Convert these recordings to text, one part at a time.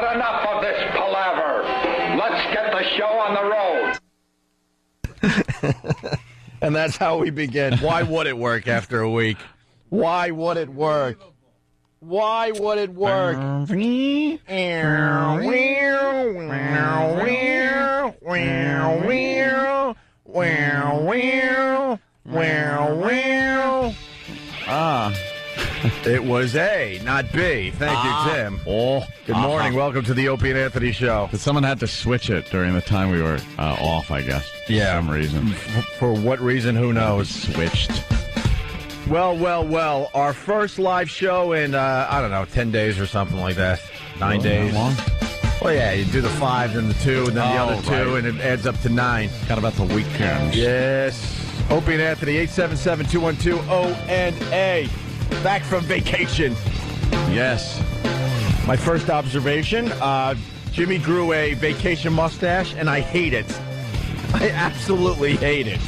But enough of this palaver. Let's get the show on the road. And that's how we begin. Why would it work after a week? Why would it work? Why would it work? It was A, not B. Thank you, Tim. Good morning. Welcome to the Opie and Anthony Show. Someone had to switch it during the time we were off, I guess. Yeah. For some reason. For what reason, who knows? Switched. Well. Our first live show in, 10 days or something like that. 9 days. That long? Well, yeah, you do the 5, then the 2, and then the other 2, right. and it adds up to 9. Got about the weekend. Yes. Opie and Anthony, 877-212-ONA. Back from vacation. Yes. My first observation, Jimmy grew a vacation mustache, and I hate it. I absolutely hate it.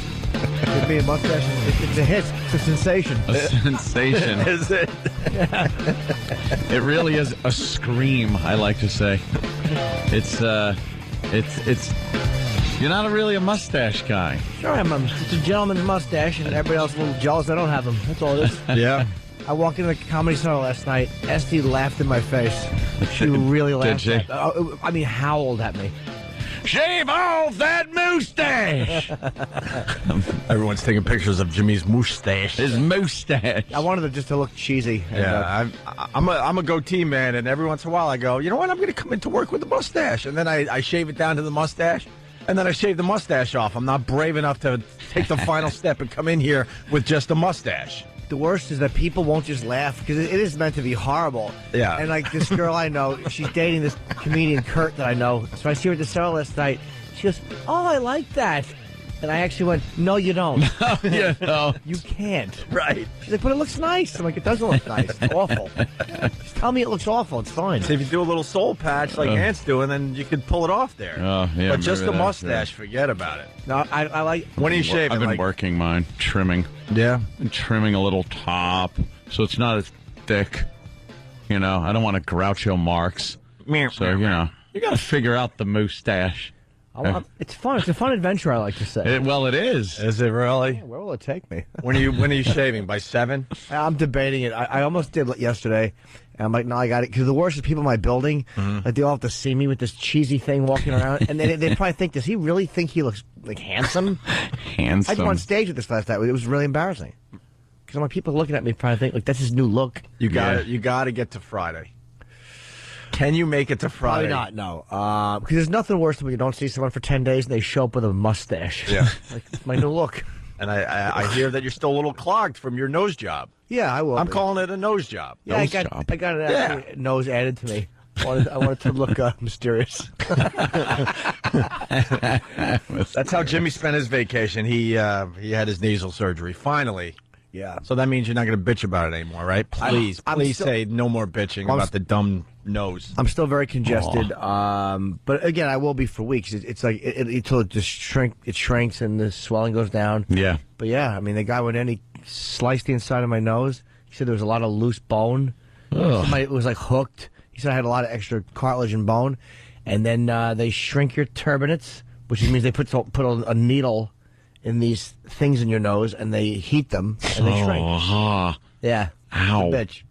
Give me a mustache. It's a hit. It's a sensation. A sensation. Is it? It really is a scream, I like to say. It's you're not really a mustache guy. Sure, it's a gentleman's mustache, and everybody else is a little jealous I don't have them. That's all it is. Yeah. I walked into the Comedy Center last night. Esty laughed in my face. She really laughed. Did she? Howled at me. Shave off that mustache! Everyone's taking pictures of Jimmy's mustache. His mustache. I wanted it just to look cheesy. Yeah, I'm a goatee man, and every once in a while I go, you know what, I'm going to come into work with a mustache. And then I shave it down to the mustache, and then I shave the mustache off. I'm not brave enough to take the final step and come in here with just a mustache. The worst is that people won't just laugh because it is meant to be horrible. Yeah. And like this girl I know, she's dating this comedian Kurt that I know. So I see her at the cell last night. She goes, "Oh, I like that." And I actually went, "No, you don't. You know. You can't." Right. She's like, "But it looks nice." I'm like, "It doesn't look nice. It's awful." Just tell me it looks awful. It's fine. So if you do a little soul patch like Ant's doing, then you could pull it off there. Oh, yeah, but just the maybe that's mustache, forget about it. No, I like. When are you shaving? I've been working mine, trimming. Yeah. And trimming a little top so it's not as thick. You know, I don't want to Groucho Marx. So, you know, you got to figure out the mustache. It's fun. It's a fun adventure, I like to say. Well, it is. Is it really? Where will it take me? When are you shaving? By 7? I'm debating it. I almost did yesterday. And I'm like, no, I got it. Because the worst is people in my building, like they all have to see me with this cheesy thing walking around. And they probably think, does he really think he looks like handsome? Handsome. I went on stage with this last night. It was really embarrassing. Because I'm like, people looking at me probably think, like, that's his new look. You got to get to Friday. Can you make it to Friday? Probably not, no. Because there's nothing worse than when you don't see someone for 10 days and they show up with a mustache. Yeah. Like, it's my new look. And I hear that you're still a little clogged from your nose job. Yeah, I will. I'm calling it a nose job. Yeah, I got a nose added to me. I wanted to look mysterious. That's how Jimmy spent his vacation. He had his nasal surgery, finally. Yeah. So that means you're not going to bitch about it anymore, right? Please say no more bitching about the dumb nose. I'm still very congested, but again, I will be for weeks. It's like until it just shrinks and the swelling goes down. Yeah. But yeah, I mean, the guy went in, he sliced the inside of my nose. He said there was a lot of loose bone. It was like hooked. He said I had a lot of extra cartilage and bone. And then they shrink your turbinates, which means they put a needle in these things in your nose, and they heat them, and they shrink. Yeah. Ow. It's a bitch.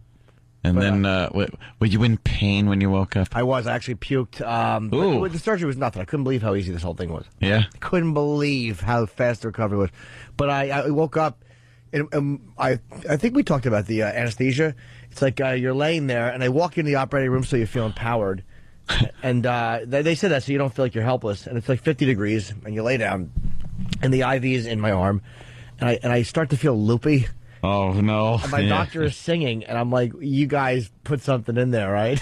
And then, were you in pain when you woke up? I was. I actually puked. But the surgery was nothing. I couldn't believe how easy this whole thing was. Yeah? I couldn't believe how fast the recovery was. But I woke up, and I think we talked about the anesthesia. It's like you're laying there, and I walk in the operating room so you feel empowered. And they said that so you don't feel like you're helpless. And it's like 50 degrees, and you lay down, and the IV is in my arm, and I start to feel loopy. Oh, no. And my doctor is singing, and I'm like, you guys put something in there, right?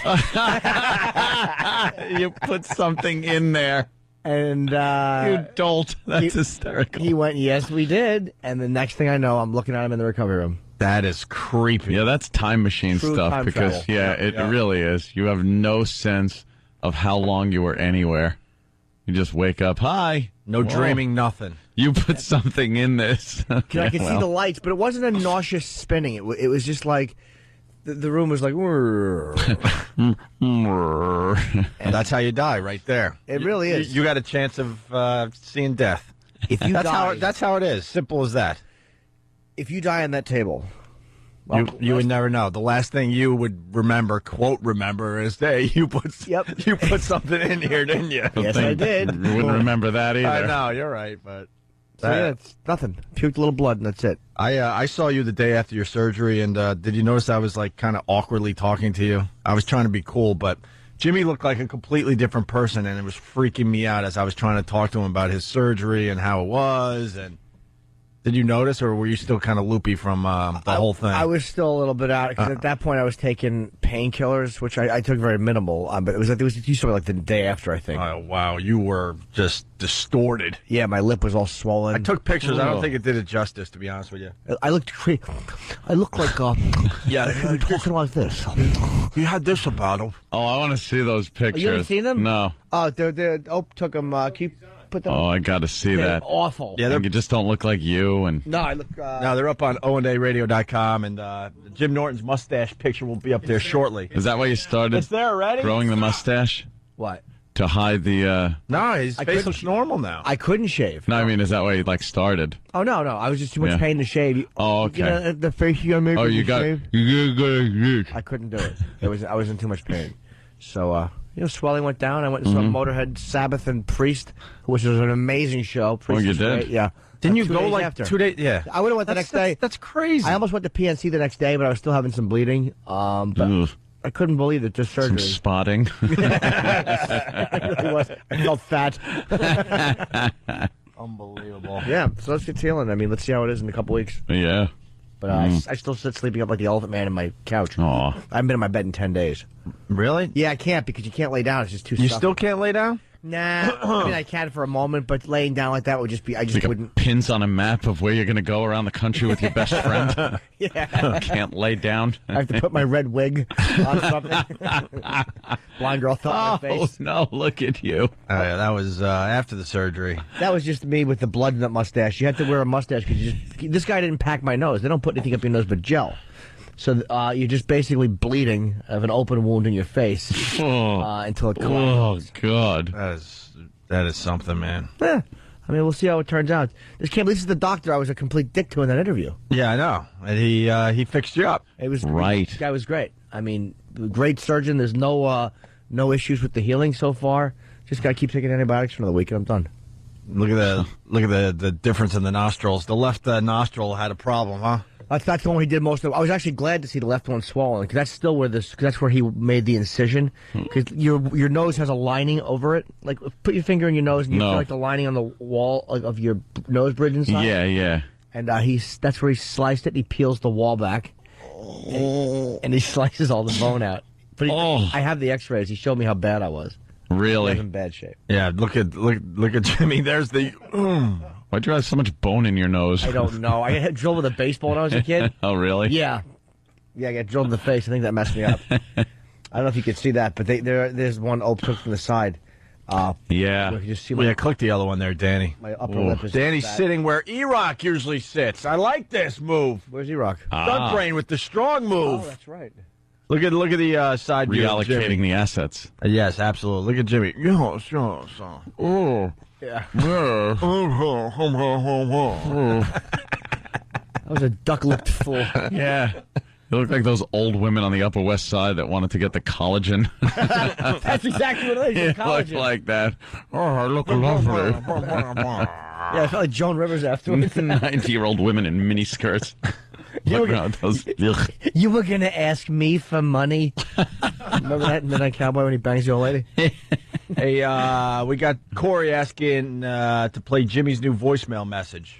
You put something in there. And you dolt. That's hysterical. He went, yes, we did. And the next thing I know, I'm looking at him in the recovery room. That is creepy. Yeah, that's time machine True stuff. time Because, travel. it really is. You have no sense of how long you were anywhere. You just wake up, hi. No dreaming, nothing. You put something in this. I could see the lights, but it wasn't a nauseous spinning. It was just like the room was like, And that's how you die, right there. It really is. You got a chance of seeing death. If you That's how it is. Simple as that. if you die on that table, well, You would never know. The last thing you would remember, quote remember, is hey, you put something in here, didn't you? Yes, I did. You wouldn't remember that either. I know, you're right, but So yeah, it's nothing. Puked a little blood, and that's it. I saw you the day after your surgery, and did you notice I was like kind of awkwardly talking to you? I was trying to be cool, but Jimmy looked like a completely different person, and it was freaking me out as I was trying to talk to him about his surgery and how it was. And did you notice, or were you still kind of loopy from the whole thing? I was still a little bit out because at that point I was taking painkillers, which I took very minimal. But it was you saw like the day after, I think. Oh wow, you were just distorted. Yeah, my lip was all swollen. I took pictures. I don't think it did it justice, to be honest with you. I looked crazy. I looked like Yeah, talking like this. you had this about him. Oh, I want to see those pictures. You haven't seen them? No. Oh, took them. Put them. Oh, I got to see They're that. awful. Yeah, You just don't look like you. And No, I look. Now they're up on OWNDayRadio.com, and Jim Norton's mustache picture will be up there shortly. is that why you started It's there already. growing the mustache What? to hide the? No, his face couldn't- looks normal now. I couldn't shave. No, I mean, is that why you like started? Oh no, I was just too much Yeah. pain to shave. Oh, okay. You know, the face you gotta make. Oh, when you got shave? you got I couldn't do it. I was in too much pain. So swelling went down. I went and saw Motorhead, Sabbath, and Priest, which was an amazing show. Priest you was did? great, yeah. Didn't you 2 go days like after. 2 days? Yeah. I would have went the next day. That's crazy. I almost went to PNC the next day, but I was still having some bleeding. But Ugh. I couldn't believe it. Just some surgery. spotting. It really was. I felt fat. Unbelievable. Yeah, so let's get healing. I mean, let's see how it is in a couple weeks. Yeah. But I still sit sleeping up like the elephant man in my couch. Aw. I haven't been in my bed in 10 days. Really? Yeah, I can't because you can't lay down. It's just too You stuffy. still can't lay down? Nah, I mean, I can for a moment, but laying down like that would just be, I just Like wouldn't. pins on a map of where you're going to go around the country with your best friend. Yeah. Can't lay down. I have to put my red wig on something. Blind girl thought in my Oh, face. no, look at you. Oh, yeah, that was after the surgery. That was just me with the blood in that mustache. You had to wear a mustache because this guy didn't pack my nose. They don't put anything up your nose but gel. So you're just basically bleeding of an open wound in your face until it Oh, collapses. God. That is something, man. I mean, we'll see how it turns out. This can't believe this is the doctor I was a complete dick to in that interview. Yeah, I know. And he fixed you up. It was Right. This guy was great. I mean, great surgeon. There's no issues with the healing so far. Just got to keep taking antibiotics for another week, and I'm done. Look at the difference in the nostrils. The left nostril had a problem, huh? That's the one he did most of. I was actually glad to see the left one swollen because that's still where that's where he made the incision. Because your nose has a lining over it. Like put your finger in your nose and you feel like the lining on the wall of your nose bridge inside. Yeah, yeah. And that's where he sliced it. And he peels the wall back, and he slices all the bone out. But I have the X-rays. He showed me how bad I was. I was Really? in bad shape. Yeah, look at Jimmy. There's the. Why'd you have so much bone in your nose? I don't know. I had drilled with a baseball when I was a kid. Oh, really? Yeah, I got drilled in the face. I think that messed me up. I don't know if you could see that, but there's one took from the side. Yeah. You can just see Yeah, click the other one there, Danny. my upper lip is Danny's fat. sitting where E-Rock usually sits. I like this move. Where's E-Rock? Stunt brain with the strong move. Oh, that's right. Look at the side view of Reallocating Jimmy. the assets. Yes, absolutely. Look at Jimmy. Yeah, sure. Oh. Yeah. Yeah. I was a duck-lipped fool. Yeah. You look like those old women on the Upper West Side that wanted to get the collagen. That's exactly what it is. You look Collagen. like that. Oh, I look lovely. Yeah, I felt like Joan Rivers afterwards. 90-year-old women in miniskirts. Look around those. Ugh. You were gonna ask me for money. Remember that Midnight Cowboy when he bangs the old lady? Hey, we got Corey asking to play Jimmy's new voicemail message.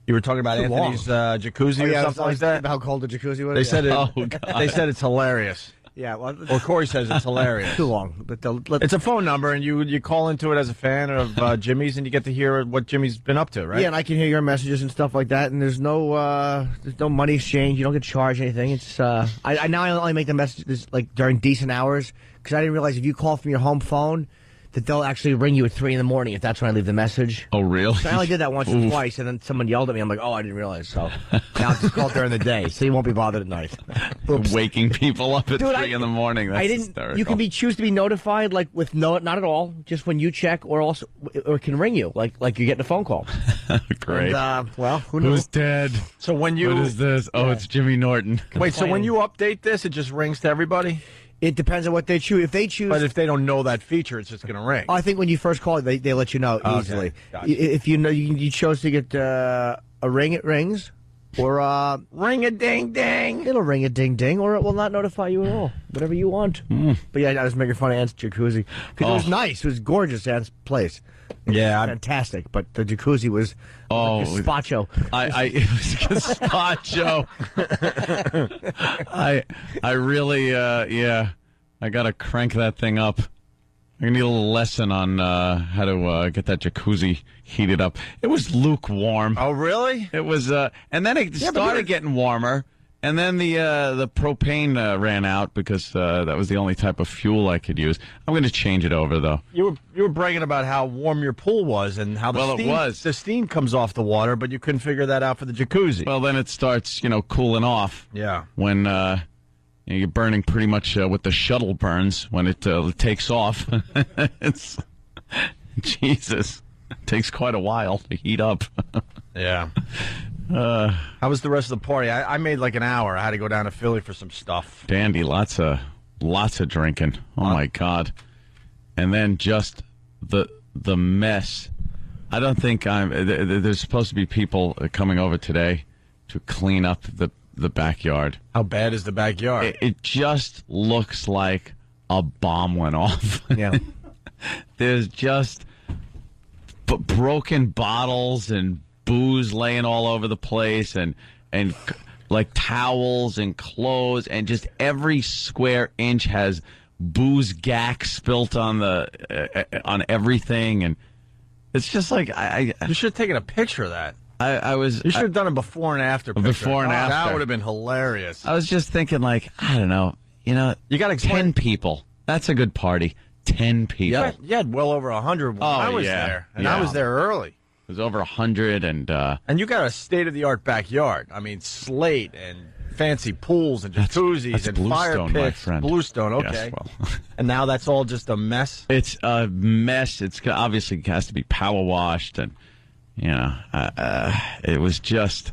You were talking about Too long. Anthony's jacuzzi or something like that. How cold the jacuzzi was. They said it. Oh, God. They said it's hilarious. Yeah, well, Or Corey says it's hilarious. too long. But It's a phone number, and you call into it as a fan of Jimmy's, and you get to hear what Jimmy's been up to, right? yeah, and I can hear your messages and stuff like that. And there's no money exchange. You don't get charged anything. It's I now I only make the messages like during decent hours because I didn't realize if you call from your home phone, that they'll actually ring you at 3 in the morning if that's when I leave the message. Oh, really? So I only did that once or twice, and then someone yelled at me. I'm like, oh, I didn't realize. So now I'll just call during the day, so you won't be bothered at night. Oops. Waking people up at Dude, 3 in the morning. That's hysterical. You can choose to be notified, like with not at all, just when you check, or it can ring you, like you're getting a phone call. Great. And, well, who knows? Who's dead? So when you What is this? Oh, it's Jimmy Norton. wait, so when you update this, it just rings to everybody. It depends on what they choose. If they choose, But if they don't know that feature, it's just going to ring. I think when you first call, they let you know Okay, easily. gotcha. If you know you chose to get a ring, it rings, or Ring a ding ding. it'll ring a ding ding, or it will not notify you at all. Whatever you want. But yeah, I was making fun of Ant's jacuzzi because it was nice. It was gorgeous, Ant's place. Yeah, Fantastic, but the jacuzzi was like a gazpacho. It was gazpacho. I really, I got to crank that thing up. I need a little lesson on how to get that jacuzzi heated up. It was lukewarm. Oh, really? It was, and then it started getting warmer, and then the propane ran out because that was the only type of fuel I could use. I'm going to change it over though. You were bragging about how warm your pool was and how the steam comes off the water, but you couldn't figure that out for the jacuzzi. Well, then it starts, cooling off. Yeah. When you're burning pretty much what the shuttle burns when it takes off. It's Jesus. It takes quite a while to heat up. Yeah. How was the rest of the party? I made like an hour. I had to go down to Philly for some stuff. Dandy, lots of drinking. Oh my God! And then just the mess. I don't think there's supposed to be people coming over today to clean up the backyard. How bad is the backyard? It just looks like a bomb went off. Yeah. There's just broken bottles and booze laying all over the place, and like towels and clothes, and just every square inch has booze gack spilt on on everything, and it's just like you should have taken a picture of that. You should have done a before and after picture. Before and after. That would have been hilarious. I was just thinking, like, I don't know, you got 10 people. That's a good party. 10 people. You had well over 100 when I was there, and I was there early. It was over 100, and you got a state-of-the-art backyard. I mean, slate and fancy pools and jacuzzis that's and Bluestone, fire pits. my friend. Bluestone, okay. Yes, well. And now that's all just a mess? It's a mess. It's obviously has to be power washed, and it was just,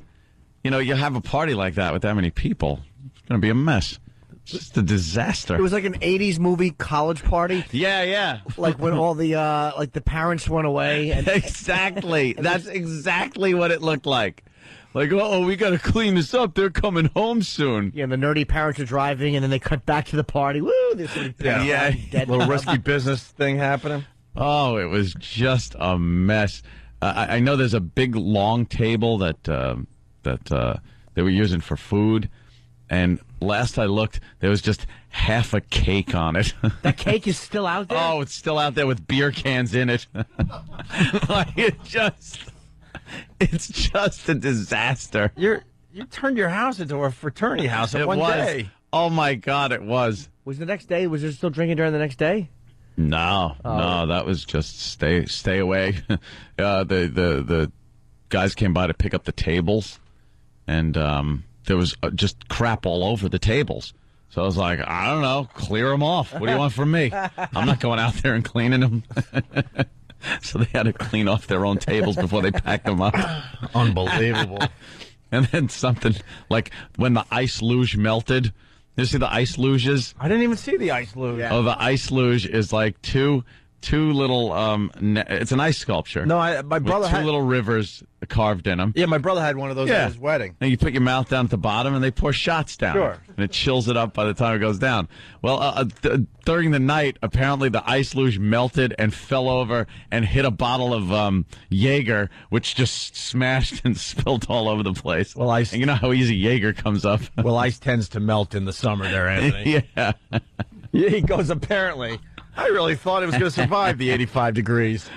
you have a party like that with that many people, it's going to be a mess. It's just a disaster. It was like an 80s movie college party. Yeah. Like when all the the parents went away. And Exactly. That's exactly what it looked like. Like, we got to clean this up. They're coming home soon. Yeah, and the nerdy parents are driving, and then they cut back to the party. Woo! There's some dead Little risky business thing happening. Oh, it was just a mess. I know there's a big long table that they were using for food, and last I looked, there was just half a cake on it. That cake is still out there? Oh, it's still out there with beer cans in it. It's just a disaster. You turned your house into a fraternity house in one day. Oh my God, it was. Was the next day? Was there still drinking during the next day? No, that was just stay away. The guys came by to pick up the tables, and there was just crap all over the tables. So I was like, I don't know, clear them off. What do you want from me? I'm not going out there and cleaning them. So they had to clean off their own tables before they packed them up. Unbelievable. And then something like when the ice luge melted. You see the ice luges? I didn't even see the ice luge. Yeah. Oh, the ice luge is like two little. It's an ice sculpture. No, my brother had two little rivers carved in them. Yeah, my brother had one of those at his wedding. And you put your mouth down at the bottom, and they pour shots down. Sure. And it chills it up by the time it goes down. Well, during the night, apparently the ice luge melted and fell over and hit a bottle of Jaeger, which just smashed and spilled all over the place. Well, and you know how easy Jaeger comes up. Well, ice tends to melt in the summer there, Anthony. Yeah. He goes, apparently. I really thought it was going to survive the 85 degrees.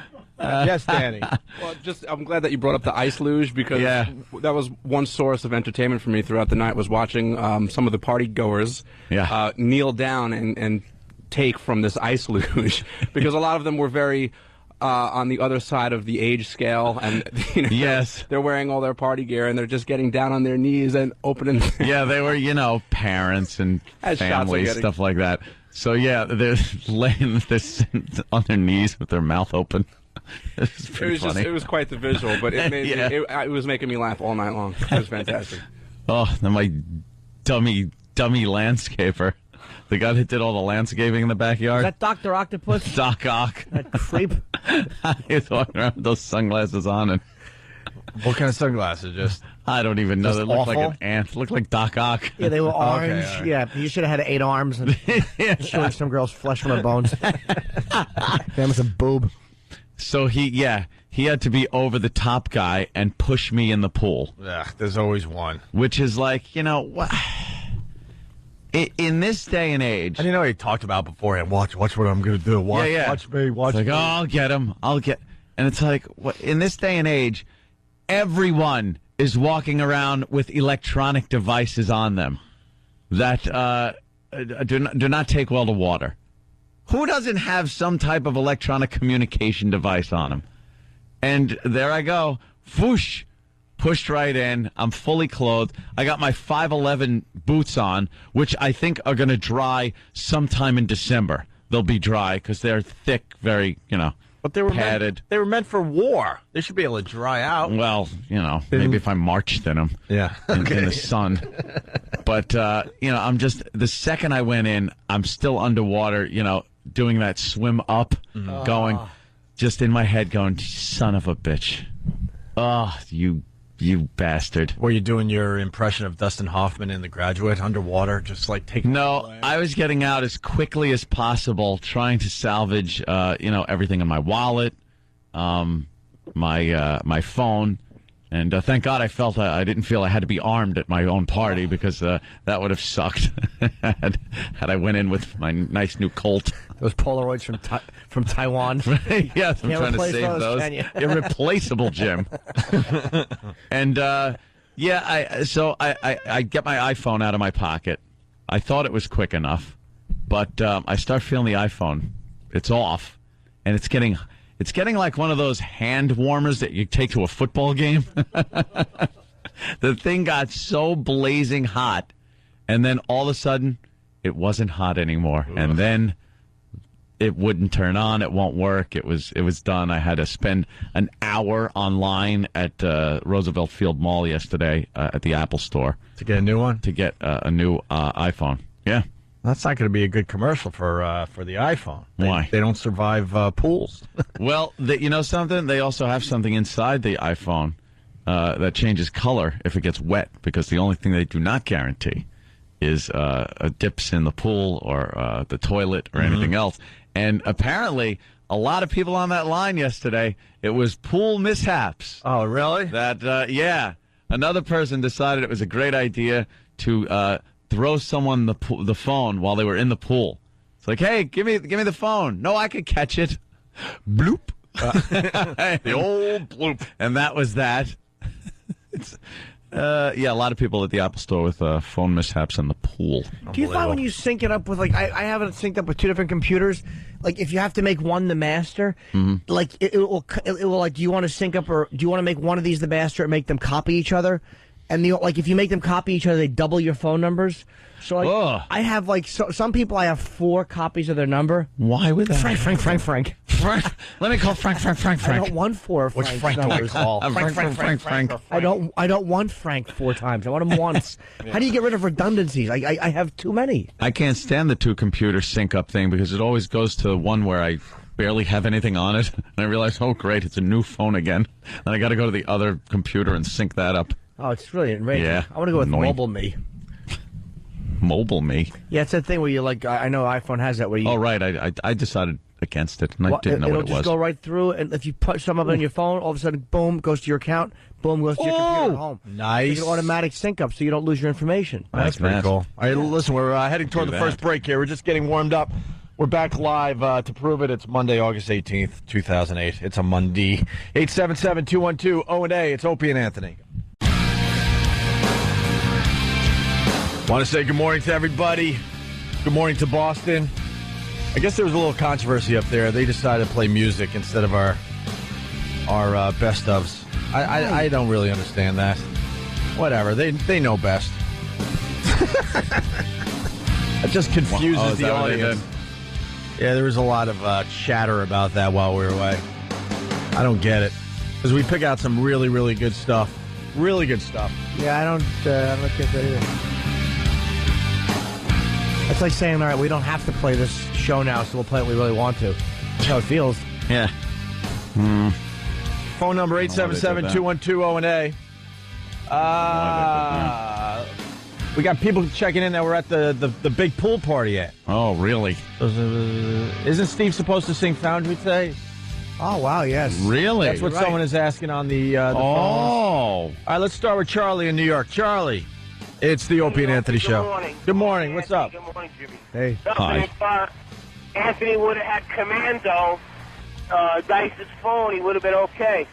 Yes, Danny. Well, I'm glad that you brought up the ice luge because that was one source of entertainment for me throughout the night was watching some of the party goers kneel down and take from this ice luge because a lot of them were very on the other side of the age scale, and Yes. they're wearing all their party gear and they're just getting down on their knees and opening. Yeah, they were, parents and As shots are families, getting- stuff like that. So yeah, they're laying on their knees with their mouth open. It's pretty funny. It was quite the visual, but it made Yeah. it was making me laugh all night long. It was fantastic. Oh, then my dummy landscaper, the guy that did all the landscaping in the Is backyard, that Dr. Octopus? Doc Ock. That creep? He was walking around with those sunglasses on, and What kind of sunglasses? Just I don't even know. Just They looked like awful? an ant. Looked like Doc Ock. Yeah, they were orange. all right. Yeah, you should have had 8 arms and showing some girl's flesh from her bones. That was a boob. So he had to be over the top guy and push me in the pool, there's always one. which is like, what? In this day and age, And he talked about beforehand. Watch what I'm going to do. Watch, watch me. Watch it's like, me. oh, I'll get him. And it's like, in this day and age, everyone is walking around with electronic devices on them that do not take well to water. Who doesn't have some type of electronic communication device on them? And there I go, whoosh, pushed right in. I'm fully clothed. I got my 511 boots on, which I think are going to dry sometime in December. They'll be dry because they're thick, very, But they were padded. They were meant for war. They should be able to dry out. Well, maybe if I marched in them Yeah. in the sun. But, I'm just, the second I went in, I'm still underwater, doing that swim up, going, just in my head going, son of a bitch. Oh, you bastard. Were you doing your impression of Dustin Hoffman in The Graduate underwater? Just like taking. No, I was getting out as quickly as possible, trying to salvage, everything in my wallet, my phone, and thank God I didn't feel I had to be armed at my own party because that would have sucked had I went in with my nice new Colt. Those Polaroids from Taiwan. Yes, I'm Can't trying to replace save those, those. can you? Irreplaceable, Jim. And I get my iPhone out of my pocket. I thought it was quick enough, but I start feeling the iPhone. It's off, and it's getting like one of those hand warmers that you take to a football game. The thing got so blazing hot, and then all of a sudden, it wasn't hot anymore, and then it wouldn't turn on. It won't work. It was done. I had to spend an hour online at Roosevelt Field Mall yesterday at the Apple Store To get a new one? to get a new iPhone. Yeah. That's not going to be a good commercial for the iPhone. Why? They don't survive pools. Well, something? They also have something inside the iPhone that changes color if it gets wet, because the only thing they do not guarantee is dips in the pool or the toilet or anything else. And apparently, a lot of people on that line yesterday, it was pool mishaps. Oh, really? That, another person decided it was a great idea to throw someone the phone while they were in the pool. It's like, hey, give me the phone. No, I could catch it. Bloop. The old bloop. And that was that. A lot of people at the Apple Store with phone mishaps in the pool. Do you find when you sync it up with, like, I have it synced up with 2 different computers, like, if you have to make one the master, like, it will, like, do you want to sync up, or do you want to make one of these the master and make them copy each other? And, like, if you make them copy each other, they double your phone numbers. So, like, Ugh. I have, like, some people, I have 4 copies of their number. Why would that? Frank. Let me call Frank. I don't want 4 of Which Frank's Frank do I numbers. call? Frank. I don't want Frank 4 times. I want him once. How do you get rid of redundancies? I have too many. I can't stand the 2 computer sync up thing because it always goes to one where I barely have anything on it. And I realize, oh, great, it's a new phone again. And I got to go to the other computer and sync that up. Oh, it's really enraging. Yeah, I want to go with annoying. Mobile Me. Mobile Me. Yeah, it's that thing where you, like, I know iPhone has that where you... Oh, right. I decided against it, and I Well, didn't know it'll what it just was. go right through, and if you put some of it on your phone, all of a sudden, boom, goes to your account, boom, goes to your computer at home. Nice. It's an automatic sync up, so you don't lose your information. That's pretty Matt. cool. All right, listen, we're heading toward Do the that. first break here. We're just getting warmed up. We're back live to prove it. It's Monday, August 18th, 2008. It's a Monday. 877-212-0&A. It's Opie and Anthony. Want to say good morning to everybody. Good morning to Boston. I guess there was a little controversy up there. They decided to play music instead of our best ofs. I don't really understand that. Whatever. They know best. It just confuses the audience. Yeah, there was a lot of chatter about that while we were away. I don't get it. Because we pick out some really, really good stuff. Really good stuff. Yeah, I don't get that either. It's like saying, all right, we don't have to play this show now, so we'll play it when we really want to. That's how it feels. Yeah. Phone number 877-212-0-A. We got people checking in that we're at the big pool party at. Oh, really? Isn't Steve supposed to sing Foundry today? Oh, wow, yes. Really? That's what someone is asking on the phone. All right, let's start with Charlie in New York. Charlie, it's the Opie and Anthony Show. Morning. Good morning. What's up? Good morning, Jimmy. Hey. Hi. If Anthony would have had Commando, Dice's phone, he would have been okay.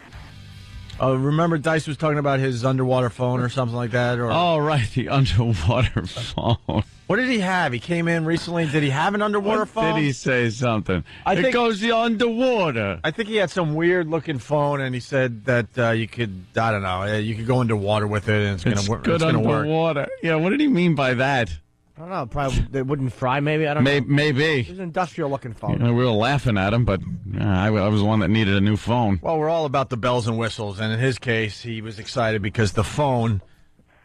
Remember Dice was talking about his underwater phone or something like that? Or Oh, right, the underwater phone. what did he have? He came in recently. Did he have an underwater phone? Did he say something? I it think- goes the underwater. I think he had some weird-looking phone, and he said that you could, I don't know, you could go underwater with it, and it's going to work. Good underwater. Yeah, what did he mean by that? I don't know. Probably it wouldn't fry, maybe. I don't know. It Maybe. was an industrial-looking phone. You know, we were laughing at him, but I was the one that needed a new phone. Well, we're all about the bells and whistles, and in his case, he was excited because the phone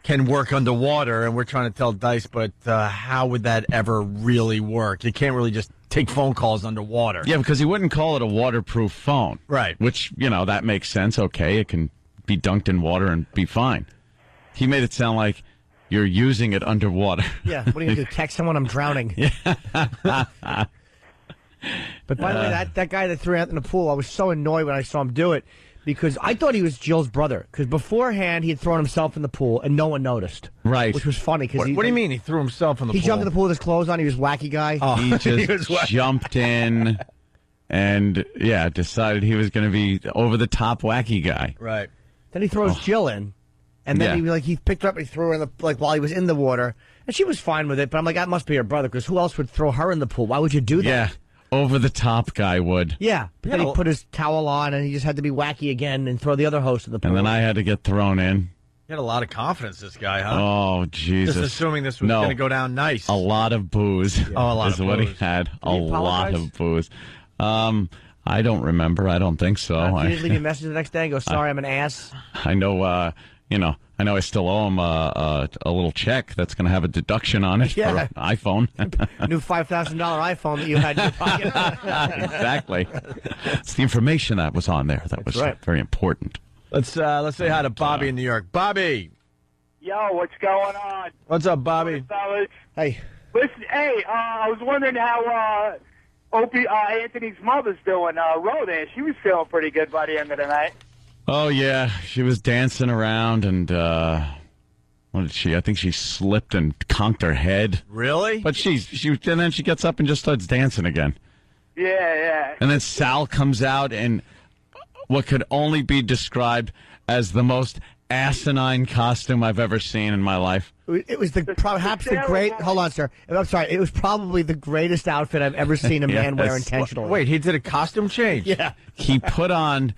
can work underwater, and we're trying to tell Dice, but how would that ever really work? You can't really just take phone calls underwater. Yeah, because he wouldn't call it a waterproof phone. Right. Which, that makes sense. Okay, it can be dunked in water and be fine. He made it sound like you're using it underwater. Yeah, what are you going to do? Text someone I'm drowning? But by the way, that guy that threw out in the pool, I was so annoyed when I saw him do it because I thought he was Jill's brother. Because beforehand, he had thrown himself in the pool and no one noticed. Right. Which was funny. What do you mean he threw himself in the pool? He jumped in the pool with his clothes on. He was wacky guy. Oh, He just jumped in and, decided he was going to be over-the-top wacky guy. Right. Then he throws Jill in. And then he picked her up and he threw her in the while he was in the water. And she was fine with it. But I'm like, that must be her brother because who else would throw her in the pool? Why would you do that? Yeah, over-the-top guy would. Yeah, but then he put his towel on, and he just had to be wacky again and throw the other host in the pool. And then I had to get thrown in. He had a lot of confidence, this guy, huh? Oh, Jesus. Just assuming this was going to go down nice. A lot of booze is what he had. A lot of booze. I don't remember. I don't think so. He didn't leave me a message the next day and go, sorry, I'm an ass. I know, I know I still owe him a little check that's going to have a deduction on it for an iPhone. New $5,000 iPhone that you had in your pocket. Exactly. It's the information that was on there that was very important. Let's say hi to Bobby in New York. Bobby. Yo, what's going on? What's up, Bobby? Fellas? Hey. Listen, I was wondering how Anthony's mother's doing. Rhoda, she was feeling pretty good by the end of the night. Oh, yeah. She was dancing around and, what did she? I think she slipped and conked her head. Really? But and then she gets up and just starts dancing again. Yeah. And then Sal comes out in what could only be described as the most asinine costume I've ever seen in my life. It was perhaps the great. Hold on, sir. I'm sorry. It was probably the greatest outfit I've ever seen a man wear intentionally. Wait, he did a costume change? Yeah. He put on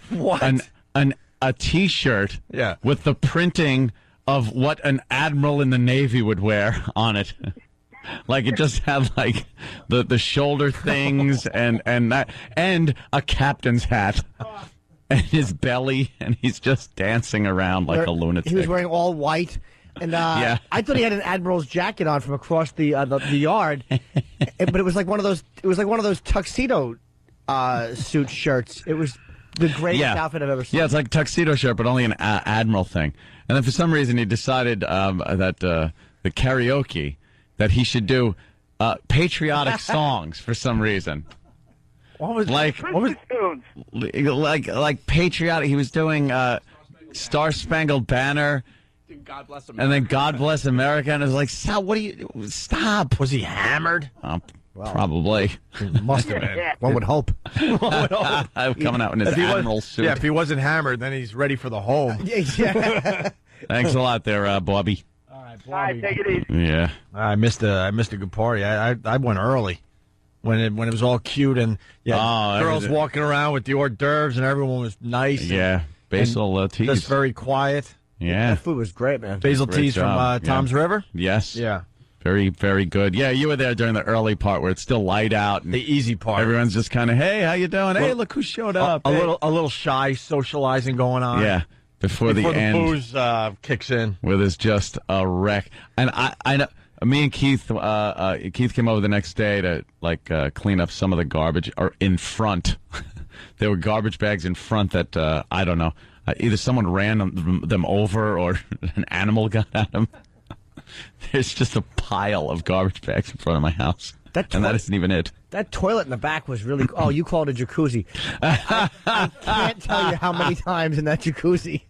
a T-shirt with the printing of what an admiral in the Navy would wear on it. Like it just had like the shoulder things and that and a captain's hat. And his belly, and he's just dancing around like a lunatic. He was wearing all white, and I thought he had an admiral's jacket on from across the yard, but it was like one of those. It was like one of those tuxedo suit shirts. It was the greatest outfit I've ever seen. Yeah, it's like a tuxedo shirt, but only an admiral thing. And then for some reason, he decided that the karaoke that he should do patriotic songs for some reason. What was like patriotic? He was doing Star Spangled Banner, God bless and then God Bless America, and it was like, Sal, what do you stop? Was he hammered? Probably. Must have been. One would hope. Coming out in his admiral suit. Yeah, if he wasn't hammered, then he's ready for the home. Yeah. Thanks a lot, there, Bobby. All right, All right, take it easy. Yeah, I missed a good party. I went early. when it was all cute and Oh, girls everything. walking around with the hors d'oeuvres and everyone was nice. Yeah, basil teas. Just very quiet. Yeah, That food was great, man. Basil Great teas from job. Tom's Yeah. River. yes. Yeah, Very, very good. Yeah, you were there during the early part where it's still light out and the easy part. everyone's just kind of, hey, how you doing? Hey, look who showed up. a Hey. little shy socializing going on. Yeah, before the end. booze kicks in. Where there's just a wreck. And I know me and Keith came over the next day to clean up some of the garbage or in front. There were garbage bags in front that I don't know. Either someone ran them over or an animal got at them. There's just a pile of garbage bags in front of my house. And that isn't even it. That toilet in the back was really. Oh, you called it a jacuzzi. I can't tell you how many times in that jacuzzi.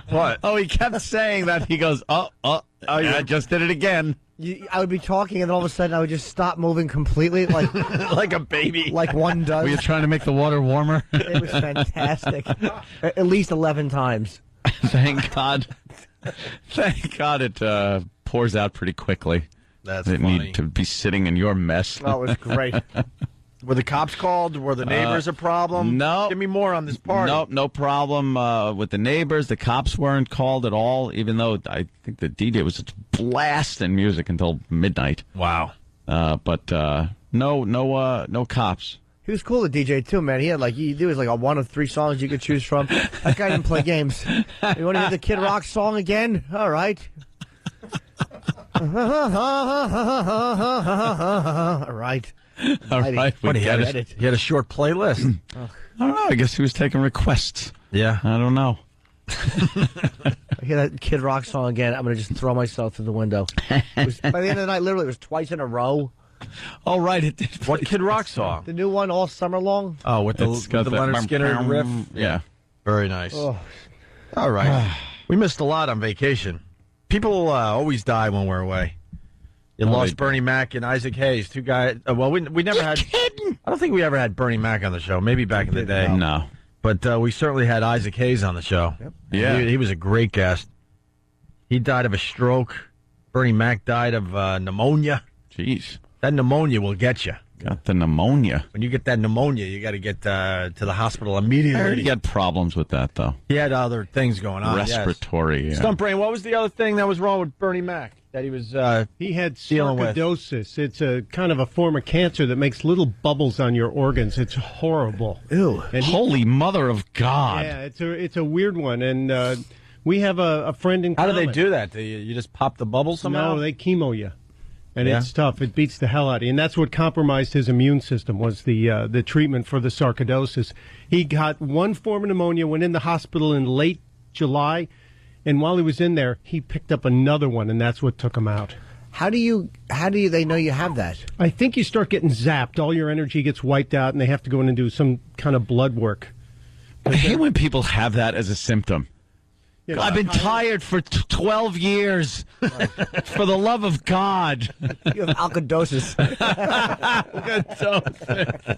What? Oh, he kept saying that. He goes, I just did it again. I would be talking, and then all of a sudden, I would just stop moving completely, like Like a baby. like one does. Were you trying to make the water warmer? It was fantastic. At least 11 times. Thank God. Thank God it pours out pretty quickly. That's Didn't funny. need to be sitting in your mess. Oh, it was great. Were the cops called? Were the neighbors a problem? no. Give me more on this party. Nope, no problem with the neighbors. The cops weren't called at all, even though I think the DJ was just blasting music until midnight. Wow. But no cops. He was cool, the DJ, too, man. He had, there was a one of 3 songs you could choose from. That guy didn't play games. You want to hear the Kid Rock song again? All right. All right. All right, we What, he get had, it. he had a short playlist. I don't know. I guess he was taking requests. Yeah. I don't know. I hear that Kid Rock song again. I'm going to just throw myself through the window. By the end of the night, literally, it was twice in a row. Oh, right. It did. What Kid Rock song? The new one all summer long. Oh, with It's got the that Leonard Skinner riff. Yeah. Very nice. Oh. All right. We missed a lot on vacation. People always die when we're away. You Oh, lost they- Bernie Mac and Isaac Hayes, 2 guys. Well, we never had. Kidding? I don't think we ever had Bernie Mac on the show. Maybe back in the day. No. But we certainly had Isaac Hayes on the show. Yep. Yeah. He was a great guest. He died of a stroke. Bernie Mac died of pneumonia. Jeez. That pneumonia will get you. Got the pneumonia. When you get that pneumonia, you got to get to the hospital I heard immediately. he had problems with that, though. He had other things going on. yes. Respiratory. Yeah. Stump Brain, what was the other thing that was wrong with Bernie Mac that he was He had dealing with? sarcoidosis. It's a kind of a form of cancer that makes little bubbles on your organs. It's horrible. Ew. And he- Holy mother of God. yeah, it's a weird one. And we have a friend in How do common. they do that? Do you just pop the bubble somehow? No, they chemo you. And Yeah? it's tough. It beats the hell out of you. And that's what compromised his immune system was the treatment for the sarcoidosis. He got one form of pneumonia, went in the hospital in late July, and while he was in there, he picked up another one, and that's what took him out. How do they know you have that? I think you start getting zapped. All your energy gets wiped out, and they have to go in and do some kind of blood work. I hate when people have that as a symptom. You know, I've been tired for 12 years. For the love of God. You have alkalosis.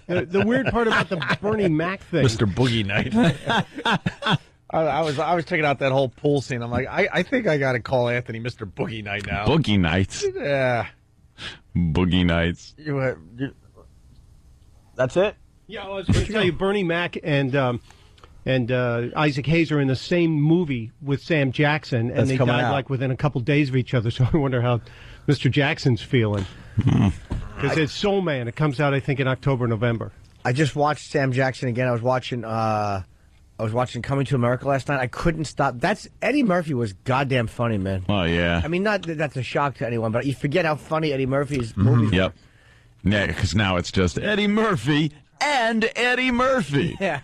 the weird part about the Bernie Mac thing. Mr. Boogie Night. I was checking out that whole pool scene. I'm like, I think I got to call Anthony Mr. Boogie Night now. Boogie nights. Yeah. Boogie nights. That's it? Yeah, I was going to tell you, Bernie Mac and Isaac Hayes are in the same movie with Sam Jackson, and That's they coming died out. like within a couple days of each other. So I wonder how Mr. Jackson's feeling. Because it's Soul Man. It comes out, I think, in October, November. I just watched Sam Jackson again. I was watching Coming to America last night. I couldn't stop. Eddie Murphy was goddamn funny, man. Oh, yeah. I mean, not that that's a shock to anyone, but you forget how funny Eddie Murphy's movies were. Yep. Yeah, because now it's just Eddie Murphy and Eddie Murphy. Yeah.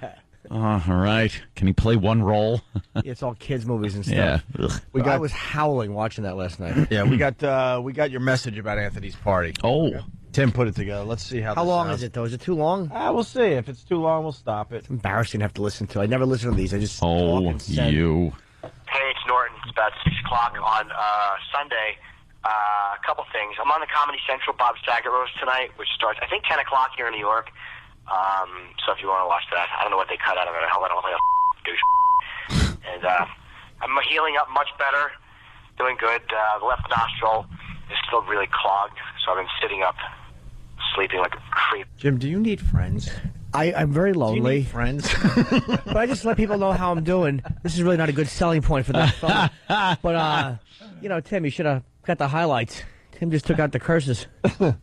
All right. Can he play one role? It's all kids' movies and Yeah. stuff. Ugh. I was howling watching that last night. Yeah, we got your message about Anthony's party. Oh. Tim put it together. Let's see how How this long sounds. is it, though? Is it too long? We'll see. If it's too long, we'll stop it. Embarrassing to have to listen to. I never listen to these. I just talk Oh, and send. you. Hey, it's Norton. It's about 6 o'clock on Sunday. A couple things. I'm on the Comedy Central Bob Saget roast tonight, which starts, I think, 10 o'clock here in New York. So if you want to watch that, I don't know what they cut out of it. I don't look like a douche. And I'm healing up much better, doing good. The left nostril is still really clogged, so I've been sitting up sleeping like a creep. Jim, do you need friends? I'm very Do you lonely. need friends? But I just let people know how I'm doing. This is really not a good selling point for that phone. But, Tim, you should have got the highlights. Tim just took out the curses. I'm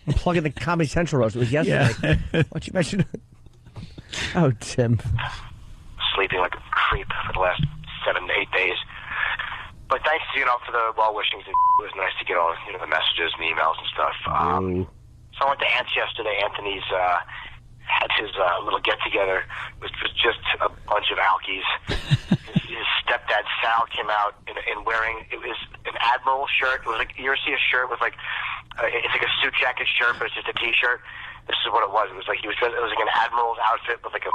plugging the Comedy Central roast. It was yesterday. Why don't you mention it? Oh, Tim. Sleeping like a creep for the last 7 to 8 days. But thanks, for the well-wishings. It was nice to get all, the messages and emails and stuff. So I went to Ant's yesterday. Anthony's had his little get-together. It was just a bunch of alkies. His stepdad, Sal, came out in wearing, it was an Admiral shirt. It was like, you ever see a shirt with like, it's like a suit jacket shirt, but it's just a T-shirt? This is what it was. It was like it was like an Admiral's outfit with like a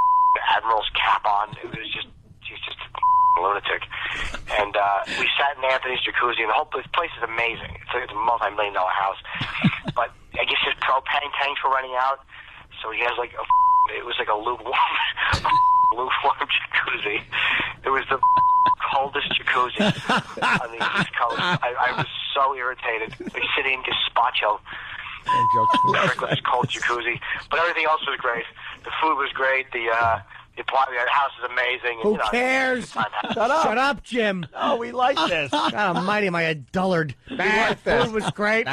Admiral's cap on. It was just, he's just a lunatic. And we sat in Anthony's jacuzzi, and the whole place is amazing. It's like a multi-million-dollar house. But I guess his propane tanks were running out, so he has like it was like a lukewarm jacuzzi. It was the coldest jacuzzi on the East Coast. I was so irritated. Like sitting in gazpacho. With this cold jacuzzi, but everything else was great. The food was great. The house is amazing. Who cares? Shut up, Jim. Oh, we like this. God almighty, my dullard. Food was great.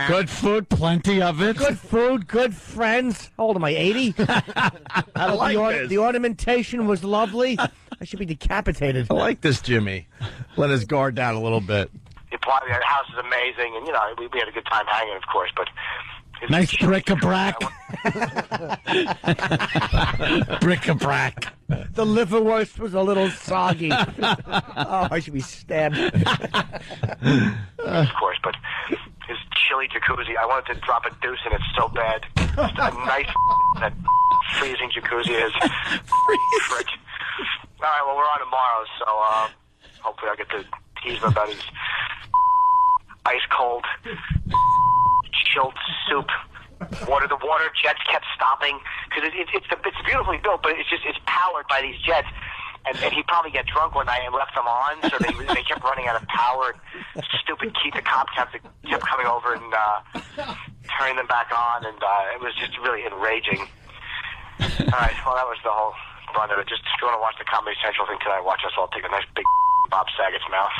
Good food, plenty of it. Good food, good friends. How old am I, 80? I like this. The ornamentation was lovely. I should be decapitated. I like this, Jimmy. Let his guard down a little bit. The house is amazing, and we had a good time hanging, of course. But Nice bric-a-brac. Bric-a-brac. The liverwurst was a little soggy. Oh, I should be stabbed. Of course, but his chilly jacuzzi, I wanted to drop a deuce in it so bad. Just a nice that freezing jacuzzi is. Frick. All right, well, we're on tomorrow, so hopefully I'll get to tease him about his ice-cold chilled soup. The water jets kept stopping because it's beautifully built, but it's powered by these jets. And he probably got drunk one night and left them on, so they kept running out of power. Stupid Keith, the cop, kept coming over and turning them back on, and it was just really enraging. All right, well, that was the whole run of it. Just if you want to watch the Comedy Central thing tonight, watch us all take a nice big Bob Saget's mouth.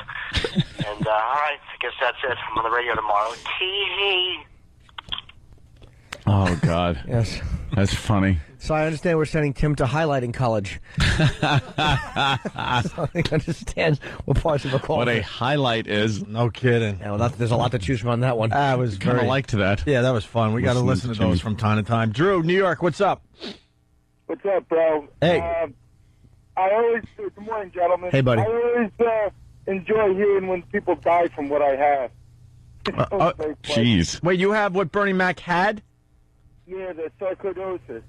And all right, I guess that's it. I'm on the radio tomorrow. Tee-hee. Oh, God. Yes. That's funny. So I understand we're sending Tim to highlighting college. So he understands what parts of a call. What a highlight is. No kidding. Yeah, well, there's a lot to choose from on that one. I was Kind of very liked that. Yeah, that was fun. We got to listen to those from time to time. Drew, New York, what's up? What's up, bro? Hey. I always, good morning, gentlemen. Hey, buddy. I always enjoy hearing when people die from what I have. Jeez. Wait, you have what Bernie Mac had? Yeah, the sarcoidosis.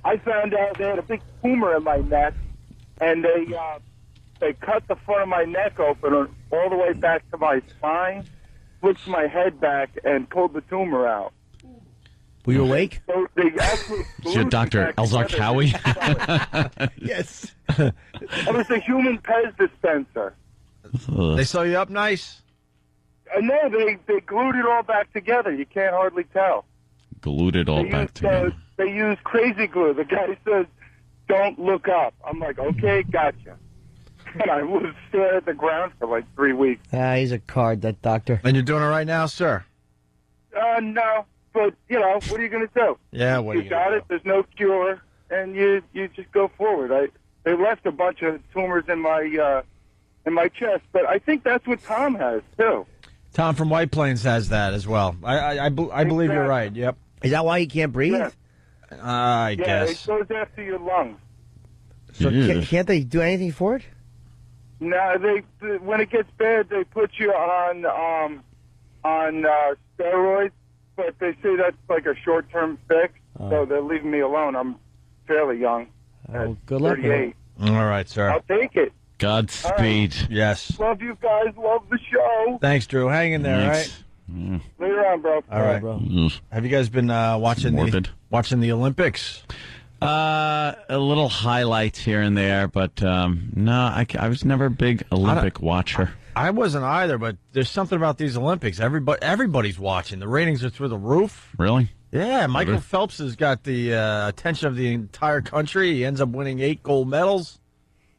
I found out they had a big tumor in my neck, and they cut the front of my neck open all the way back to my spine, flipped my head back, and pulled the tumor out. Were you awake? So they actually Is your Dr. Elzarkawi? Yes. It was a human Pez dispenser. They sew you up nice? No, they glued it all back together. You can't hardly tell. Glued it all back together. They use crazy glue. The guy says, "Don't look up." I'm like, "Okay, gotcha." And I was staring at the ground for like 3 weeks. He's a card, that doctor. And you're doing it right now, sir? No, but what are you going to do? Yeah, what are you got gonna it. There's no cure, and you just go forward. They left a bunch of tumors in my chest, but I think that's what Tom has too. Tom from White Plains has that as well. I believe you're right. Yep. Is that why he can't breathe? Yeah. I guess. It goes after your lungs. So can't they do anything for it? No, when it gets bad, they put you on steroids, but they say that's like a short-term fix. So they're leaving me alone. I'm fairly young. Oh, good luck. 38. All right, sir. I'll take it. Godspeed. Yes. Love you guys. Love the show. Thanks, Drew. Hang in there, Thanks. Later on, bro. all right? bro. Have you guys been watching the Olympics? A little highlights here and there, but no, I was never a big Olympic watcher. I wasn't either, but there's something about these Olympics. Everybody's watching. The ratings are through the roof. Really? Yeah, Michael Phelps has got the attention of the entire country. He ends up winning 8 gold medals.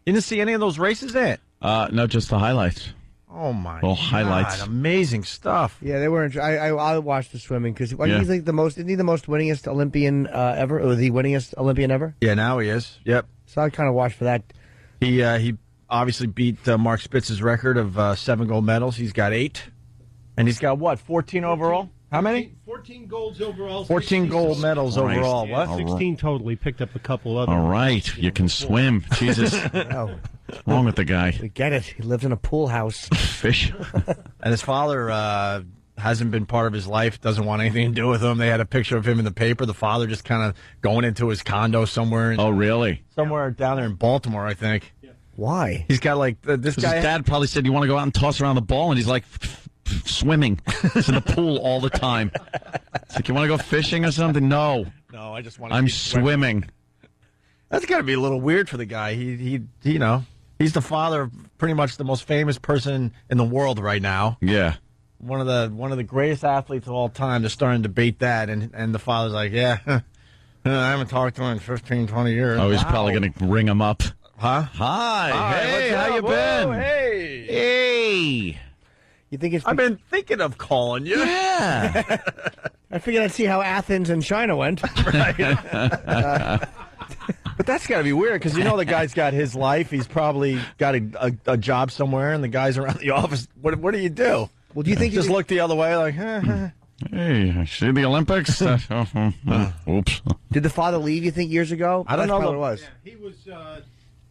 You didn't see any of those races, Ant? No, just the highlights. Oh, my Well, God. highlights. Amazing stuff. Yeah, they weren't. I watched the swimming because Yeah. he's like isn't he the most winningest Olympian ever, or the winningest Olympian ever? Yeah, now he is. Yep. So I kind of watched for that. He obviously beat Mark Spitz's record of 7 gold medals. He's got 8. And he's got, what, 14 overall? How many? 14 golds overall. 14 gold medals Christ. overall. Yeah, What? 16 total. He picked up a couple other. All right, you can swim. Jesus, Oh, what's wrong with the guy? we get it. He lives in a pool house. Fish. And his father hasn't been part of his life, doesn't want anything to do with him. They had a picture of him in the paper. The father just kind of going into his condo somewhere Oh, really? somewhere down there in Baltimore, I think. Why? He's got like this 'Cause guy. his dad probably said, "You want to go out and toss around the ball?" And he's like, swimming. He's in the pool all the time. It's like, you want to go fishing or something? No, No, I just want. I'm swimming. That's got to be a little weird for the guy. He he's the father of pretty much the most famous person in the world right now. Yeah. One of the greatest athletes of all time. They're starting to debate that, and the father's like, yeah, I haven't talked to him in 15, 20 years. Oh, he's Wow. probably going to ring him up. Huh? Hi. Hey, what's how up? you Whoa, been? hey. Hey. You think it's? I've been thinking of calling you. Yeah. I figured I'd see how Athens and China went. But that's got to be weird because the guy's got his life. He's probably got a job somewhere, and the guys around the office. What do you do? Well, do you think Just look the other way, like, Hey, see the Olympics? Oops. Did the father leave? You think years ago? I don't That's know. probably what it was. He was.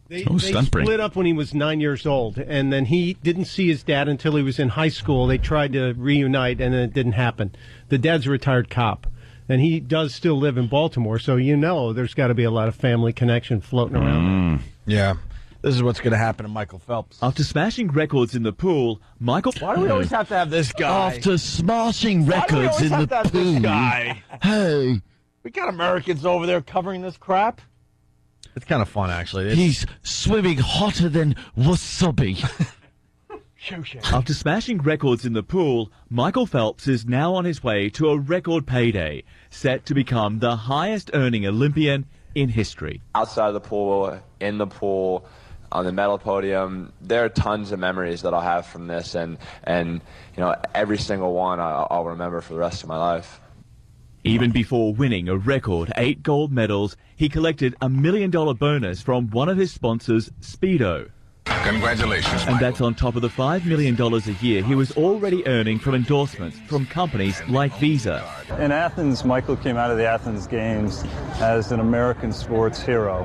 They stunt brain. split up when he was 9 years old, and then he didn't see his dad until he was in high school. They tried to reunite, and it didn't happen. The dad's a retired cop, and he does still live in Baltimore, so there's got to be a lot of family connection floating around. yeah. This is what's going to happen to Michael Phelps. After smashing records in the pool, Michael. Why do we always have to have this guy? After smashing Why do we records always in have the to have this pool. guy? Hey, We got Americans over there covering this crap. It's kind of fun, actually. It's, he's swimming hotter than wasabi. After smashing records in the pool, Michael Phelps is now on his way to a record payday, set to become the highest earning Olympian in history. Outside of the pool, in the pool, on the medal podium, there are tons of memories that I'll have from this, and every single one I'll remember for the rest of my life. Even before winning a record 8 gold medals, he collected $1 million bonus from one of his sponsors, Speedo. Congratulations, And that's on top of the $5 million a year he was already earning from endorsements from companies like Visa. In Athens, Michael came out of the Athens Games as an American sports hero.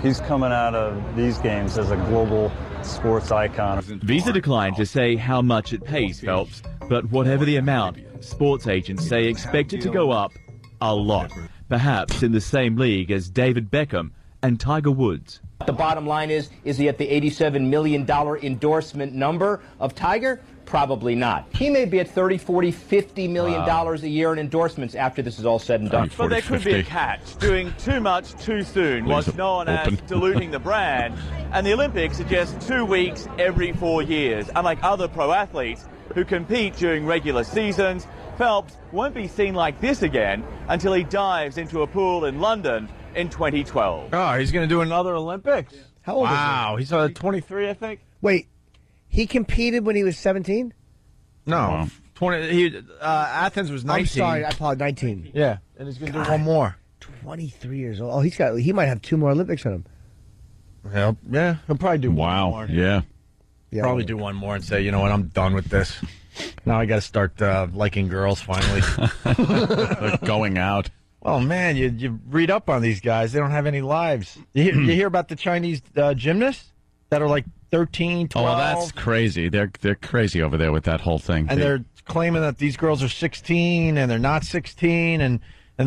He's coming out of these games as a global sports icon. Visa declined to say how much it pays Phelps, but whatever the amount, sports agents say expect it to go up a lot, perhaps in the same league as David Beckham and Tiger Woods. The bottom line is he at the $87 million endorsement number of Tiger? Probably not. He may be at $30, $40, $50 million a year in endorsements after this is all said and done. But there could be a catch. Doing too much too soon, what's known as diluting the brand. And the Olympics are just 2 weeks every 4 years. Unlike other pro athletes who compete during regular seasons, Phelps won't be seen like this again until he dives into a pool in London in 2012. Oh, he's going to do another Olympics. How old Wow, he's 23, I think. Wait, he competed when he was 17? No, 20. Athens was 19. I'm sorry, I apologize. 19. Yeah, and he's going to do one more. 23 years old. Oh, he might have 2 more Olympics in him. Yeah, he'll probably do one more. Yeah. Probably do one more and say, you know what, I'm done with this. Now I got to start liking girls finally. They're going out. Well, man, you read up on these guys. They don't have any lives. You hear about the Chinese gymnasts that are like 13, 12? Oh, that's crazy. They're crazy over there with that whole thing. And they're claiming that these girls are 16 and they're not 16. And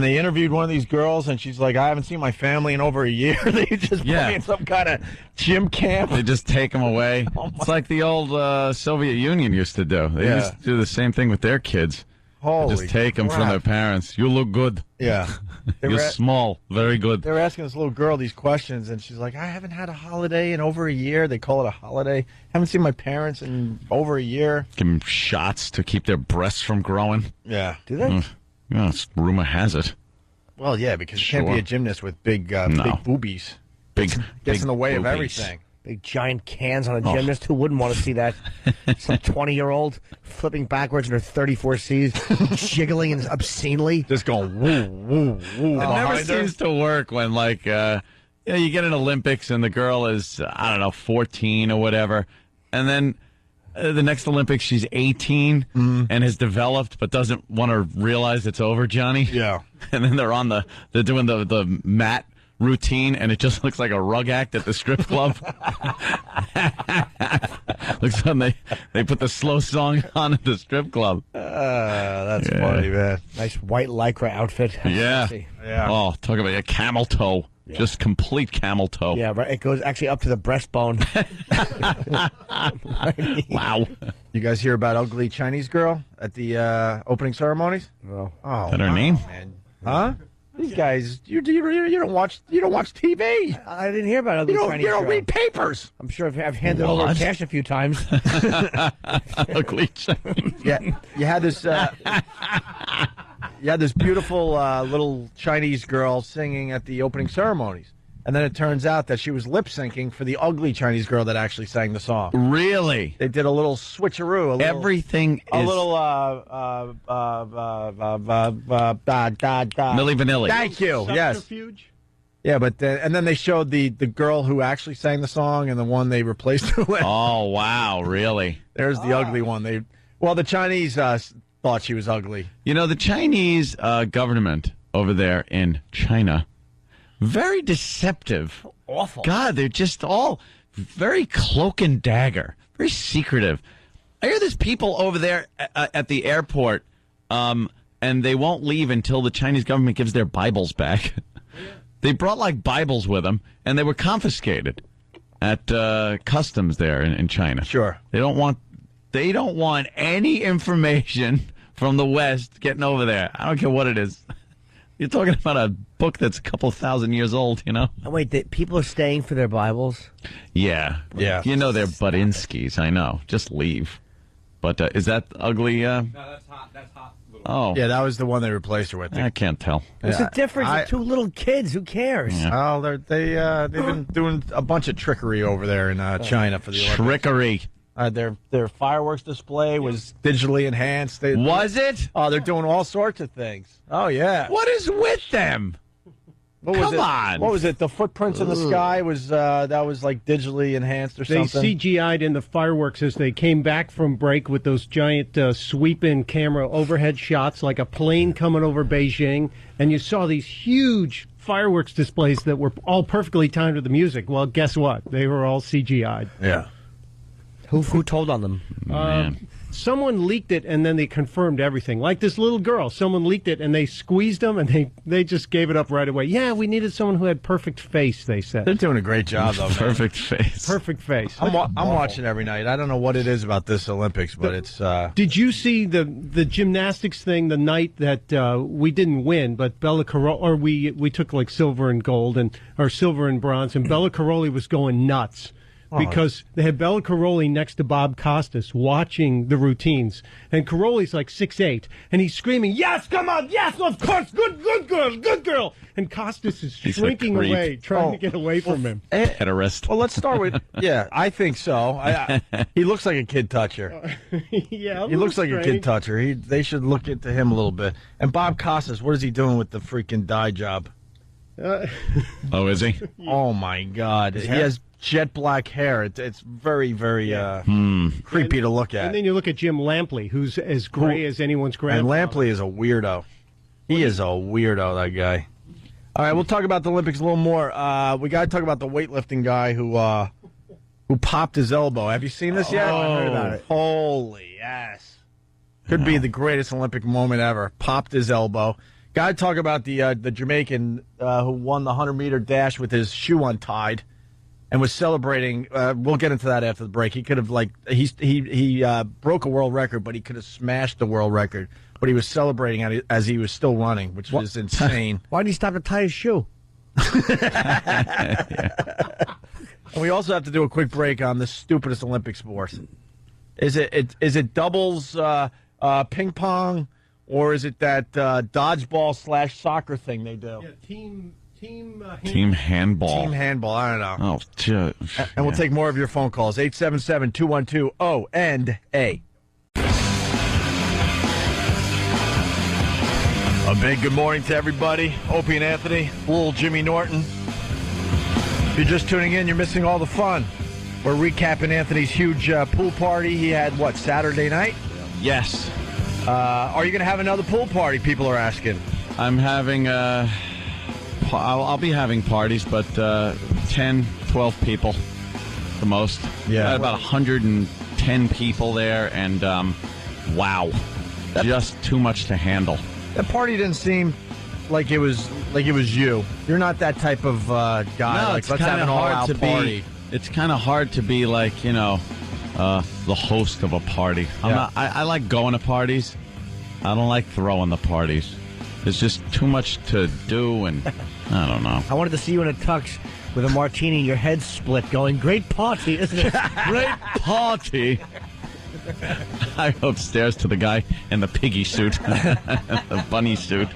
they interviewed one of these girls, and she's like, I haven't seen my family in over a year. They just put me in some kind of gym camp. They just take them away. It's like the old Soviet Union used to do. They used to do the same thing with their kids. Holy just take them from their parents. You look good. Yeah. You're small. Very good. They were asking this little girl these questions, and she's like, I haven't had a holiday in over a year. They call it a holiday. Haven't seen my parents in over a year. Give them shots to keep their breasts from growing. Yeah. Do they? Yes, rumor has it. Well, yeah, because you can't be Sure. a gymnast with big boobies. Big Gets big in the way of boobies. everything. Big giant cans on a gymnast. Who wouldn't want to see that? Some 20-year-old flipping backwards in her 34Cs, jiggling and obscenely. Just going woo, woo, woo. It never seems to work when, like, you get an Olympics and the girl is, I don't know, 14 or whatever. And then the next Olympics, she's 18 and has developed but doesn't want to realize it's over, Johnny. Yeah. And then they're doing the mat routine, and it just looks like a rug act at the strip club. Looks like they put the slow song on at the strip club. That's Yeah. funny, man. Nice white lycra outfit. Yeah. Yeah. Oh, talk about a camel toe. Just complete camel toe. Yeah, right. It goes actually up to the breastbone. Wow. You guys hear about ugly Chinese girl at the opening ceremonies? No. Oh, Is that her name? man. Huh? These guys, you don't watch TV. I didn't hear about ugly You Chinese don't girl. read papers. I'm sure I've handed over What? cash a few times. Ugly Chinese. Yeah, you had this. You had this beautiful little Chinese girl singing at the opening ceremonies, and then it turns out that she was lip syncing for the ugly Chinese girl that actually sang the song. Really? They did a little switcheroo. Everything A is little Milli Vanilli. Thank you. Yes. Subterfuge? Yeah, but and then they showed the girl who actually sang the song and the one they replaced her with. Oh, wow. Really? There's the ugly one. The Chinese thought she was ugly. You know, the Chinese government over there in China, very deceptive. Awful. God, they're just all very cloak and dagger, very secretive. I hear there's people over there at the airport, and they won't leave until the Chinese government gives their Bibles back. They brought, like, Bibles with them, and they were confiscated at customs there in China. Sure. They don't want any information from the West getting over there. I don't care what it is. You're talking about a book that's a couple thousand years old, you know? Oh, wait, people are staying for their Bibles? Yeah. Yeah. You know they're Budinskis, I know. Just leave. But is that ugly? No, that's hot. That's hot. Oh. Yeah, that was the one they replaced her with. I can't tell. What's the difference? They're two little kids. Who cares? Yeah. Oh, they've been doing a bunch of trickery over there in China for the Olympics. Trickery. Their fireworks display was digitally enhanced. Was it? Oh, they're doing all sorts of things. Oh yeah. What is with them? What was Come it? on. What was it? The footprints in the sky was that was like digitally enhanced or They something. CGI'd in the fireworks as they came back from break with those giant sweep-in camera overhead shots, like a plane coming over Beijing, and you saw these huge fireworks displays that were all perfectly timed with the music. Well, guess what? They were all CGI'd. Yeah. Who told on them? Man. Someone leaked it, and then they confirmed everything. Like this little girl, someone leaked it, and they squeezed them, and they just gave it up right away. Yeah, we needed someone who had perfect face, they said. They're doing a great job though. Man. Perfect face. Perfect face. I'm watching every night. I don't know what it is about this Olympics, but it's. Did you see the gymnastics thing the night that we didn't win, but Bella Caroli, or we took like silver and gold or silver and bronze, and Bella Caroli was going nuts because they had Bella Caroli next to Bob Costas watching the routines, and Caroli's like 6'8", and he's screaming, "Yes, come on, yes, of course, good girl," and Costas is He's a shrinking creep. away, trying to get away from him. Head arrest. Well, let's start with. Yeah, I think so. He looks like a kid toucher. Yeah, He looks like a kid toucher. They should look into him a little bit. And Bob Costas, what is he doing with the freaking dye job? Oh, is he? Oh my God, he has jet black hair. It's very, very creepy to look at. And then you look at Jim Lampley, who's as gray as anyone's And grandfather. Lampley is a weirdo. He is a weirdo, that guy. All right, we'll talk about the Olympics a little more. We got to talk about the weightlifting guy who popped his elbow. Have you seen this yet? I heard about it. Holy yes. Could be the greatest Olympic moment ever. Popped his elbow. Got to talk about the Jamaican who won the 100-meter dash with his shoe untied and was celebrating. We'll get into that after the break. He could have he broke a world record, but he could have smashed the world record. But he was celebrating as he was still running, which was insane. Why did he stop to tie his shoe? And we also have to do a quick break on the stupidest Olympic sport. Is it doubles, ping pong, or is it that dodgeball / soccer thing they do? Yeah, team handball. Team handball. I don't know. Oh, and we'll take more of your phone calls. 877-212-ONA. A big good morning to everybody. Opie and Anthony, little Jimmy Norton. If you're just tuning in, you're missing all the fun. We're recapping Anthony's huge pool party he had, Saturday night? Yes. Are you going to have another pool party, people are asking? I'm having, I'll be having parties, but 10, 12 people, the most. Yeah. About 110 people there, and wow. Just too much to handle. That party didn't seem like it was you. You're not that type of guy. No, let's have an all-out party. It's kind of hard to be like, the host of a party. I like going to parties. I don't like throwing the parties. There's just too much to do, and I don't know. I wanted to see you in a tux with a martini, your head split, going, great party, isn't it? Great party. I go upstairs to the guy in the piggy suit, the bunny suit,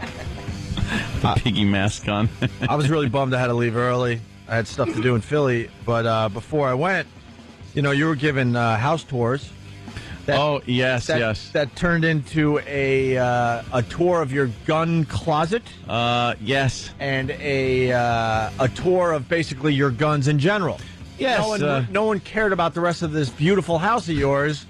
the piggy mask on. I was really bummed I had to leave early. I had stuff to do in Philly, but before I went, you were given house tours. Yes. That turned into a tour of your gun closet. Yes. And a tour of basically your guns in general. Yes. No one cared about the rest of this beautiful house of yours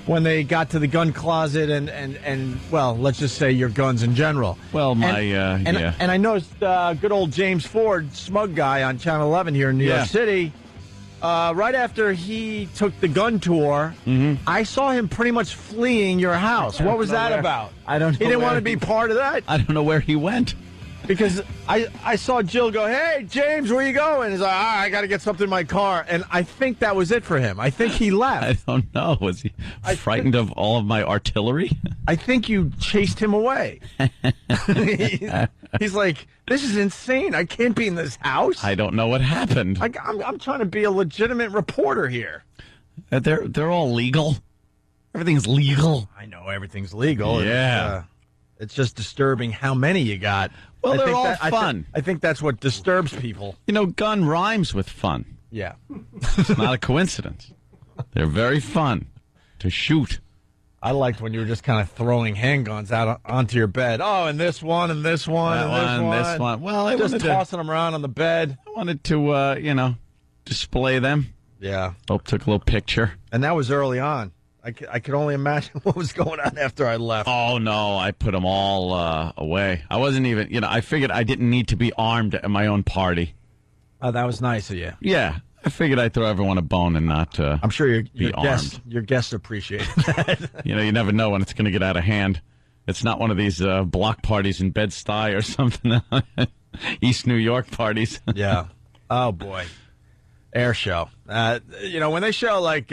when they got to the gun closet and well, let's just say your guns in general. Well, And I noticed good old James Ford, smug guy on Channel 11 here in New York City. Right after he took the gun tour, I saw him pretty much fleeing your house. What was that about? I don't know. He didn't want to be part of that? I don't know where he went. Because I saw Jill go, hey, James, where you going? He's like, I got to get something in my car. And I think that was it for him. I think he left. I don't know. Was he frightened of all of my artillery? I think you chased him away. He's like, this is insane. I can't be in this house. I don't know what happened. I'm trying to be a legitimate reporter here. They're all legal. Everything's legal. I know everything's legal. Yeah. It's just disturbing how many you got. Well, they're all fun. I think that's what disturbs people. Gun rhymes with fun. Yeah. It's not a coincidence. They're very fun to shoot. I liked when you were just kind of throwing handguns out onto your bed. Oh, and this one, and this one, and this one. Well, I just tossing them around on the bed. I wanted to, display them. Yeah. Took a little picture. And that was early on. I could only imagine what was going on after I left. Oh, no, I put them all away. I wasn't even, I figured I didn't need to be armed at my own party. Oh, that was nice of you. Yeah, I figured I'd throw everyone a bone and not I'm sure your armed. Your guests appreciate that. You never know when it's going to get out of hand. It's not one of these block parties in Bed-Stuy or something. East New York parties. Yeah. Oh, boy. Air show. When they show, like...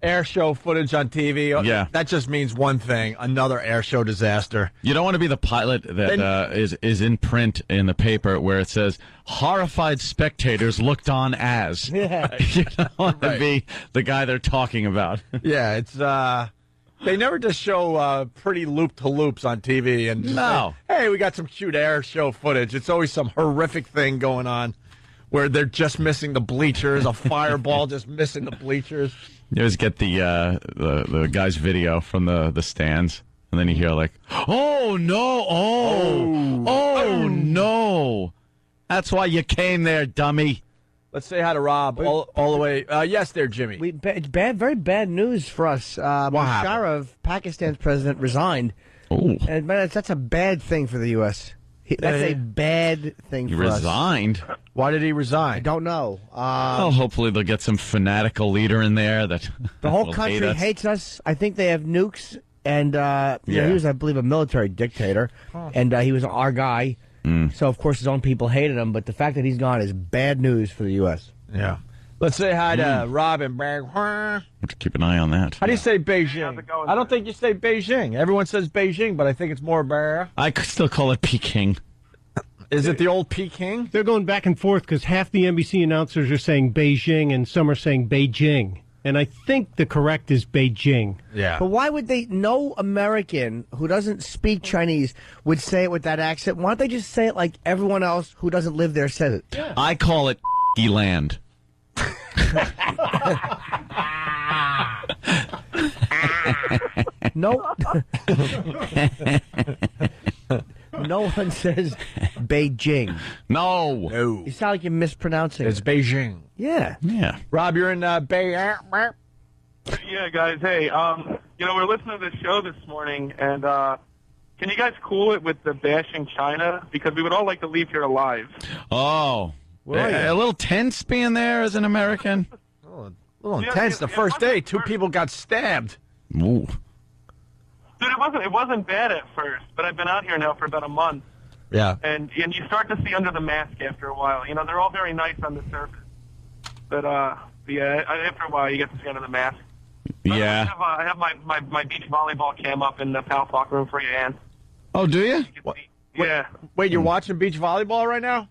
air show footage on TV. Yeah. That just means one thing, another air show disaster. You don't want to be the pilot that is in print in the paper where it says, horrified spectators looked on as. Yeah. You don't want to be the guy they're talking about. Yeah, it's, they never just show pretty loop-to-loops on TV and just say, hey, we got some cute air show footage. It's always some horrific thing going on where they're just missing the bleachers, a fireball just missing the bleachers. You always get the guy's video from the stands, and then you hear like, oh, no, oh, no. That's why you came there, dummy. Let's say hi to Rob all the way. Yes, there, Jimmy. Very bad news for us. Musharraf, Pakistan's president, resigned. Oh. And that's a bad thing for the U.S. That's a bad thing for us. He resigned? Why did he resign? I don't know. Well, hopefully they'll get some fanatical leader in there that the whole country hates us. I think they have nukes, and he was, I believe, a military dictator, and he was our guy. So, of course, his own people hated him, but the fact that he's gone is bad news for the U.S. Yeah. Let's say hi to Robin. Keep an eye on that. How do you say Beijing? I don't think you say Beijing. Everyone says Beijing, but I think it's more Bear. I could still call it Peking. Is it the old Peking? They're going back and forth because half the NBC announcers are saying Beijing and some are saying Beijing. And I think the correct is Beijing. Yeah. But why would they? No American who doesn't speak Chinese would say it with that accent. Why don't they just say it like everyone else who doesn't live there says it? Yeah. I call it land. No. No one says Beijing. No. No. You sound like you're mispronouncing It's it. Beijing. Yeah. Yeah. Rob, you're in Bay. Yeah, guys. Hey, we're listening to the show this morning, and can you guys cool it with the bashing China? Because we would all like to leave here alive. Oh. A little tense being there as an American. A little intense. The first day, 2 people got stabbed. Ooh. Dude, it wasn't bad at first, but I've been out here now for about a month, Yeah. and you start to see under the mask after a while. You know, they're all very nice on the surface, but yeah, after a while you get to see under the mask. Yeah. I have my beach volleyball cam up in the PAL talk room for you, Ann. Oh, do you? Yeah. Wait, you're watching beach volleyball right now?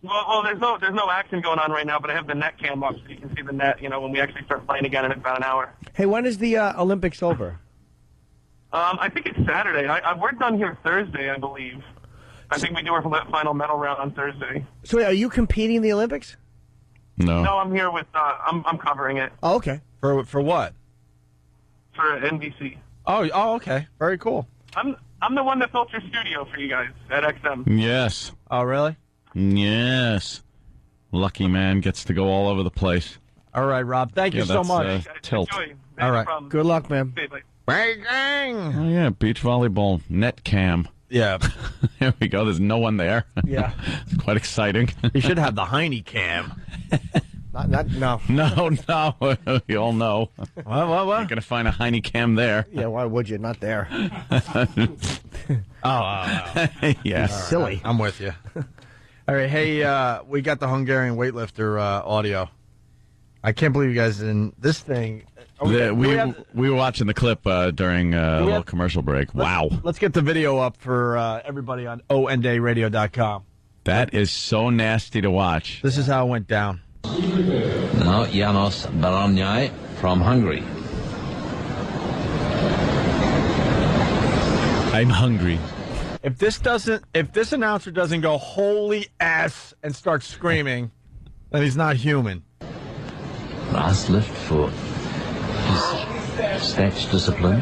Well, there's no action going on right now, but I have the net cam up so you can see the net. You know, when we actually start playing again in about an hour. Hey, when is the Olympics over? I think it's Saturday. We're done here Thursday, I believe. I think we do our final medal round on Thursday. So, wait, are you competing in the Olympics? No. No, I'm here with. I'm covering it Oh, okay. For what? for NBC. Oh, okay. Very cool. I'm the one that built your studio for you guys at XM. Yes. Oh, really? Yes. Lucky man gets to go all over the place. All right, Rob. Thank you so that's, much. Tilt. Enjoy. All right. Good luck, man. Beijing. Oh, yeah, beach volleyball net cam. Yeah. There we go. There's no one there. Yeah. It's quite exciting. You should have the Heine cam. No. No. You all know. What? You're going to find a Heine cam there. Yeah, why would you? Not there. Yeah. Silly. I'm with you. All right. Hey, we got the Hungarian weightlifter audio. I can't believe you guys didn't. This thing. We were watching the clip during a little commercial break. Wow. Let's get the video up for everybody on ondayradio.com. That is so nasty to watch. This is how it went down. Now, Janos Baranyai from Hungary. I'm hungry. If this announcer doesn't go holy ass and start screaming, then he's not human. Last lift for his snatch discipline.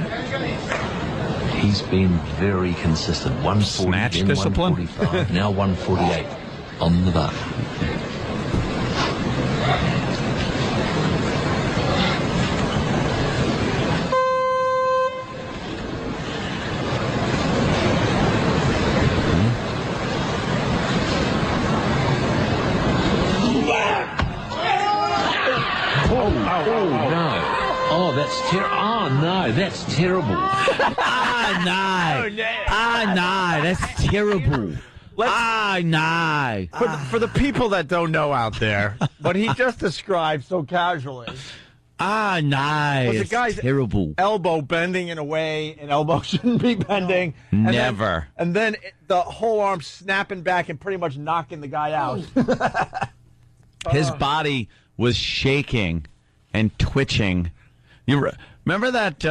He's been very consistent. 140, Snatch then discipline? 145, now 148 on the bar. That's terrible. No, that's terrible. No. For the people that don't know out there, what he just described so casually. No. Was the It's guy's terrible. elbow bending in a way an elbow shouldn't be bending. Never. And then the whole arm snapping back and pretty much knocking the guy out. His body was shaking and twitching. You remember that?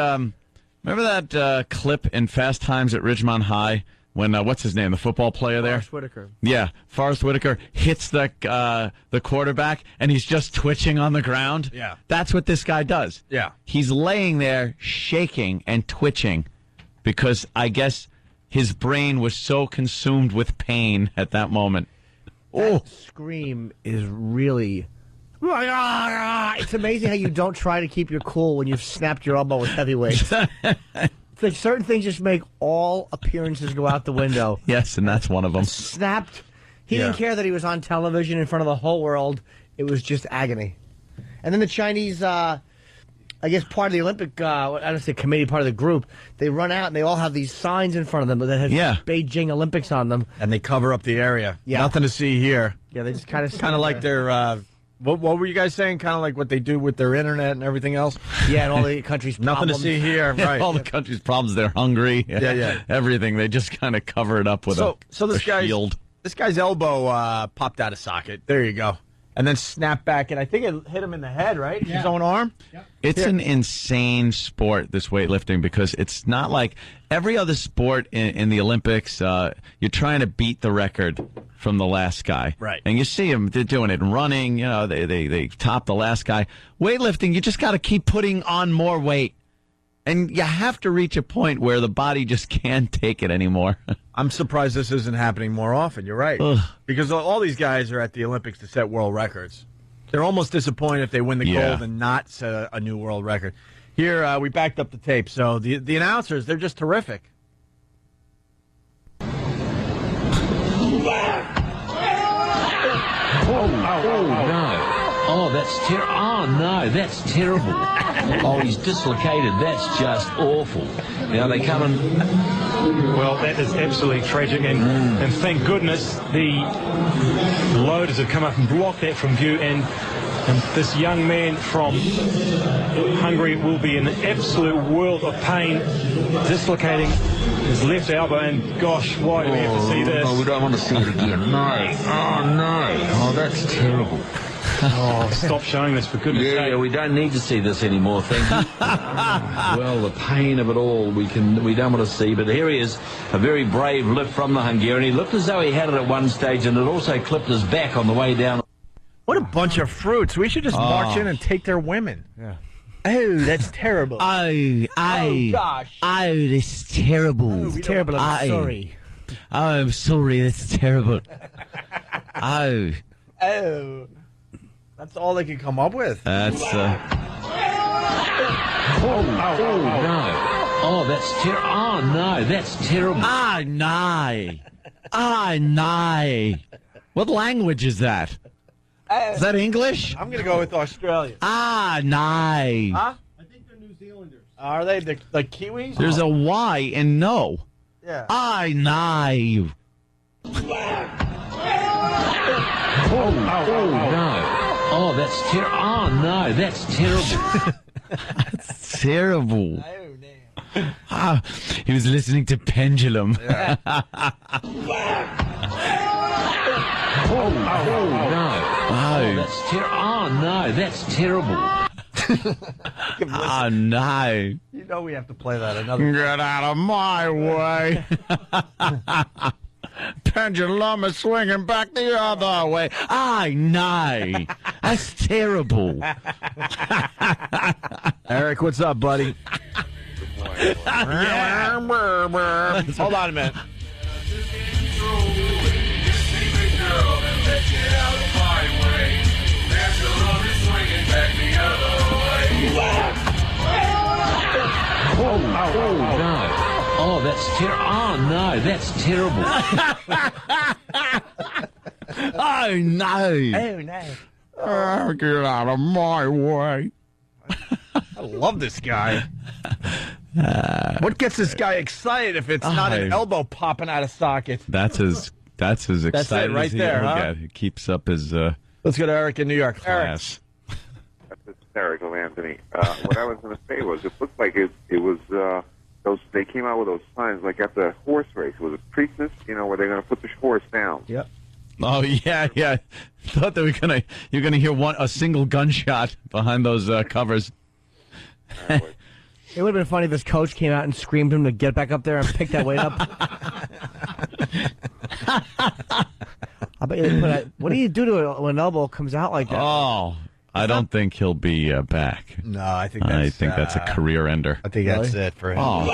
Clip in Fast Times at Ridgemont High when what's his name, the football player there? Forrest Whitaker. Yeah, Forrest Whitaker hits the quarterback and he's just twitching on the ground. Yeah, that's what this guy does. Yeah, he's laying there shaking and twitching because I guess his brain was so consumed with pain at that moment. That scream is really. It's amazing how you don't try to keep your cool when you've snapped your elbow with heavyweights. It's like certain things just make all appearances go out the window. Yes, and that's one of them. Snapped. He didn't care that he was on television in front of the whole world. It was just agony. And then the Chinese, I guess part of the Olympic, I don't say committee, part of the group, they run out and they all have these signs in front of them that have Beijing Olympics on them. And they cover up the area. Yeah. Nothing to see here. Yeah, they just kind of like their... What were you guys saying? Kind of like what they do with their internet and everything else? Yeah, and all the countries' Nothing problems. to see here, right. All the country's problems, they're hungry. Yeah. Everything. They just kind of cover it up with a this shield. This guy's elbow popped out of socket. There you go. and then snapped back, and I think it hit him in the head, right? His own arm? It's an insane sport, this weightlifting, because it's not like every other sport in the Olympics. You're trying to beat the record from the last guy. Right. And you see them, they're doing it in running, they top the last guy. Weightlifting, you just got to keep putting on more weight. And you have to reach a point where the body just can't take it anymore. I'm surprised this isn't happening more often. You're right. Ugh. Because all these guys are at the Olympics to set world records. They're almost disappointed if they win the gold and not set a new world record. Here, we backed up the tape. So the announcers, they're just terrific. No. Oh, that's terrible. Oh, no, that's terrible. Oh, he's dislocated. That's just awful. Now they come and... Well, that is absolutely tragic, and thank goodness the loaders have come up and blocked that from view, and this young man from Hungary will be in an absolute world of pain, dislocating his left elbow, and gosh, why do we have to see this? Oh, we don't want to see it again. No. Oh, no. Oh, that's terrible. Oh, stop showing this, for goodness sake. Yeah, we don't need to see this anymore, thank you. Well, the pain of it all we don't want to see, but here he is, a very brave lift from the Hungarian. He looked as though he had it at one stage, and it also clipped his back on the way down. What a bunch of fruits. We should just march in and take their women. Yeah. Oh, that's terrible. Oh, gosh. Oh, this is terrible. It's terrible. I'm sorry. Oh, I'm sorry. That's terrible. Oh. Oh. That's all they could come up with. That's... no. Oh, that's terrible. Oh, no, that's terrible. Ah, no. Ah, no. What language is that? Is that English? I'm going to go with Australia. Ah, no. Huh? I think they're New Zealanders. Are they like Kiwis? There's a Y in no. Yeah. Ah, no. No. Oh, that's terrible. Oh, no, that's terrible. That's terrible. Oh, damn. Ah, he was listening to Pendulum. Yeah. No. Oh, that's terrible. Oh, no, that's terrible. Oh, no. You know we have to play that another Get out of my way. Pendulum is swinging back the other way. Ah, no. That's terrible. Eric, what's up, buddy? Yeah. Hold on a minute. No. Oh, that's terrible. Oh, no, that's terrible. Oh, no. Oh, no. Oh, get out of my way. I love this guy. What gets this guy excited if it's not an elbow popping out of socket? That's as excited right as he there, ever huh? get. He keeps up his Let's go to Eric in New York. class. That's hysterical, Anthony. What I was going to say was, it looked like it was they came out with those signs like at the horse race. Was it Preakness? Where they're going to put the horse down. Yep. Oh yeah. Thought that you're gonna hear a single gunshot behind those covers. It would have been funny if this coach came out and screamed him to get back up there and pick that weight up. I bet you what do you do to it when an elbow comes out like that? Oh, I don't think he'll be back. No, I think that's a career ender. I think that's it for him. Oh, no.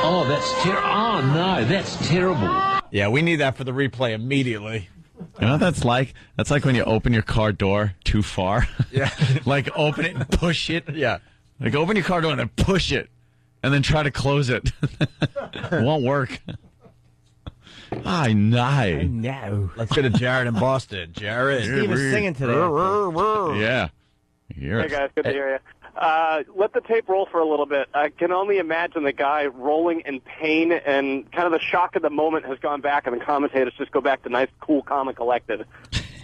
Oh, that's terrible. Oh, no, that's terrible. Yeah, we need that for the replay immediately. You know what that's like? That's like when you open your car door too far. Yeah. Like open it and push it. Yeah. Like open your car door and then push it. And then try to close it. It won't work. I know. No. Let's go to Jared in Boston. Jared. Steve is singing today. Yeah. Hear Hey it. guys, good to hear you. Let the tape roll for a little bit. I can only imagine the guy rolling in pain, and kind of the shock of the moment has gone back, and the commentators just go back to nice, cool, calm, and collected.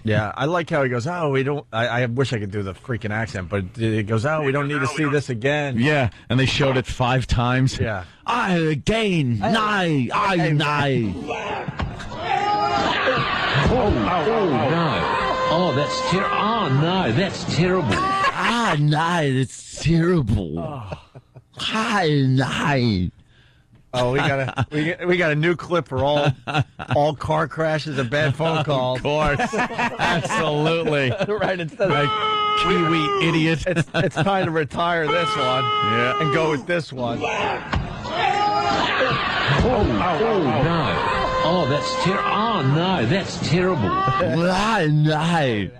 Yeah, I like how he goes, oh, we don't... I wish I could do the freaking accent, but it goes, oh, we don't need to see this again. Yeah, and they showed it 5 times. Yeah. Oh, again. No. Oh, no. no. Oh, that's terrible. Oh, no, that's terrible. No, that's terrible. No. Oh, we got a new clip for all car crashes and bad phone calls. Of course, absolutely. Right, instead of Kiwi idiot. it's time to retire this one. Yeah, and go with this one. No. Oh, that's terrible. Oh, no, that's terrible. No.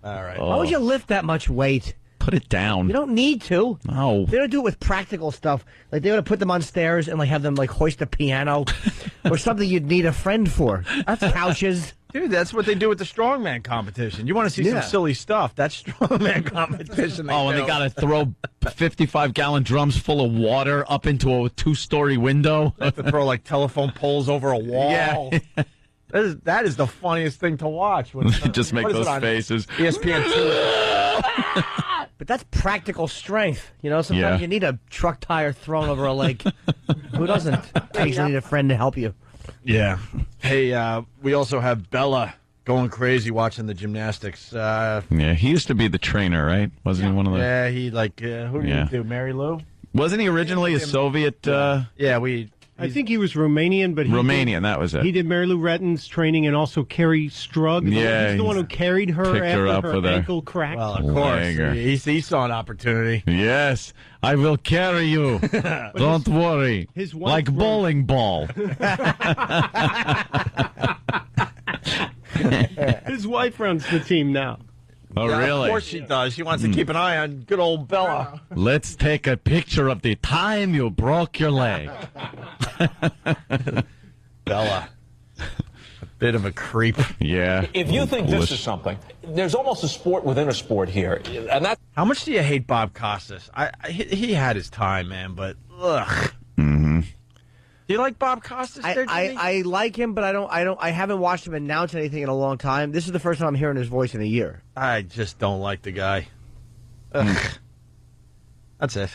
All right. Why would you lift that much weight? Put it down. You don't need to. No. They don't do it with practical stuff. Like they would put them on stairs and like have them like hoist a piano or something you'd need a friend for. That's couches. Dude, that's what they do with the strongman competition. You want to see some silly stuff? That's strongman competition. And they got to throw 55-gallon drums full of water up into a 2-story window. They have to throw like telephone poles over a wall. Yeah. That is the funniest thing to watch. When Just make those faces. ESPN2. But that's practical strength. You know, sometimes you need a truck tire thrown over a lake. Who doesn't occasionally need a friend to help you? Yeah. Hey, we also have Bella going crazy watching the gymnastics. He used to be the trainer, right? Wasn't he one of the... Yeah, he who did he do? Mary Lou? Wasn't he originally a Soviet... I think he was Romanian, but Romanian, that was it. He did Mary Lou Retton's training and also Carrie Strug. Yeah, he's the one who carried her after her ankle crack. Well, of course. He saw an opportunity. Yes, I will carry you. Don't worry. His wife like bowling ball. His wife runs the team now. Oh, really? Of course she does. She wants to keep an eye on good old Bella. Let's take a picture of the time you broke your leg. Bella. A bit of a creep. Yeah. If you think this is something, there's almost a sport within a sport here. And that. How much do you hate Bob Costas? He had his time, man, but ugh. Mm-hmm. Do you like Bob Costas? I like him, but I haven't watched him announce anything in a long time. This is the first time I'm hearing his voice in a year. I just don't like the guy. Ugh. That's it.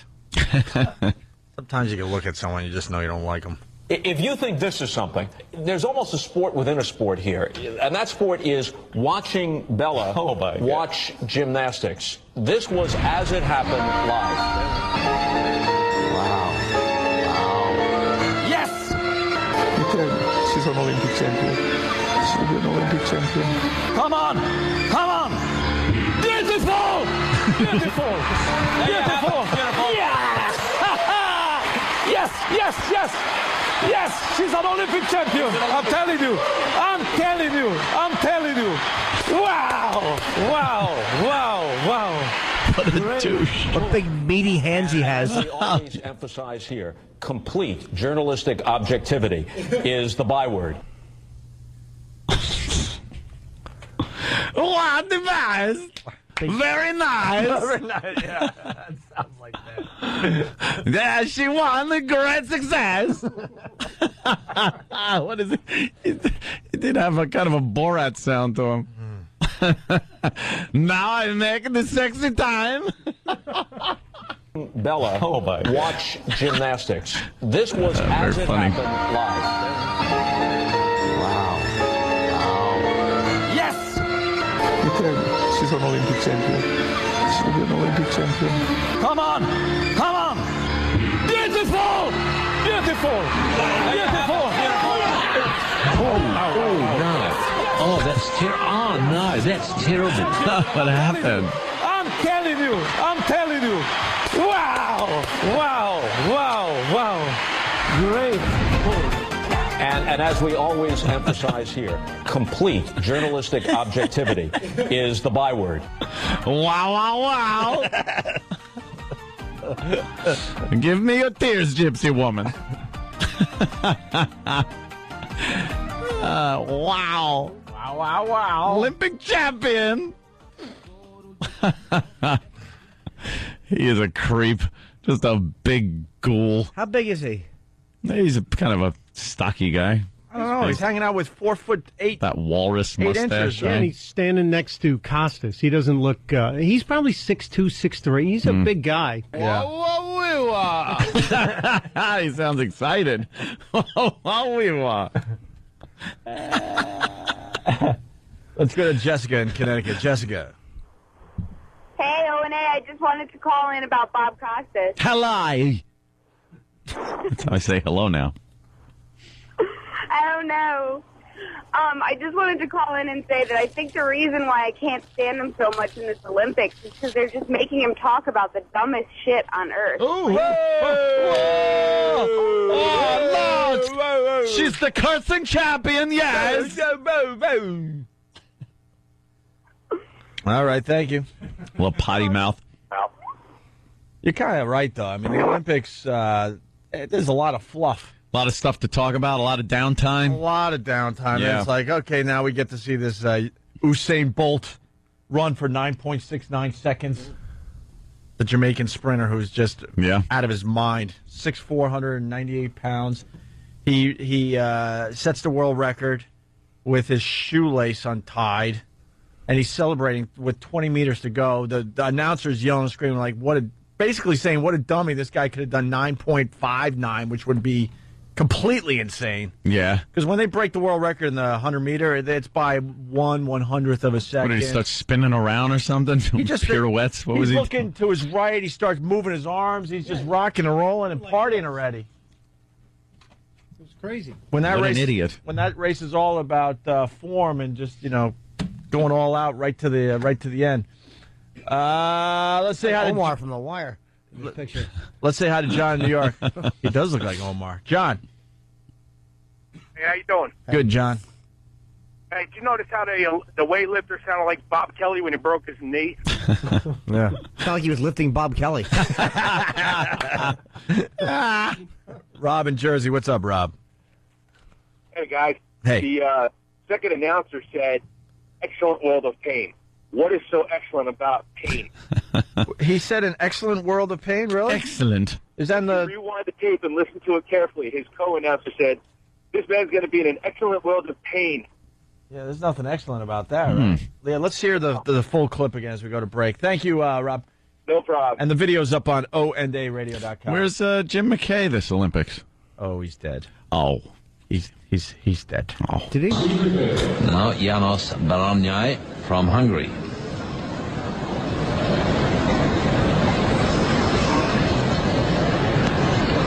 Sometimes you can look at someone, you just know you don't like them. If you think this is something, there's almost a sport within a sport here. And that sport is watching Bella watch gymnastics. This was as it happened live. She's an Olympic champion. She'll be an Olympic champion. Come on! Come on! Beautiful! Beautiful! Beautiful! Yes! Yes! Yes! Yes! Yes! She's an Olympic champion! I'm telling you! I'm telling you! I'm telling you! Wow! Wow! Wow! Wow! What a douche. What big meaty hands he has. We always emphasize here, complete journalistic objectivity is the byword. What the best? Very nice. Very nice. Yeah, that sounds like that. Yeah, she won the great success. What is it? It did have a kind of a Borat sound to him. Now I'm making the sexy time. Bella, watch gymnastics. This was as it happened live. Wow. Yes! She's an Olympic champion. She'll be an Olympic champion. Come on! Come on! Beautiful! Beautiful! Beautiful! Oh, that's terrible. Oh, no, that's terrible. What happened? I'm telling you! I'm telling you! Wow! Wow! Wow! Wow! Great! And as we always emphasize here, complete journalistic objectivity is the byword. Wow, wow, wow. Give me your tears, gypsy woman. Wow. Wow, wow, wow. Olympic champion. He is a creep. Just a big ghoul. How big is he? He's a kind of a stocky guy. I don't know. He's hanging out with 4'8". That walrus 8 mustache. inches, Yeah, and he's standing next to Costas. He doesn't look. He's probably 6'2", 6'3". He's a big guy. Yeah. He sounds excited. Let's go to Jessica in Connecticut. Jessica. Hey, O&A, I just wanted to call in about Bob Costas. Hello. That's how I say hello now. I don't know. I just wanted to call in and say that I think the reason why I can't stand him so much in this Olympics is because they're just making him talk about the dumbest shit on earth. Oh, no. She's the cursing champion, yes. All right, thank you. Little potty mouth. You're kind of right, though. I mean, the Olympics, there's a lot of fluff. A lot of stuff to talk about, a lot of downtime. A lot of downtime. Yeah. And it's like, okay, now we get to see this Usain Bolt run for 9.69 seconds. The Jamaican sprinter who's just out of his mind. 6'4", 198 pounds. He sets the world record with his shoelace untied. And he's celebrating with 20 meters to go. The announcer's yelling and screaming like, basically saying, what a dummy. This guy could have done 9.59, which would be completely insane. Yeah. Because when they break the world record in the 100-meter, it's by 1/100th of a second. What, did he start spinning around or something? He just pirouettes? What was he's he looking to his right. He starts moving his arms. He's just rocking and rolling and partying already. It's crazy. When that What race, an idiot. When that race is all about form and just, going all out right to the end. Let's say hi to Omar from The Wire. Picture. Let's say hi to John in New York. He does look like Omar. John. Hey, how you doing? Good, John. Hey, did you notice how the weightlifter sounded like Bob Kelly when he broke his knee? Yeah. Sounded like he was lifting Bob Kelly. Rob in Jersey. What's up, Rob? Hey, guys. Hey. The second announcer said, excellent world of pain. What is so excellent about pain? He said an excellent world of pain, really? Excellent. Is that in the... Rewind the tape and listen to it carefully. His co-announcer said, this man's going to be in an excellent world of pain. Yeah, there's nothing excellent about that, right? Yeah, let's hear the full clip again as we go to break. Thank you, Rob. No problem. And the video's up on ondaradio.com. Where's Jim McKay this Olympics? Oh, he's dead. Oh. He's dead. Oh. Did he? Now Janos Baranyai from Hungary.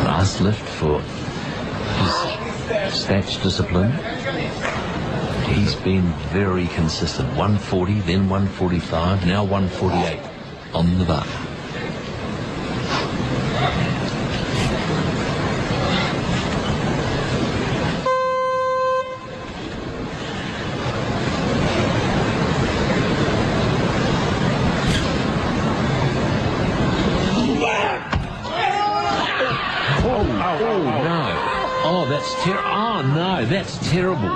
Last lift for his snatch discipline. He's been very consistent. 140, then 145, now 148 on the bar. That's terrible.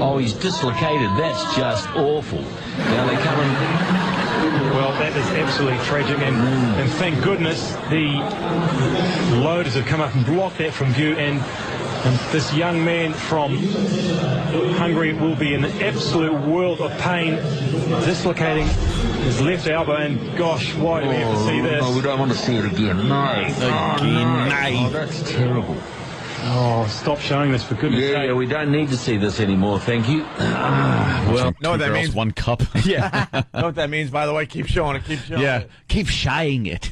Oh, he's dislocated. That's just awful. Now they come in. Well, that is absolutely tragic, and thank goodness the loaders have come up and blocked that from view, and this young man from Hungary will be in an absolute world of pain, dislocating his left elbow, and gosh, why do we have to see this? Oh, we don't want to see it again. No. Again. Oh, that's terrible. Oh, stop showing this, for goodness sake. Yeah, we don't need to see this anymore, thank you. Well, know what that means? One cup. Yeah. Know what that means, by the way? Keep showing it. Keep showing it. Keep shying it.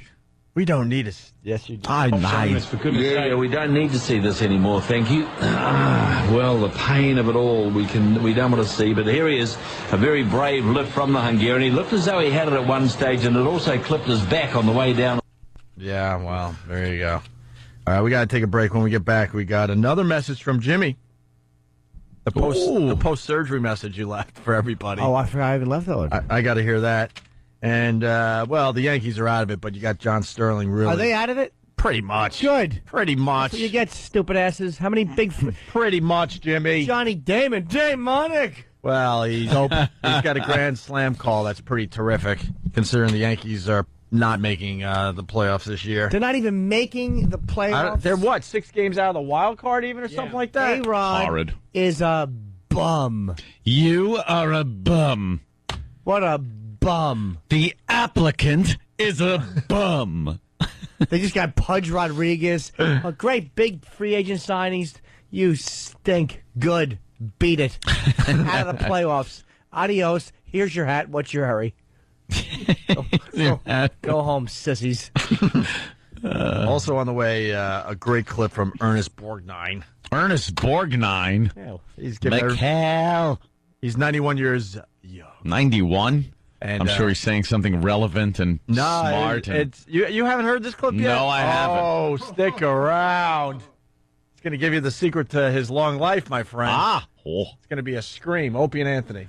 We don't need it. Yes, you do. Yeah, we don't need to see this anymore, thank you. Well, the pain of it all we don't want to see, but here he is, a very brave lift from the Hungarian. He looked as though he had it at one stage, and it also clipped his back on the way down. Yeah, well, there you go. All right, we got to take a break. When we get back, we got another message from Jimmy. The post-surgery message you left for everybody. Oh, I forgot I even left that one. I got to hear that. And, well, the Yankees are out of it, but you got John Sterling really. Are they out of it? Pretty much. Good. Pretty much. That's what you get, stupid asses. How many big... Pretty much, Jimmy. Johnny Damon. Damonic. Well, he's got a grand slam call. That's pretty terrific, considering the Yankees are not making the playoffs this year. They're not even making the playoffs. They're what, 6 games out of the wild card even or something like that? A-Rod Horrid. is a bum. You are a bum. What a bum. The applicant is a bum. They just got Pudge Rodriguez. A great big free agent signings. You stink. Good. Beat it. Out of the playoffs. Adios. Here's your hat. What's your hurry? Go home, sissies. Also on the way, a great clip from Ernest Borgnine. Ernest Borgnine? Yeah, he's giving Mikhail. He's 91 years young. 91? And, I'm sure he's saying something relevant and smart. It's you haven't heard this clip yet? No, I haven't. Oh, stick around. It's going to give you the secret to his long life, my friend. It's going to be a scream. Opie and Anthony.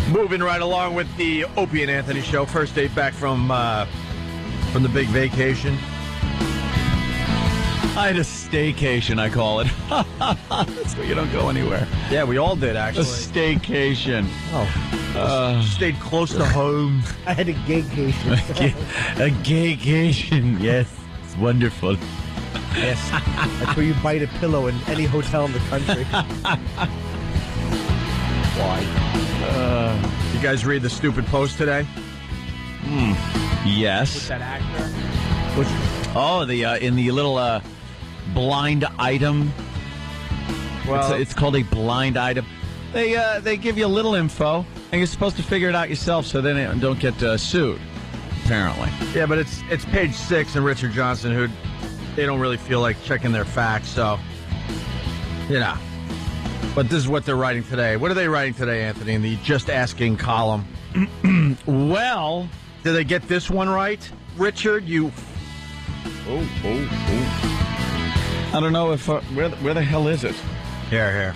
Moving right along with the Opie and Anthony show. First day back from the big vacation. I had a staycation, I call it. That's where you don't go anywhere. Yeah, we all did, actually. A staycation. Stayed close to home. I had a gaycation. A gaycation, yes. It's wonderful. Yes. That's where you bite a pillow in any hotel in the country. Why? You guys read the stupid post today? Yes. With that actor? In the little blind item. Well, it's called a blind item. They give you a little info, and you're supposed to figure it out yourself, so then you don't get sued. Apparently. Yeah, but it's page 6 and Richard Johnson, who they don't really feel like checking their facts, so But this is what they're writing today. What are they writing today, Anthony, in the Just Asking column? Well, did they get this one right? Richard, you... I don't know if... where the hell is it? Here.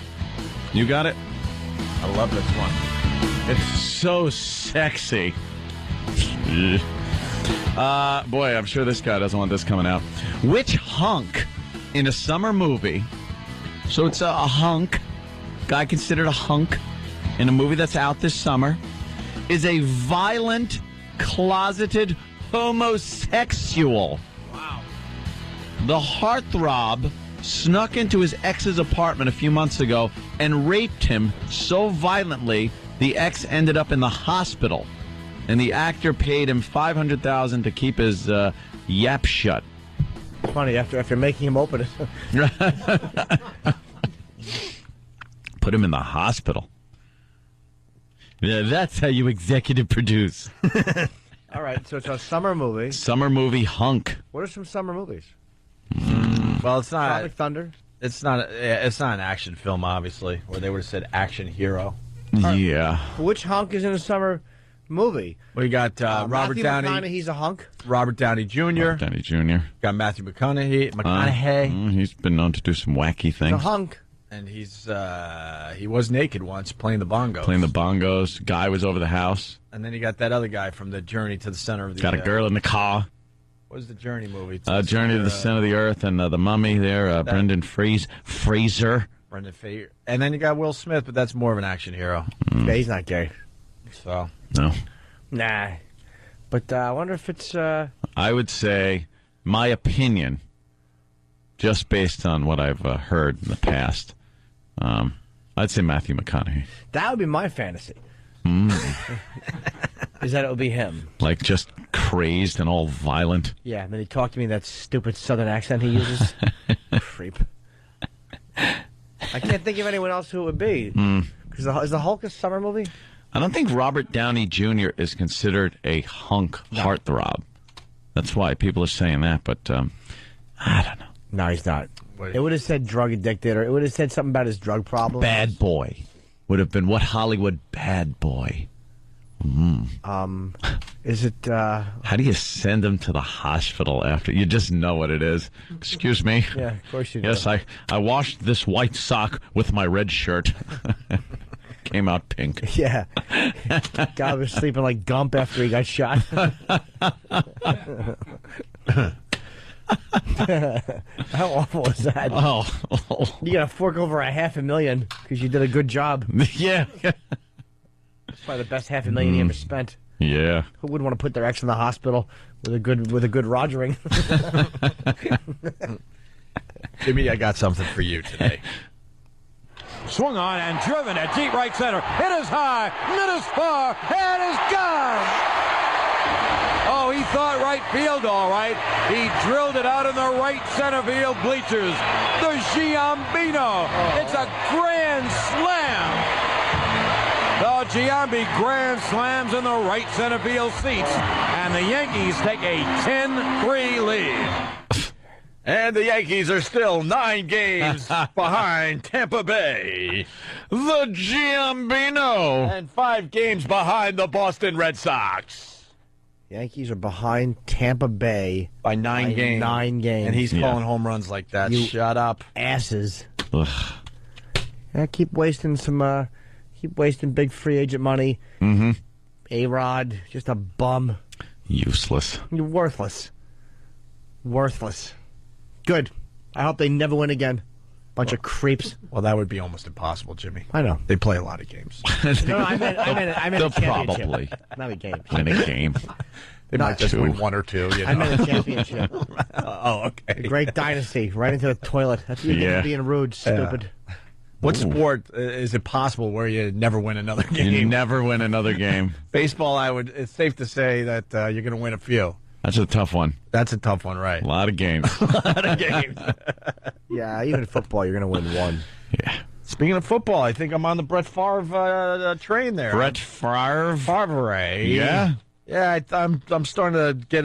You got it? I love this one. It's so sexy. Boy, I'm sure this guy doesn't want this coming out. Which hunk in a summer movie... So it's a hunk... Guy considered a hunk in a movie that's out this summer, is a violent, closeted homosexual. Wow. The heartthrob snuck into his ex's apartment a few months ago and raped him so violently the ex ended up in the hospital. And the actor paid him $500,000 to keep his yap shut. Funny, after making him open it. Put him in the hospital. Yeah, that's how you executive produce. All right, so it's a summer movie. Summer movie hunk. What are some summer movies? Well, it's not... Tropic Thunder? It's not an action film, obviously, where they would have said action hero. Yeah. Which hunk is in a summer movie? We got Robert Matthew Downey. McConaughey's a hunk. Robert Downey Jr. Robert Downey Jr. Got Matthew McConaughey. He's been known to do some wacky things. The hunk. And he was naked once playing the bongos. Guy was over the house. And then you got that other guy from the Journey to the Center of the... Got a girl in the car. What was the Journey movie? Journey to the Center of the Earth and The Mummy there. Brendan Fraser. Brendan Fraser. And then you got Will Smith, but that's more of an action hero. Yeah, he's not gay. So... No. Nah. But I wonder if it's... I would say, my opinion, just based on what I've heard in the past, I'd say Matthew McConaughey. That would be my fantasy. Is that it would be him. Like just crazed and all violent. Yeah, and then he talked to me in that stupid southern accent he uses. Creep. I can't think of anyone else who it would be. Because is the Hulk a summer movie? I don't think Robert Downey Jr. is considered a hunk heartthrob. That's why people are saying that, but I don't know. No, he's not. It would have said drug addicted, or it would have said something about his drug problem. Bad boy. Would have been what Hollywood bad boy. Is it... How do you send him to the hospital after? You just know what it is. Excuse me. Yeah, of course you do. Yes, I washed this white sock with my red shirt. Came out pink. Yeah. Guy was sleeping like Gump after he got shot. How awful is that? Oh. You got to fork over $500,000 because you did a good job. Yeah. It's probably the best $500,000 he ever spent. Yeah. Who wouldn't want to put their ex in the hospital with a good Rogering? Jimmy, I got something for you today. Swung on and driven at deep right center. Hit is high, mid is far, and is gone. Oh, he thought right field all right. He drilled it out in the right center field bleachers. The Giambino. It's a grand slam. The Giambi grand slams in the right center field seats. And the Yankees take a 10-3 lead. And the Yankees are still 9 games behind Tampa Bay. The Giambino. And 5 games behind the Boston Red Sox. Yankees are behind Tampa Bay by 9 games. 9 games. And he's calling home runs like that. You Shut up. Asses. Ugh. Yeah, keep wasting big free agent money. Mm-hmm. A-Rod, just a bum. Useless. You're worthless. Worthless. Good. I hope they never win again. Bunch of creeps. Well, that would be almost impossible, Jimmy. I know. They play a lot of games. No, I meant They'll a championship. probably Not a game. win a game. They might just win 1 or 2. You know? I meant a championship. Oh, okay. A great dynasty. Right into the toilet. That's what you get for being rude, stupid. What sport is it possible where you never win another game? You never win another game. Baseball, it's safe to say that you're going to win a few. That's a tough one. That's a tough one, right? A lot of games. A lot of games. Yeah, even in football, you're going to win 1. Yeah. Speaking of football, I think I'm on the Brett Favre train there. Brett Favre? Favre. Yeah. Yeah, I'm starting to get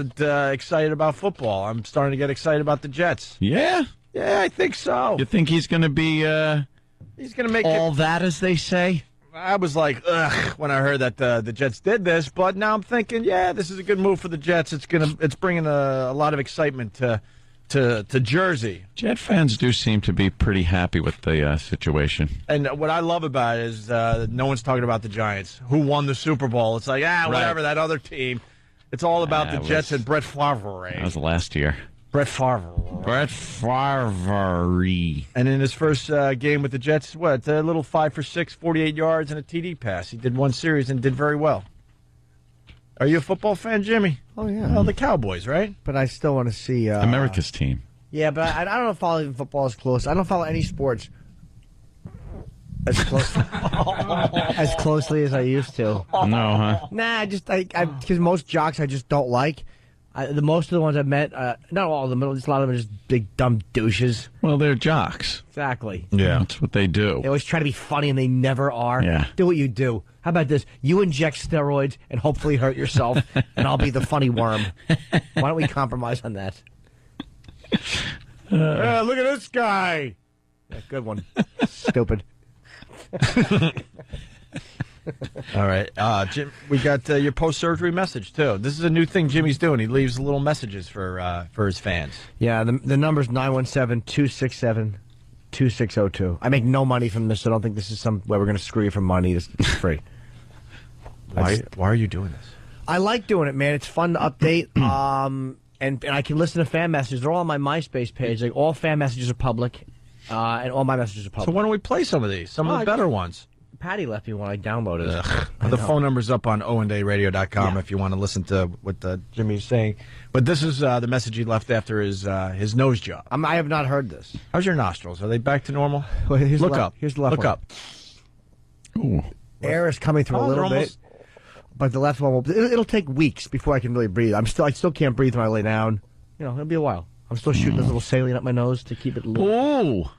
excited about football. I'm starting to get excited about the Jets. Yeah? Yeah, I think so. You think he's going to be he's going to make all that, as they say? I was like, ugh, when I heard that the Jets did this, but now I'm thinking, yeah, this is a good move for the Jets. It's bringing a lot of excitement to Jersey. Jet fans do seem to be pretty happy with the situation. And what I love about it is no one's talking about the Giants, who won the Super Bowl. It's like, whatever, that other team. It's all about the Jets and Brett Favre. That was last year. Brett Favre. Brett Favre. And in his first game with the Jets, a little 5 for 6, 48 yards, and a TD pass. He did 1 series and did very well. Are you a football fan, Jimmy? Oh, yeah. Well, the Cowboys, right? But I still want to see... America's team. Yeah, but I don't follow even football as close. I don't follow any sports as closely as I used to. No, huh? Nah, because most jocks I just don't like. The most of the ones I've met, not all of them, but just a lot of them are just big dumb douches. Well, they're jocks. Exactly. Yeah, that's what they do. They always try to be funny, and they never are. Yeah. Do what you do. How about this? You inject steroids and hopefully hurt yourself, and I'll be the funny worm. Why don't we compromise on that? Look at this guy. Yeah, good one. Stupid. All right, Jim. We got your post-surgery message too. This is a new thing Jimmy's doing. He leaves little messages for his fans. Yeah, the number's 917-267-2602. I make no money from this, so I don't think this is some way we're going to screw you for money. This is free. Why are you doing this? I like doing it, man. It's fun to update. And I can listen to fan messages. They're all on my MySpace page. Like all fan messages are public, and all my messages are public. So why don't we play some of these? Some of the better ones. Patty left me when I downloaded it. The phone number's up on oandradio.com if you want to listen to what Jimmy's saying. But this is the message he left after his nose job. I have not heard this. How's your nostrils? Are they back to normal? Well, Look up. Here's the left Look one. up. Ooh. Air is coming through a little bit, but the left one will. It'll take weeks before I can really breathe. I still can't breathe when I lay down. You know, it'll be a while. I'm still shooting this little saline up my nose to keep it loose. Oh,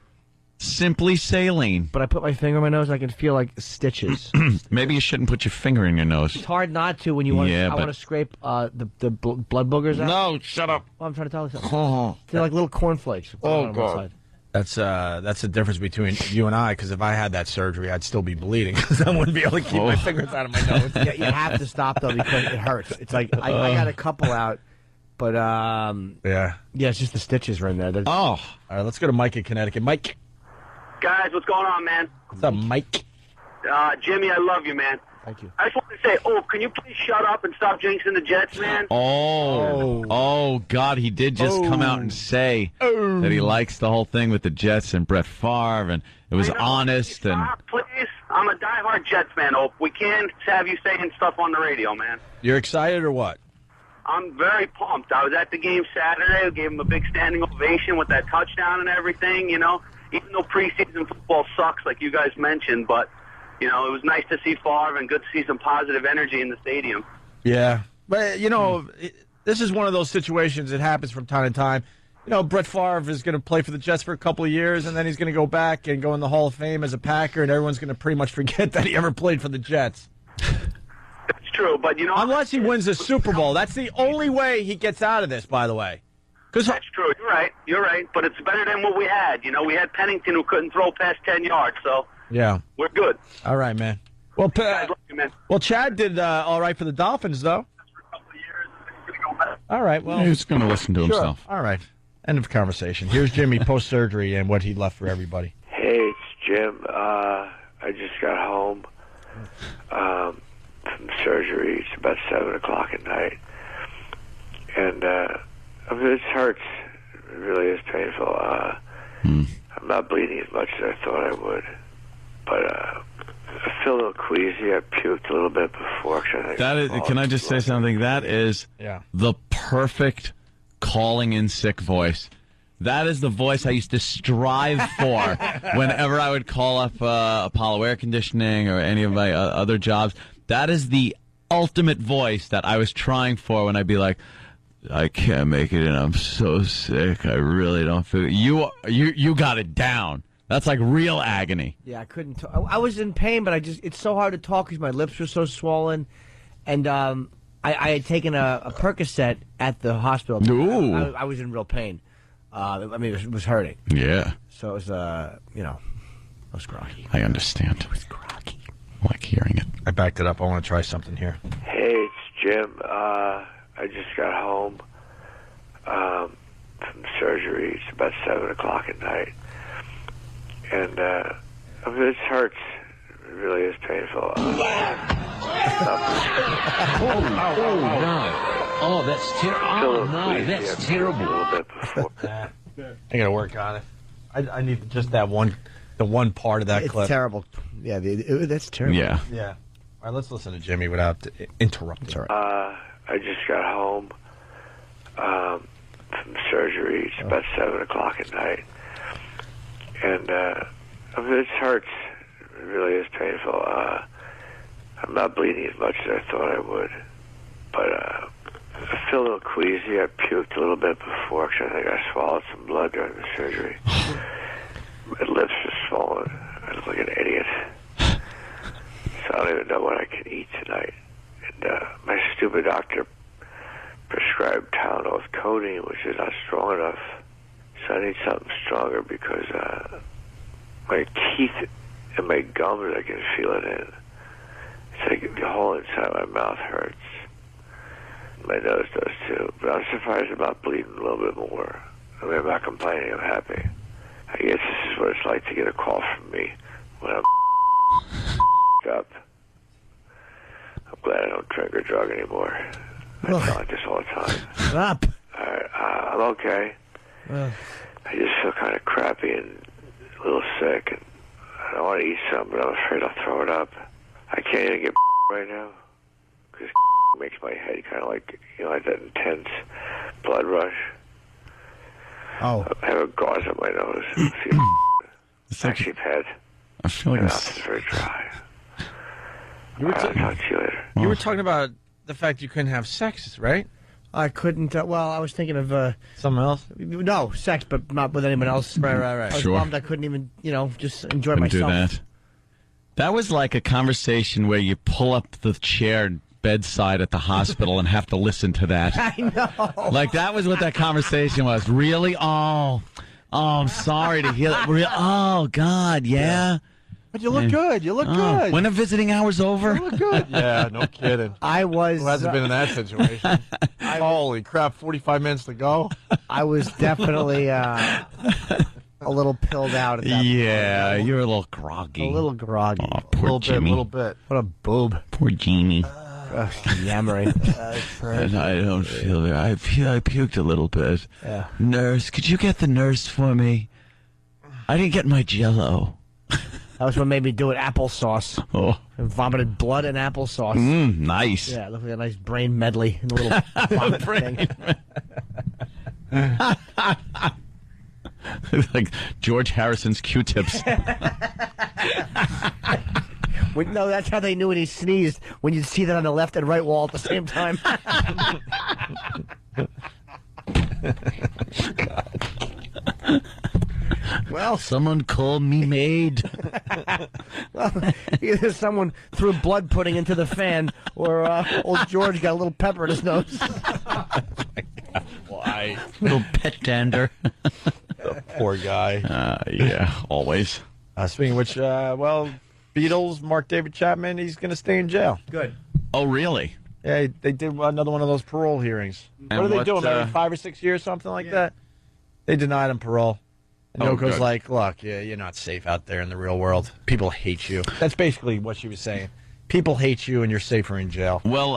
simply saline. But I put my finger in my nose and I can feel like stitches. Maybe you shouldn't put your finger in your nose. It's hard not to when you want to. I want to scrape the blood boogers out. No, shut up. Well, I'm trying to tell you something. They're like little cornflakes. Oh, God. That's the difference between you and I, because if I had that surgery, I'd still be bleeding because I wouldn't be able to keep my fingers out of my nose. Yeah, you have to stop, though, because it hurts. It's like, I got a couple out, but, yeah, it's just the stitches right in there. All right, let's go to Mike in Connecticut. Mike. Guys, what's going on, man? What's up, Mike? Jimmy, I love you, man. Thank you. I just want to say, can you please shut up and stop jinxing the Jets, man? Oh, God, he did just come out and say that he likes the whole thing with the Jets and Brett Favre, and it was honest. And Please, I'm I'm a diehard Jets fan, Ope. We can't have you saying stuff on the radio, man. You're excited or what? I'm very pumped. I was at the game Saturday. We gave him a big standing ovation with that touchdown and everything, you know. Even though preseason football sucks, like you guys mentioned, but, you know, it was nice to see Favre and good to see some positive energy in the stadium. Yeah. But, you know, this is one of those situations that happens from time to time. You know, Brett Favre is going to play for the Jets for a couple of years, and then he's going to go back and go in the Hall of Fame as a Packer, and everyone's going to pretty much forget that he ever played for the Jets. It's true, but, you know... Unless he wins the Super Bowl. That's the only way he gets out of this, by the way. That's true. You're right. But it's better than what we had. You know, we had Pennington who couldn't throw past 10 yards, so yeah, we're good. All right, man. Well, well, Chad did all right for the Dolphins, though. All right, well... He's going to listen to himself. All right. End of conversation. Here's Jimmy post-surgery and what he left for everybody. Hey, it's Jim. I just got home from surgery. It's about 7 o'clock at night. And I mean, it hurts. It really is painful. I'm not bleeding as much as I thought I would. But I feel a little queasy. I puked a little bit before. Can I just say something? That is the perfect calling in sick voice. That is the voice I used to strive for whenever I would call up Apollo Air Conditioning or any of my other jobs. That is the ultimate voice that I was trying for when I'd be like, I can't make it in. I'm so sick. I really don't feel it. You got it down. That's like real agony. Yeah, I couldn't talk. I was in pain, but it's so hard to talk because my lips were so swollen. And I had taken a Percocet at the hospital. Ooh. I was in real pain. I mean, it was hurting. Yeah. So it was, you know, I was groggy. I understand. I was groggy. I like hearing it. I backed it up. I want to try something here. Hey, it's Jim. I just got home from surgery. It's about 7 o'clock at night. And I mean, it hurts. It really is painful. No. Oh, that's terrible. Oh, no, that's terrible. A little bit before. I got to work on it. I need just the one part of that clip. It's terrible. Yeah, that's terrible. Yeah. Yeah. All right, let's listen to Jimmy without interrupting. All right. I just got home from surgery. It's about 7 o'clock at night. And I mean, it hurts. It really is painful. I'm not bleeding as much as I thought I would. But I feel a little queasy. I puked a little bit before because I think I swallowed some blood during the surgery. My lips are swollen. I look like an idiot. So I don't even know what I can eat tonight. And my stupid doctor prescribed Tylenol with codeine, which is not strong enough. So I need something stronger because my teeth and my gums, I can feel it in. It's like the whole inside of my mouth hurts. My nose does too. But I'm surprised I'm not bleeding a little bit more. I mean, I'm not complaining. I'm happy. I guess this is what it's like to get a call from me when I'm up. I'm glad I don't drink or drug anymore. I sound like this all the time. Shut up. All right, I'm okay. I just feel kind of crappy and a little sick, and I don't want to eat something, but I'm afraid I'll throw it up. I can't even get right now because makes my head kind of like, you know, like that intense blood rush. Oh. I have a gauze on my nose. It's actually bad. I feel like my mouth is very dry. I'll talk to you later. You were talking about the fact you couldn't have sex, right? I couldn't. Well, I was thinking of something else. No, sex, but not with anyone else. Right. I was bummed I couldn't even, just enjoy Couldn't myself. do that. That was like a conversation where you pull up the chair bedside at the hospital and have to listen to that. I know. Like that was what that conversation was. Really? Oh, I'm sorry to hear that. Oh God, yeah. But you look good. You look good. When are visiting hours over? You look good. Yeah, no kidding. I was. Who hasn't been in that situation? Holy crap! 45 minutes to go. I was definitely a little pilled out at that point. Yeah, you're a little groggy. A little groggy. Oh, poor Jimmy. A little bit. What a boob. Poor Jeannie. Yammering. And I don't feel it. I puked a little bit. Yeah. Nurse, could you get the nurse for me? I didn't get my Jell-O. That was what made me do it. Applesauce. Oh. I vomited blood and applesauce. Nice. Yeah, it looked like a nice brain medley in a little vomit thing. Like George Harrison's Q-tips. No, that's how they knew when he sneezed. When you'd see that on the left and right wall at the same time. Well, someone called me maid. Well, either someone threw blood pudding into the fan, or old George got a little pepper in his nose. Why? Little pet dander. Poor guy. Yeah, always. Speaking of which, Beatles, Mark David Chapman, he's going to stay in jail. Good. Oh, really? Yeah, they did another one of those parole hearings. And what are they what, doing? Maybe 5 or 6 years, something like that? They denied him parole. And Oh, Yoko's good. like, look, you're not safe out there in the real world. People hate you. That's basically what she was saying. People hate you and you're safer in jail. Well,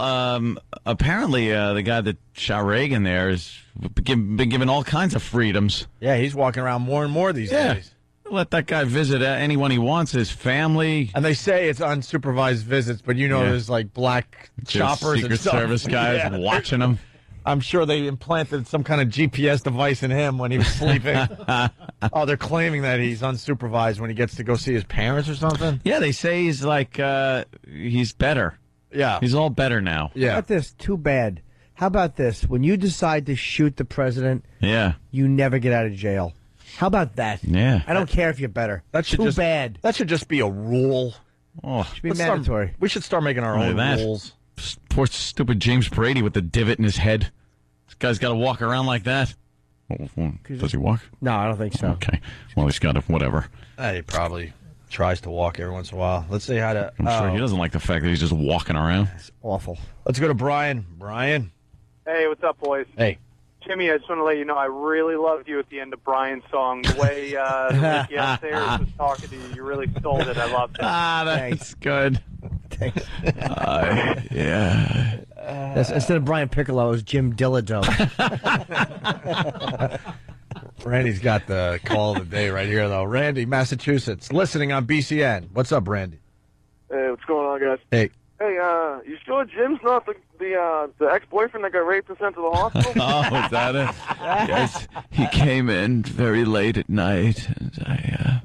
apparently the guy that shot Reagan there has been given all kinds of freedoms. Yeah, he's walking around more and more these days. Let that guy visit anyone he wants, his family. And they say it's unsupervised visits, but there's like black choppers Secret and stuff. Service guys watching him. I'm sure they implanted some kind of GPS device in him when he was sleeping. Oh, they're claiming that he's unsupervised when he gets to go see his parents or something? Yeah, they say he's like, he's better. Yeah. He's all better now. How about this? Too bad. How about this? When you decide to shoot the president, you never get out of jail. How about that? Yeah. I don't care if you're better. That should Too just, bad. That should just be a rule. Oh, Should be mandatory. We should start making our own rules. Poor stupid James Brady with the divot in his head. This guy's got to walk around like that. Does he walk? No, I don't think so. Okay. Well, he's got to, whatever. He probably tries to walk every once in a while. Let's see how to... I'm sure he doesn't like the fact that he's just walking around. It's awful. Let's go to Brian. Brian. Hey, what's up, boys? Hey. Jimmy, I just want to let you know I really loved you at the end of Brian's song. The way Yes Ayers was talking to you, you really stole it. I loved it. That's good. Thanks. Yeah. Instead of Brian Piccolo, it was Jim Dillato. Randy's got the call of the day right here, though. Randy, Massachusetts, listening on BCN. What's up, Randy? Hey, what's going on, guys? Hey. Hey, you sure Jim's not the ex-boyfriend that got raped and sent to the hospital? Oh, is that it? Yes. He came in very late at night, and I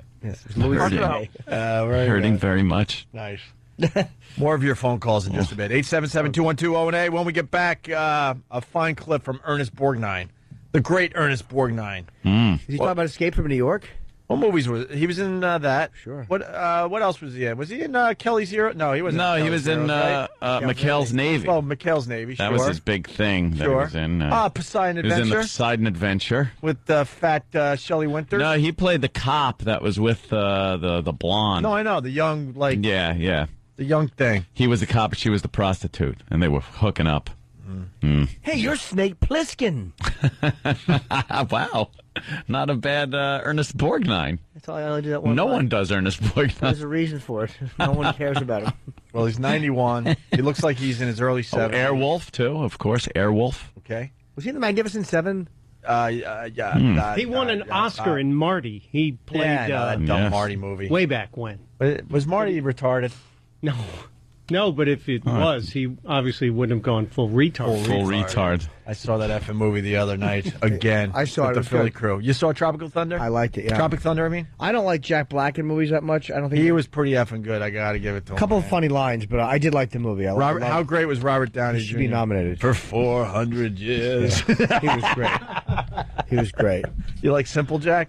hurt him very much. Nice. More of your phone calls in just a bit. 877-212-0-A. When we get back, a fine clip from Ernest Borgnine, the great Ernest Borgnine. Is he talking about Escape from New York? What movies was he was in that? Sure. What else was he in? Was he in Kelly's Hero? No, he wasn't. No, in he was Kelly's in Heroes, right? McHale's Navy. Oh, McHale's Navy. That sure. was his big thing that he was in. Poseidon He was in Adventure the Poseidon Adventure. with fat Shelley Winters. No, he played the cop that was with the blonde. No, I know the young Yeah. the young thing. He was the cop, she was the prostitute, and they were hooking up. Hey, you're Snake Plissken. Wow. Not a bad Ernest Borgnine. That's all I only do that one No time. one does Ernest Borgnine. There's a reason for it. No one cares about him. Well, he's 91. He looks like he's in his early 70s. Airwolf, too, of course. Airwolf. Okay. Was he in the Magnificent Seven? Yeah. He won an Oscar in Marty. He played that dumb Marty movie. way back when. Was Marty retarded? No, but if it was, he obviously wouldn't have gone full retard. Full retard. I saw that effing movie the other night again. I saw with it. the was Philly good. crew. You saw Tropical Thunder? I liked it. Yeah. Tropic Thunder, I mean. I don't like Jack Black in movies that much. I don't think He was pretty effing good. I got to give it to him. a couple of funny lines, but I did like the movie. Robert, how great was Robert Downey He should Jr.? be nominated For 400 years. Yeah. He was great. He was great. You like Simple Jack?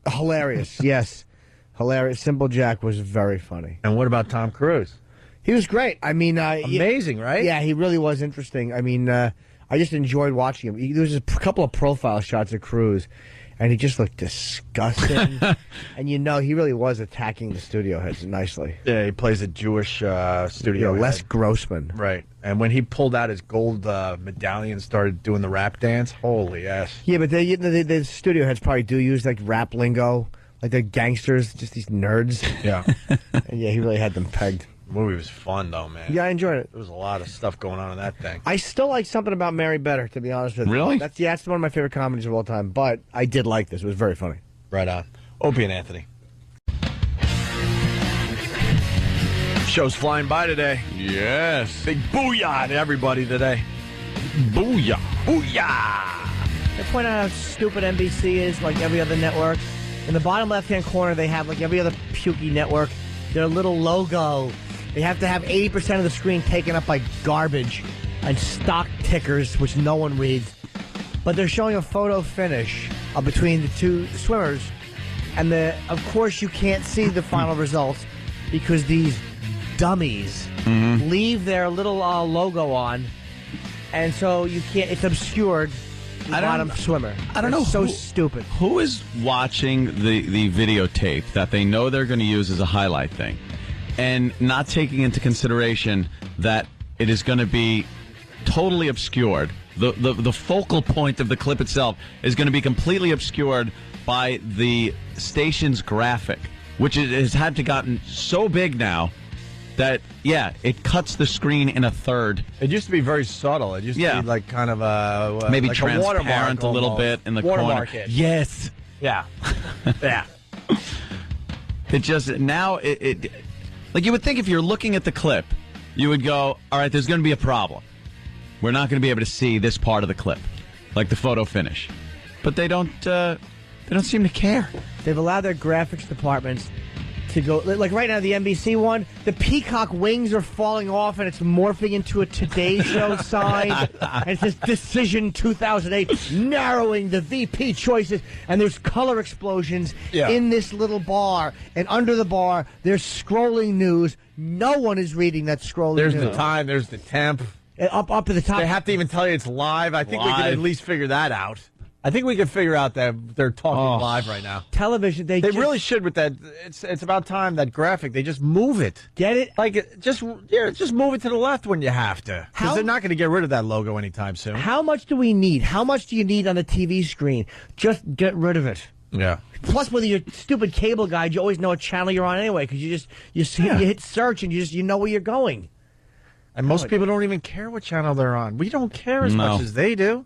Hilarious. Yes, hilarious. Simple Jack was very funny. And what about Tom Cruise? He was great. I mean, amazing, right? Yeah, he really was interesting. I mean, I just enjoyed watching him. There was a couple of profile shots of Cruise, and he just looked disgusting. And he really was attacking the studio heads nicely. Yeah, he plays a Jewish studio Les head. Grossman. Right. And when he pulled out his gold medallion and started doing the rap dance, holy ass. Yeah, but the studio heads probably do use like rap lingo, like they're gangsters, just these nerds. Yeah. And yeah, he really had them pegged. The movie was fun, though, man. Yeah, I enjoyed it. There was a lot of stuff going on in that thing. I still like Something About Mary better, to be honest with you. Really? That's one of my favorite comedies of all time. But I did like this. It was very funny. Right on. Opie and Anthony. Show's flying by today. Yes. Big booyah to everybody today. Booyah. Booyah. They point out how stupid NBC is, like every other network. In the bottom left-hand corner, they have, like every other pukey network, their little logo. They have to have 80% of the screen taken up by garbage and stock tickers, which no one reads. But they're showing a photo finish between the two swimmers. And of course, you can't see the final results because these dummies leave their little logo on. And so you can't, it's obscured. Bottom swimmer. I don't know. So stupid. Who is watching the videotape that they know they're going to use as a highlight thing and not taking into consideration that it is going to be totally obscured? The focal point of the clip itself is going to be completely obscured by the station's graphic, which has had to gotten so big now that, it cuts the screen in a third. It used to be very subtle. It used to be like kind of maybe like transparent a little bit in the corner. Yes. Yeah. Yeah. It just, now, like you would think if you're looking at the clip, you would go, all right, there's going to be a problem. We're not going to be able to see this part of the clip, like the photo finish. But they don't seem to care. They've allowed their graphics departments to go, like right now, the NBC one, the peacock wings are falling off and it's morphing into a Today Show sign. And it says Decision 2008, narrowing the VP choices. And there's color explosions in this little bar. And under the bar, there's scrolling news. No one is reading that scrolling news. There's the time, there's the temp. Up to the top. They have to even tell you it's live. I think we can at least figure that out. I think we can figure out that they're talking live right now. Television, they really should with that. It's about time, that graphic. They just move it. Get it? Like, just move it to the left when you have to. Because they're not going to get rid of that logo anytime soon. How much do we need? How much do you need on the TV screen? Just get rid of it. Yeah. Plus, with your stupid cable guide, you always know what channel you're on anyway, because you hit search and you know where you're going. And most people don't even care what channel they're on. We don't care as much as they do.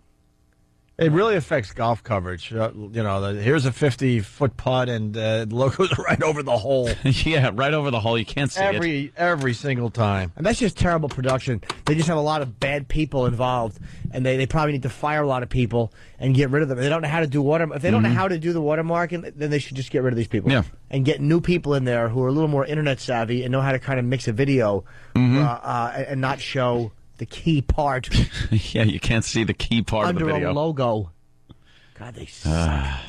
It really affects golf coverage. Here's a 50-foot putt, and the logo's right over the hole. Yeah, right over the hole. You can't see it. Every single time. And that's just terrible production. They just have a lot of bad people involved, and they probably need to fire a lot of people and get rid of them. They don't know how to do If they don't know how to do the watermarking, then they should just get rid of these people. Yeah. And get new people in there who are a little more internet savvy and know how to kind of mix a video and not show the key part. Yeah, you can't see the key part under of the video. A logo. God, they suck.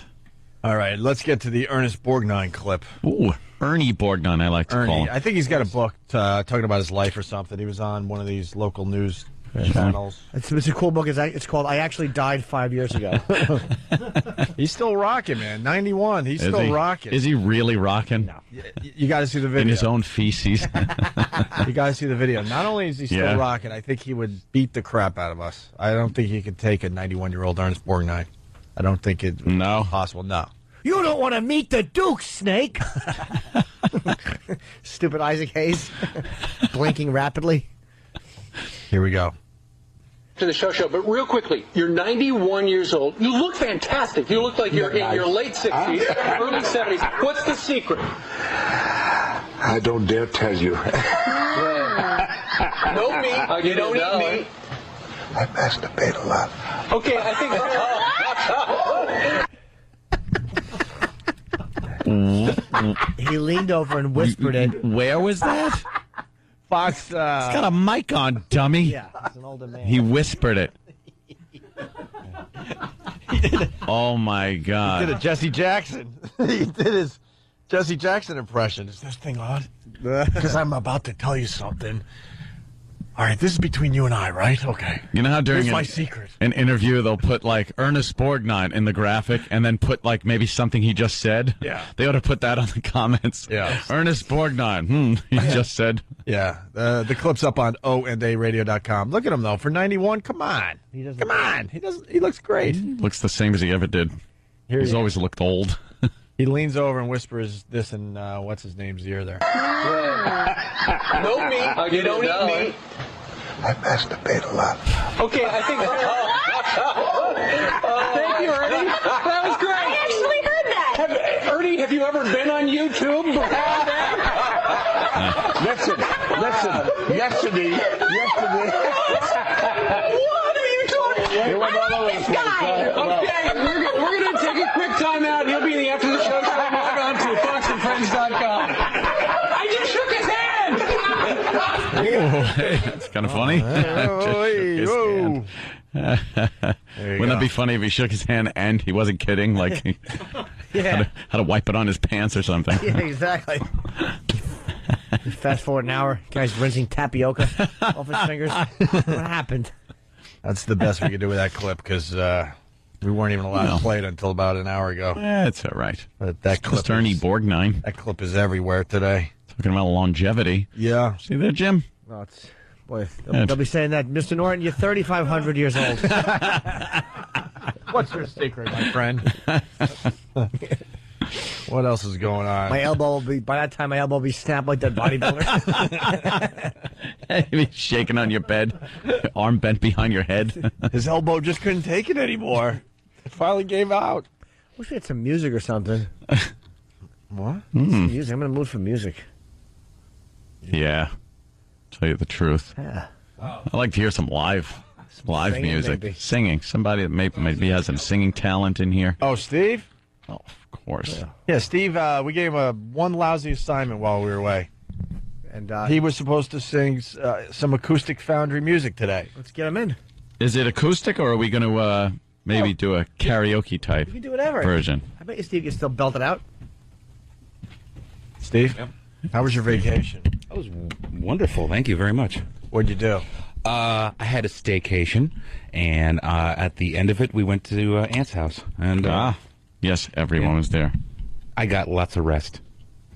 All right, let's get to the Ernest Borgnine clip. Ooh, Ernie Borgnine, I like to call him. I think he's got a book talking about his life or something. He was on one of these local news channels. It's a cool book. It's called I Actually Died 5 Years Ago. He's still rocking, man. 91. He's still rocking. Is he really rocking? No. You got to see the video. In his own feces. You got to see the video. Not only is he still rocking, I think he would beat the crap out of us. I don't think he could take a 91-year-old Ernest Borgnine. I don't think it's possible. No. You don't want to meet the Duke, Snake. Stupid Isaac Hayes. Blinking rapidly. Here we go. To the show, but real quickly, you're 91 years old. You look fantastic. You look like you're in your late 60s, early 70s. What's the secret? I don't dare tell you. No meat. You don't eat meat. I masturbate a lot. Okay, I think... He leaned over and whispered it. Where was that? Fox. He's got a mic on, dummy. Yeah, he's an older man. He whispered it. Oh my God! He did a Jesse Jackson. He did his Jesse Jackson impression. Is this thing on? Because I'm about to tell you something. All right, this is between you and I, right? Okay. You know how during my secret. An interview they'll put like Ernest Borgnine in the graphic and then put like maybe something he just said? Yeah. They ought to put that on the comments. Yeah. Ernest Borgnine, he just said. Yeah. The clip's up on OandARadio.com. Look at him, though. For 91, come on. Come on. He looks great. He looks the same as he ever did. He's always looked old. He leans over and whispers this in what's his name's ear there. No meat. You don't eat meat. I masturbate a lot. Okay, I think... Thank you, Ernie. That was great. I actually heard that. Ernie, have you ever been on YouTube? Listen. Yesterday. What are you talking about? This guy. Okay, we're going to take a quick time out. He'll be in the After the Show. Log on to foxandfriends.com. I just shook his hand. Hey, that's kind of funny. Wouldn't that be funny if he shook his hand and he wasn't kidding? Like, he had to wipe it on his pants or something. Yeah, exactly. Fast forward an hour, guy's rinsing tapioca off his fingers. What happened? That's the best we could do with that clip because we weren't even allowed to play it until about an hour ago. That's all right. But that clip Mr. Ernie Borgnine. That clip is everywhere today. Talking about longevity. Yeah. See there, Jim? No, it's, boy, they'll be saying that, Mr. Norton, you're 3,500 years old. What's your secret, my friend? What else is going on? My elbow will be, by that time, my elbow will be snapped like that bodybuilder. He's shaking on your bed, arm bent behind your head. His elbow just couldn't take it anymore. It finally gave out. Wish we had some music or something. What? Some music. I'm in the mood for music. Yeah. Tell you the truth. Yeah. I like to hear some live singing, music. maybe. Singing. Somebody that maybe has some singing talent in here. Oh, Steve? Oh, of course. Yeah, Steve, we gave him one lousy assignment while we were away. And he was supposed to sing some Acoustic Foundry music today. Let's get him in. Is it acoustic, or are we going to maybe do a karaoke type You can do whatever. version? I bet you Steve can still belt it out. Steve, how was your vacation? That was wonderful. Thank you very much. What'd you do? I had a staycation, and at the end of it, we went to Aunt's house. And yes, everyone was there. I got lots of rest.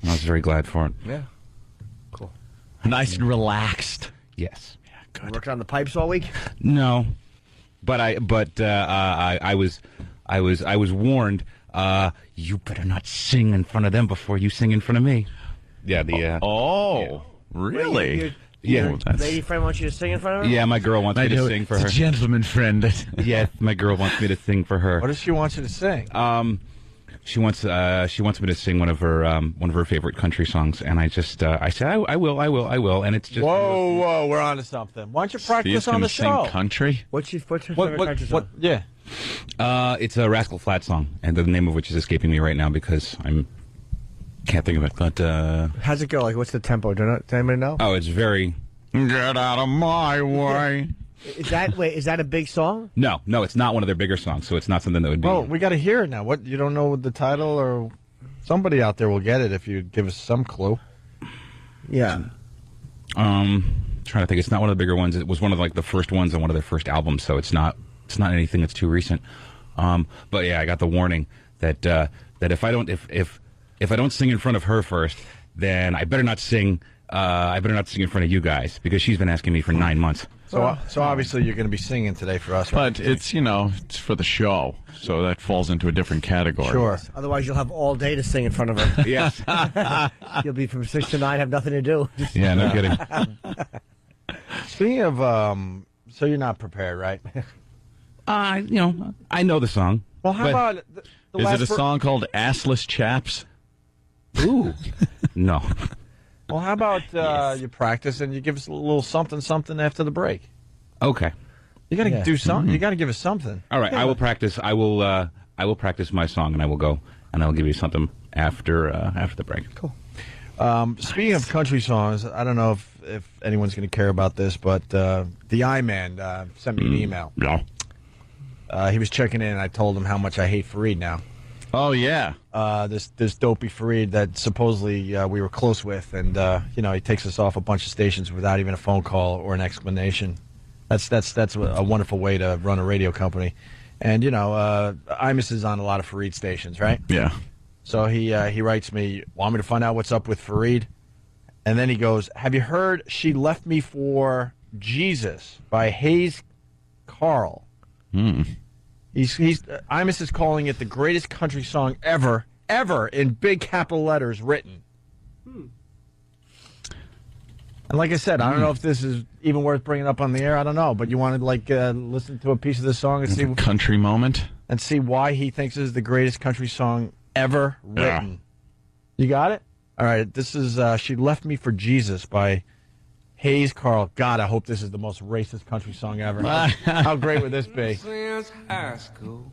I was very glad for it. Yeah. Cool. Nice and relaxed. Yes. Yeah, good. Worked on the pipes all week? No, but I was warned. You better not sing in front of them before you sing in front of me. Yeah. Really? Your lady friend wants you to sing in front of her? Yeah, my girl wants me to sing for her. It's a gentleman friend. Yeah, my girl wants me to sing for her. What does she want you to sing? She wants me to sing one of her favorite country songs, and I said I will, and it's just whoa, we're on to something. Why don't you practice on the show? Sing country? What's her favorite country song? Yeah. It's a Rascal Flatts song, and the name of which is escaping me right now because can't think of it. But how's it go? Like, what's the tempo? Does anybody know? Oh, it's very. Get out of my way. Is that a big song? No, it's not one of their bigger songs, so it's not something that would be. Well, we got to hear it now. What, you don't know the title, or somebody out there will get it if you give us some clue. Yeah. Trying to think. It's not one of the bigger ones. It was one of the first ones on one of their first albums, so it's not anything that's too recent. But yeah, I got the warning that if I don't sing in front of her first, then I better not sing. I better not sing in front of you guys because she's been asking me for 9 months. So obviously you're going to be singing today for us, right? But it's it's for the show, so that falls into a different category. Sure. Otherwise, you'll have all day to sing in front of her. Yes. You'll be from 6 to 9, have nothing to do. Yeah, no kidding. Speaking of, so you're not prepared, right? I know the song. Well, how about the Is last it a song called "Assless Chaps"? Ooh, no. Well, how about you practice and you give us a little something after the break? Okay. You got to do something. You got to give us something. All right, I will practice. I will practice my song, and I will go, and I'll give you something after the break. Cool. Speaking of country songs, I don't know if anyone's going to care about this, but the I-Man sent me an email. Yeah. He was checking in, and I told him how much I hate Fareed now. Oh yeah. This dopey Fareed that supposedly we were close with, and he takes us off a bunch of stations without even a phone call or an explanation. That's a wonderful way to run a radio company. And Imus is on a lot of Fareed stations, right? Yeah. So he writes me, want me to find out what's up with Fareed? And then he goes, have you heard She Left Me for Jesus by Hayes Carl? Imus is calling it the greatest country song ever in big capital letters written. And like I said, I don't know if this is even worth bringing up on the air. I don't know, but you want to listen to a piece of this song and see country moment and see why he thinks this is the greatest country song ever written. You got it? All right. This is "She Left Me for Jesus" by Hayes Carl. God, I hope this is the most racist country song ever. How great would this be? Since high school,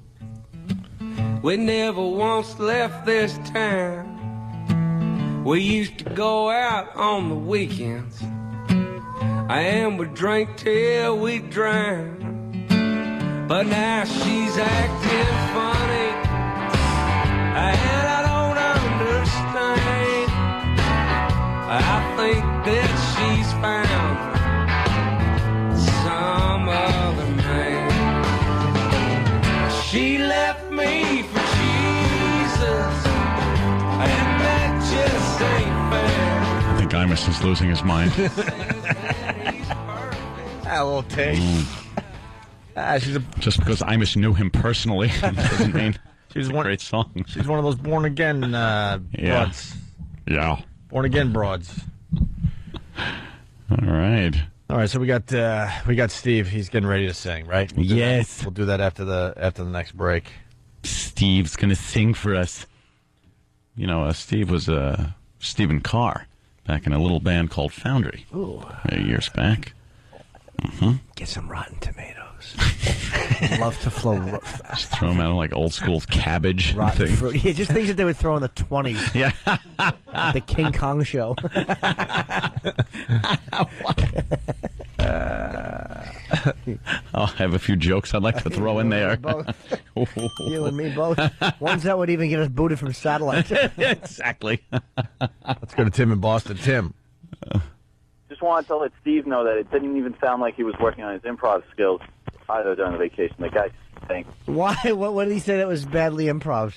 we never once left this town. We used to go out on the weekends, and we'd drink till we drowned. But now she's acting funny, and I don't understand. I think that she's found some other man. She left me for Jesus, and that just ain't fair. I think Imus is losing his mind. A little taste. Just because Imus knew him personally doesn't mean she's a great song. She's one of those born again broads. Yeah. Born again broads. All right. So we got Steve. He's getting ready to sing, right? Yes. We'll do that after the next break. Steve's gonna sing for us. You know, Steve was Stephen Carr back in a little band called Foundry. Ooh. Years back. Mm-hmm. Get some Rotten Tomatoes. Love to flow. Just throw them out like old school cabbage Rotten things. fruit. Yeah, just things that they would throw in the 20s. Yeah. The King Kong show. I'll have a few jokes I'd like to throw in there. You and me both. Ones that would even get us booted from satellite. Exactly. Let's go to Tim in Boston. Tim. Just wanted to let Steve know that it didn't even sound like he was working on his improv skills either during the vacation. The guy thinks. Why? What did he say that was badly improv?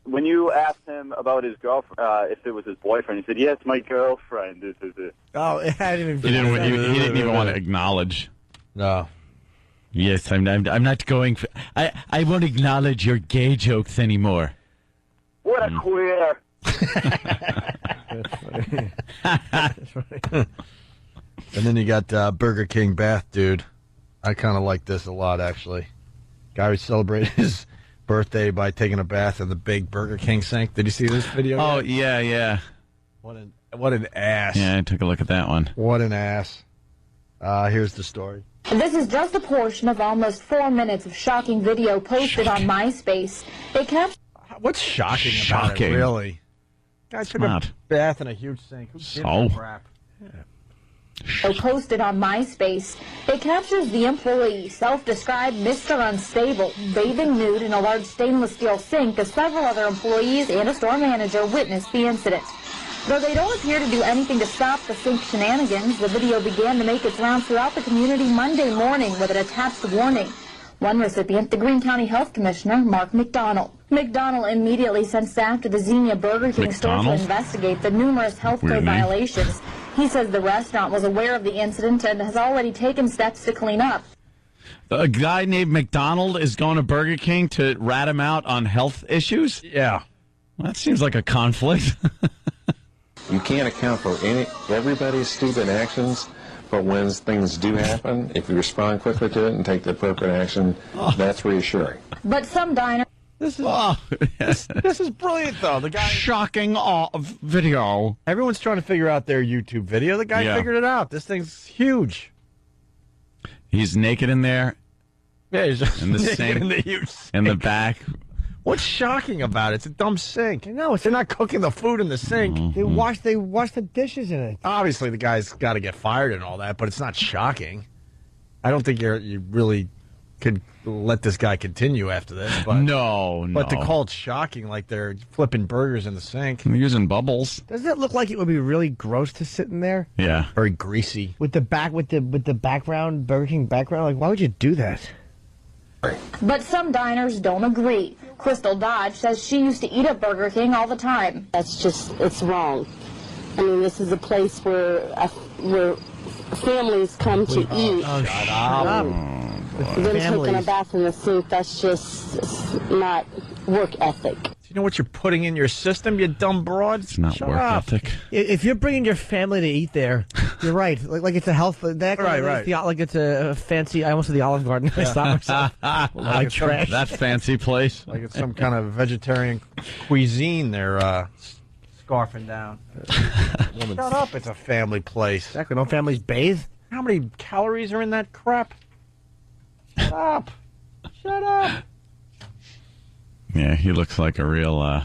When you asked him about his girlfriend, if it was his boyfriend, he said, "Yes, my girlfriend." This is it. Oh, I didn't even. He didn't even want to acknowledge. No. Yes, I'm not going for. I won't acknowledge your gay jokes anymore. What a queer. That's funny. And then you got Burger King Bath, dude. I kind of like this a lot, actually. Guy would celebrate his birthday by taking a bath in the big Burger King sink. Did you see this video? Oh, yet? yeah. What an ass. Yeah, I took a look at that one. What an ass. Here's the story. This is just a portion of almost 4 minutes of shocking video posted on MySpace. They captured. What's shocking about it, really? Guy took a bath in a huge sink. Who gives a crap? Posted on MySpace. It captures the employee, self-described Mr. Unstable, bathing nude in a large stainless steel sink as several other employees and a store manager witnessed the incident. Though they don't appear to do anything to stop the sink shenanigans, the video began to make its rounds throughout the community Monday morning with an attached warning. One recipient, the Greene County Health Commissioner, Mark McDonald. McDonald immediately sent staff to the Xenia Burger King store to investigate the numerous health code violations. He says the restaurant was aware of the incident and has already taken steps to clean up. A guy named McDonald is going to Burger King to rat him out on health issues? Yeah. Well, that seems like a conflict. You can't account for everybody's stupid actions, but when things do happen, if you respond quickly to it and take the appropriate action, that's reassuring. But some diners... This is brilliant, though. The guy shocking video. Everyone's trying to figure out their YouTube video. The guy figured it out. This thing's huge. He's naked in there. Yeah, he's just in the naked sink, in the huge sink. in the back. What's shocking about it? It's a dumb sink. No, they're not cooking the food in the sink. Mm-hmm. They wash the dishes in it. Obviously, the guy's got to get fired and all that, but it's not shocking. I don't think you really could let this guy continue after this. But No. But to call it shocking, like they're flipping burgers in the sink. They're using bubbles. Doesn't it look like it would be really gross to sit in there? Yeah. Very greasy. With the background, Burger King background? Like, why would you do that? But some diners don't agree. Crystal Dodge says she used to eat at Burger King all the time. It's wrong. I mean, this is a place where families come to eat. Oh, shut up. Them taking a bath in the sink, that's just not work ethic. Do you know what you're putting in your system, you dumb broad? It's not Shut work up. ethic. If you're bringing your family to eat there, you're right. Like it's a health. Right. Like it's a fancy. I almost said the Olive Garden. I stopped myself. Like trash. That fancy place. Like it's some kind of vegetarian cuisine they're scarfing down. Shut up, it's a family place. Exactly, don't families bathe? How many calories are in that crap? Shut up. Shut up. Yeah, he looks like a real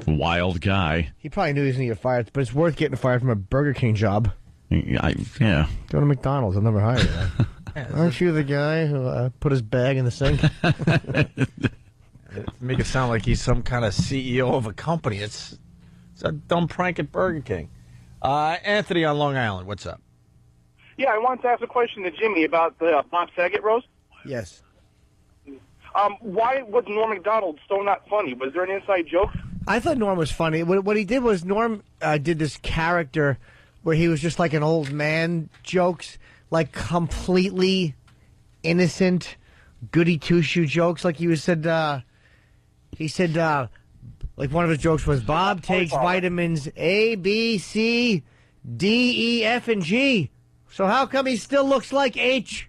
wild guy. He probably knew he was going to get fired, but it's worth getting fired from a Burger King job. Yeah. Go to McDonald's. I'll never hire you. Aren't you the guy who put his bag in the sink? Make it sound like he's some kind of CEO of a company. It's a dumb prank at Burger King. Anthony on Long Island, what's up? Yeah, I wanted to ask a question to Jimmy about the Bob Saget roast. Yes. Why was Norm Macdonald so not funny? Was there an inside joke? I thought Norm was funny. What he did was Norm did this character where he was just like an old man jokes, like completely innocent, goody two-shoe jokes. Like he said, like one of his jokes was, Bob takes vitamins A, B, C, D, E, F, and G. So how come he still looks like H?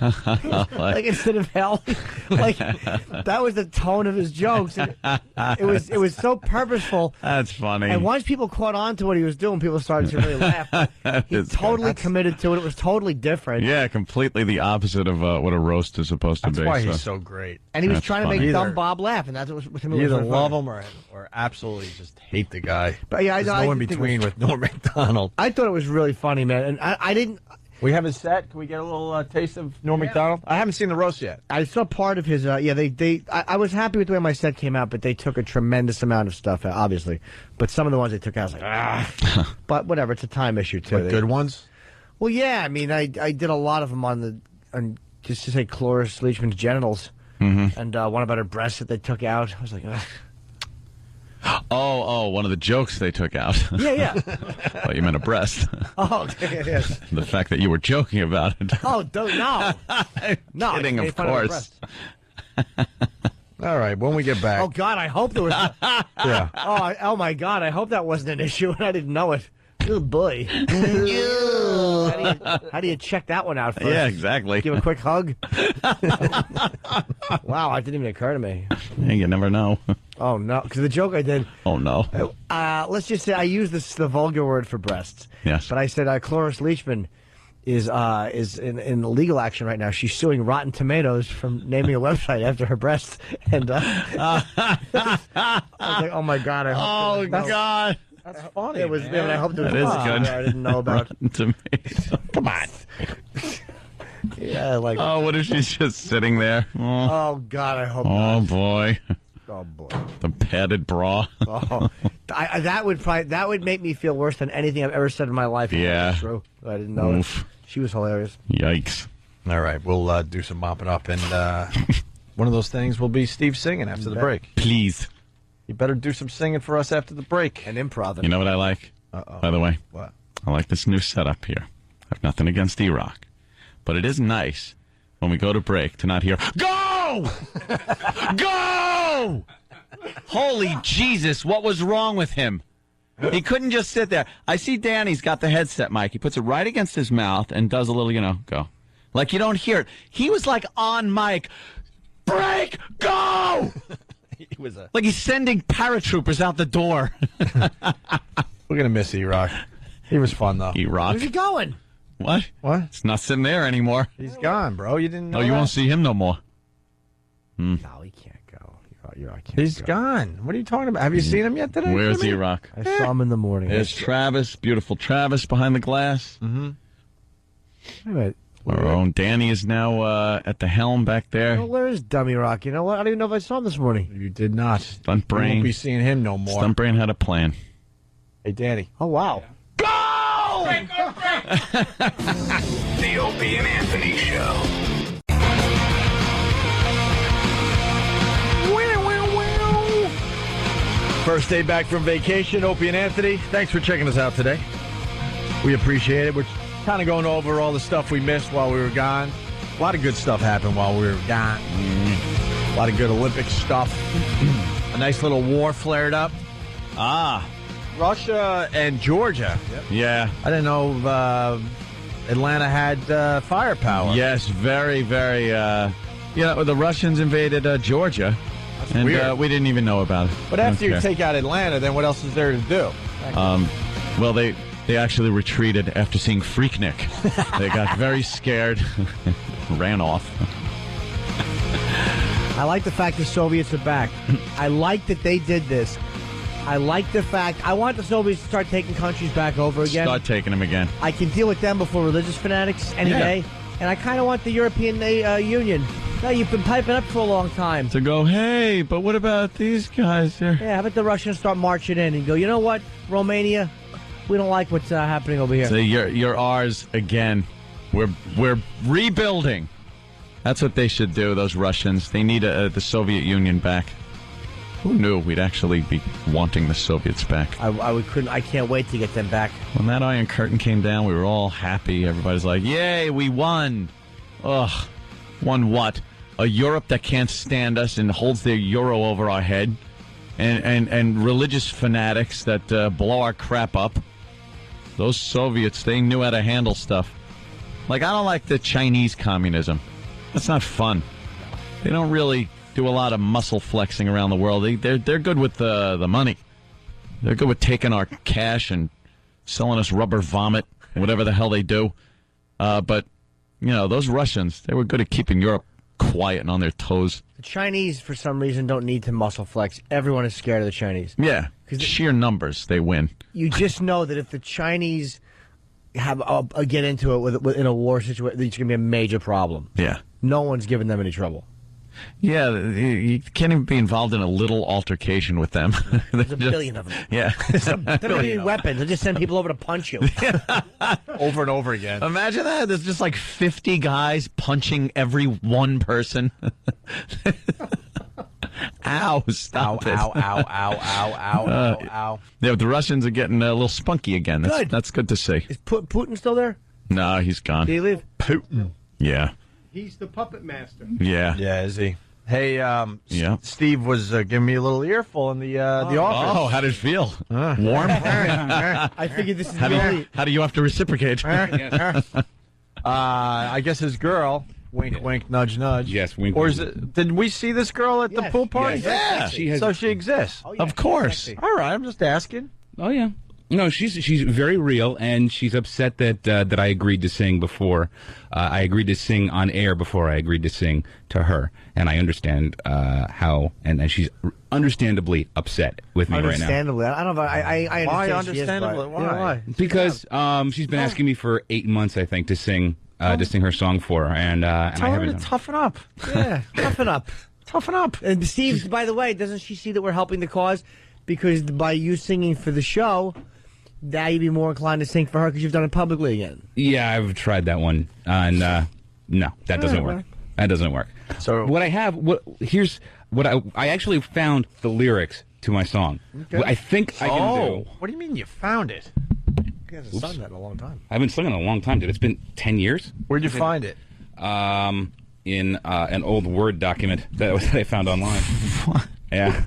Like instead of hell, like that was the tone of his jokes. It was so purposeful. That's funny. And once people caught on to what he was doing, people started to really laugh. He totally committed to it. It was totally different. Yeah, completely the opposite of what a roast is supposed to be. That's why he's so great. And he was That's trying funny. to make dumb Bob laugh, and that's what with him. You either love him or absolutely just hate the guy. But yeah, There's no in between with Norm Macdonald. I thought it was really funny, man, and I didn't. We have his set. Can we get a little taste of Norm Macdonald? I haven't seen the roast yet. I saw part of his. I was happy with the way my set came out, but they took a tremendous amount of stuff out, obviously. But some of the ones they took out, I was like, ah. But whatever, it's a time issue too. Good ones? Well, yeah. I mean, I did a lot of them on just to say Cloris Leachman's genitals, and one about her breasts that they took out. I was like, ugh. Oh, one of the jokes they took out. Yeah. Thought you meant a breast. Oh, yes. The fact that you were joking about it. Oh, no. No. Kidding, of course. All right, when we get back. Oh, God, I hope there was. Yeah. Oh, my God, I hope that wasn't an issue and I didn't know it. Oh, boy. How do you check that one out first? Yeah, exactly. Give a quick hug? Wow, that didn't even occur to me. Yeah, you never know. Oh, no, because the joke I did... Oh, no. Let's just say I used the vulgar word for breasts. Yes. But I said Cloris Leachman is in legal action right now. She's suing Rotten Tomatoes from naming a website after her breasts. And I was like, oh, my God. I hope God. That's funny. It was, man. I hope there was That is something good. there I didn't know about. Rotten Tomatoes. Come on. Yeah, like. Oh, what if she's just sitting there? Oh, God, I hope Oh, not. boy. Oh, boy. The padded bra. Oh, that would make me feel worse than anything I've ever said in my life. Yeah. That's true. I didn't know Oof. it. She was hilarious. Yikes. All right, we'll do some mopping up, and one of those things will be Steve singing after the break. Please. You better do some singing for us after the break. And improv. You know what I like? By the way? What? I like this new setup here. I have nothing against E-Rock. But it is nice when we go to break to not hear, go! Go! Holy Jesus, what was wrong with him? He couldn't just sit there. I see Danny's got the headset mic. He puts it right against his mouth and does a little, go. Like you don't hear it. He was like on mic. Break! Go! He was like he's sending paratroopers out the door. We're going to miss E-Rock. He was fun, though. E-Rock. Where's he going? What? What? It's not sitting there anymore. He's gone, bro. You didn't know Oh, you that? won't see him no more. No, he can't go. E-Rock can't He's go. gone. What are you talking about? Have you seen him yet today? Where's Jimmy? E-Rock? I saw him in the morning. There's Travis, beautiful Travis behind the glass. Mm-hmm. Wait a minute. Our own Danny is now at the helm back there. Well, where is Dummy Rock? You know what? I don't even know if I saw him this morning. You did not. Stunt You Brain. won't be seeing him no more. Stunt Brain had a plan. Hey, Danny. Oh, wow. Go! The Opie and Anthony Show. First day back from vacation, Opie and Anthony. Thanks for checking us out today. We appreciate it. We're kind of going over all the stuff we missed while we were gone. A lot of good stuff happened while we were gone. A lot of good Olympic stuff. A nice little war flared up. Russia and Georgia. Yeah. I didn't know Atlanta had firepower. Yes, very, very. The Russians invaded Georgia, and weird. we didn't even know about it. But after you Okay. take out Atlanta, then what else is there to do? Well, they actually retreated after seeing Freaknik. They got very scared, ran off. I like the fact the Soviets are back. I like that they did this. I like the fact I want the Soviets to start taking countries back over again. Start taking them again. I can deal with them before religious fanatics any Yeah. day. And I kind of want the European Union. No, you've been piping up for a long time. To go, hey, but what about these guys here? Yeah, how about the Russians start marching in and go, you know what, Romania, we don't like what's happening over here. So you're ours again. We're rebuilding. That's what they should do, those Russians. They need the Soviet Union back. Who knew we'd actually be wanting the Soviets back? I can't wait to get them back. When that Iron Curtain came down, we were all happy. Everybody's like, yay, we won. Ugh. Won what? A Europe that can't stand us and holds their euro over our head. And religious fanatics that blow our crap up. Those Soviets, they knew how to handle stuff. Like, I don't like the Chinese communism. That's not fun. They don't really do a lot of muscle flexing around the world. They're good with the money. They're good with taking our cash and selling us rubber vomit, whatever the hell they do. But, you know, those Russians, they were good at keeping Europe quiet and on their toes. The Chinese, for some reason, don't need to muscle flex. Everyone is scared of the Chinese. Yeah, sheer numbers, they win. You just know that if the Chinese have get into it in a war situation, it's going to be a major problem. Yeah. No one's giving them any trouble. Yeah, you can't even be involved in a little altercation with them. There's a billion of them. Yeah. They don't need weapons. They just send people over to punch you. Over and over again. Imagine that. There's just like 50 guys punching every one person. Ow, stop it. Ow, ow, ow, ow, ow, ow, ow. Yeah, the Russians are getting a little spunky again. That's good to see. Is Putin still there? No, he's gone. Did he leave? Putin. Yeah. He's the puppet master. Yeah. Yeah, is he? Hey, Yeah. Steve was giving me a little earful in the office. Oh, how did it feel? Warm? I figured this is the only... How do you have to reciprocate? I guess his girl, wink, wink, nudge, nudge. Yes, wink, Or wink. is it? Did we see this girl at the pool party? Yes. She has- So she exists. Oh, yeah, Of course. sexy. All right, I'm just asking. Oh yeah. No, she's very real, and she's upset that I agreed to sing before. I agreed to sing on air before I agreed to sing to her, and I understand how, and she's understandably upset with me right now. Understandably. I don't know if I Why understand she is, but- understandably? You know Why? Because she's been asking me for 8 months, I think, to sing her song for her, and I Tell her haven't to done it. toughen up. Yeah, toughen up. Toughen up. And Steve, by the way, doesn't she see that we're helping the cause? Because by you singing for the show, now you'd be more inclined to sing for her because you've done it publicly again. Yeah, I've tried that one, and no, that doesn't work. That doesn't work. So what I have, here's what I actually found the lyrics to my song. Okay. What I think I can do. What do you mean you found it? You haven't sung that in a long time. I haven't sung in a long time, dude. It's been 10 years. Where'd you find it? In an old Word document that I found online. Yeah.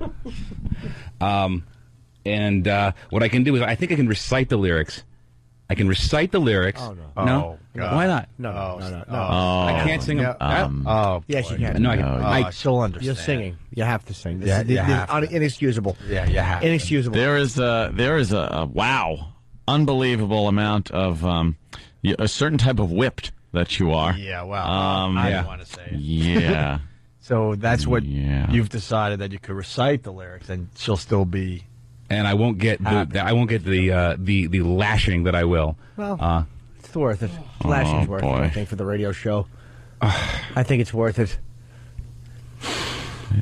And what I can do is I think I can recite the lyrics. I can recite the lyrics. Oh, no. No? Oh, God. Why not? No. I can't sing them. Yes, you can. No, I can. She'll understand. You're singing. You have to sing. This Yeah, is, you this have is inexcusable. Yeah, you have to. Inexcusable. There is a wow, unbelievable amount of a certain type of whipped that you are. Yeah, well, I don't want to say it. Yeah. So that's what Yeah. you've decided, that you could recite the lyrics and she'll still be. And I won't get the lashing that I will. Well, it's worth it. Flashing's worth it, I think, for the radio show. I think it's worth it.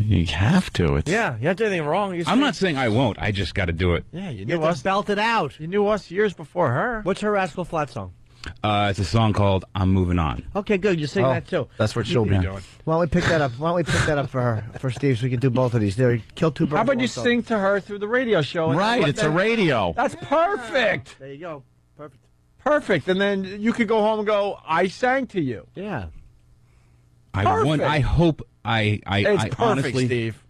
You have to. It's You have to do anything wrong. I'm not saying I won't. I just got to do it. Yeah, you You knew have to us. belt it out. You knew us years before her. What's her Rascal Flatts song? It's a song called "I'm Moving On." Okay, good. You sing that too. That's what she'll be doing. Why don't we pick that up? Why don't we pick that up for her, for Steve, so we can do both of these? There, kill two birds. How about with you one stone. sing to her through the radio show? right. It's a radio. That's perfect. There you go. Perfect. Perfect. And then you could go home and go, I sang to you. Yeah. I Perfect. hope I It's perfect, honestly, Steve.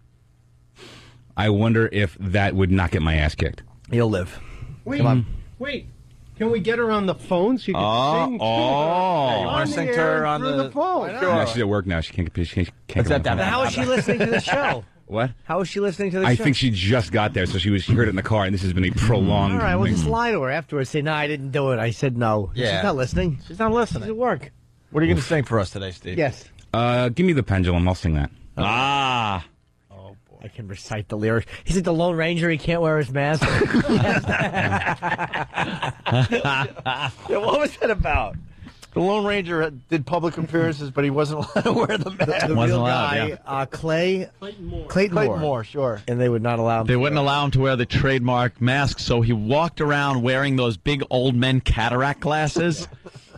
I wonder if that would not get my ass kicked. You'll live. Wait, Come on. wait. Can we get her on the phone so you can sing to her? You on want to the sing to air her on through the phone? No, she's at work now. She can't get on the phone. Now, how is she listening to the show? What? How was she listening to the I show? think she just got there, so she heard it in the car, and this has been a prolonged. All right, well, thing. just lie to her afterwards. Say, no, I didn't do it. I said no. Yeah. She's not listening. She's not listening. She's at work. What are you going to sing for us today, Steve? Yes. Give me the pendulum. I'll sing that. Ah. I can recite the lyrics. He's like the Lone Ranger. He can't wear his mask. Yeah, what was that about? The Lone Ranger did public appearances, but he wasn't allowed to wear the mask. The Wasn't real allowed, guy, Clayton Moore. Sure. And they would not allow him. They wouldn't allow him to wear the trademark mask, so he walked around wearing those big old men cataract glasses.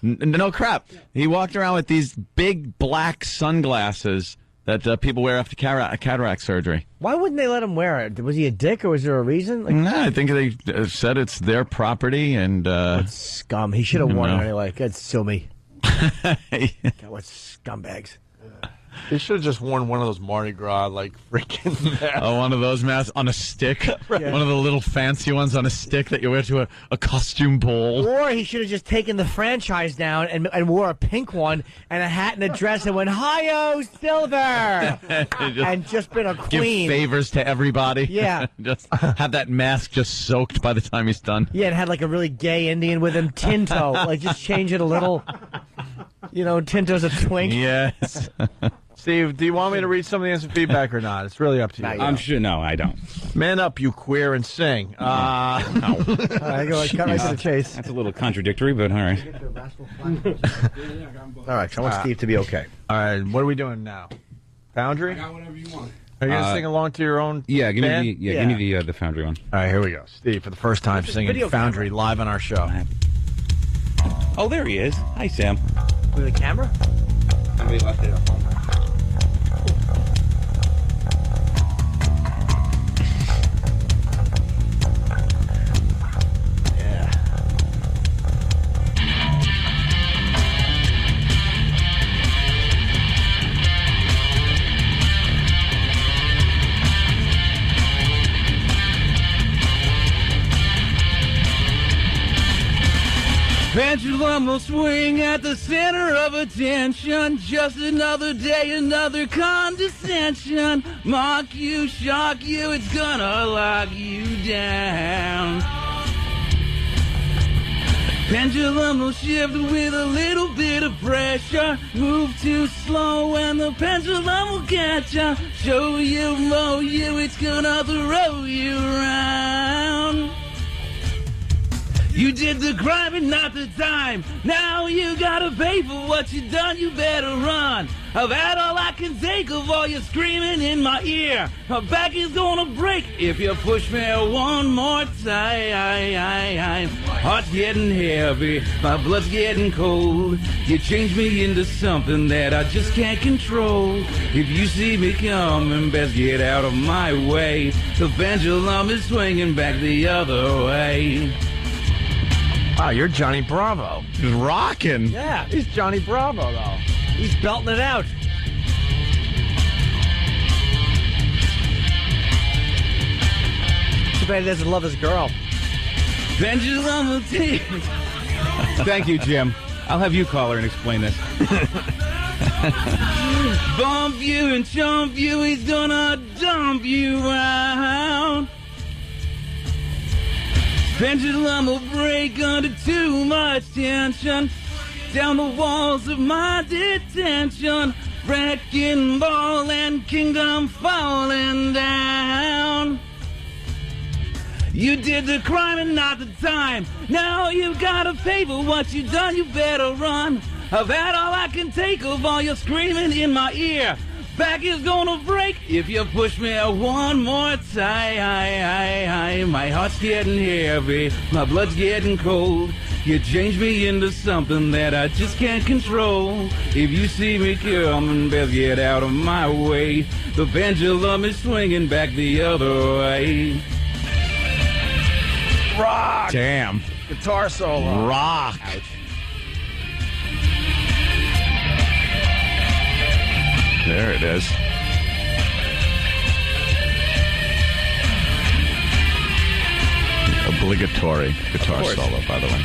No crap. He walked around with these big black sunglasses that people wear after cataract surgery. Why wouldn't they let him wear it? Was he a dick, or was there a reason? Like, No, I think they said it's their property, and scum. He should have worn it anyway. God, sue me. God, what scumbags. They should have just worn one of those Mardi Gras, like, freaking masks. Oh, one of those masks on a stick? Right. One of the little fancy ones on a stick that you wear to a costume ball? Or he should have just taken the franchise down and wore a pink one and a hat and a dress and went, Hi-Yo, Silver! and just been a queen. Give favors to everybody. Yeah. Just have that mask just soaked by the time he's done. Yeah, and had like a really gay Indian with him, Tinto. Like, just change it a little. You know, Tinto's a twink. Yes. Steve, do you want me to read some of the instant feedback or not? It's really up to you. I'm sure. No, I don't. Man up, you queer, and sing. No. All right, go cut right to the chase. That's a little contradictory, but all right. All right, so I want Steve to be okay. All right, what are we doing now? Foundry? I got whatever you want. Are you going to sing along to your own Yeah, give band? me give me the Foundry one. All right, here we go. Steve, for the first time, singing video Foundry live on our show. Oh, there he is. Hi, Sam. With a camera? Somebody left it at home. Pendulum will swing at the center of attention. Just another day, another condescension. Mock you, shock you, it's gonna lock you down. Pendulum will shift with a little bit of pressure. Move too slow and the pendulum will catch ya. Show you, mow you, it's gonna throw you around. You did the crime and not the time. Now you gotta pay for what you done, you better run. I've had all I can take of all your screaming in my ear. My back is gonna break if you push me one more time. Heart's getting heavy, my blood's getting cold. You changed me into something that I just can't control. If you see me coming, best get out of my way. The pendulum is swinging back the other way. Wow, you're Johnny Bravo. He's rocking. Yeah. He's Johnny Bravo, though. He's belting it out. Too bad he doesn't love his girl. Pendulum will take. Thank you, Jim. I'll have you call her and explain this. Bump you and chump you, he's gonna dump you out. Pendulum will break under too much tension. Down the walls of my detention. Wrecking ball and kingdom falling down. You did the crime and not the time. Now you gotta pay for what you done, you better run. I've had all I can take of all your screaming in my ear. Back is gonna break if you push me one more time. My heart's getting heavy, my blood's getting cold. You changed me into something that I just can't control. If you see me coming, best get out of my way. The pendulum is swinging back the other way. Rock! Damn. Guitar solo. Rock. Ouch. There it is. Obligatory guitar solo, by the way.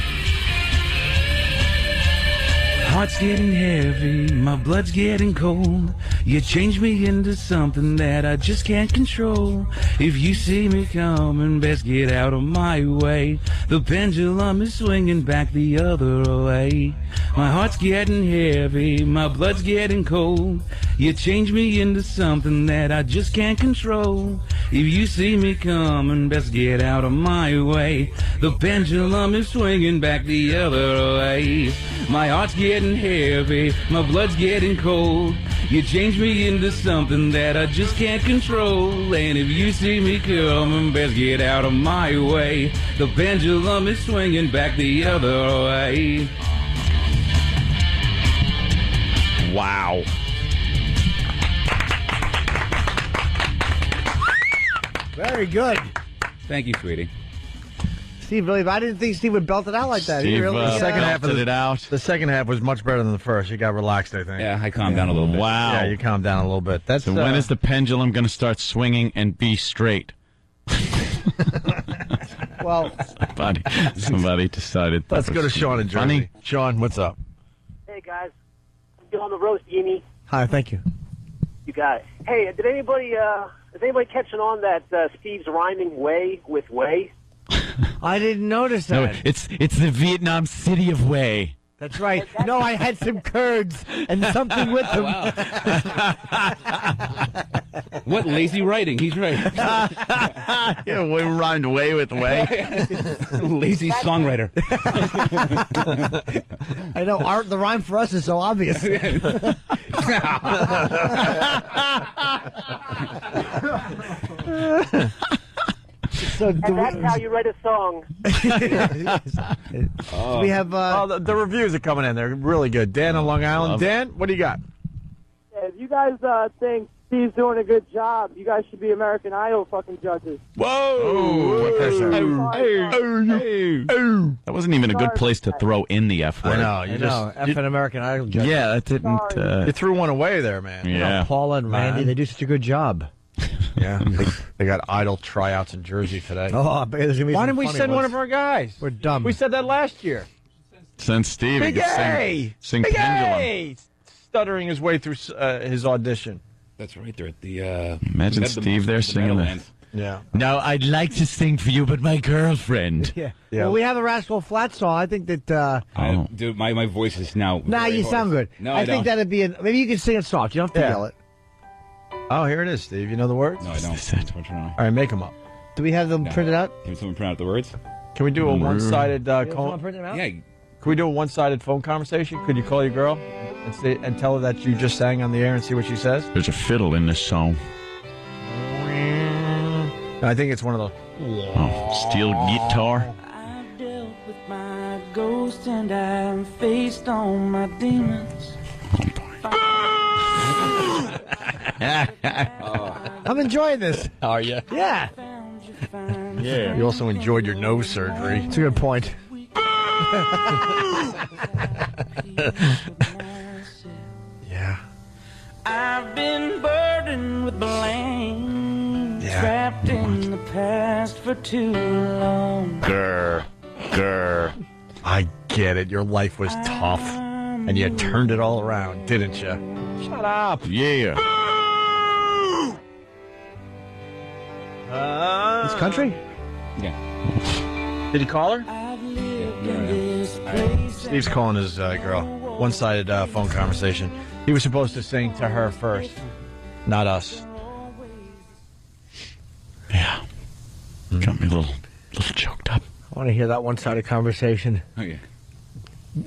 Heart's getting heavy, my blood's getting cold. You change me into something that I just can't control. If you see me coming, best get out of my way. The pendulum is swinging back the other way. My heart's getting heavy, my blood's getting cold. You change me into something that I just can't control. If you see me coming, best get out of my way. The pendulum is swinging back the other way. My heart's getting heavy, my blood's getting cold. You change me into something that I just can't control. And if you see me coming, best get out of my way. The pendulum is swinging back the other way. Wow. Very good. Thank you, sweetie. Steve, really, I didn't think Steve would belt it out like that. Steve, The second half of it out. The second half was much better than the first. You got relaxed, I think. Yeah, I calmed down a little bit. Wow. Yeah, you calmed down a little bit. That's So when is the pendulum going to start swinging and be straight? Well, somebody decided. Let's go to Sean in Jersey. Funny. Sean, what's up? Hey, guys. You on the roast, Jimmy? Hi, thank you. You got it. Hey, is anybody catching on that Steve's rhyming way with way? I didn't notice No, that. it's the Vietnam city of Wei. That's right. No, I had some curds and something with them. What lazy writing? He's right. Yeah, we rhymed way with way. Lazy songwriter. I know. The rhyme for us is so obvious. So And that's how you write a song. So we have the reviews are coming in. They're really good. Dan on Long Island. Dan, what do you got? If you guys think Steve's doing a good job, you guys should be American Idol fucking judges. Whoa! That wasn't even a good place to throw in the F word. I know. F and American Idol judges. Yeah, that didn't. You threw one away there, man. Yeah. You know, Paula and Randy, they do such a good job. Yeah, they got Idol tryouts in Jersey today. Oh, I bet there's gonna be Why some didn't we funny send one ones. of our guys? We're dumb. We said that last year. Send Steve. Big he could A! Sing Big Pendulum. A! Stuttering his way through his audition. That's right. They're at the. Imagine Steve there singing that. Yeah. Now, I'd like to sing for you, but my girlfriend. Yeah. Well, we have a Rascal Flatts song. I think that. Dude, my voice is now. Nah, very you hoarse. sound good. No, I I think don't. that'd be. Maybe you can sing it soft. You don't have to yell it. Oh, here it is, Steve. You know the words? No, I don't. All right, make them up. Do we have them printed out? Can someone print out the words? Can we do a one-sided someone phone? print them out? Yeah. Can we do a one-sided phone conversation? Could you call your girl and tell her that you just sang on the air and see what she says? There's a fiddle in this song. I think it's one of those. Oh, steel guitar. I dealt with my ghost and I faced on my demons. I'm enjoying this. Are you? Yeah. Yeah. You also enjoyed your nose surgery. That's a good point. Yeah. I've been burdened with blame, trapped in the past for too long. Grr. I get it. Your life was tough, and you turned it all around, didn't you? Shut up. Yeah. This country? Yeah. Did he call her? Steve's calling his girl. One-sided phone conversation. He was supposed to sing to her first, not us. Yeah. Got me a little choked up. I want to hear that one-sided conversation. Oh, yeah.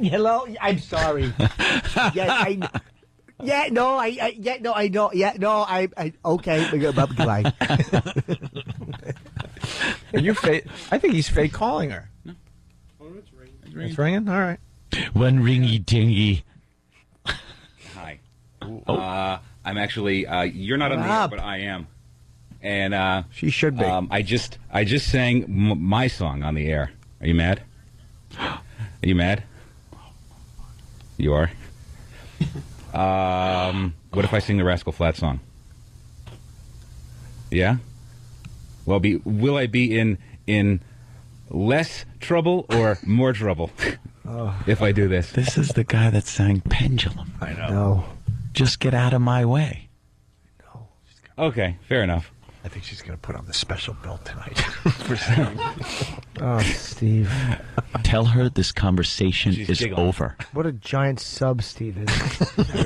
Hello? I'm sorry. I okay. Goodbye. Are you fake? I think he's fake calling her. No. Oh, it's ringing. It's ringing? All right. One ringy dingy. Hi. I'm actually. You're not on the air, but I am. And she should be. I just sang my song on the air. Are you mad? Are you mad? You are. What if I sing the Rascal Flatts song? Yeah. Well, will I be in less trouble or more trouble if I do this? This is the guy that sang Pendulum. I know. No. Just get out of my way. Okay, fair enough. I think she's going to put on the special belt tonight. Oh, Steve. Tell her this conversation She's is giggling. over. What a giant sub Steve is.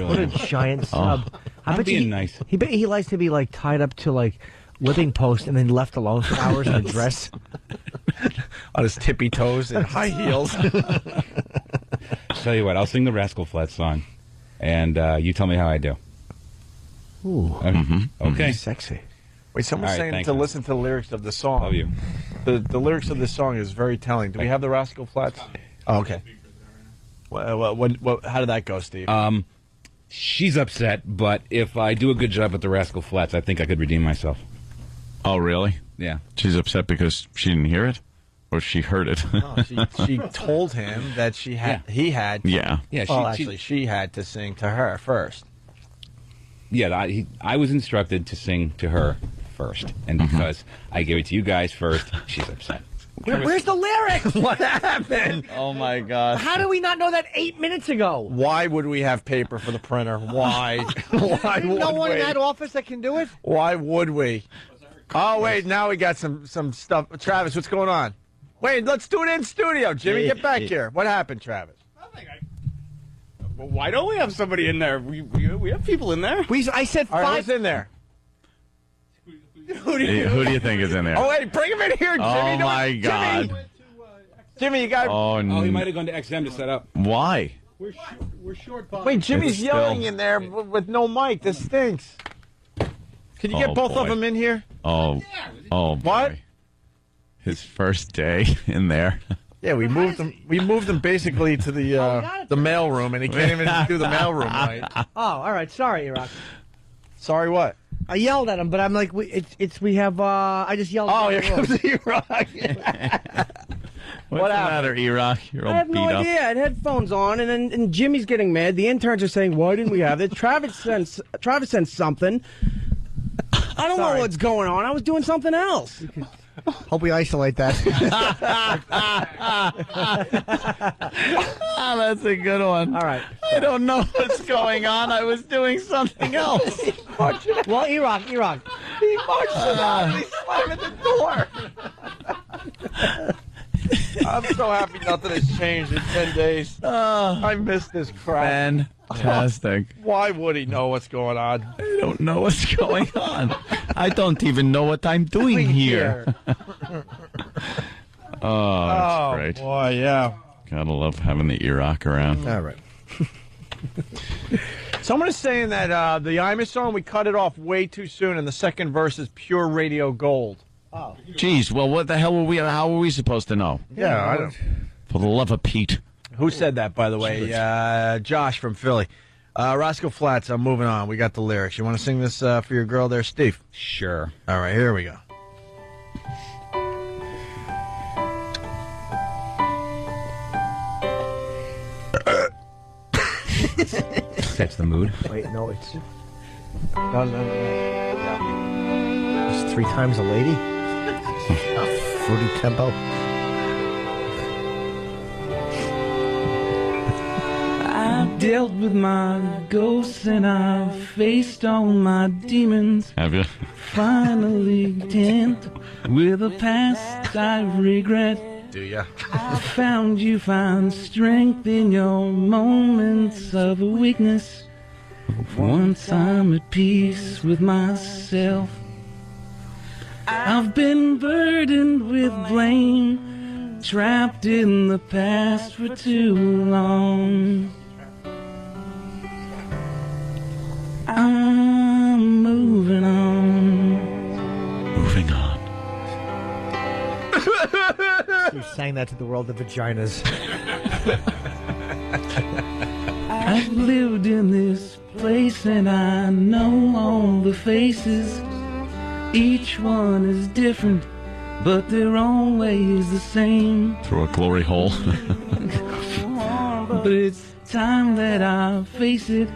What a giant Oh. sub. I'm bet you being nice. He likes to be like tied up to like whipping post and then left alone for hours in a dress. On his tippy toes and high heels. Tell you what, I'll sing the Rascal Flatts song, and you tell me how I do. Ooh. Okay. Sexy. Wait, someone's All right, saying thank to you. listen to the lyrics of the song. Love you. The lyrics of this song is very telling. Do we have the Rascal Flatts? Oh, okay. How did that go, Steve? She's upset, but if I do a good job at the Rascal Flatts, I think I could redeem myself. Oh, really? Yeah. She's upset because she didn't hear it? Or she heard it? No, she told him that he had. Yeah. Yeah, she had to sing to her first. Yeah, I was instructed to sing to her first, and because I gave it to you guys first, she's upset. Where's the lyrics? What happened? Oh, my God. How did we not know that 8 minutes ago? Why would we have paper for the printer? Why? Why would No one we? in that office that can do it? Why would we? Oh, wait, now we got some stuff. Travis, what's going on? Wait, let's do it in studio. Jimmy, get back here. What happened, Travis? Well, why don't we have somebody in there? We have people in there. I said All right, five. who's in there? Who do you think is in there? Oh, wait, bring him in here, Jimmy. Oh, No, my Jimmy. God. Jimmy, you got. Oh, he might have gone to XM to set up. Why? We're short. Wait, Jimmy's It's yelling still- in there with no mic. This stinks. Can you get Oh, both of boy. them in here? Oh, boy. What? His first day in there. Yeah, we moved them. We moved them basically to the mail room, and he can't even do the mail room right. Oh, all right. Sorry, Iraq. Sorry, what? I yelled at him, but I'm like, we have. I just yelled. Oh, at here him. comes Iraq. What's the matter, Iraq? You're all I have beat no up. idea. I had headphones on, and Jimmy's getting mad. The interns are saying, "Why didn't we have this?" Travis sent something. I don't know what's going on. I was doing something else. Hope we isolate that. Oh, that's a good one. All right. I don't know what's going on. I was doing something else. Well, Iraq. He marched it out. He's slamming the door. I'm so happy nothing has changed in 10 days. I miss this crap. Fantastic. Why would he know what's going on? I don't know what's going on. I don't even know what I'm doing here. Oh, that's great. Boy, yeah. Gotta love having the Iraq around. All right. Someone is saying that the Imus song, we cut it off way too soon, and the second verse is pure radio gold. Oh. Jeez, well, what the hell were we? How were we supposed to know? Yeah, I don't. For the love of Pete. Who said that, by the way? Josh from Philly. Rascal Flatts, I'm moving on. We got the lyrics. You want to sing this for your girl there, Steve? Sure. All right, here we go. Sets the mood. Wait, no, it's. No. It's 3 times a lady. Fruity tempo. I've dealt with my ghosts and I've faced all my demons. Have you? Finally content with a past I regret. Do ya? I found you find strength in your moments of weakness. Once I'm at peace with myself, I've been burdened with blame, trapped in the past for too long. I'm moving on. Moving on. You sang that to the world of vaginas. I've lived in this place and I know all the faces. Each one is different, but they're always the same. Through a glory hole. But it's time that I face it.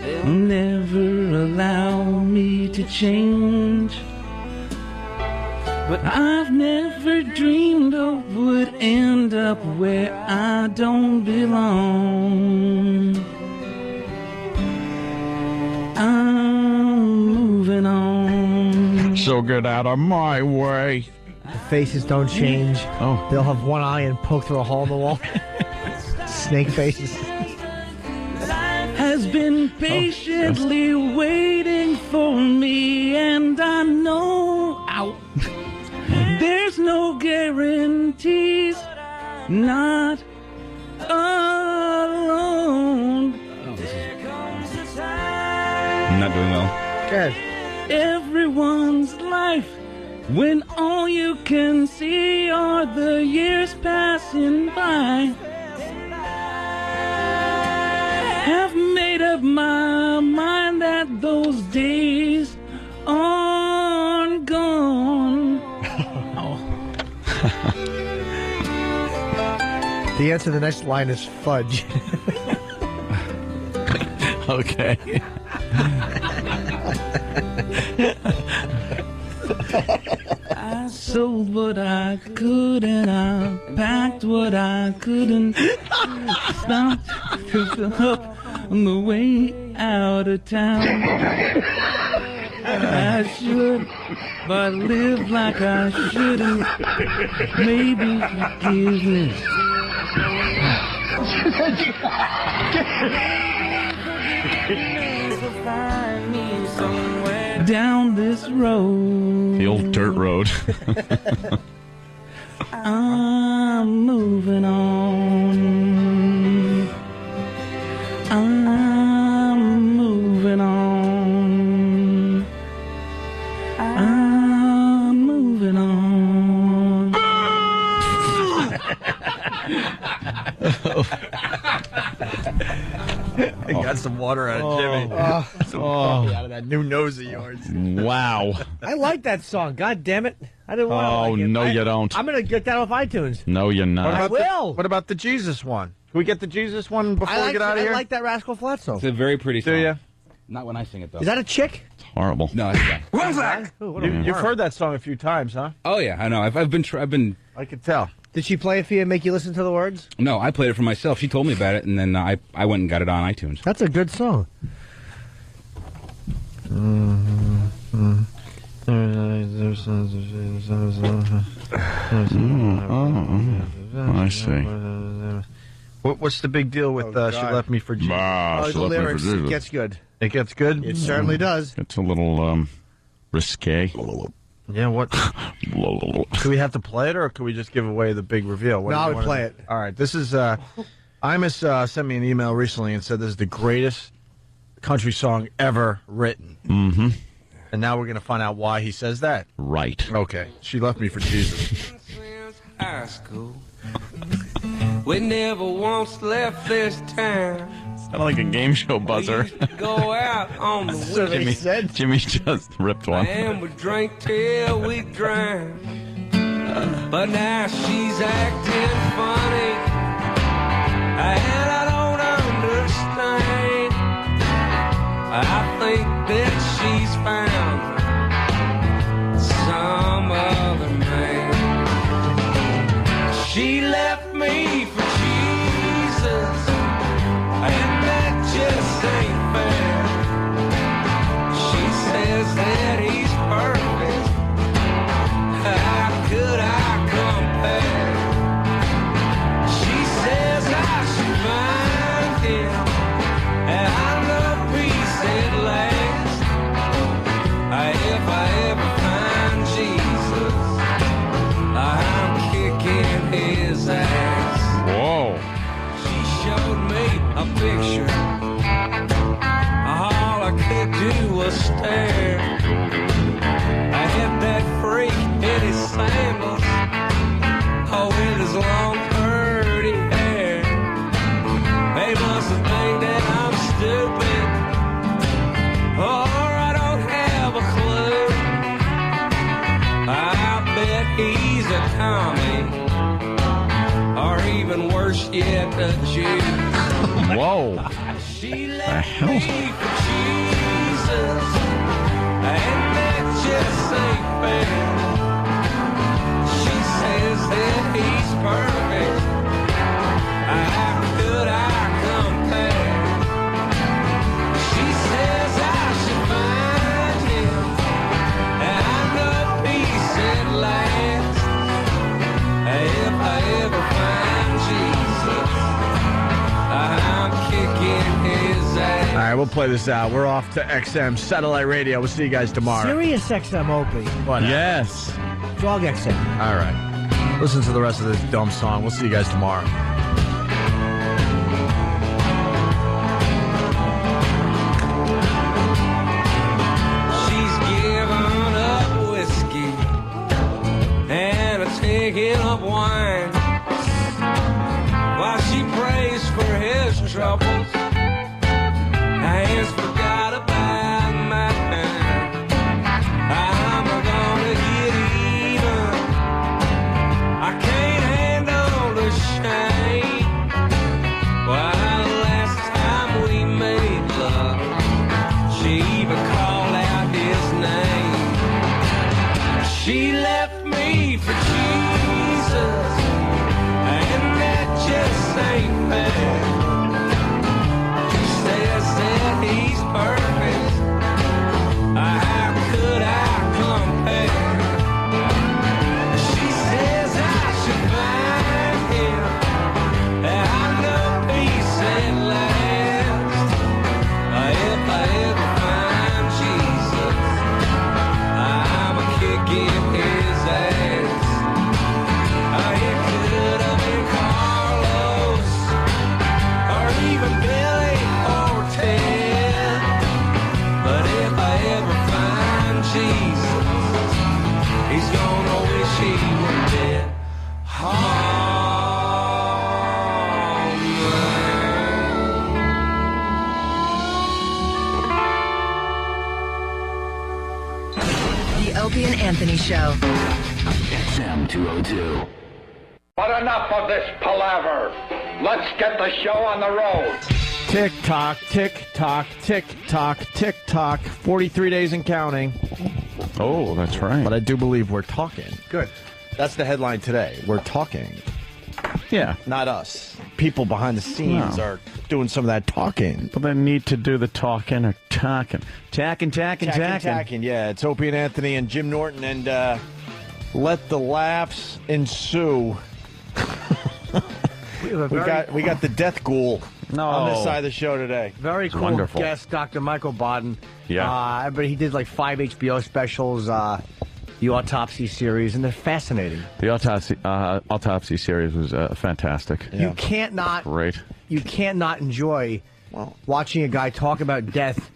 They'll never allow me to change. But I've never dreamed of would end up where I don't belong. I'm moving on. So get out of my way. The faces don't change. Oh. They'll have one eye and poke through a hole in the wall. Snake faces. Has been patiently waiting for me, and I know there's no guarantees. Not alone. I'm not doing well. Good. Everyone's life, when all you can see are the years passing by. Have made up my mind that those days are gone. The answer to the next line is fudge. Okay. I sold what I could and I packed what I couldn't. Stopped to fill up on the way out of town. I should, but live like I shouldn't. Maybe forgiveness. Down this road. The old dirt road. I'm moving on. I'm moving on. I'm moving on. I got some water out of Jimmy. Some coffee out of that new nose of yours. Wow. I like that song. God damn it. I didn't want to Oh, like it. no, you don't. I'm going to get that off iTunes. No, you're not. I will. What about the Jesus one? Can we get the Jesus one before we get out of here? I like that Rascal Flatts song. It's a very pretty song. Do you? Not when I sing it, though. Is that a chick? Horrible. No, it's not. What's that? You've heard that song a few times, huh? Oh, yeah, I know. I've been. I could tell. Did she play it for you and make you listen to the words? No, I played it for myself. She told me about it, and then I went and got it on iTunes. That's a good song. I see. What's the big deal with She Left Me for Jesus? She The left me for lyrics Jesus. gets good. It gets good? It certainly does. It's a little risque. Yeah, what? Do we have to play it, or could we just give away the big reveal? What No, do I you would wanna play do? it. All right, this is, Imus sent me an email recently and said this is the greatest country song ever written. Mm-hmm. And now we're going to find out why he says that. Right. Okay, She Left Me for Jesus. High school. We never once left this town. Kind of like a game show buzzer. Go out on the weekend. Jimmy just ripped one. And we drink till we drown. But now she's acting funny. And I don't understand. I think that she's found some other man. She left me for Jesus, and that just ain't fair. She says that he's perfect. How could I compare? She says I should find him, and I know peace at last. If I ever find Jesus, I'm kicking his ass. Whoa. She showed me a picture. All I could do was stare. I hit that freak in his sandals. Oh, with his long curly hair. They must have think that I'm stupid, or I don't have a clue. I bet he's a commie, or even worse yet, a Jew. Whoa. She left me for Jesus, and that just ain't fair. She says that he's perfect. How could I compare? She says I should find him, and I right, we'll play this out. We're off to XM Satellite Radio. We'll see you guys tomorrow. Sirius XM Opie. What? Yes. Dog XM. All right. Listen to the rest of this dumb song. We'll see you guys tomorrow. Taking up wine while she prays for his troubles. I ain't forgot about mine. I'm gonna get even. I can't handle the shame. Well, last time we made love, she even called out his name. She left me for Jesus, and that just ain't fair. She says that he's perfect. How could I compare? She says I should find him. I know peace at last. If I ever find Jesus, I'ma kick in his ass. It could have been Carlos, or even Billy or Ted. But if I ever find Jesus, he's gonna wish he were dead. The Opie and Anthony Show. XM 202. But enough of this palaver. Let's get the show on the road. Tick tock, tick tock, tick tock, tick tock. 43 days and counting. Oh, that's right. But I do believe we're talking. Good. That's the headline today. We're talking. Yeah. Not us. People behind the scenes No. are doing some of that talking. But they need to do the talking or talking. Tacking. Yeah, it's Opie and Anthony and Jim Norton, and let the laughs ensue. we got the death ghoul on this side of the show today. Very cool wonderful. guest, Dr. Michael Baden. Yeah. But he did like 5 HBO specials, the Autopsy series, and they're fascinating. The autopsy series was fantastic. Yeah. You can't not Great. You can't not enjoy watching a guy talk about death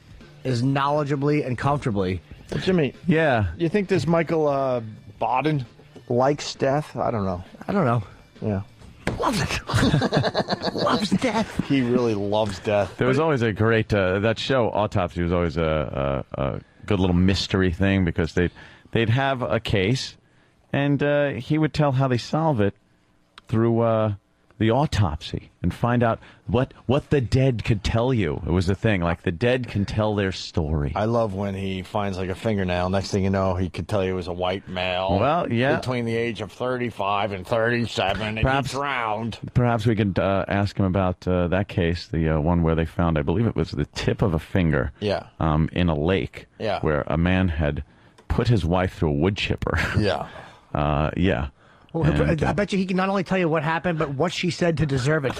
as knowledgeably and comfortably. Well, Jimmy, Yeah. you think this Michael Baden likes death? I don't know. Yeah. Loves it. Loves death. He really loves death. There was always a great that show Autopsy was always a good little mystery thing because they'd have a case and he would tell how they solve it through the autopsy and find out what the dead could tell you. It was the thing, like the dead can tell their story. I love when he finds like a fingernail. Next thing you know, he could tell you it was a white male. Well, yeah. Between the age of 35 and 37, and Perhaps- he's drowned. Perhaps we could ask him about that case, the one where they found, I believe it was the tip of a finger Yeah. in a lake Yeah. where a man had put his wife through a wood chipper. Yeah. Yeah. Well, And, I bet you he can not only tell you what happened, but what she said to deserve it.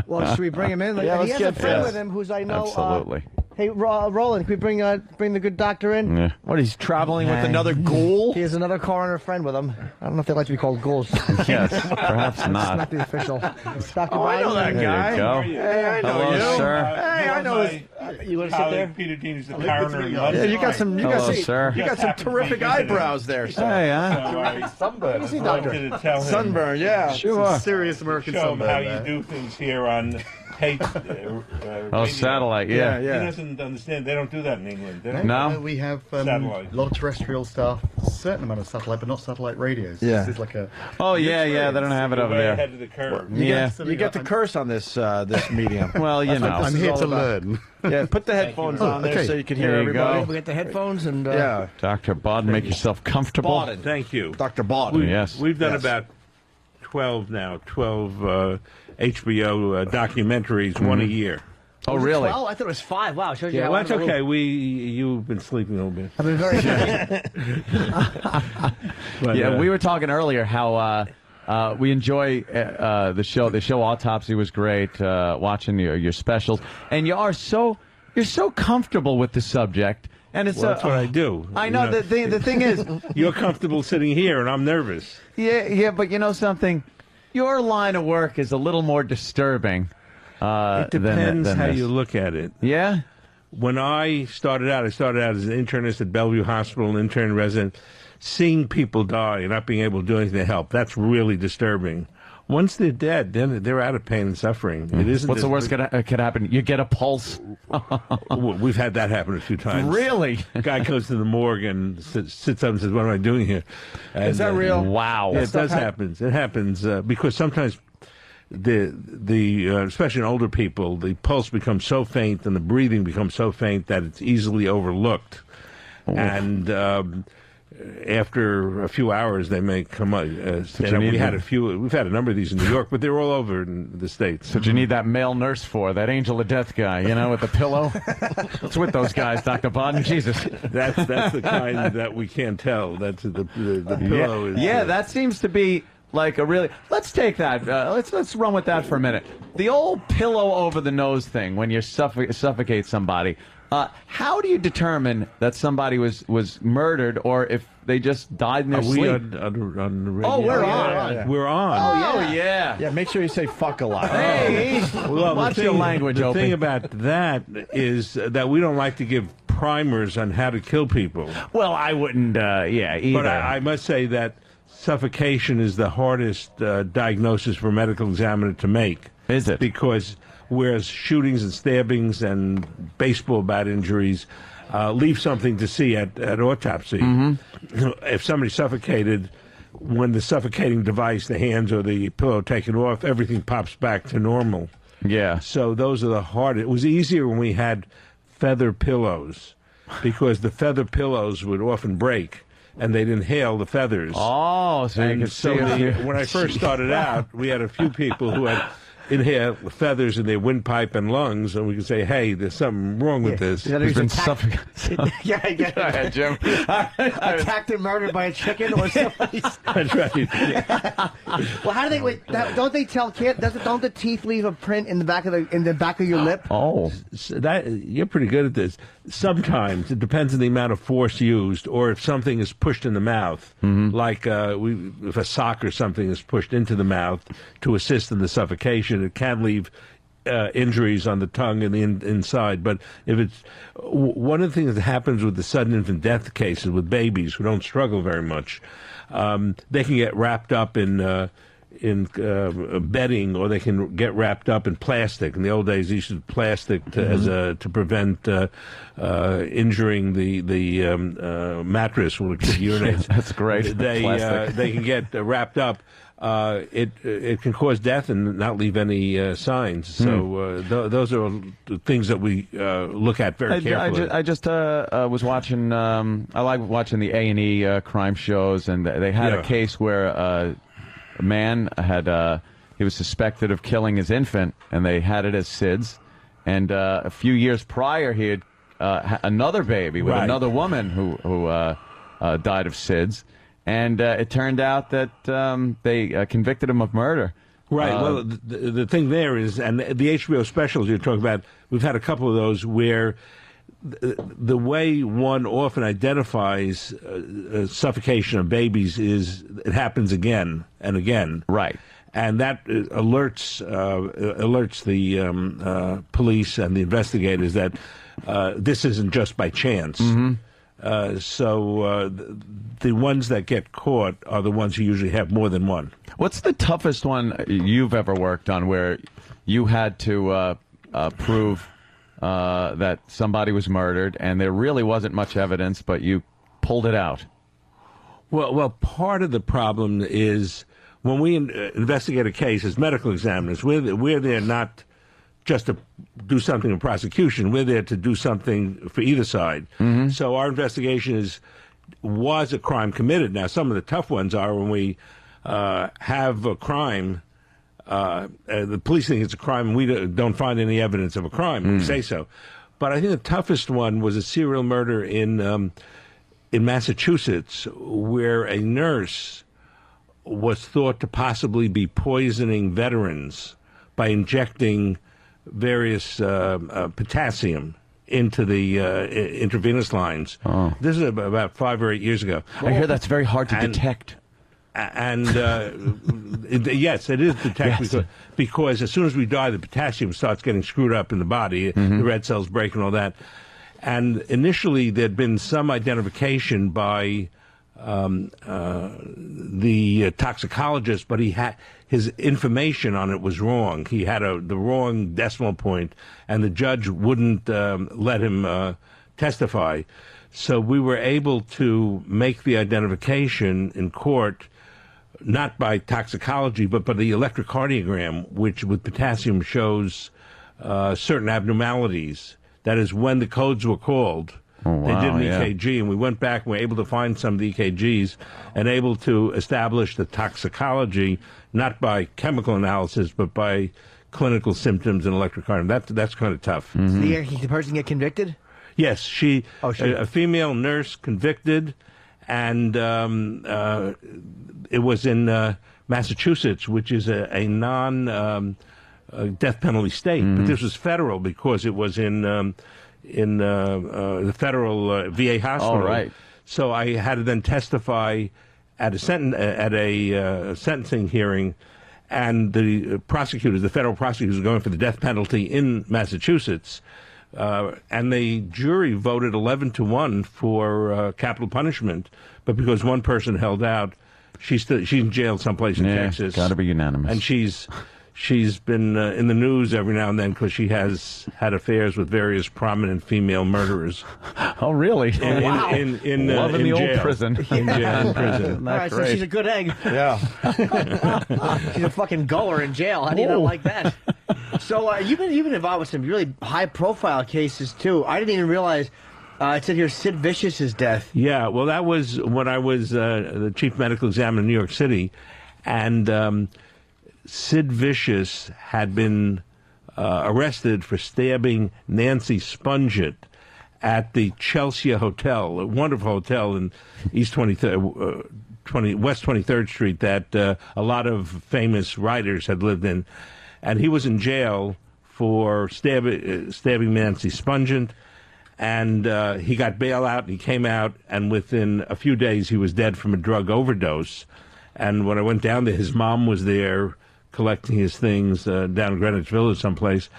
Well, should we bring him in? Yeah, he let's has a get friend this. with him who's I know. Absolutely. Hey, Roland, can we bring the good doctor in? Yeah. What, he's traveling with another ghoul? He has another coroner friend with him. I don't know if they like to be called ghouls. Yes, perhaps It's not. not the official. Dr. Oh, I know that There guy. you go. Hey, I know Hello, you. sir. Hey, I know this. You want to sit there? Peter Dean is the coroner in Yeah, London. you got some. Hello, sir. You got some terrific eyebrows there, sir. Hey, huh? So Sunburn. I wanted to tell him, Sunburn, yeah. Sure. serious American show him how you do things here on hate. Radio. Satellite, yeah. He doesn't understand. They don't do that in England. They don't. No? We have Satellite. a lot of terrestrial stuff, a certain amount of satellite, but not satellite radios. Yeah. This is like a Oh, yeah, they don't have it We're over way there. ahead of the curve. Yeah. You get to curse on this this medium. Well, you know. I'm here to learn. Yeah, put the headphones on there okay. so you can hear There you everybody. go. We get the headphones and Yeah, Dr. Baden, make yourself comfortable. Baden. Thank you. Dr. Baden. Yes. We've done Yes. about 12 HBO documentaries, one a year. Oh, really? 12? I thought it was 5. Wow, shows you Yeah, how well, that's I'm a okay. little- You've been sleeping a little bit. I've been very But, Yeah, we were talking earlier how We enjoy the show. The show Autopsy was great. Watching your specials, and you're so comfortable with the subject. And it's that's what I do. I know. The thing is, you're comfortable sitting here, and I'm nervous. Yeah. But you know something, your line of work is a little more disturbing. It depends than how this. you look at it. Yeah. When I started out as an internist at Bellevue Hospital, an intern resident. Seeing people die and not being able to do anything to help, that's really disturbing. Once they're dead, then they're out of pain and suffering. It isn't. What's the worst that could happen? You get a pulse. We've had that happen a few times. Really? Guy goes to the morgue and sits up and says, "What am I doing here?" And, is that real? Wow. It does happen. It happens because sometimes especially in older people, the pulse becomes so faint and the breathing becomes so faint that it's easily overlooked. Oh. And after a few hours, they may come up. We've had a number of these in New York, but they're all over in the States. So you need that male nurse for that angel of death guy, with the pillow. It's with those guys, Dr. Bodden. Jesus, that's the kind that we can't tell. That's the pillow. Is, that seems to be like a really. Let's take that. Let's run with that for a minute. The old pillow over the nose thing when you suffocate somebody. How do you determine that somebody was murdered or if they just died in their sleep? On the radio? Oh, we're on. Yeah. We're on. Oh, yeah. Yeah, make sure you say fuck a lot. Hey, watch your language the open. The thing about that is that we don't like to give primers on how to kill people. Well, I wouldn't, either. But I must say that suffocation is the hardest diagnosis for a medical examiner to make. Is it? Because whereas shootings and stabbings and baseball bat injuries leave something to see at autopsy. Mm-hmm. If somebody's suffocated, when the suffocating device, the hands or the pillow taken off, everything pops back to normal. Yeah. So those are the hardest. It was easier when we had feather pillows because the feather pillows would often break. And they'd inhale the feathers. Oh, so you could see when I first started out, we had a few people who had inhale the feathers in their windpipe and lungs, and we could say, "Hey, there's something wrong with this." Go ahead, Jim. Attacked and murdered by a chicken or something. That's right. Well, how do they? Wait, don't they tell kids? Don't the teeth leave a print in the back of your lip? Oh, that you're pretty good at this. Sometimes it depends on the amount of force used, or if something is pushed in the mouth, like if a sock or something is pushed into the mouth to assist in the suffocation. It can leave injuries on the tongue and the inside. But if it's one of the things that happens with the sudden infant death cases with babies who don't struggle very much, they can get wrapped up in bedding, or they can get wrapped up in plastic. In the old days, they used plastic to prevent injuring the mattress when a kid urinates. That's great. They can get wrapped up. It can cause death and not leave any signs. So those are things that we look at very carefully. I just was watching. I like watching the A&E crime shows, and they had a case where a man he was suspected of killing his infant, and they had it as SIDS. And a few years prior, he had another baby with another woman who died of SIDS. And it turned out that they convicted him of murder. Right. Well, the thing there is, and the HBO specials you're talking about, we've had a couple of those where the way one often identifies suffocation of babies is it happens again and again. Right. And that alerts the police and the investigators that this isn't just by chance. Mm-hmm. So the ones that get caught are the ones who usually have more than one. What's the toughest one you've ever worked on where you had to prove that somebody was murdered and there really wasn't much evidence, but you pulled it out? Well, part of the problem is when we investigate a case as medical examiners, we're there not just to do something in prosecution. We're there to do something for either side. Mm-hmm. So our investigation was a crime committed. Now, some of the tough ones are when we have a crime, the police think it's a crime, and we don't find any evidence of a crime. We say so. But I think the toughest one was a serial murder in Massachusetts, where a nurse was thought to possibly be poisoning veterans by injecting various potassium into the intravenous lines. Oh. This is about 5 or 8 years ago. I hear that's very hard to detect. And yes, it is detected because as soon as we die, the potassium starts getting screwed up in the body. The red cells break and all that. And initially, there'd been some identification by the toxicologist, but his information on it was wrong. He had the wrong decimal point, and the judge wouldn't let him testify. So we were able to make the identification in court, not by toxicology, but by the electrocardiogram, which with potassium shows certain abnormalities. That is, when the codes were called, they did an EKG, and we went back and were able to find some of the EKGs and able to establish the toxicology, not by chemical analysis, but by clinical symptoms and electrocardiogram. That's kind of tough. Did the person get convicted? Yes, a female nurse convicted, and it was in Massachusetts, which is a non death penalty state. But this was federal because it was in the federal VA hospital. Oh, right. So I had to then testify at a sentencing hearing, and the federal prosecutors, were going for the death penalty in Massachusetts. And the jury voted 11-1 for capital punishment, but because one person held out, she's in jail someplace in Texas. Got to be unanimous. And she's been in the news every now and then because she has had affairs with various prominent female murderers. Oh, really? In Loving in the jail. old prison. In jail, in prison. All right, so she's a good egg. Yeah. She's a fucking goer in jail. How do you not like that? So you've been involved with some really high-profile cases, too. I didn't even realize... it said here Sid Vicious's death. Yeah, well, that was when I was the chief medical examiner in New York City, and Sid Vicious had been arrested for stabbing Nancy Spungett at the Chelsea Hotel, a wonderful hotel in West 23rd Street that a lot of famous writers had lived in. And he was in jail for stabbing Nancy Spungett. And he got bail out, and he came out, and within a few days he was dead from a drug overdose. And when I went down there, his mom was there collecting his things down in Greenwich Village someplace.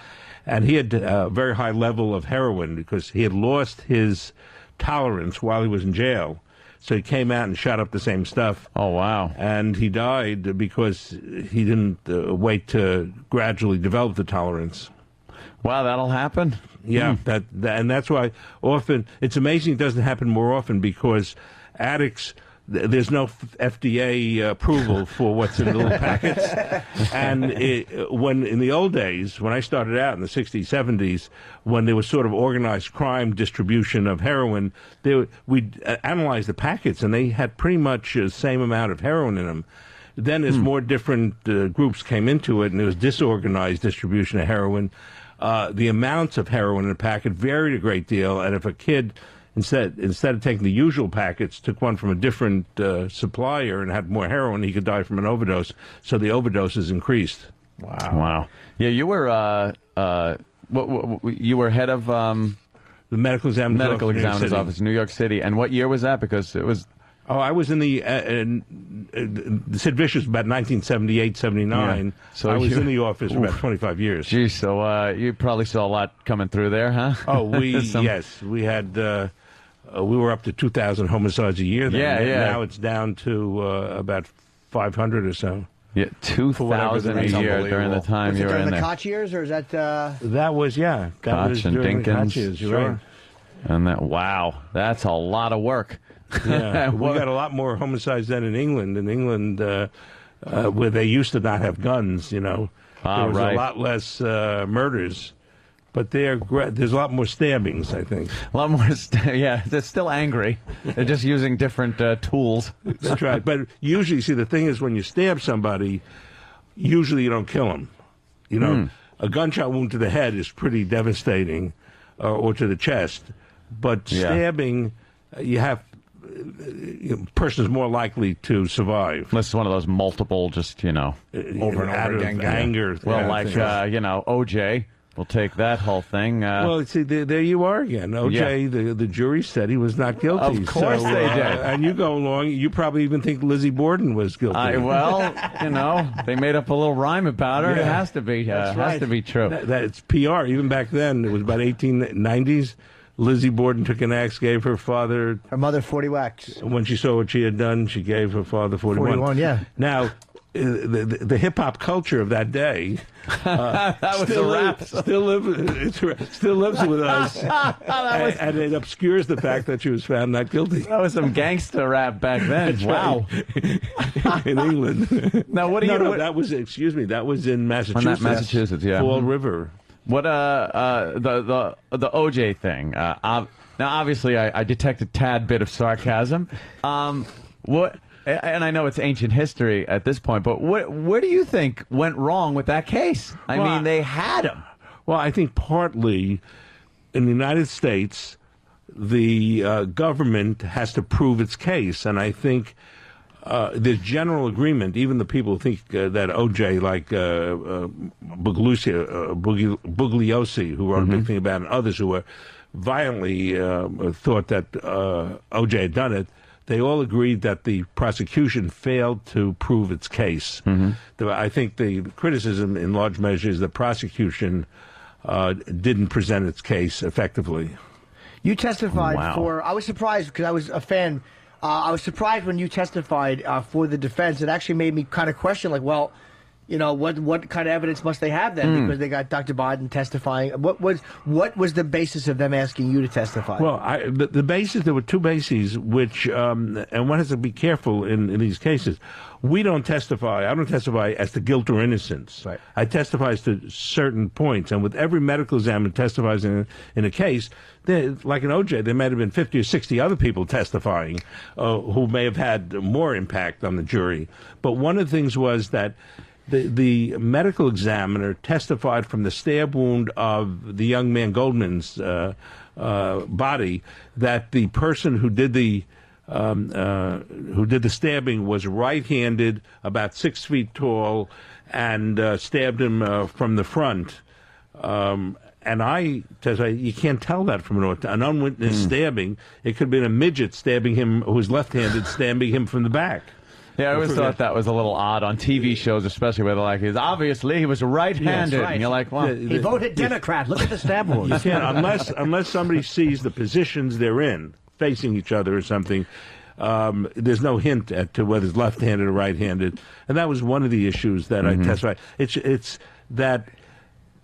And he had a very high level of heroin because he had lost his tolerance while he was in jail. So he came out and shot up the same stuff. Oh, wow. And he died because he didn't wait to gradually develop the tolerance. Wow, that'll happen? Yeah, and that's why often, it's amazing it doesn't happen more often because addicts, there's no FDA approval for what's in the little packets. And when in the old days, when I started out in the 60s, 70s, when there was sort of organized crime distribution of heroin, we'd analyze the packets, and they had pretty much the same amount of heroin in them. Then as more different groups came into it, and there was disorganized distribution of heroin, the amounts of heroin in a packet varied a great deal, and if a kid, instead of taking the usual packets, took one from a different supplier and had more heroin, he could die from an overdose. So the overdoses increased. Wow. Yeah, you were you were head of the medical examiner's office in New York City. And what year was that? Because it was... Oh, I was in the Sid Vicious about 1978, 79. Yeah. So I was in the office for about 25 years. Geez, so you probably saw a lot coming through there, huh? Oh, yes, we had. We were up to 2,000 homicides a year then. Yeah. Now it's down to about 500 or so. Yeah, 2,000 a year during the time you were in there. Was it during the Koch years, or is that... That was, yeah. That was and during Dinkins. the Koch years, you're right. And wow, that's a lot of work. Yeah, we got a lot more homicides than in England. In England, where they used to not have guns, there was a lot less murders. But there's a lot more stabbings, I think. A lot more, yeah. They're still angry. They're just using different tools. That's right. But usually, see, the thing is, when you stab somebody, usually you don't kill them. A gunshot wound to the head is pretty devastating, or to the chest. But stabbing, you have person is more likely to survive. Unless it's one of those multiple, just, over and over again. Anger. Well, like, OJ. We'll take that whole thing. Well, see, there you are again. OJ, the jury said he was not guilty. Of course they did. And you go along, you probably even think Lizzie Borden was guilty. They made up a little rhyme about her. Yeah. It has to be. Has to be true. That's PR. Even back then, it was about 1890s. Lizzie Borden took an axe, gave her mother 40 whacks. When she saw what she had done, she gave her father 41. 41, yeah. Now, the hip hop culture of that day that was a rap. Still lives with us, and it obscures the fact that she was found not guilty. That was some gangster rap back then. Wow, in England. Now, what do you? No, that was in Massachusetts. Massachusetts, yeah. Fall River. What the OJ thing? Now, obviously, I detect a tad bit of sarcasm. What? And I know it's ancient history at this point, but what do you think went wrong with that case? I mean, they had him. Well, I think partly in the United States, the government has to prove its case, and I think there's general agreement. Even the people who think that OJ, like Bugliosi, who wrote a big thing about it, and others who were violently thought that OJ had done it, they all agreed that the prosecution failed to prove its case. I think the criticism in large measure is the prosecution didn't present its case effectively. You testified I was surprised because I was a fan. I was surprised when you testified for the defense. It actually made me kind of question, what kind of evidence must they have then? Because they got Dr. Biden testifying. What was the basis of them asking you to testify? Well, the basis, there were two bases, which, and one has to be careful in these cases. We don't testify. I don't testify as to guilt or innocence. Right. I testify as to certain points. And with every medical examiner testifies in a case, like in OJ, there might have been 50 or 60 other people testifying who may have had more impact on the jury. But one of the things was that the medical examiner testified from the stab wound of the young man Goldman's body that the person who did the stabbing was right-handed, about 6 feet tall, and stabbed him from the front. And I testified, you can't tell that from an unwitnessed stabbing. It could have been a midget stabbing him, who was left-handed, stabbing him from the back. Yeah, I always thought that was a little odd on TV shows, especially where they're like, obviously he was right-handed. Yes, right. And you're like, well, he voted Democrat. Look at the stab wound. You can't, unless somebody sees the positions they're in, facing each other or something. There's no hint as to whether it's left-handed or right-handed, and that was one of the issues that I testified. It's that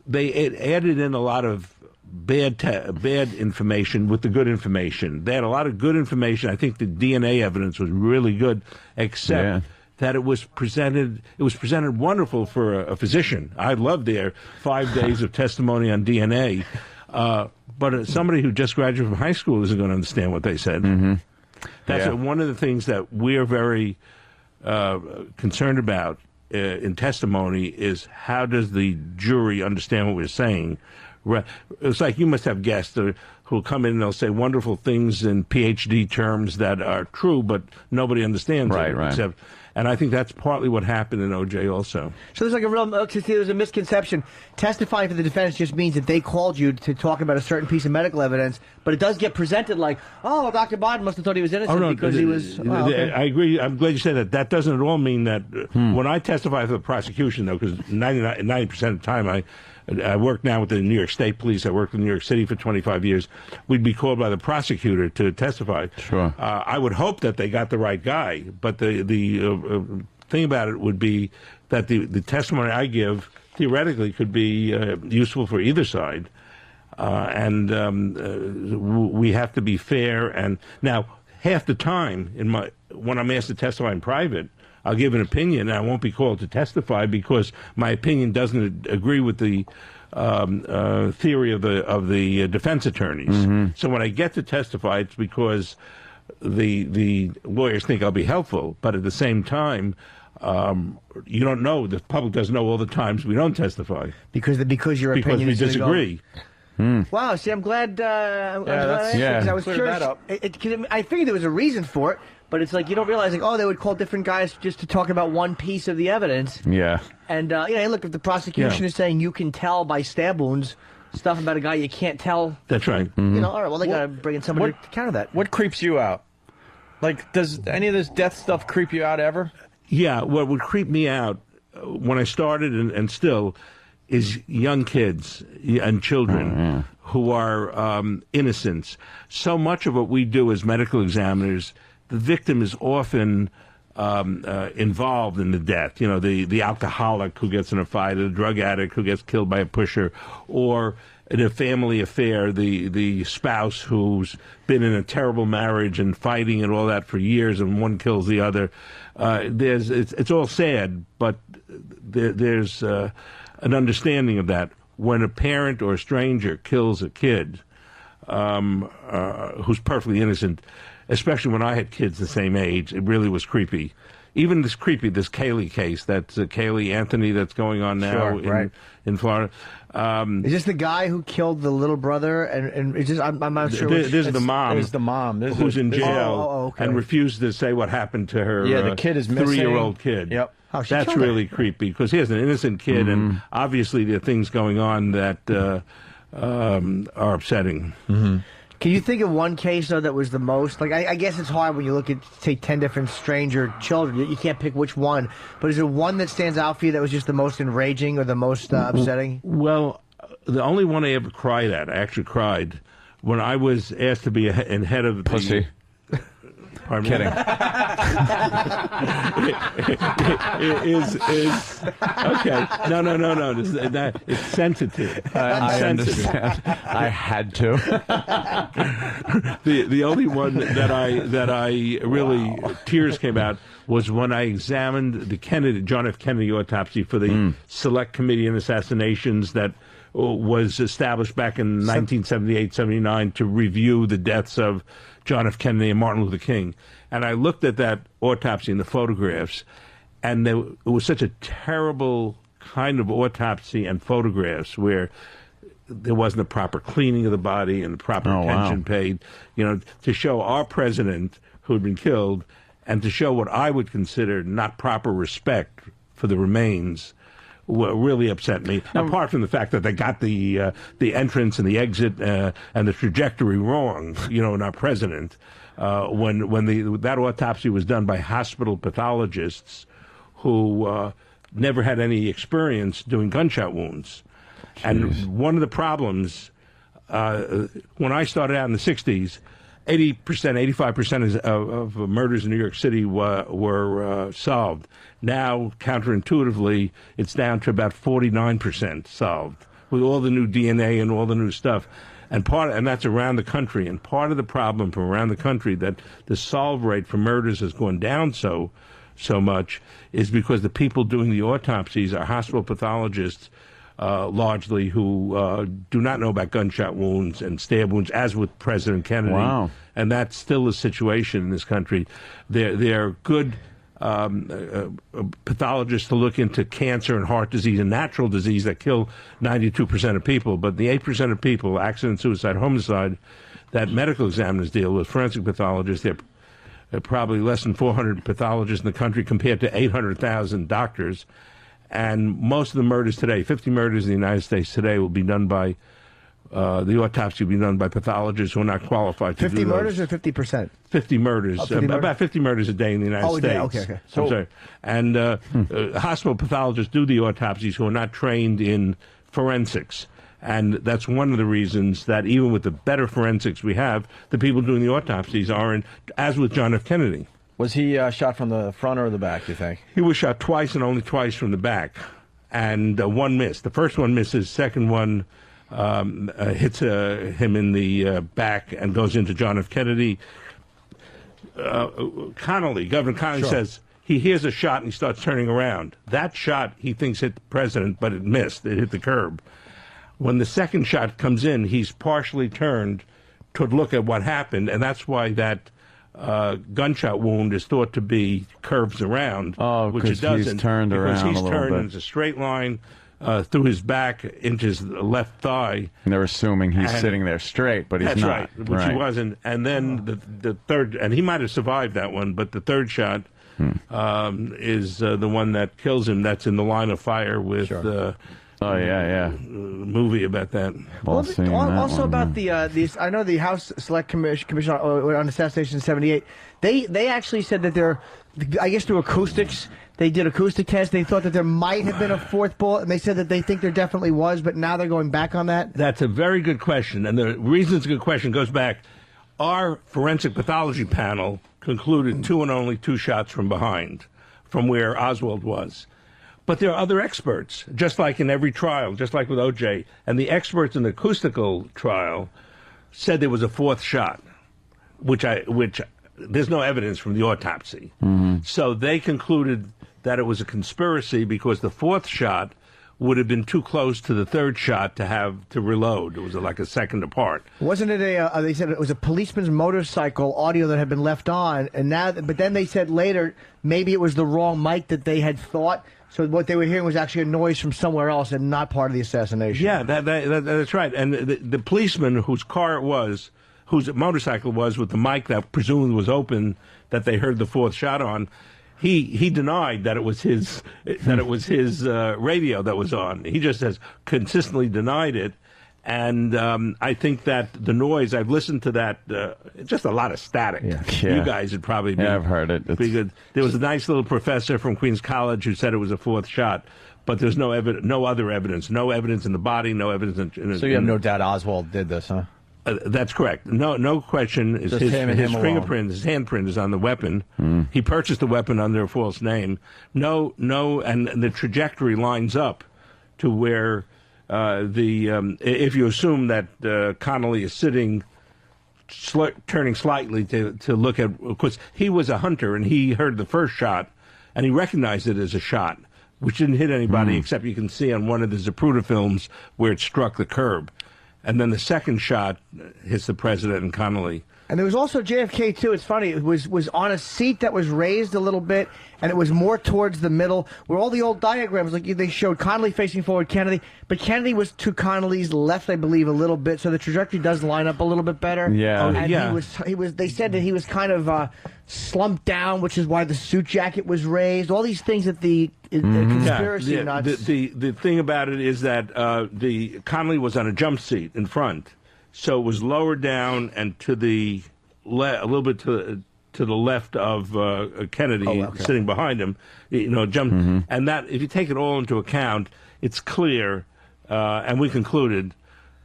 it added in a lot of bad information with the good information. They had a lot of good information. I think the DNA evidence was really good, except that it was presented wonderful for a physician. I loved their 5 days of testimony on DNA. But somebody who just graduated from high school isn't going to understand what they said. That's one of the things that we're very concerned about in testimony is how does the jury understand what we're saying? It's like you must have guests who'll come in and they'll say wonderful things in PhD terms that are true, but nobody understands it. Except, and I think that's partly what happened in OJ also. So there's a misconception. Testifying for the defense just means that they called you to talk about a certain piece of medical evidence, but it does get presented like, oh, Dr. Biden must have thought he was innocent because he was... Okay. I agree. I'm glad you said that. That doesn't at all mean that when I testify for the prosecution, though, because 90% of the time I work now with the New York State Police. I worked in New York City for 25 years. We'd be called by the prosecutor to testify. Sure. I would hope that they got the right guy, but the thing about it would be that the testimony I give theoretically could be useful for either side, and we have to be fair. And now, half the time when I'm asked to testify in private, I'll give an opinion, and I won't be called to testify because my opinion doesn't agree with the theory of the defense attorneys. So when I get to testify, it's because the lawyers think I'll be helpful, but at the same time, you don't know. The public doesn't know all the times we don't testify because your opinion we is disagree. Wow. See, I'm glad. I'm glad I asked because I was cleared curious. that up. 'Cause I figured there was a reason for it, but it's like you don't realize, like, they would call different guys just to talk about one piece of the evidence. Yeah. And look, if the prosecution is saying you can tell by stab wounds stuff about a guy you can't tell, That's right. all right, well, they got to bring in somebody to counter that. What creeps you out? Like, does any of this death stuff creep you out ever? Yeah, what would creep me out when I started and still is young kids and children who are innocents. So much of what we do as medical examiners, the victim is often involved in the death. You know, the alcoholic who gets in a fight, a drug addict who gets killed by a pusher, or in a family affair, the spouse who's been in a terrible marriage and fighting and all that for years, and one kills the other. It's all sad, but there's an understanding of that. When a parent or a stranger kills a kid who's perfectly innocent, especially when I had kids the same age, it really was creepy. Even this Kaylee case, that's Kaylee Anthony that's going on now in Florida. Is this the guy who killed the little brother? And it's just, I'm not sure. This is the mom. There's the mom. Who's in jail and refused to say what happened to her. The kid is missing. 3-year-old kid. Yep. That's really creepy because he has an innocent kid, and obviously there are things going on that are upsetting. Can you think of one case, though, that was the most? Like, I guess it's hard when you look at, say, 10 different stranger children. You can't pick which one. But is there one that stands out for you that was just the most enraging or the most upsetting? Well, the only one I ever cried at, I actually cried, when I was asked to be in head of the... Pussy. Pardon Kidding. Okay. No. It's sensitive. I understand. I had to. The only one that I really tears came out was when I examined the John F. Kennedy autopsy for the Select Committee on Assassinations that was established back in 1978-79 to review the deaths of John F. Kennedy and Martin Luther King. And I looked at that autopsy and the photographs, and it was such a terrible kind of autopsy and photographs where there wasn't a proper cleaning of the body and proper attention paid, to show our president who had been killed and to show what I would consider not proper respect for the remains really upset me. Apart from the fact that they got the entrance and the exit and the trajectory wrong, in our president, when that autopsy was done by hospital pathologists who never had any experience doing gunshot wounds. Jeez. And one of the problems when I started out in the 60s, 80%, 85% of murders in New York City were solved. Now, counterintuitively, it's down to about 49% solved with all the new DNA and all the new stuff. And that's around the country. And part of the problem from around the country that the solve rate for murders has gone down so much is because the people doing the autopsies are hospital pathologists, largely, who do not know about gunshot wounds and stab wounds, as with President Kennedy. Wow. And that's still the situation in this country. They're good pathologists to look into cancer and heart disease and natural disease that kill 92% of people. But the 8% of people, accident, suicide, homicide, that medical examiners deal with, forensic pathologists, there are probably less than 400 pathologists in the country compared to 800,000 doctors. And most of the murders today, 50 murders in the United States today, will be done by, the autopsy will be done by pathologists who are not qualified to do 50 murders or 50%? 50 murders. 50 about 50 murders a day in the United States. Okay. So, I'm sorry. And hospital pathologists do the autopsies who are not trained in forensics. And that's one of the reasons that even with the better forensics we have, the people doing the autopsies aren't, as with John F. Kennedy. Was he shot from the front or the back, you think? He was shot twice and only twice from the back. And one missed. The first one misses. Second one hits him in the back and goes into John F. Kennedy. Governor Connolly says he hears a shot and he starts turning around. That shot he thinks hit the president, but it missed. It hit the curb. When the second shot comes in, he's partially turned to look at what happened, and that's why that gunshot wound is thought to be curves around, which it doesn't. He's turned because around he's a little turned bit. and it's a straight line. through his back into his left thigh. And they're assuming he's And- sitting there straight, but he's That's not. right, which he wasn't. And then the third, and he might have survived that one, but the third shot is the one that kills him. That's in the line of fire with. Oh yeah. Movie about that. Also about these, I know the House Select Commission on Assassination in '78. They actually said that there, I guess through acoustics, they did acoustic tests. They thought that there might have been a fourth bullet, and they said that they think there definitely was, but now they're going back on that. That's a very good question, and the reason it's a good question goes back. Our forensic pathology panel concluded 2 and only 2 shots from behind, from where Oswald was. But there are other experts, just like in every trial, just like with O.J. And the experts in the acoustical trial said there was a fourth shot, which there's no evidence from the autopsy. So they concluded that it was a conspiracy because the fourth shot would have been too close to the third shot to have to reload. It was like a second apart. Wasn't it they said it was a policeman's motorcycle audio that had been left on, and now, but then they said later maybe it was the wrong mic that they had thought. So what they were hearing was actually a noise from somewhere else and not part of the assassination. Yeah, that's right. And the policeman whose car it was, whose motorcycle was with the mic that presumably was open, that they heard the fourth shot on, he denied that it was his radio that was on. He just has consistently denied it. And I think that the noise, I've listened to that, just a lot of static. Yeah. You guys would probably be, I've heard it. Be good. There was a nice little professor from Queens College who said it was a fourth shot, but there's no other evidence. No evidence in the body, no evidence in So you have no doubt Oswald did this, huh? That's correct. No question. Is Just his him and him fingerprint, his handprint is on the weapon. He purchased the weapon under a false name. No, and the trajectory lines up to where if you assume that Connolly is sitting, turning slightly to look at, of course, he was a hunter and he heard the first shot and he recognized it as a shot, which didn't hit anybody except you can see on one of the Zapruder films where it struck the curb. And then the second shot hits the president and Connolly. And there was also JFK, too. It's funny. It was on a seat that was raised a little bit, and it was more towards the middle, where all the old diagrams, like they showed Connolly facing forward, Kennedy, but Kennedy was to Connolly's left, I believe, a little bit, so the trajectory does line up a little bit better. Yeah. And he was. They said that he was kind of slumped down, which is why the suit jacket was raised. All these things that the conspiracy nuts. The thing about it is that the Connolly was on a jump seat in front. So it was lower down and to the a little bit to the left of Kennedy, sitting behind him. Jumped, and that if you take it all into account, it's clear, and we concluded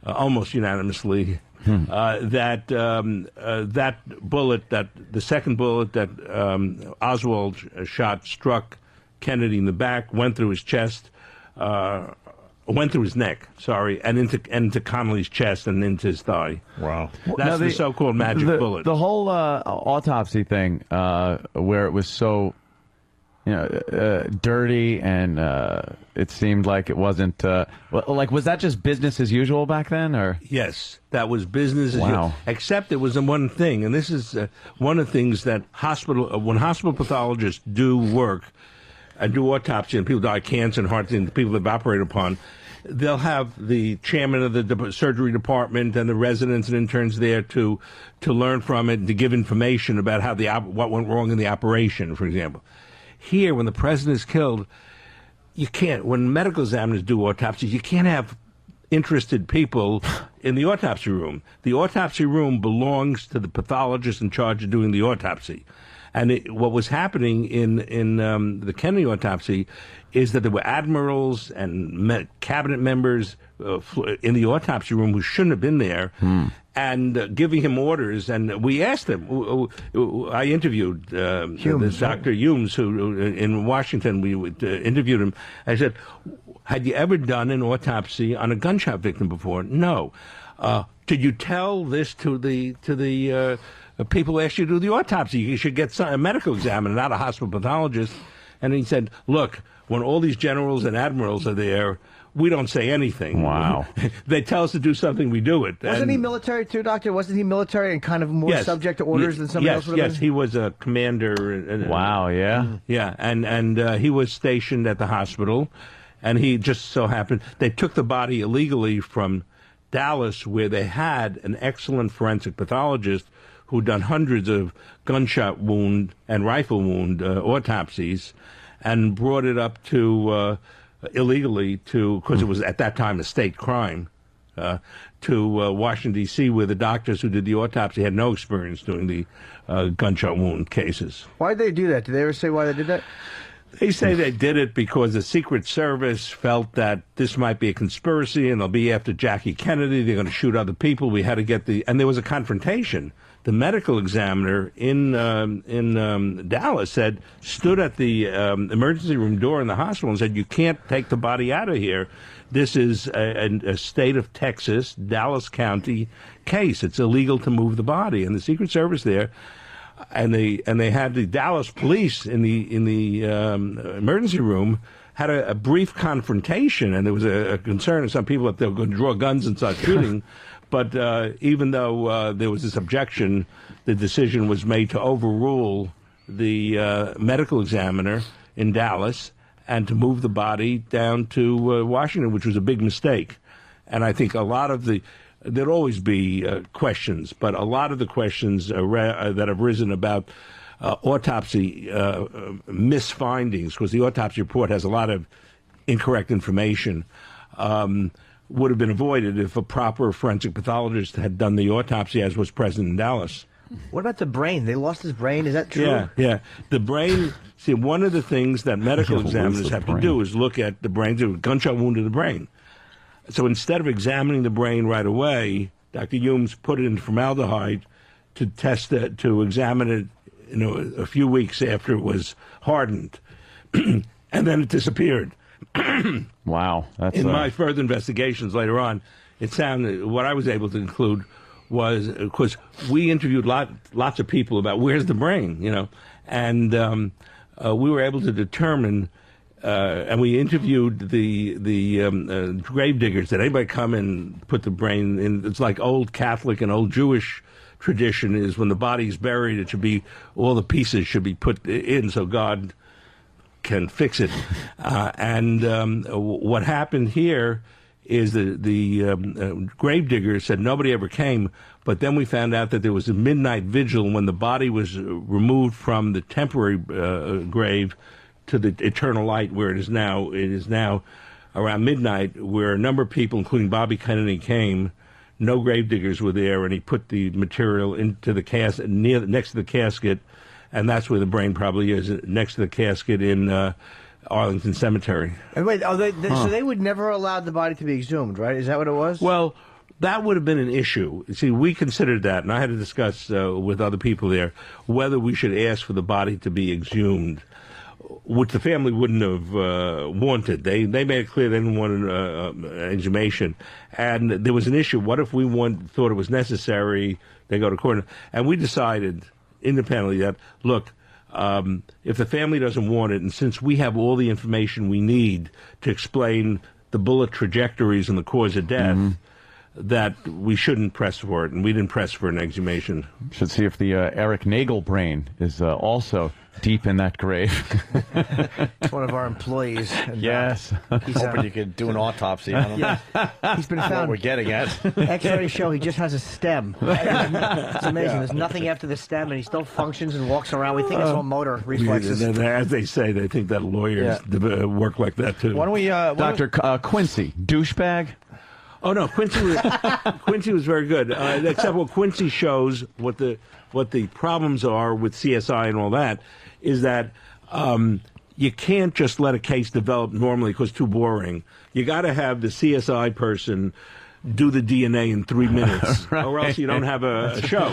almost unanimously that that bullet, that the second bullet that Oswald shot, struck Kennedy in the back, went through his chest. Went through his neck, and into Connolly's chest and into his thigh. Wow. That's the so-called magic bullet. The whole autopsy thing, where it was so, dirty, and it seemed like it wasn't, was that just business as usual back then, or? Yes, that was business as Wow. usual. Except it was in one thing, and this is one of the things that when hospital pathologists do work, and do autopsy, and people die of cancer and heart disease, people they've operated upon, they'll have the chairman of the surgery department and the residents and interns there to learn from it and to give information about how what went wrong in the operation, for example. Here, when the president is killed, you can't. When medical examiners do autopsies, you can't have interested people in the autopsy room. The autopsy room belongs to the pathologist in charge of doing the autopsy. And what was happening in the Kennedy autopsy is that there were admirals and cabinet members in the autopsy room who shouldn't have been there, and giving him orders. And we asked him. I interviewed this Dr. Humes, who in Washington. We interviewed him. I said, "Had you ever done an autopsy on a gunshot victim before?" No. Did you tell this to the people asked you to do the autopsy? You should get a medical examiner, not a hospital pathologist. And he said, look, when all these generals and admirals are there, we don't say anything. Wow. They tell us to do something, we do it. Wasn't he military too, Doctor? Wasn't he military and kind of more subject to orders than somebody else would have been? Yes, he was a commander. Wow, yeah. Yeah, and he was stationed at the hospital. And he just so happened, they took the body illegally from Dallas, where they had an excellent forensic pathologist who'd done hundreds of gunshot wound and rifle wound autopsies, and brought it up to illegally to, because it was at that time a state crime, to Washington, D.C., where the doctors who did the autopsy had no experience doing the gunshot wound cases. Why did they do that? Did they ever say why they did that? They say they did it because the Secret Service felt that this might be a conspiracy and they'll be after Jackie Kennedy. They're going to shoot other people. We had to get and there was a confrontation. The medical examiner in Dallas stood at the emergency room door in the hospital and said, "You can't take the body out of here. This is a state of Texas, Dallas County case. It's illegal to move the body." And the Secret Service there, and they had the Dallas police in the emergency room, had a brief confrontation, and there was a concern of some people that they were going to draw guns and start shooting. But even though there was this objection, the decision was made to overrule the medical examiner in Dallas and to move the body down to Washington, which was a big mistake. And I think a lot of there'll always be questions, but a lot of the questions that have risen about autopsy misfindings, because the autopsy report has a lot of incorrect information, would have been avoided if a proper forensic pathologist had done the autopsy, as was present in Dallas. What about the brain? They lost his brain. Is that true? Yeah. The brain. See, one of the things that medical examiners have to do is look at the brain. There was a gunshot wound to the brain. So instead of examining the brain right away, Dr. Humes put it in formaldehyde to test it, to examine it, a few weeks after it was hardened, and then it disappeared. Wow. That's in my further investigations later on, it sounded, what I was able to conclude was, because we interviewed lots of people about where's the brain, and we were able to determine, and we interviewed the grave diggers. Did anybody come and put the brain in? It's like old Catholic and old Jewish tradition is when the body's buried, it should be, all the pieces should be put in so God can fix it. And what happened here is the grave digger said nobody ever came, but then we found out that there was a midnight vigil when the body was removed from the temporary grave to the eternal light where it is now. It is now around midnight, where a number of people, including Bobby Kennedy, came. No grave diggers were there, and he put the material into the casket next to the casket, and that's where the brain probably is, next to the casket in Arlington Cemetery. And wait, so they would never allow the body to be exhumed, right? Is that what it was? Well, that would have been an issue. See, we considered that, and I had to discuss with other people there whether we should ask for the body to be exhumed, which the family wouldn't have wanted. They made it clear they didn't want an exhumation. And there was an issue. What if we thought it was necessary? They go to court. And we decided independently that, look, if the family doesn't want it, and since we have all the information we need to explain the bullet trajectories and the cause of death, that we shouldn't press for it, and we didn't press for an exhumation. Should see if the Eric Nagel brain is also deep in that grave. It's one of our employees. And, yes. He's hoping you could do an autopsy on him. Yeah. He's been found. What we're getting at. X-ray show he just has a stem. It's amazing. There's nothing after the stem, and he still functions and walks around. We think it's all motor reflexes. As they say, they think that lawyers work like that too. Why don't we, Dr. Quincy, douchebag? Oh no, Quincy was very good. Except what Quincy shows, what the problems are with CSI and all that, is that you can't just let a case develop normally because it's too boring. You got to have the CSI person do the DNA in 3 minutes, right. Or else you don't have a show.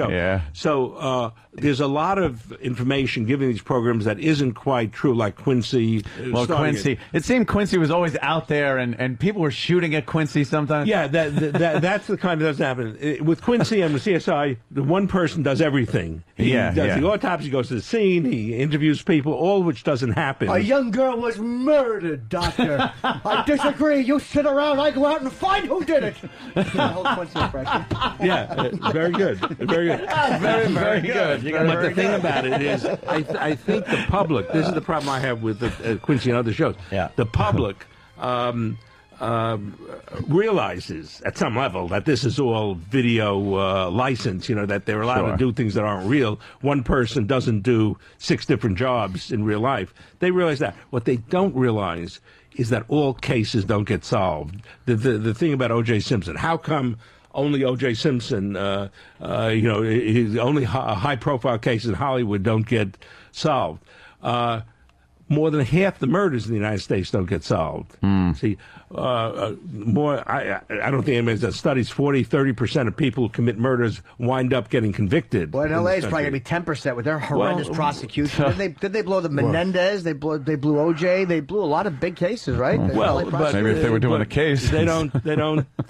Yeah. So there's a lot of information given these programs that isn't quite true, like Quincy. Well, Quincy, it seemed Quincy was always out there, and people were shooting at Quincy sometimes. Yeah, that's the kind of doesn't happen. With Quincy and with CSI, the one person does everything. He does the autopsy, goes to the scene, he interviews people, all of which doesn't happen. A young girl was murdered, doctor. I disagree. You sit around, I go out and find who did did it. Whole Quincy impression. Yeah, very good. Very good. Very good. You got But very the thing good. about it is, I think the public, this is the problem I have with Quincy and other shows. Yeah. The public realizes at some level that this is all video license, that they're allowed Sure. to do things that aren't real. One person doesn't do 6 different jobs in real life. They realize that. What they don't realize is that all cases don't get solved. The thing about O.J. Simpson, how come only O.J. Simpson, only high-profile cases in Hollywood don't get solved? More than half the murders in the United States don't get solved. See, I don't think anybody's done studies. 30% of people who commit murders wind up getting convicted. Well, in L.A. it's probably going to be 10% with their horrendous prosecution. Did they blow the Menendez? They blew O.J. They blew a lot of big cases, right? But maybe if they were doing a case, they don't.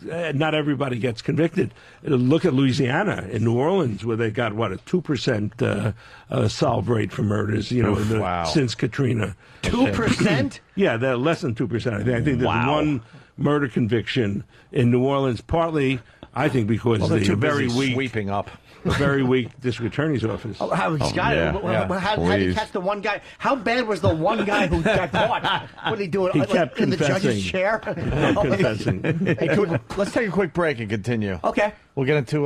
Not everybody gets convicted. Look at Louisiana in New Orleans, where they got a 2% solve rate for murders. Since Katrina. 2%? Yeah, they're less than 2%. I think there's one murder conviction in New Orleans, partly, I think, because they're the too very busy weak, sweeping up. very weak district attorney's office. Oh, how did he catch the one guy? How bad was the one guy who got caught? What did he do? He kept in the judge's confessing. chair? Confessing. Hey, let's take a quick break and continue. Okay. We'll get into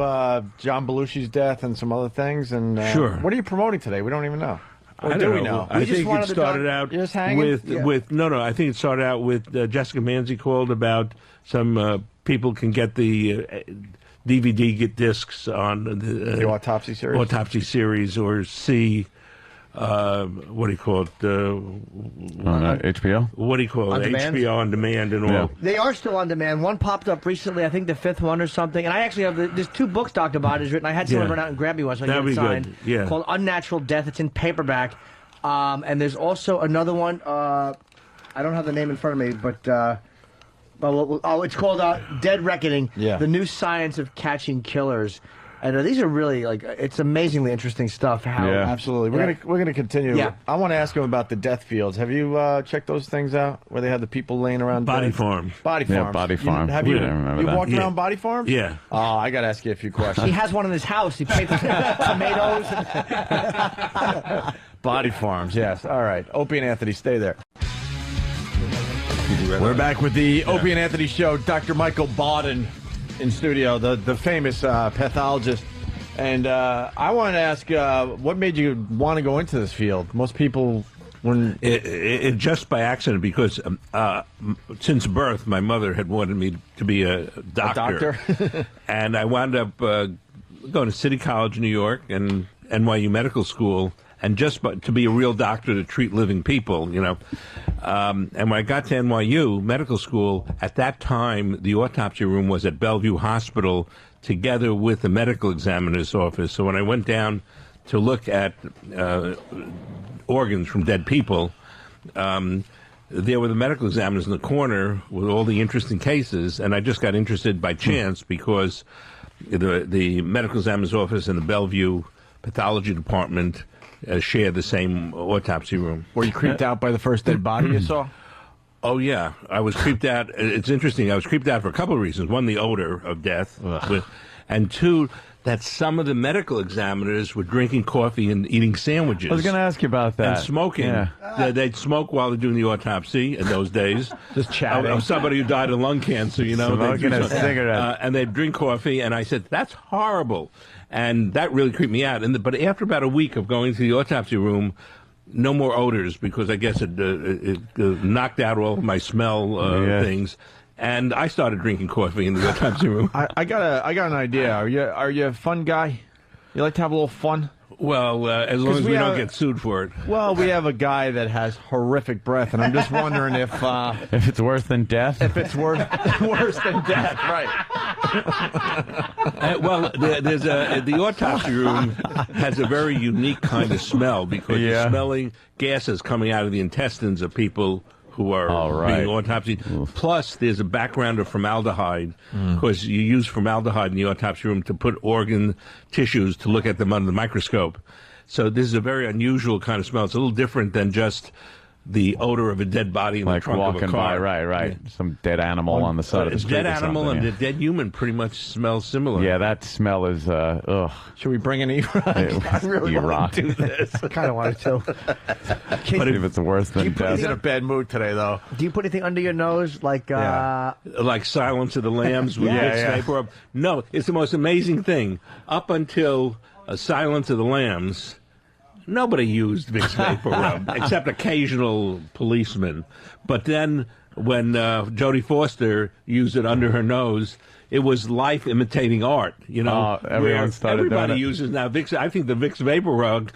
John Belushi's death and some other things. And Sure. What are you promoting today? We don't even know. Or I do don't we know? I think it started out You're just hanging? with no. I think it started out with Jessica Manzi called about some people can get the DVD discs on the autopsy series. Autopsy series, or see. What do you call it? HBO? What do you call On it? demand? HBO on demand and all. Yeah. They are still on demand. One popped up recently, I think the 5th one or something. And I actually have there's 2 books Dr. Bod has written. I had someone Yeah. run out and grab me one so I That'd can get it be signed. good. Yeah. Called Unnatural Death. It's in paperback. And there's also another one. I don't have the name in front of me, but it's called Dead Reckoning. Yeah. The New Science of Catching Killers. And these are really it's amazingly interesting stuff. How Absolutely. We're gonna continue. Yeah. I want to ask him about the death fields. Have you checked those things out where they had the people laying around? Body dead? Farm. Body Yeah, Farm. Body Farm. Have you? Yeah, I remember You that. walked Yeah. around Body Farm? Yeah. Oh, I got to ask you a few questions. he has one in his house. He paints tomatoes. Body Farms, yes. All right. Opie and Anthony, stay there. We're back with the Opie and Anthony show. Dr. Michael Bauden in studio, the famous pathologist. And I want to ask, what made you want to go into this field? Most people, when It just by accident, because since birth, my mother had wanted me to be a doctor. And I wound up going to City College, New York, and NYU Medical School, and just to be a real doctor to treat living people, And when I got to NYU Medical School, at that time, the autopsy room was at Bellevue Hospital together with the medical examiner's office. So when I went down to look at organs from dead people, there were the medical examiners in the corner with all the interesting cases, and I just got interested by chance because the medical examiner's office and the Bellevue pathology department share the same autopsy room. were you creeped out by the first dead body you saw? Oh, yeah. I was creeped out. It's interesting. I was creeped out for a couple of reasons. One, the odor of death. And 2, that some of the medical examiners were drinking coffee and eating sandwiches. I was going to ask you about that. And smoking. Yeah. They'd smoke while they're doing the autopsy in those days. Just chatting. Of somebody who died of lung cancer, Smoking a cigarette. And they'd drink coffee, and I said, that's horrible. And that really creeped me out. But after about a week of going to the autopsy room, no more odors, because I guess it knocked out all of my smell things. And I started drinking coffee in the autopsy room. I got an idea. Are you a fun guy? You like to have a little fun? Well, as long as we don't get sued for it. Well, we have a guy that has horrific breath, and I'm just wondering if it's worse than death. If it's worse than death, right? Well, the autopsy room has a very unique kind of smell because you're smelling gases coming out of the intestines of people who are being autopsied. Plus, there's a background of formaldehyde, because you use formaldehyde in the autopsy room to put organ tissues to look at them under the microscope. So this is a very unusual kind of smell. It's a little different than just the odor of a dead body in the Like trunk of a walking car. by, right. Some dead animal on the side of the A street. dead or animal something, and yeah. a dead human pretty much smell similar. Yeah, that smell is, ugh. Should we bring an E-Rock? I really want to do this. Kind of wanted to. But if it's worse than death. He's in a bad mood today, though. Do you put anything under your nose, like? Like Silence of the Lambs with Yeah, Vicks yeah. Vapor. No, it's the most amazing thing. Up until Silence of the Lambs, nobody used Vicks Vapor Rub except occasional policemen. But then when Jodie Foster used it under her nose, it was life imitating art. You know, everyone where started doing everybody it. uses now Vicks. I think the Vicks Vapor Rub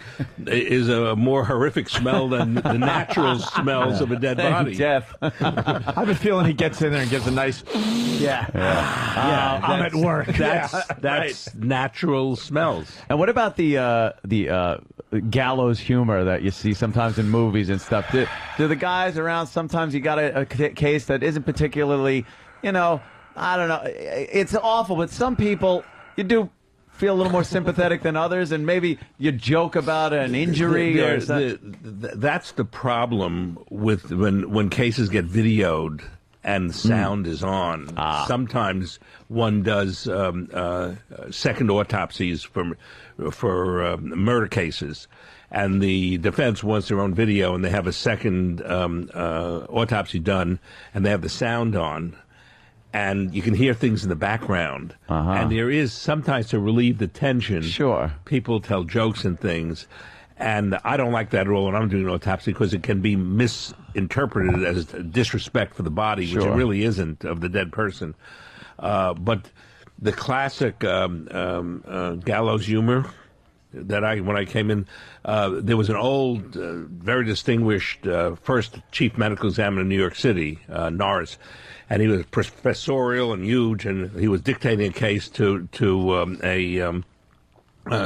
is a more horrific smell than the natural smells of a dead body. Jeff. I have a feeling he gets in there and gives a nice. I'm at work. That's natural smells. And what about the gallows humor that you see sometimes in movies and stuff? Do the guys around, sometimes you got a case that isn't particularly, I don't know, it's awful, but some people, you do feel a little more sympathetic than others, and maybe you joke about an injury or something. That's the problem with when cases get videoed and sound is on. Sometimes one does second autopsies for murder cases, and the defense wants their own video, and they have a second autopsy done, and they have the sound on. And you can hear things in the background. And there is sometimes to relieve the tension. Sure. People tell jokes and things. And I don't like that at all when I'm doing an autopsy because it can be misinterpreted as disrespect for the body, which it really isn't, of the dead person. But the classic gallows humor that when I came in, there was an old, very distinguished first chief medical examiner in New York City, Norris. And he was professorial and huge, and he was dictating a case to a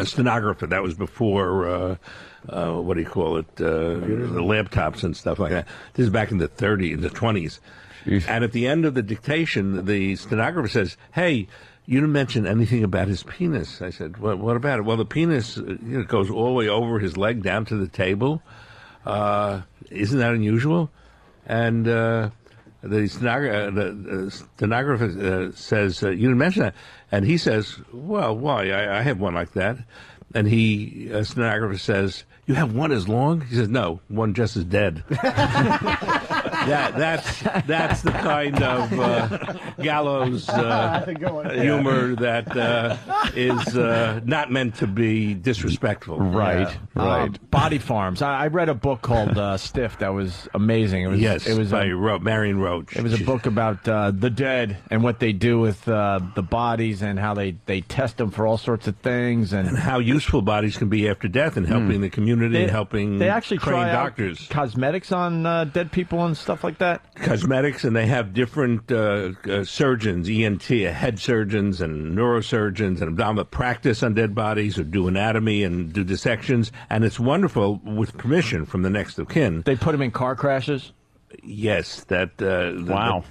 stenographer. That was before, what do you call it, the laptops and stuff like that. This is back in the 20s. Jeez. And at the end of the dictation, the stenographer says, "Hey, you didn't mention anything about his penis." I said, what about it? Well, the penis goes all the way over his leg down to the table. Isn't that unusual? And... The stenographer says, "You didn't mention that," and he says, "Well, why? I have one like that." And stenographer says, "You have one as long?" He says, "No, one just as dead." That's the kind of gallows humor that is not meant to be disrespectful. Right. Body Farms. I read a book called Stiff that was amazing. It was by Marion Roach. It was a book about the dead and what they do with the bodies and how they test them for all sorts of things and how useful bodies can be after death and helping the community and helping they actually train try out doctors. Cosmetics on dead people and stuff like that. Cosmetics, and they have different surgeons, ENT, head surgeons and neurosurgeons and abdominal practice on dead bodies or do anatomy and do dissections. And it's wonderful with permission from the next of kin. They put them in car crashes? Yes, the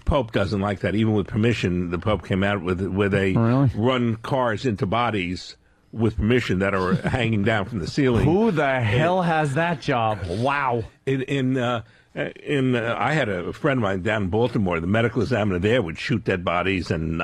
Pope doesn't like that. Even with permission, the Pope came out with where they run cars into bodies with permission that are hanging down from the ceiling. Who the hell has that job? Wow. I had a friend of mine down in Baltimore. The medical examiner there would shoot dead bodies and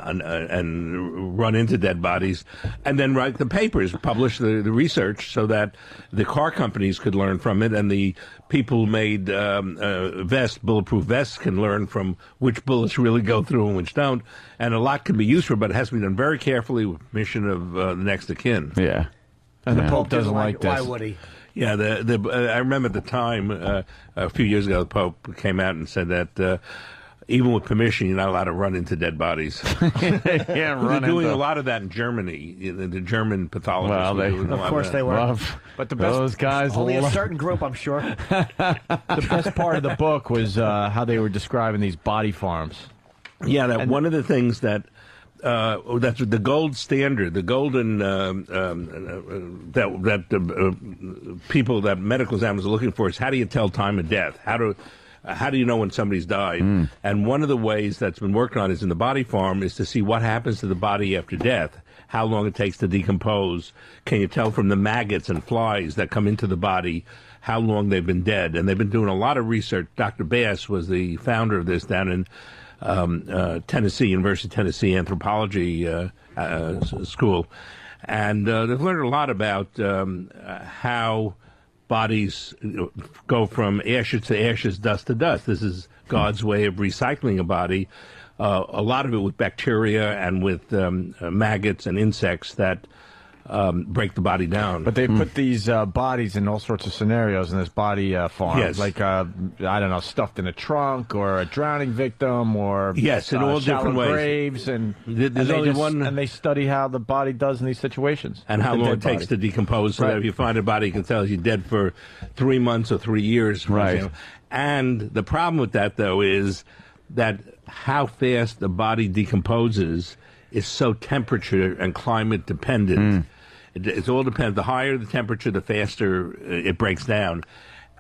run into dead bodies, and then write the papers, publish the research, so that the car companies could learn from it, and the people who made bulletproof vests can learn from which bullets really go through and which don't. And a lot can be useful, but it has to be done very carefully with permission of the next of kin. Yeah, and the Pope doesn't like this. Why would he? Yeah, I remember at the time, a few years ago, the Pope came out and said that even with permission, you're not allowed to run into dead bodies. They're doing a lot of that in Germany. The German pathologists were doing a lot of course they were. But the best, those guys only a certain group, I'm sure. The best part of the book was how they were describing these body farms. Yeah, one of the things that. That's the gold standard, the golden people that medical examiners are looking for is how do you tell time of death? How to How do you know when somebody's died? And one of the ways that's been worked on is in the body farm is to see what happens to the body after death, how long it takes to decompose. Can you tell from the maggots and flies that come into the body how long they've been dead? And they've been doing a lot of research. Dr. Bass was the founder of this down in Tennessee, University of Tennessee Anthropology School. And they've learned a lot about how bodies go from ashes to ashes, dust to dust. This is God's way of recycling a body. A lot of it with bacteria and with maggots and insects that break the body down. But they put these bodies in all sorts of scenarios in this body farm. Yes. Like, I don't know, stuffed in a trunk or a drowning victim or yes, in all shallow different ways. graves. And there's only one. And they study how the body does in these situations. And how The long dead it takes body. to decompose, so that if you find a body, you can tell you're dead for 3 months or 3 years. For example. And the problem with that, though, is that how fast the body decomposes is so temperature and climate dependent. It all depends. The higher the temperature, the faster it breaks down.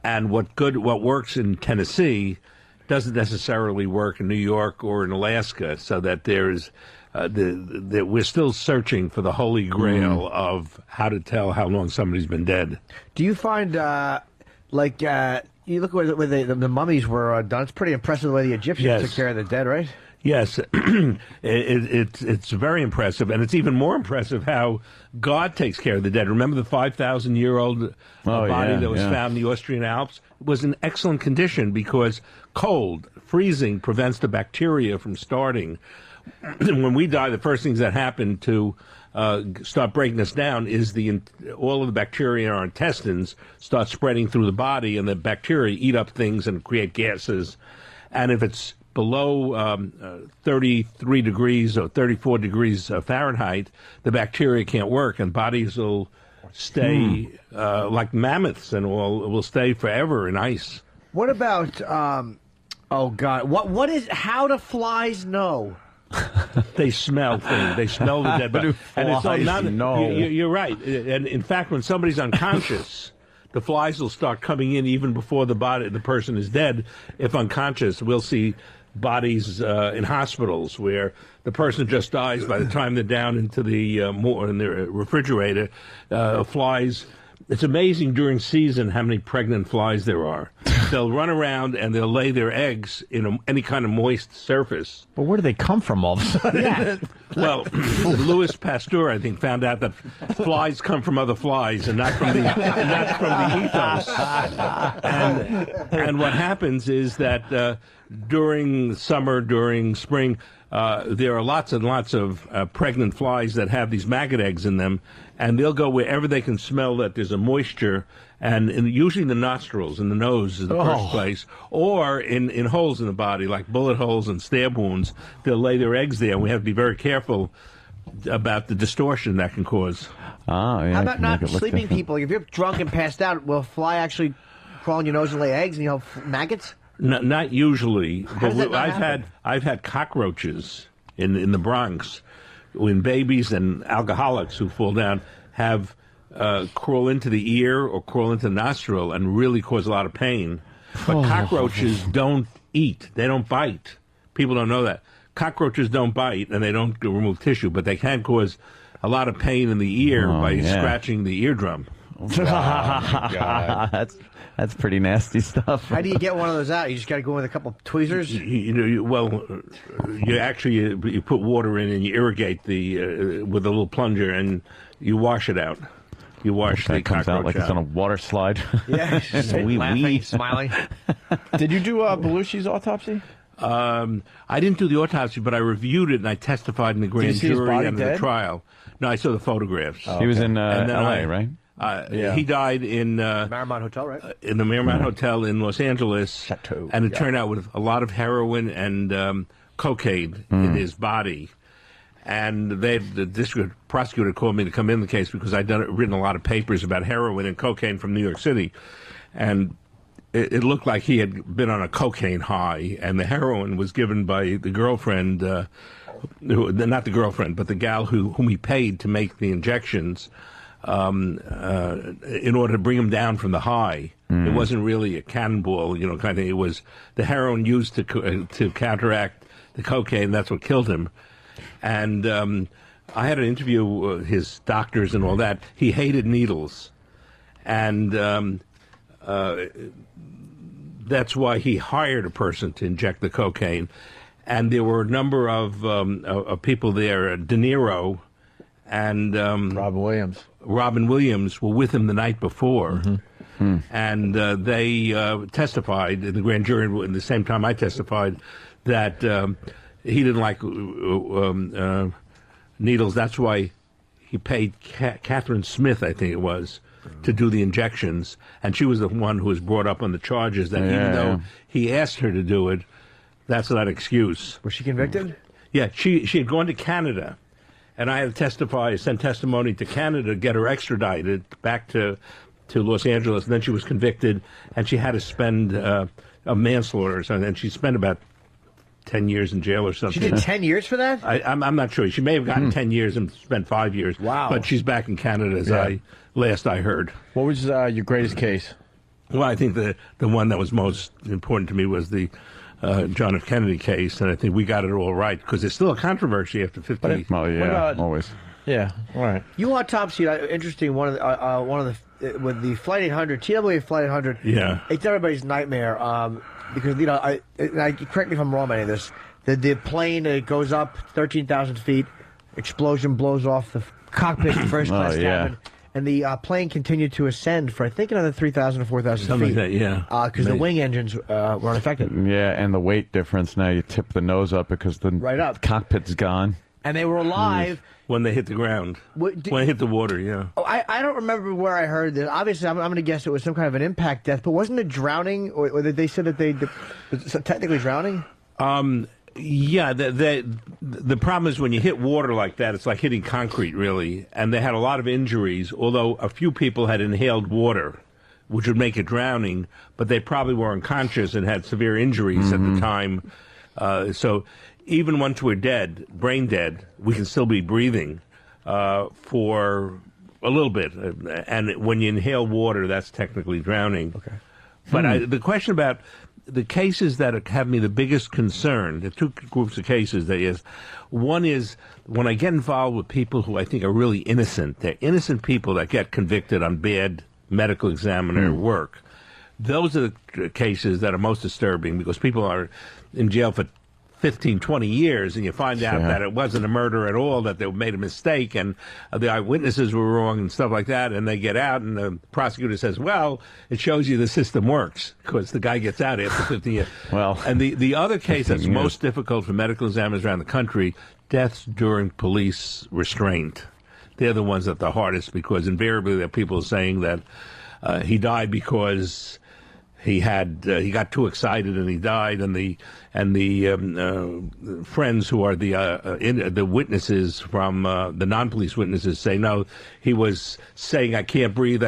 And what works in Tennessee doesn't necessarily work in New York or in Alaska. So that there's we're still searching for the holy grail of how to tell how long somebody's been dead. Do you find you look where the mummies were done? It's pretty impressive the way the Egyptians took care of the dead, right? Yes, it's very impressive, and it's even more impressive how God takes care of the dead. Remember the 5,000-year-old body that was found in the Austrian Alps? It was in excellent condition because cold, freezing prevents the bacteria from starting. When we die, the first things that happen to start breaking us down is all of the bacteria in our intestines start spreading through the body, and the bacteria eat up things and create gases. And if it's below 33 degrees or 34 degrees Fahrenheit, the bacteria can't work, and bodies will stay like mammoths and will stay forever in ice. What about, oh, God, what is, how do flies know? They smell things. They smell the dead body. And it's not, you're right. And in fact, when somebody's unconscious, the flies will start coming in even before the person is dead. If unconscious, we'll see bodies in hospitals where the person just dies. By the time they're down into the in the refrigerator, flies. It's amazing during season how many pregnant flies there are. They'll run around and they'll lay their eggs in any kind of moist surface. But where do they come from all of a sudden? Yeah. Well, Louis Pasteur, I think, found out that flies come from other flies and not from the ethos. And what happens is that during summer, during spring, there are lots and lots of pregnant flies that have these maggot eggs in them, and they'll go wherever they can smell that there's a moisture, and usually in the nostrils, in the nose is the first place, or in holes in the body, like bullet holes and stab wounds. They'll lay their eggs there, and we have to be very careful about the distortion that can cause. How about not sleeping people? If you're drunk and passed out, will a fly actually crawl in your nose and lay eggs, and you have maggots? Not usually, How does that not happen? I've had cockroaches in the Bronx when babies and alcoholics who fall down have crawl into the ear or crawl into the nostril and really cause a lot of pain. But cockroaches don't eat; they don't bite. People don't know that cockroaches don't bite and they don't remove tissue, but they can cause a lot of pain in the ear by scratching the eardrum. That's pretty nasty stuff. How do you get one of those out? You just got to go in with a couple of tweezers? You put water in and you irrigate with a little plunger and you wash it out. You wash the comes out like it's on a water slide. Yeah, laughing, smiling. Did you do Belushi's autopsy? I didn't do the autopsy, but I reviewed it and I testified in the grand jury and the trial. No, I saw the photographs. He was in L.A., right? He died in Marymount Hotel, right? In the Marymount Hotel in Los Angeles, Chateau. And it turned out with a lot of heroin and cocaine in his body. And the district prosecutor called me to come in the case because I'd written a lot of papers about heroin and cocaine from New York City, and it looked like he had been on a cocaine high, and the heroin was given by the girlfriend, not the girlfriend, but the gal whom he paid to make the injections. in order to bring him down from the high. It wasn't really a cannonball, kind of thing. It was the heroin used to counteract the cocaine. That's what killed him. And I had an interview with his doctors and all that. He hated needles. And that's why he hired a person to inject the cocaine. And there were a number of people there. De Niro and Robin Williams were with him the night before. And they testified in the grand jury at the same time I testified that he didn't like needles. That's why he paid Catherine Smith, I think it was, to do the injections. And she was the one who was brought up on the charges that even though he asked her to do it, that's not an excuse. Was she convicted? Yeah, she had gone to Canada. And I had to send testimony to Canada to get her extradited back to Los Angeles. And then she was convicted, and she had to spend a manslaughter or something. And she spent about 10 years in jail or something. She did 10 years for that? I'm not sure. She may have gotten 10 years and spent 5 years. Wow. But she's back in Canada, as last I heard. What was your greatest case? Well, I think the one that was most important to me was the John F. Kennedy case, and I think we got it all right, because there's still a controversy after 50 always. Yeah, all right. You autopsy, interesting, with the Flight 800, TWA Flight 800. Yeah. It's everybody's nightmare, because, correct me if I'm wrong about any of this, the plane goes up 13,000 feet, explosion blows off the cockpit in first class cabin. And the plane continued to ascend for, I think, another 3,000 or 4,000 feet. Something like that, yeah. Because the wing engines were unaffected. Yeah, and the weight difference. Now you tip the nose up because the cockpit's gone. And they were alive. When they hit the ground. When they hit the water, yeah. Oh, I don't remember where I heard this. Obviously, I'm going to guess it was some kind of an impact death, but wasn't it drowning? Or they said that was it technically drowning? Yeah, the problem is when you hit water like that, it's like hitting concrete, really. And they had a lot of injuries, although a few people had inhaled water, which would make it drowning, but they probably were unconscious and had severe injuries at the time. So even once we're dead, brain dead, we can still be breathing for a little bit. And when you inhale water, that's technically drowning. Okay. But the question about the cases that have me the biggest concern, the two groups of cases, that is, one is when I get involved with people who I think are really innocent. They're innocent people that get convicted on bad medical examiner work. Those are the cases that are most disturbing, because people are in jail for 15, 20 years, and you find out that it wasn't a murder at all, that they made a mistake, and the eyewitnesses were wrong and stuff like that, and they get out, and the prosecutor says, well, it shows you the system works, because the guy gets out after 15 years. Well, and the other case that's most difficult for medical examiners around the country, deaths during police restraint. They're the ones that are the hardest, because invariably there are people saying that he died because he got too excited and he died, and the friends who are the witnesses from the non-police witnesses say no, he was saying I can't breathe,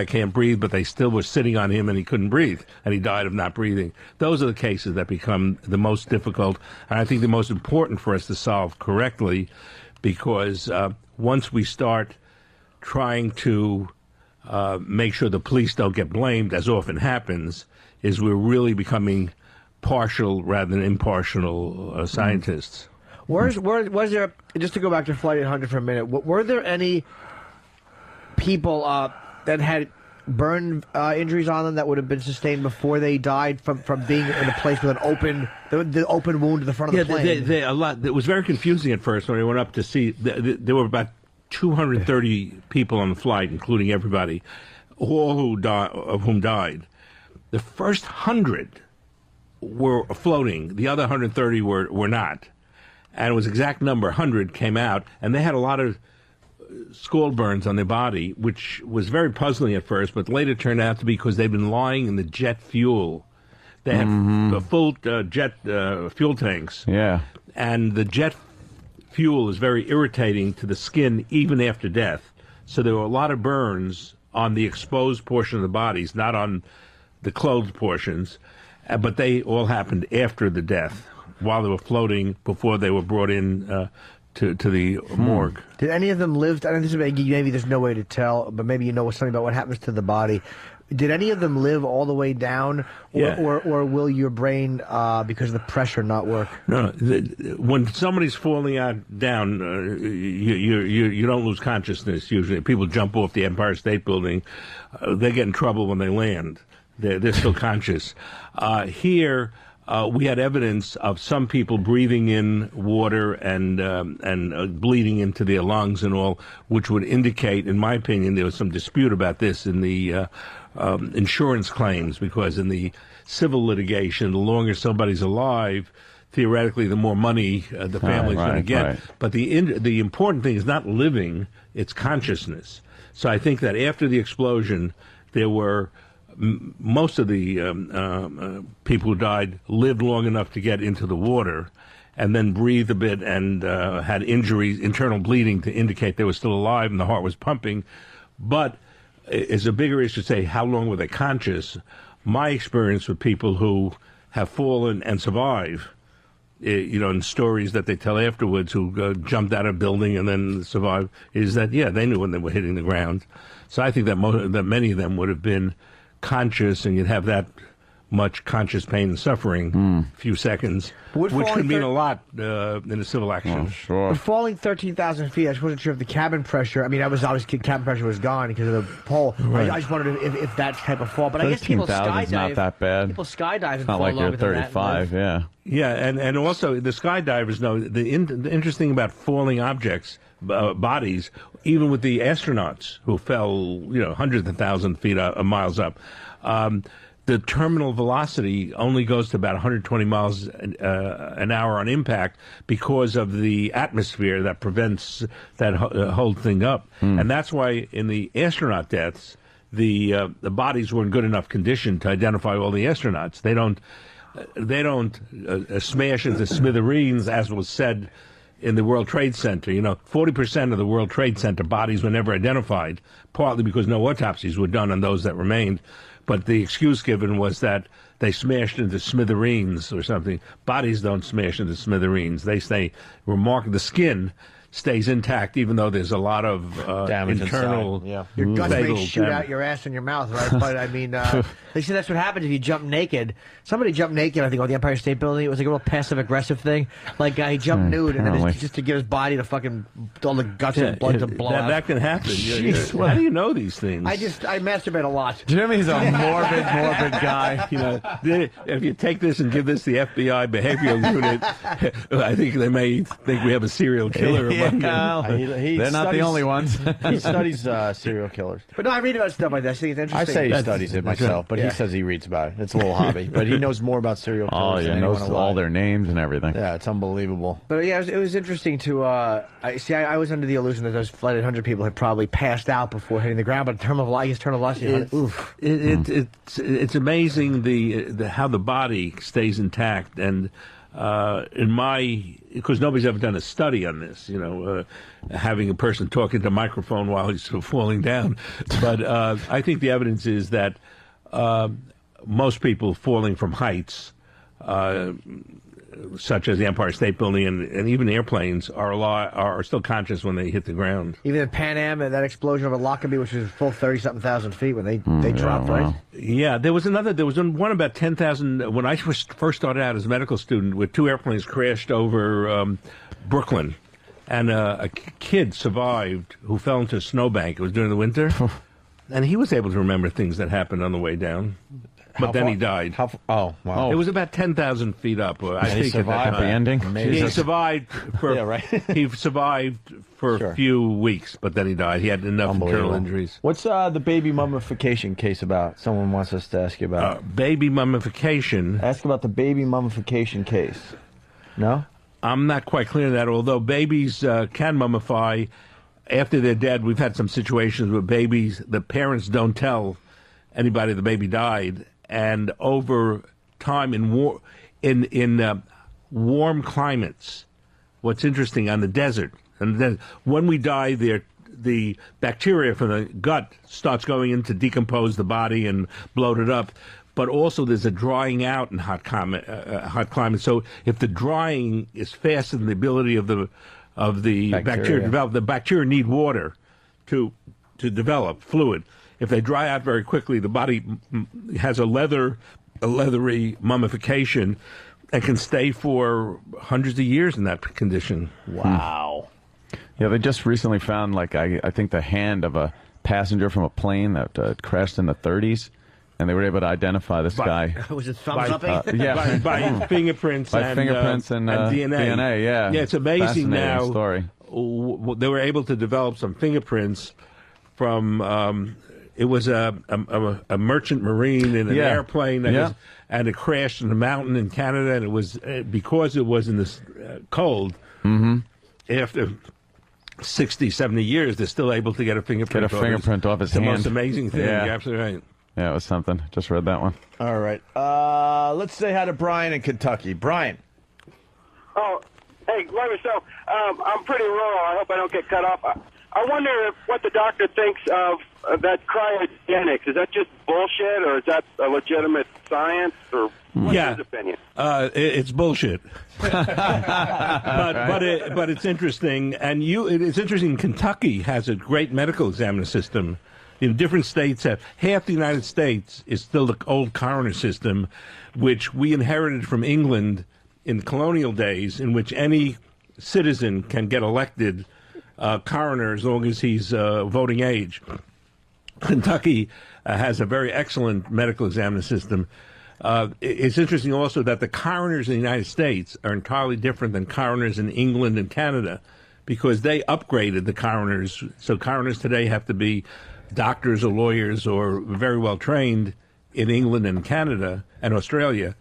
but they still were sitting on him and he couldn't breathe, and he died of not breathing. Those are the cases that become the most difficult, and I think the most important for us to solve correctly, because once we start trying to make sure the police don't get blamed, as often happens, is we're really becoming partial rather than impartial scientists. Was there, just to go back to Flight 800 for a minute, were there any people that had burn injuries on them that would have been sustained before they died from being in a place with an open wound to the front of the plane? A lot. It was very confusing at first when we went up to see. There were about 230 people on the flight, including everybody, all of whom died. The first 100 were floating. The other 130 were not. And it was exact number, 100 came out, and they had a lot of scald burns on their body, which was very puzzling at first, but later turned out to be because they'd been lying in the jet fuel. They had full jet fuel tanks. Yeah. And the jet fuel is very irritating to the skin even after death. So there were a lot of burns on the exposed portion of the bodies, not on the clothed portions, but they all happened after the death, while they were floating, before they were brought in to the morgue. Did any of them live? I know this is maybe there's no way to tell, but maybe you know something about what happens to the body. Did any of them live all the way down, or will your brain, because of the pressure, not work? No. When somebody's falling down, you don't lose consciousness. Usually, people jump off the Empire State Building, they get in trouble when they land. They're still conscious. Here. We had evidence of some people breathing in water and bleeding into their lungs and all, which would indicate, in my opinion, there was some dispute about this in the insurance claims, because in the civil litigation, the longer somebody's alive, theoretically, the more money the family's going to get. Right. But the important thing is not living; it's consciousness. So I think that after the explosion, there were. Most of the people who died lived long enough to get into the water and then breathed a bit and had injuries, internal bleeding to indicate they were still alive and the heart was pumping. But it's a bigger issue to say how long were they conscious. My experience with people who have fallen and survive, in stories that they tell afterwards, who jumped out of a building and then survived, is that, they knew when they were hitting the ground. So I think that many of them would have been conscious, and you'd have that much conscious pain and suffering, a few seconds, which could mean a lot in a civil action. Oh, sure. But falling 13,000 feet, I just wasn't sure if the cabin pressure, cabin pressure was gone because of the pole. Right. I just wondered if that type of fall. But I guess people skydive. Is not that bad. People skydive and it's not fall like you're over 35, that. Yeah, and also the skydivers know, the interesting about falling objects, bodies, even with the astronauts who fell, hundreds of thousands of feet miles up, the terminal velocity only goes to about 120 miles an hour on impact because of the atmosphere that prevents that whole thing up. And that's why in the astronaut deaths, the bodies were in good enough condition to identify all the astronauts. They don't smash into smithereens, as was said in the World Trade Center. 40% of the World Trade Center bodies were never identified, partly because no autopsies were done on those that remained. But the excuse given was that they smashed into smithereens or something. Bodies don't smash into smithereens. They stay remarkable. The skin stays intact, even though there's a lot of damage internal. Your guts may shoot out your ass and your mouth, right? But I mean, they say that's what happens if you jump naked. Somebody jumped naked, I think, on the Empire State Building. It was like a real passive-aggressive thing. Like he jumped nude, and then just to get his body to fucking all the guts and blood to blow out. That can happen. How do you know these things? I masturbate a lot. Jimmy's a morbid guy. If you take this and give this the FBI behavioral unit, I think they may think we have a serial killer. They're not the only ones. He studies serial killers. But no, I read about stuff like that. I think it's interesting. I say he studies it myself, but he says he reads about it. It's a little hobby. But he knows more about serial killers than anyone knows all their names and everything. Yeah, it's unbelievable. But it was interesting to I was under the illusion that those Flight 800 people had probably passed out before hitting the ground, but terminal velocity, oof. It's amazing how the body stays intact, and because nobody's ever done a study on this, having a person talking to a microphone while he's falling down. But I think the evidence is that most people falling from heights, such as the Empire State Building and even airplanes, are still conscious when they hit the ground. Even at Pan Am, that explosion over Lockerbie, which was full 30-something thousand feet, when they dropped, right? Yeah, there was one about 10,000 when I first started out as a medical student, where two airplanes crashed over Brooklyn, and a kid survived who fell into a snowbank. It was during the winter, and he was able to remember things that happened on the way down. But then he died. Oh, wow. It was about 10,000 feet up. I think he survived the ending? He survived for he survived for a few weeks, but then he died. He had enough internal injuries. What's the baby mummification case about? Someone wants us to ask you about baby mummification. Ask about the baby mummification case. No? I'm not quite clear on that, although babies can mummify after they're dead. We've had some situations where the parents don't tell anybody the baby died. And over time, in warm climates, what's interesting on the desert, and then when we die, the bacteria from the gut starts going in to decompose the body and bloat it up. But also, there's a drying out in hot climate. So, if the drying is faster than the ability of the of the bacteria develop. The bacteria need water to develop fluid. If they dry out very quickly, the body has a leathery mummification and can stay for hundreds of years in that condition. Wow. Yeah, they just recently found, like, I think the hand of a passenger from a plane that crashed in the 30s, and they were able to identify this guy. Was it thumbs up? By fingerprints and DNA. Yeah, it's amazing now. Story. They were able to develop some fingerprints from. It was a merchant marine in an airplane and it crashed in a mountain in Canada, and it was because it was in this cold. After 60, 70 years, they're still able to get a fingerprint. Off his hand. It's the most amazing thing. Yeah. You're absolutely right. Yeah, it was something. Just read that one. All right. Let's say hi to Brian in Kentucky. Brian. Oh, hey, Glover. So I'm pretty rural. I hope I don't get cut off. I wonder what the doctor thinks of that cryogenics. Is that just bullshit, or is that a legitimate science, or what's his opinion? It's bullshit. but it's interesting, and it's interesting. Kentucky has a great medical examiner system. In different states, half the United States is still the old coroner system, which we inherited from England in colonial days, in which any citizen can get elected coroner as long as he's voting age. Kentucky has a very excellent medical examiner system. It's interesting also that the coroners in the United States are entirely different than coroners in England and Canada, because they upgraded the coroners. So coroners today have to be doctors or lawyers or very well trained in England and Canada and Australia.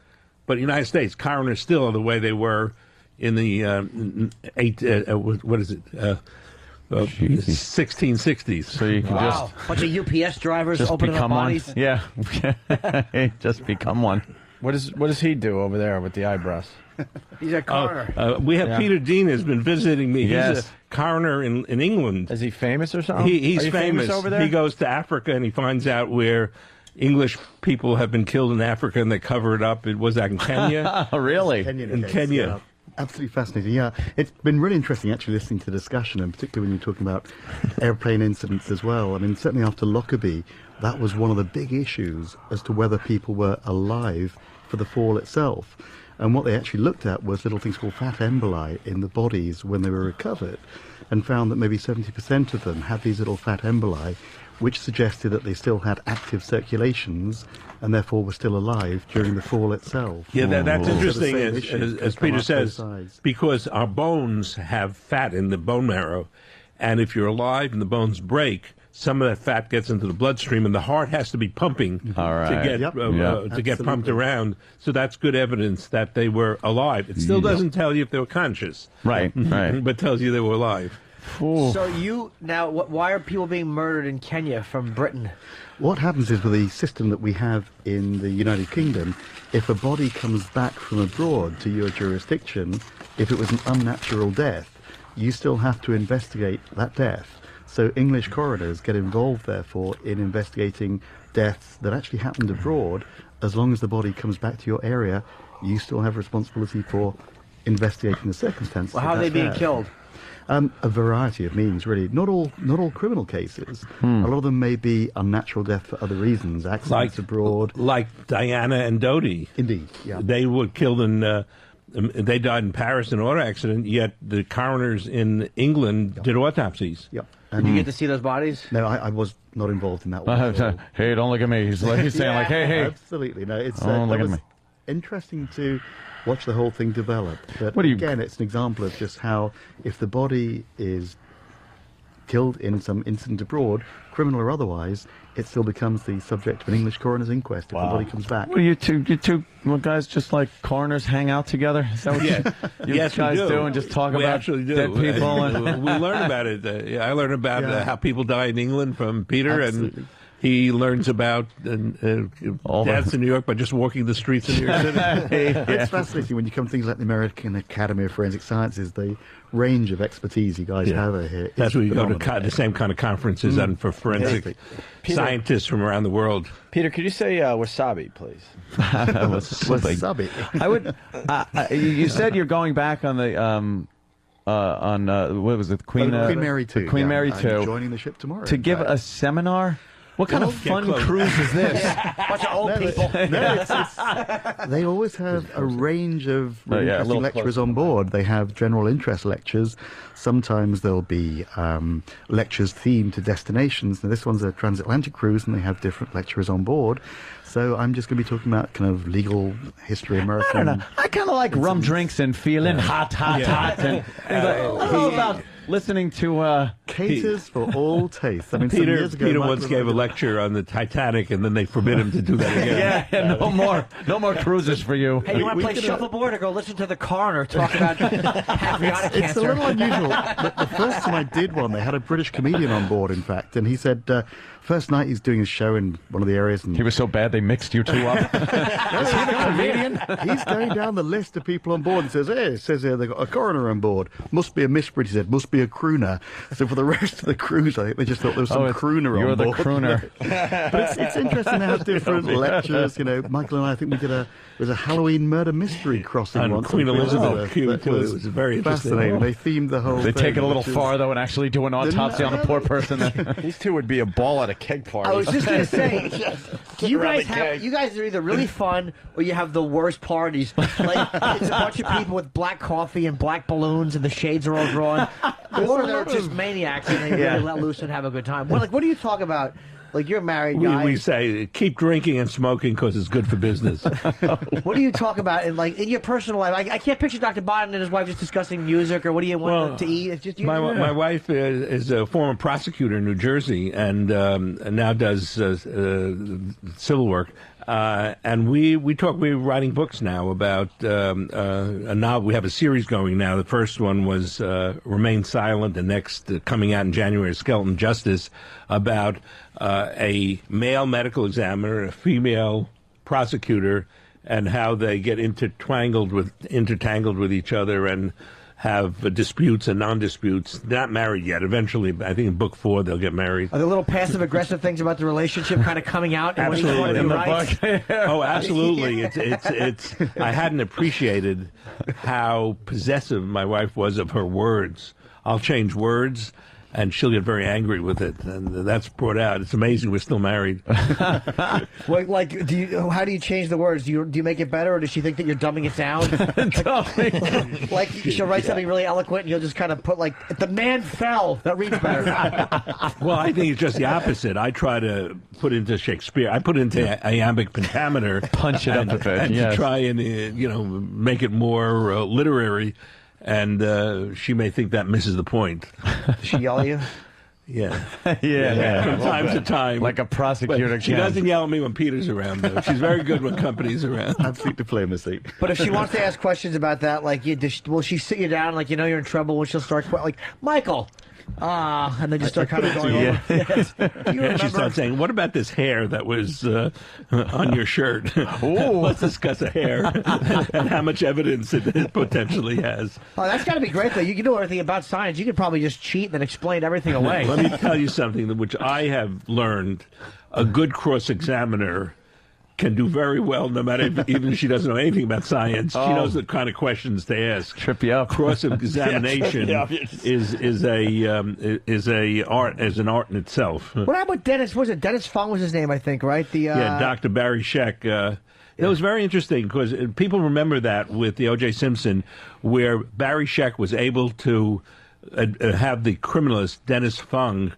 But in the United States, coroners still are the way they were in the 1660s. So you can just bunch of UPS drivers just opening up bodies. One. Yeah, just become one. What does he do over there with the eyebrows? He's a coroner. We have Peter Dean has been visiting me. He's a coroner in England. Is he famous or something? He's famous over there. He goes to Africa and he finds out where English people have been killed in Africa, and they cover it up. It was that in Kenya. Oh, really? In Kenya. Yeah. Absolutely fascinating. Yeah, it's been really interesting actually listening to the discussion, and particularly when you're talking about airplane incidents as well. I mean, certainly after Lockerbie, that was one of the big issues as to whether people were alive for the fall itself. And what they actually looked at was little things called fat emboli in the bodies when they were recovered, and found that maybe 70% of them had these little fat emboli, which suggested that they still had active circulations and therefore were still alive during the fall itself. Yeah, that's interesting, as Peter says, because our bones have fat in the bone marrow, and if you're alive and the bones break, some of that fat gets into the bloodstream, and the heart has to be pumping to get pumped around. So that's good evidence that they were alive. It still doesn't tell you if they were conscious, right? But tells you they were alive. So why are people being murdered in Kenya from Britain? What happens is with the system that we have in the United Kingdom, if a body comes back from abroad to your jurisdiction, if it was an unnatural death, you still have to investigate that death. So English coroners get involved, therefore, in investigating deaths that actually happened abroad. As long as the body comes back to your area, you still have responsibility for investigating the circumstances. Well, how are they being killed? A variety of means, really. Not all criminal cases. A lot of them may be unnatural death for other reasons, accidents abroad. Like Diana and Dodi. Indeed, yeah. They were killed in... they died in Paris in an auto accident, yet the coroners in England did autopsies. Yep. Did you get to see those bodies? No, I was not involved in that one. Hey, don't look at me. He's saying hey. Absolutely. No, it's look at me. Interesting to watch the whole thing develop. But again, it's an example of just how if the body is killed in some incident abroad, criminal or otherwise, it still becomes the subject of an English coroner's inquest if the body comes back. Well, you two guys just like coroners hang out together? Is that what you guys do and just talk about dead people? We learn about it. I learned about how people die in England from Peter, Absolutely. and he learns about deaths in New York by just walking the streets of New York City. It's fascinating when you come to things like the American Academy of Forensic Sciences, the range of expertise you guys have here. That's where you go to the same kind of conferences and for forensic scientists from around the world. Peter, could you say wasabi, please? Wasabi. I would. You said you're going back on what was it, Queen Mary 2. Queen Mary I'm 2. joining the ship tomorrow. To give a seminar? What kind of fun cruise is this? Bunch of old people. They always have a range of Oh, yeah, a interesting little lecturers closer. on board. They have general interest lectures. Sometimes there'll be lectures themed to destinations. Now, this one's a transatlantic cruise, and they have different lecturers on board. So I'm just going to be talking about kind of legal history, American. I don't know. I kind of like rum drinks and feeling hot. And I don't know about listening to caters for all tastes. I mean, some Peter years ago, Peter Mike once was gave a like- lecture on the Titanic, and then they forbid him to do that again. yeah, no more cruises for you. Hey, you want to play shuffleboard or go listen to the coroner talk about pancreatic It's cancer? a little unusual. The first time I did one, they had a British comedian on board, in fact, and he said first night he's doing a show in one of the areas. And He was so bad they mixed you two up. Is he the comedian? He's going down the list of people on board and says, hey, it says here they've got a coroner on board. Must be a misprint, he said. Must be a crooner. So for the rest of the cruise, I think they just thought there was some crooner on you're board. the crooner. But it's interesting they have different lectures. You know, Michael and I think we did a Halloween murder mystery crossing On once. Queen on Elizabeth Q, That too. It was very interesting. fascinating. They themed the whole They thing. take it a little which is- far, though, and actually do an autopsy on the poor person. These two would be a ball at a keg party. I was just going to say, you around guys the have keg. you guys are either really fun or you have the worst parties. Like it's a bunch of people with black coffee and black balloons, and the shades are all drawn, or they're just maniacs and they really let loose and have a good time. What do you talk about? Like you're a married guy. We say keep drinking and smoking because it's good for business. What do you talk about in your personal life? I can't picture Dr. Biden and his wife just discussing music or what do you want to eat. It's just My wife is a former prosecutor in New Jersey and now does civil work. And we talk. We're writing books now about a novel. We have a series going now. The first one was Remain Silent. The next coming out in January is Skeleton Justice, about a male medical examiner, a female prosecutor, and how they get intertangled with each other and have disputes and non-disputes. Not married yet. Eventually, I think in book 4 they'll get married. Are there little passive-aggressive things about the relationship kind of coming out? And Absolutely. When he's right? Oh, absolutely. It's. I hadn't appreciated how possessive my wife was of her words. I'll change words, and she'll get very angry with it, and that's brought out. It's amazing we're still married. Well, like, how do you change the words? Do you make it better, or does she think that you're dumbing it down? Like she'll write something really eloquent, and you'll just kind of put like, "The man fell." That reads better. Well, I think it's just the opposite. I try to put into Shakespeare. I put into iambic pentameter, Punch it up a bit, and yes. to try and make it more literary. And she may think that misses the point. Does she yell at you? Yeah. Yeah. From time to time. Like a prosecutor But she can. doesn't yell at me when Peter's around, though. She's very good when company's around. Absolute diplomacy. But if she wants to ask questions about that, like, will she sit you down, like, you're in trouble, when she'll start, like, Michael, and then just start kind of going over. Yes. Do you And she remember? starts saying, what about this hair that was on your shirt? Let's discuss a hair and how much evidence it potentially has. Oh, that's got to be great, though. You can know everything about science. You could probably just cheat and then explain everything away. Let me tell you something which I have learned. A good cross-examiner can do very well, no matter even if she doesn't know anything about science. She knows the kind of questions to ask. Trip you up. Cross-examination is an art in itself. What happened with Dennis? Was it Dennis Fung was his name, I think, right? Yeah, Dr. Barry Scheck. It was very interesting because people remember that with the O.J. Simpson, where Barry Scheck was able to have the criminalist Dennis Fung,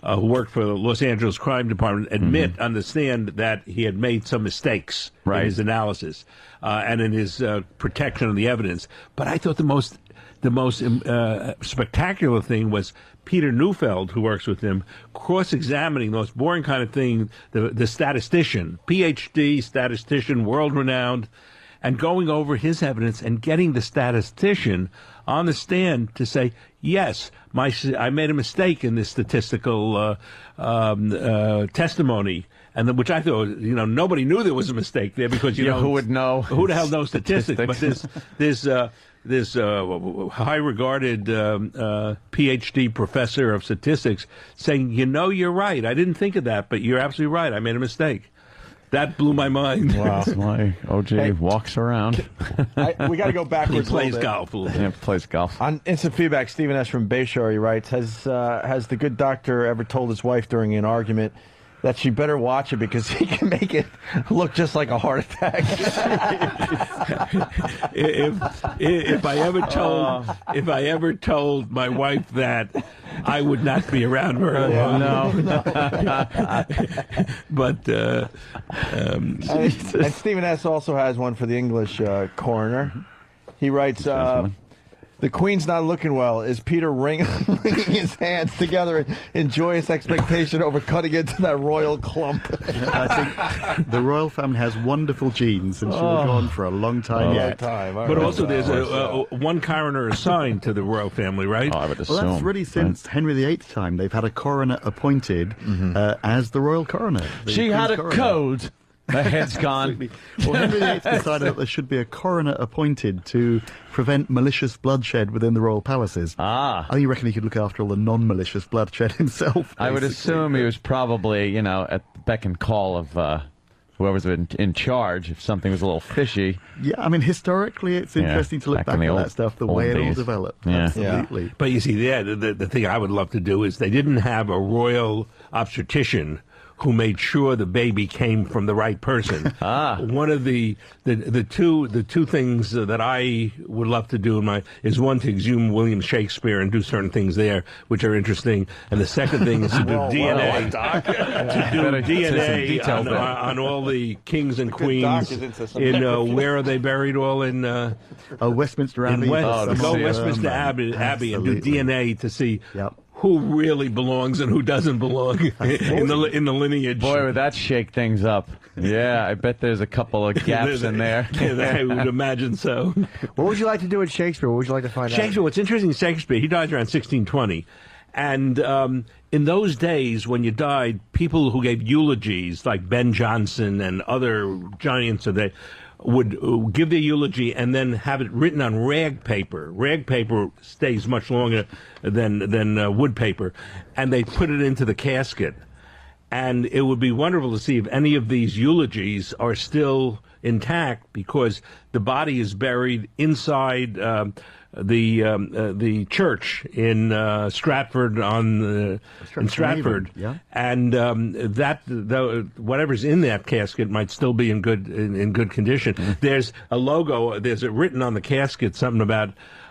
who worked for the Los Angeles Crime Department, understand that he had made some mistakes in his analysis and in his protection of the evidence. But I thought the most spectacular thing was Peter Neufeld, who works with him, cross-examining the most boring kind of thing, the statistician, PhD statistician, world-renowned, and going over his evidence and getting the statistician on the stand to say, yes, I made a mistake in this statistical testimony, and which I thought, nobody knew there was a mistake there because, who would know? Who the hell knows statistics? But this high-regarded PhD professor of statistics saying, you're right. I didn't think of that, but you're absolutely right. I made a mistake. That blew my mind. Wow. That's why OJ walks around. We got to go backwards. He plays a little bit. golf. Yeah, plays golf. On instant feedback, Stephen S. from Bayshore, he writes, has the good doctor ever told his wife during an argument that she better watch it because he can make it look just like a heart attack? if I ever told my wife that, I would not be around very long. No. But and Stephen S. also has one for the English coroner. He writes, the Queen's not looking well. Is Peter wringing his hands together in joyous expectation over cutting into that royal clump? I think the royal family has wonderful genes, and she'll have gone for a long time yet. But also, there's one coroner assigned to the royal family, right? I would assume. Well, that's really since Henry VIII's time. They've had a coroner appointed as the royal coroner. The She Queen's had a coroner. cold. The head's gone. Absolutely. Well, Henry VIII decided that there should be a coroner appointed to prevent malicious bloodshed within the royal palaces. I reckon he could look after all the non-malicious bloodshed himself. I would assume he was probably, at the beck and call of whoever's in charge if something was a little fishy. Yeah, I mean, historically, it's interesting to look back at that stuff, the way it all days. developed. Yeah. Absolutely. But you see, the thing I would love to do is they didn't have a royal obstetrician who made sure the baby came from the right person. One of the two things that I would love to do is one to exhume William Shakespeare and do certain things there which are interesting, and the second thing is to do DNA. DNA on all the kings and queens. In where are they buried? All in Westminster Abbey. Go Westminster Abbey and do DNA to see. Who really belongs and who doesn't belong in the lineage. Boy, would that shake things up. Yeah, I bet there's a couple of gaps in there. I would imagine so. What would you like to do with Shakespeare? What would you like to find out? Shakespeare, what's interesting in Shakespeare, he died around 1620. And in those days, when you died, people who gave eulogies, like Ben Jonson and other giants of the would give their eulogy and then have it written on rag paper. Rag paper stays much longer than wood paper, and they put it into the casket. And it would be wonderful to see if any of these eulogies are still intact, because the body is buried inside the church in Stratford in Stratford, and whatever's in that casket might still be in good condition. There's a logo. There's written on the casket something about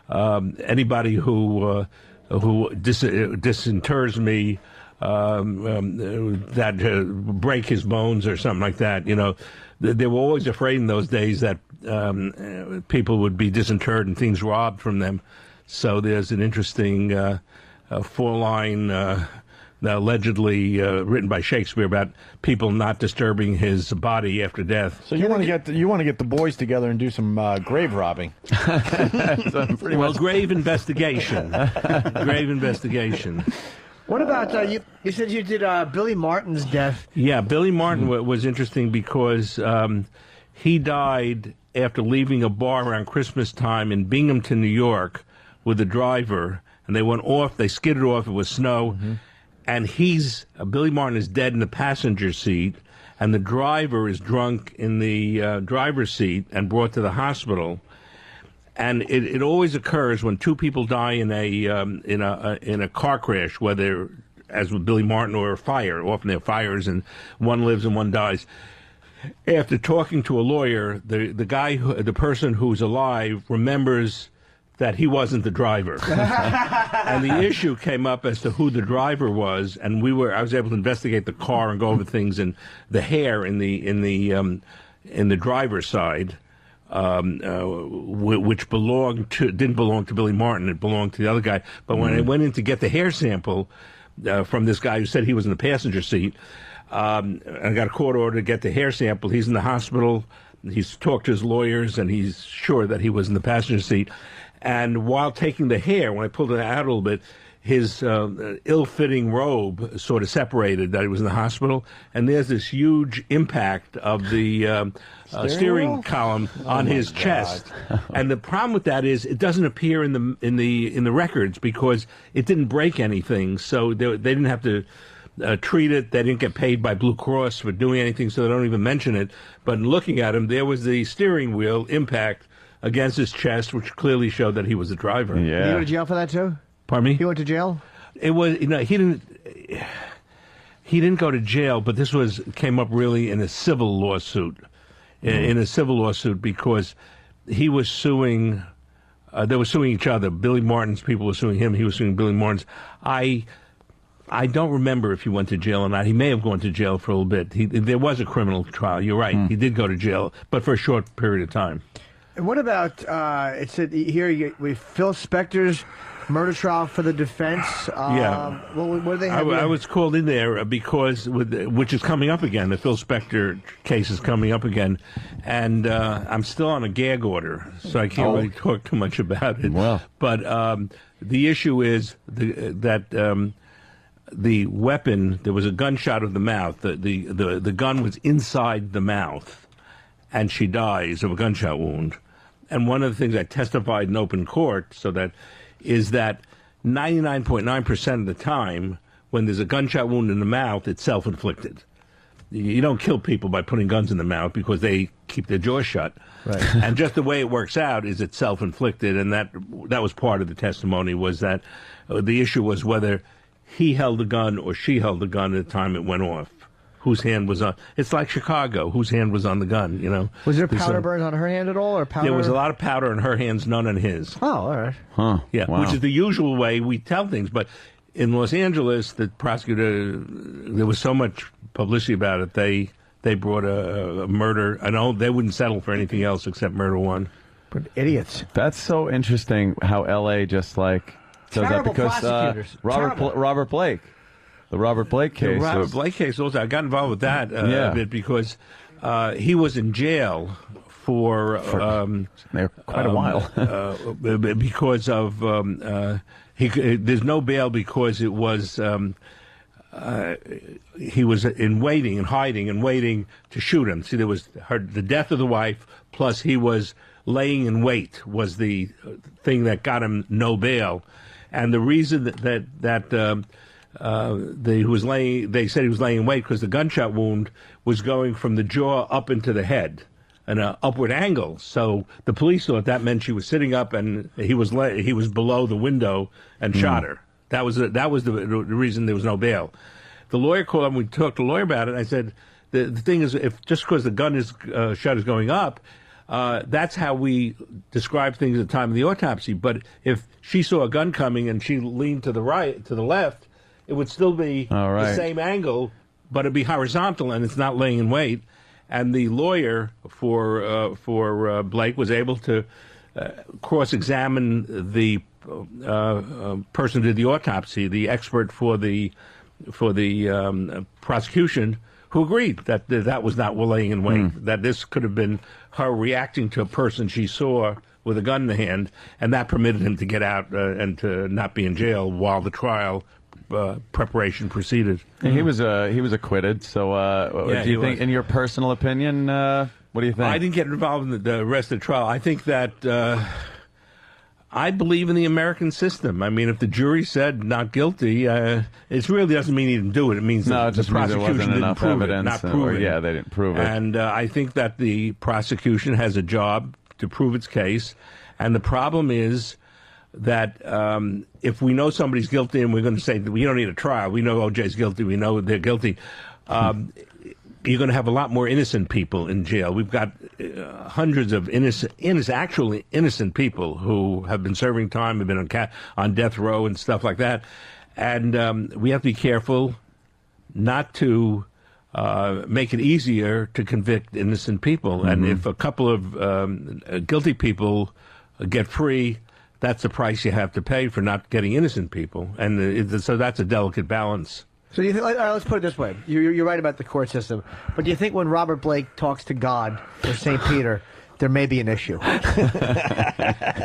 anybody who disinters me. That break his bones or something like that. They were always afraid in those days that people would be disinterred and things robbed from them. So there's an interesting 4-line, allegedly written by Shakespeare, about people not disturbing his body after death. So you want to get the boys together and do some grave robbing? Grave investigation. Grave investigation. What about, you said you did Billy Martin's death. Yeah, Billy Martin was interesting because he died after leaving a bar around Christmas time in Binghamton, New York, with a driver, and they went off, they skidded off, it was snow, and Billy Martin is dead in the passenger seat, and the driver is drunk in the driver's seat and brought to the hospital. And it always occurs when two people die in a car crash, whether as with Billy Martin or a fire. Often there are fires, and one lives and one dies. After talking to a lawyer, the person who's alive remembers that he wasn't the driver, and the issue came up as to who the driver was. And I was able to investigate the car and go over things, and the hair in the driver's side. Which didn't belong to Billy Martin. It belonged to the other guy. But when I went in to get the hair sample from this guy who said he was in the passenger seat, I got a court order to get the hair sample. He's in the hospital. He's talked to his lawyers, and he's sure that he was in the passenger seat. And while taking the hair, when I pulled it out a little bit, his ill-fitting robe sort of separated that he was in the hospital, and there's this huge impact of the steering column on his chest. And the problem with that is it doesn't appear in the records because it didn't break anything, so they didn't have to treated. They didn't get paid by Blue Cross for doing anything, so they don't even mention it. But in looking at him, there was the steering wheel impact against his chest, which clearly showed that he was the driver. Did he go to jail for that too? Pardon me? He went to jail? It was, he didn't go to jail, but this came up really in a civil lawsuit. In a civil lawsuit, because he was suing, they were suing each other. Billy Martin's people were suing him. He was suing Billy Martin's. I don't remember if he went to jail or not. He may have gone to jail for a little bit. There was a criminal trial. You're right. He did go to jail, but for a short period of time. And what about, it said here, Phil Spector's murder trial for the defense? Yeah. What do they have? I was called in there because, which is coming up again. The Phil Spector case is coming up again. And I'm still on a gag order, so I can't really talk too much about it. Well. But the issue is that the weapon, there was a gunshot of the mouth. The gun was inside the mouth, and she dies of a gunshot wound. And one of the things I testified in open court is that 99.9% of the time, when there's a gunshot wound in the mouth, it's self-inflicted. You don't kill people by putting guns in the mouth because they keep their jaws shut. Right. And just the way it works out is it's self-inflicted, and that was part of the testimony, was that the issue was whether he held the gun or she held the gun at the time it went off. Whose hand was on? It's like Chicago. Whose hand was on the gun? You know. Was there powder burns on her hand at all, or powder? There was a lot of powder in her hands, none on his. Oh, all right. Huh. Yeah, wow. Which is the usual way we tell things. But in Los Angeles, the prosecutor, there was so much publicity about it. They brought a murder. I know they wouldn't settle for anything else except murder one. But idiots. That's so interesting how L.A. just like does Terrible that because Robert Blake. The Robert Blake case. The Robert Blake case also. I got involved with that a bit because he was in jail for quite a while because of there's no bail because it was he was in waiting and hiding and waiting to shoot him. See, there was the death of the wife, plus he was laying in wait was the thing that got him no bail, and the reason that they said he was laying in wait because the gunshot wound was going from the jaw up into the head, an upward angle. So the police thought that meant she was sitting up and he was below the window and shot her. That was the reason there was no bail. The lawyer called up and we talked to the lawyer about it. I said the thing is, if just because the gun shot is going up, that's how we describe things at the time of the autopsy. But if she saw a gun coming and she leaned to the left, it would still be the same angle, but it'd be horizontal, and it's not laying in wait. And the lawyer for Blake was able to cross-examine the person who did the autopsy, the expert for the prosecution, who agreed that that was not laying in wait, that this could have been her reacting to a person she saw with a gun in the hand, and that permitted him to get out and to not be in jail while the trial preparation proceeded. And he was acquitted. So, do you think, in your personal opinion, what do you think? I didn't get involved in the rest of the trial. I think that I believe in the American system. I mean, if the jury said not guilty, it really doesn't mean he didn't do it. It means no, it the just means there prosecution wasn't didn't enough prove evidence. it, not prove it. Yeah, they didn't prove it. And I think that the prosecution has a job to prove its case. And the problem is that if we know somebody's guilty and we're going to say that we don't need a trial, we know OJ's guilty, we know they're guilty, you're going to have a lot more innocent people in jail. We've got hundreds of actually innocent people who have been serving time, have been on death row and stuff like that. And we have to be careful not to make it easier to convict innocent people. Mm-hmm. And if a couple of guilty people get free, that's the price you have to pay for not getting innocent people. And so that's a delicate balance. So do you think, all right, let's put it this way. You're right about the court system. But do you think when Robert Blake talks to God or St. Peter, there may be an issue?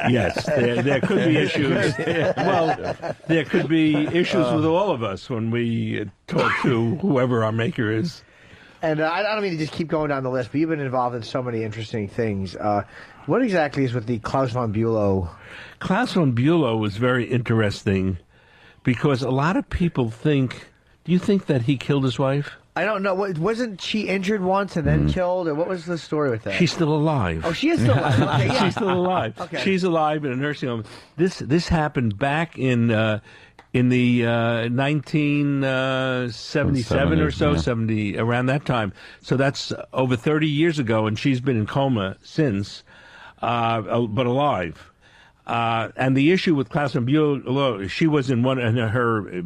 Yes, there could be issues. Well, there could be issues with all of us when we talk to whoever our maker is. And I don't mean to just keep going down the list, but you've been involved in so many interesting things. What exactly is with the Klaus von Bülow? Klaus von Bülow was very interesting because a lot of people think Do you think that he killed his wife? I don't know. Wasn't she injured once and then killed, or what was the story with that? She's still alive. Oh, she is still alive. Okay, yeah. She's still alive. Okay. She's alive in a nursing home. This happened back in the 1977 or so, 70, around that time. So that's over 30 years ago, and she's been in coma since, but alive. And the issue with Klaus von Bülow, she was in her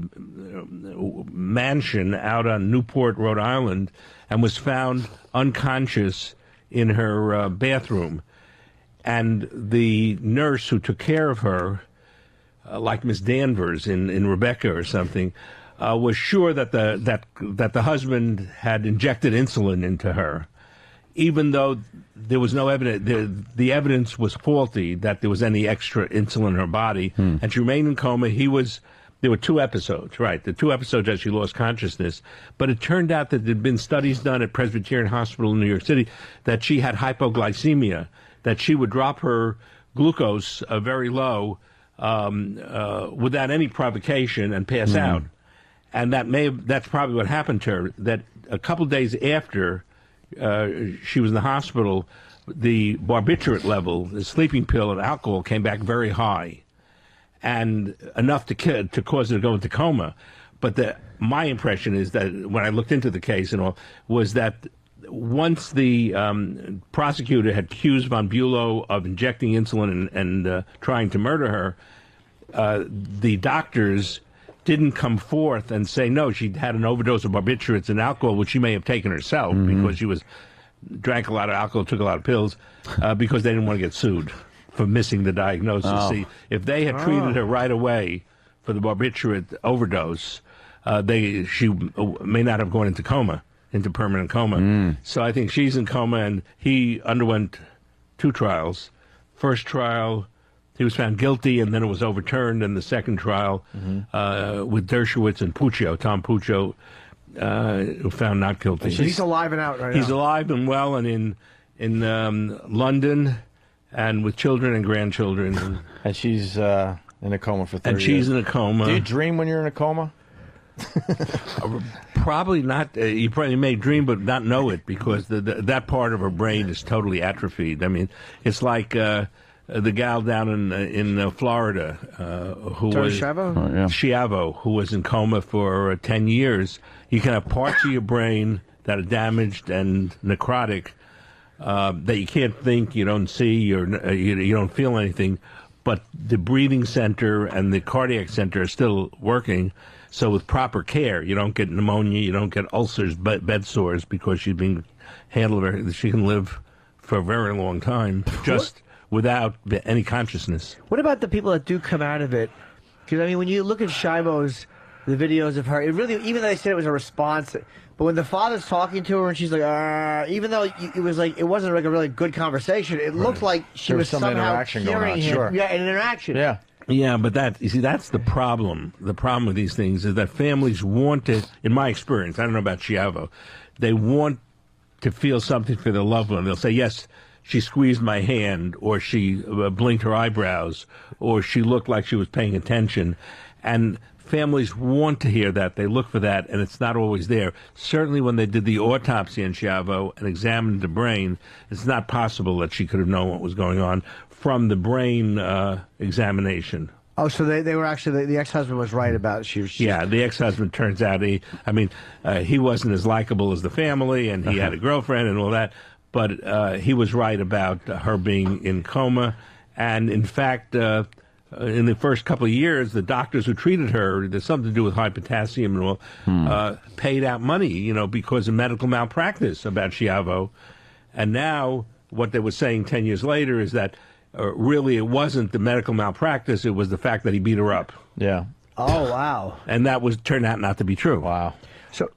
mansion out on Newport, Rhode Island, and was found unconscious in her bathroom. And the nurse who took care of her, like Miss Danvers in Rebecca or something, was sure that the husband had injected insulin into her, even though there was no evidence. The evidence was faulty that there was any extra insulin in her body, and she remained in coma. There were 2 episodes, right? The 2 episodes that she lost consciousness. But it turned out that there had been studies done at Presbyterian Hospital in New York City that she had hypoglycemia, that she would drop her glucose very low without any provocation and pass out. And that's probably what happened to her. That a couple days after she was in the hospital, the barbiturate level, the sleeping pill and alcohol came back very high, and enough to cause her to go into coma. But my impression is that when I looked into the case and all, was that once the prosecutor had accused von Bülow of injecting insulin and trying to murder her, the doctors didn't come forth and say, no, she had an overdose of barbiturates and alcohol, which she may have taken herself because she drank a lot of alcohol, took a lot of pills, because they didn't want to get sued for missing the diagnosis. Oh. See, if they had treated her right away for the barbiturate overdose, she may not have gone into permanent coma. So I think she's in coma, and he underwent 2 trials. First trial, he was found guilty, and then it was overturned. And the second trial with Dershowitz and Puccio, Tom Puccio, found not guilty. So he's alive and out right now. He's alive and well, and in London, and with children and grandchildren. And she's in a coma for 30 years. And she's in a coma. Do you dream when you're in a coma? Probably not. You probably may dream, but not know it, because that part of her brain is totally atrophied. I mean, it's like the gal down in Florida who Tony was Schiavo? Schiavo, who was in coma for 10 years. You can have parts of your brain that are damaged and necrotic, that you can't think, you don't see, or you don't feel anything, but the breathing center and the cardiac center are still working. So with proper care, you don't get pneumonia, you don't get ulcers, bed sores, because she's being handled. She can live for a very long time, just without any consciousness. What about the people that do come out of it? Because, I mean, when you look at Schiavo's, the videos of her, it really, even though they said it was a response, but when the father's talking to her and she's like, even though it wasn't like a really good conversation, it looked like she There was was some somehow interaction going hearing on, him. sure. Yeah, an interaction. Yeah. Yeah, but that's the problem. The problem with these things is that families want to, in my experience, I don't know about Schiavo, they want to feel something for their loved one. They'll say, yes, she squeezed my hand, or she blinked her eyebrows, or she looked like she was paying attention. And families want to hear that. They look for that, and it's not always there. Certainly when they did the autopsy on Schiavo and examined the brain, it's not possible that she could have known what was going on from the brain examination. Oh, so they were actually, the ex-husband was right about it. Yeah, the ex-husband turns out he wasn't as likable as the family, and he had a girlfriend and all that, but he was right about her being in coma. And in fact, in the first couple of years, the doctors who treated her, there's something to do with high potassium and all, paid out money, because of medical malpractice about Schiavo. And now what they were saying 10 years later is that really it wasn't the medical malpractice, it was the fact that he beat her up. Yeah. Oh, wow. And that turned out not to be true. Wow. So,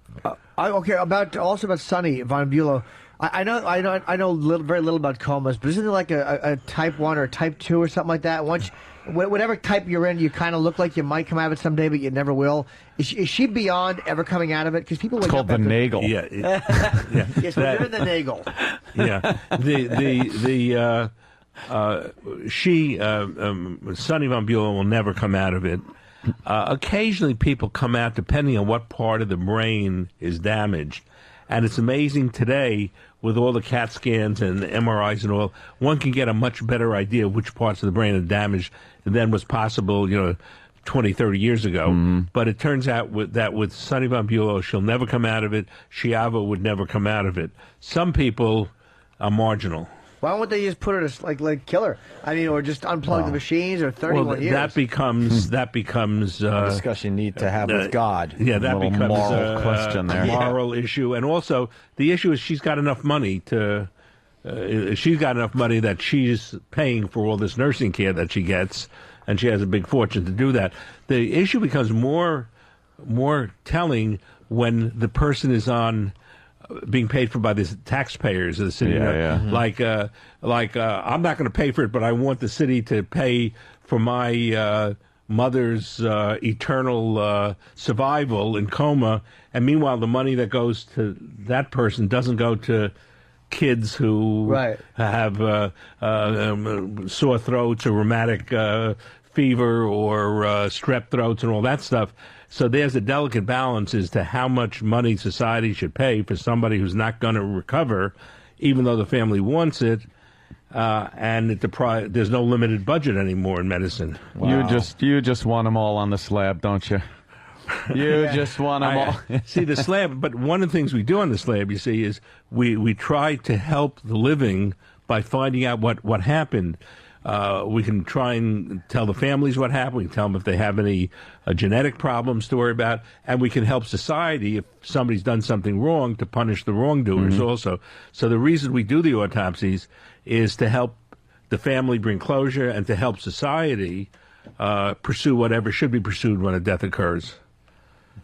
about Sonny von Bülow. I know very little about comas, but isn't it like a type 1 or type 2 or something like that? Whatever type you're in, you kind of look like you might come out of it someday, but you never will. Is she beyond ever coming out of it? Because people wake called the nagel. Yeah. Yes, but they're in the nagel. Yeah. Sonny von Bülow will never come out of it. occasionally people come out depending on what part of the brain is damaged. And it's amazing today, with all the CAT scans and MRIs and all, one can get a much better idea of which parts of the brain are damaged than was possible, 20, 30 years ago. But it turns out that with Sonny Von Bulow, she'll never come out of it. Schiavo would never come out of it. Some people are marginal. Why won't they just put her to like kill her? I mean, or just unplug the machines or 31 years? That becomes a discussion you need to have with God. Yeah, that Little becomes moral question there. a moral issue, and also the issue is she's got enough money to. She's got enough money that she's paying for all this nursing care that she gets, and she has a big fortune to do that. The issue becomes more telling when the person is on. Being paid for by the taxpayers of the city. Like I'm not going to pay for it, but I want the city to pay for my mother's eternal survival in coma. And meanwhile, the money that goes to that person doesn't go to kids who have sore throats or rheumatic fever or strep throats and all that stuff. So there's a delicate balance as to how much money society should pay for somebody who's not going to recover, even though the family wants it, and there's no limited budget anymore in medicine. Wow. You just want them all on the slab, don't you? You just want them all. See, the slab, but one of the things we do on the slab, you see, is we try to help the living by finding out what happened. We can try and tell the families what happened. We can tell them if they have any genetic problems to worry about. And we can help society, if somebody's done something wrong, to punish the wrongdoers also. So the reason we do the autopsies is to help the family bring closure and to help society pursue whatever should be pursued when a death occurs.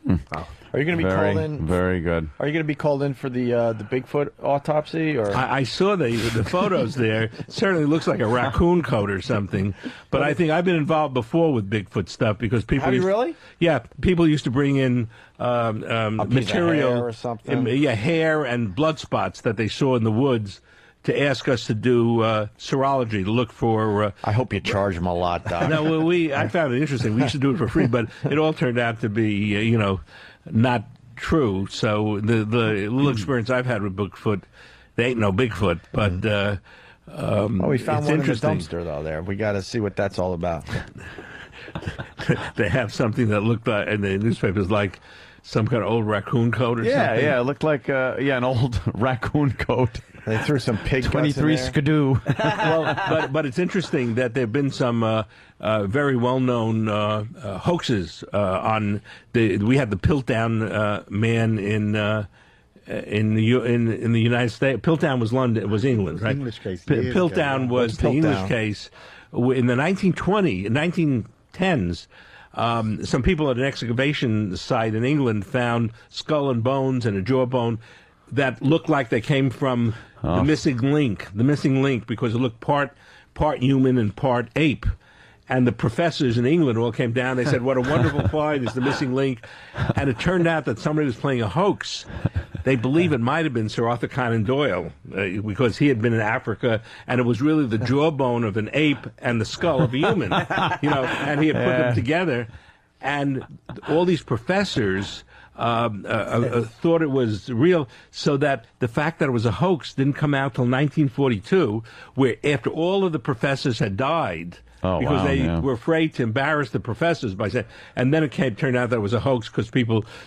Wow. Are you going to be called in? Very good. Are you going to be called in for the Bigfoot autopsy? Or I saw the photos there. It certainly looks like a raccoon coat or something. But I think I've been involved before with Bigfoot stuff because people. Have you really? Yeah, people used to bring in a piece material of hair or something. Hair and blood spots that they saw in the woods. To ask us to do serology, to look for... I hope you charge them a lot, Doc. No, I found it interesting. We used to do it for free, but it all turned out to be, not true. So the little experience I've had with Bigfoot, they ain't no Bigfoot, but we found it's one in the interesting. dumpster, though, there. We got to see what that's all about. They have something that looked like, in the newspapers, like some kind of old raccoon coat or something. Yeah, it looked like an old raccoon coat. They threw some pig guts 23 in there. skidoo. Well, but it's interesting that there have been some very well-known hoaxes on the. We had the Piltdown man in the United States. Piltdown was London. Was England, right? English case. Piltdown was the English case in the 1910s. Some people at an excavation site in England found skull and bones and a jawbone that looked like they came from the missing link, because it looked part human and part ape. And the professors in England all came down. They said, what a wonderful find is the missing link. And it turned out that somebody was playing a hoax. They believe it might have been Sir Arthur Conan Doyle because he had been in Africa, and it was really the jawbone of an ape and the skull of a human, and he had put them together. And all these professors thought it was real, so that the fact that it was a hoax didn't come out till 1942, where after all of the professors had died, because they were afraid to embarrass the professors by saying, and then it turned out that it was a hoax because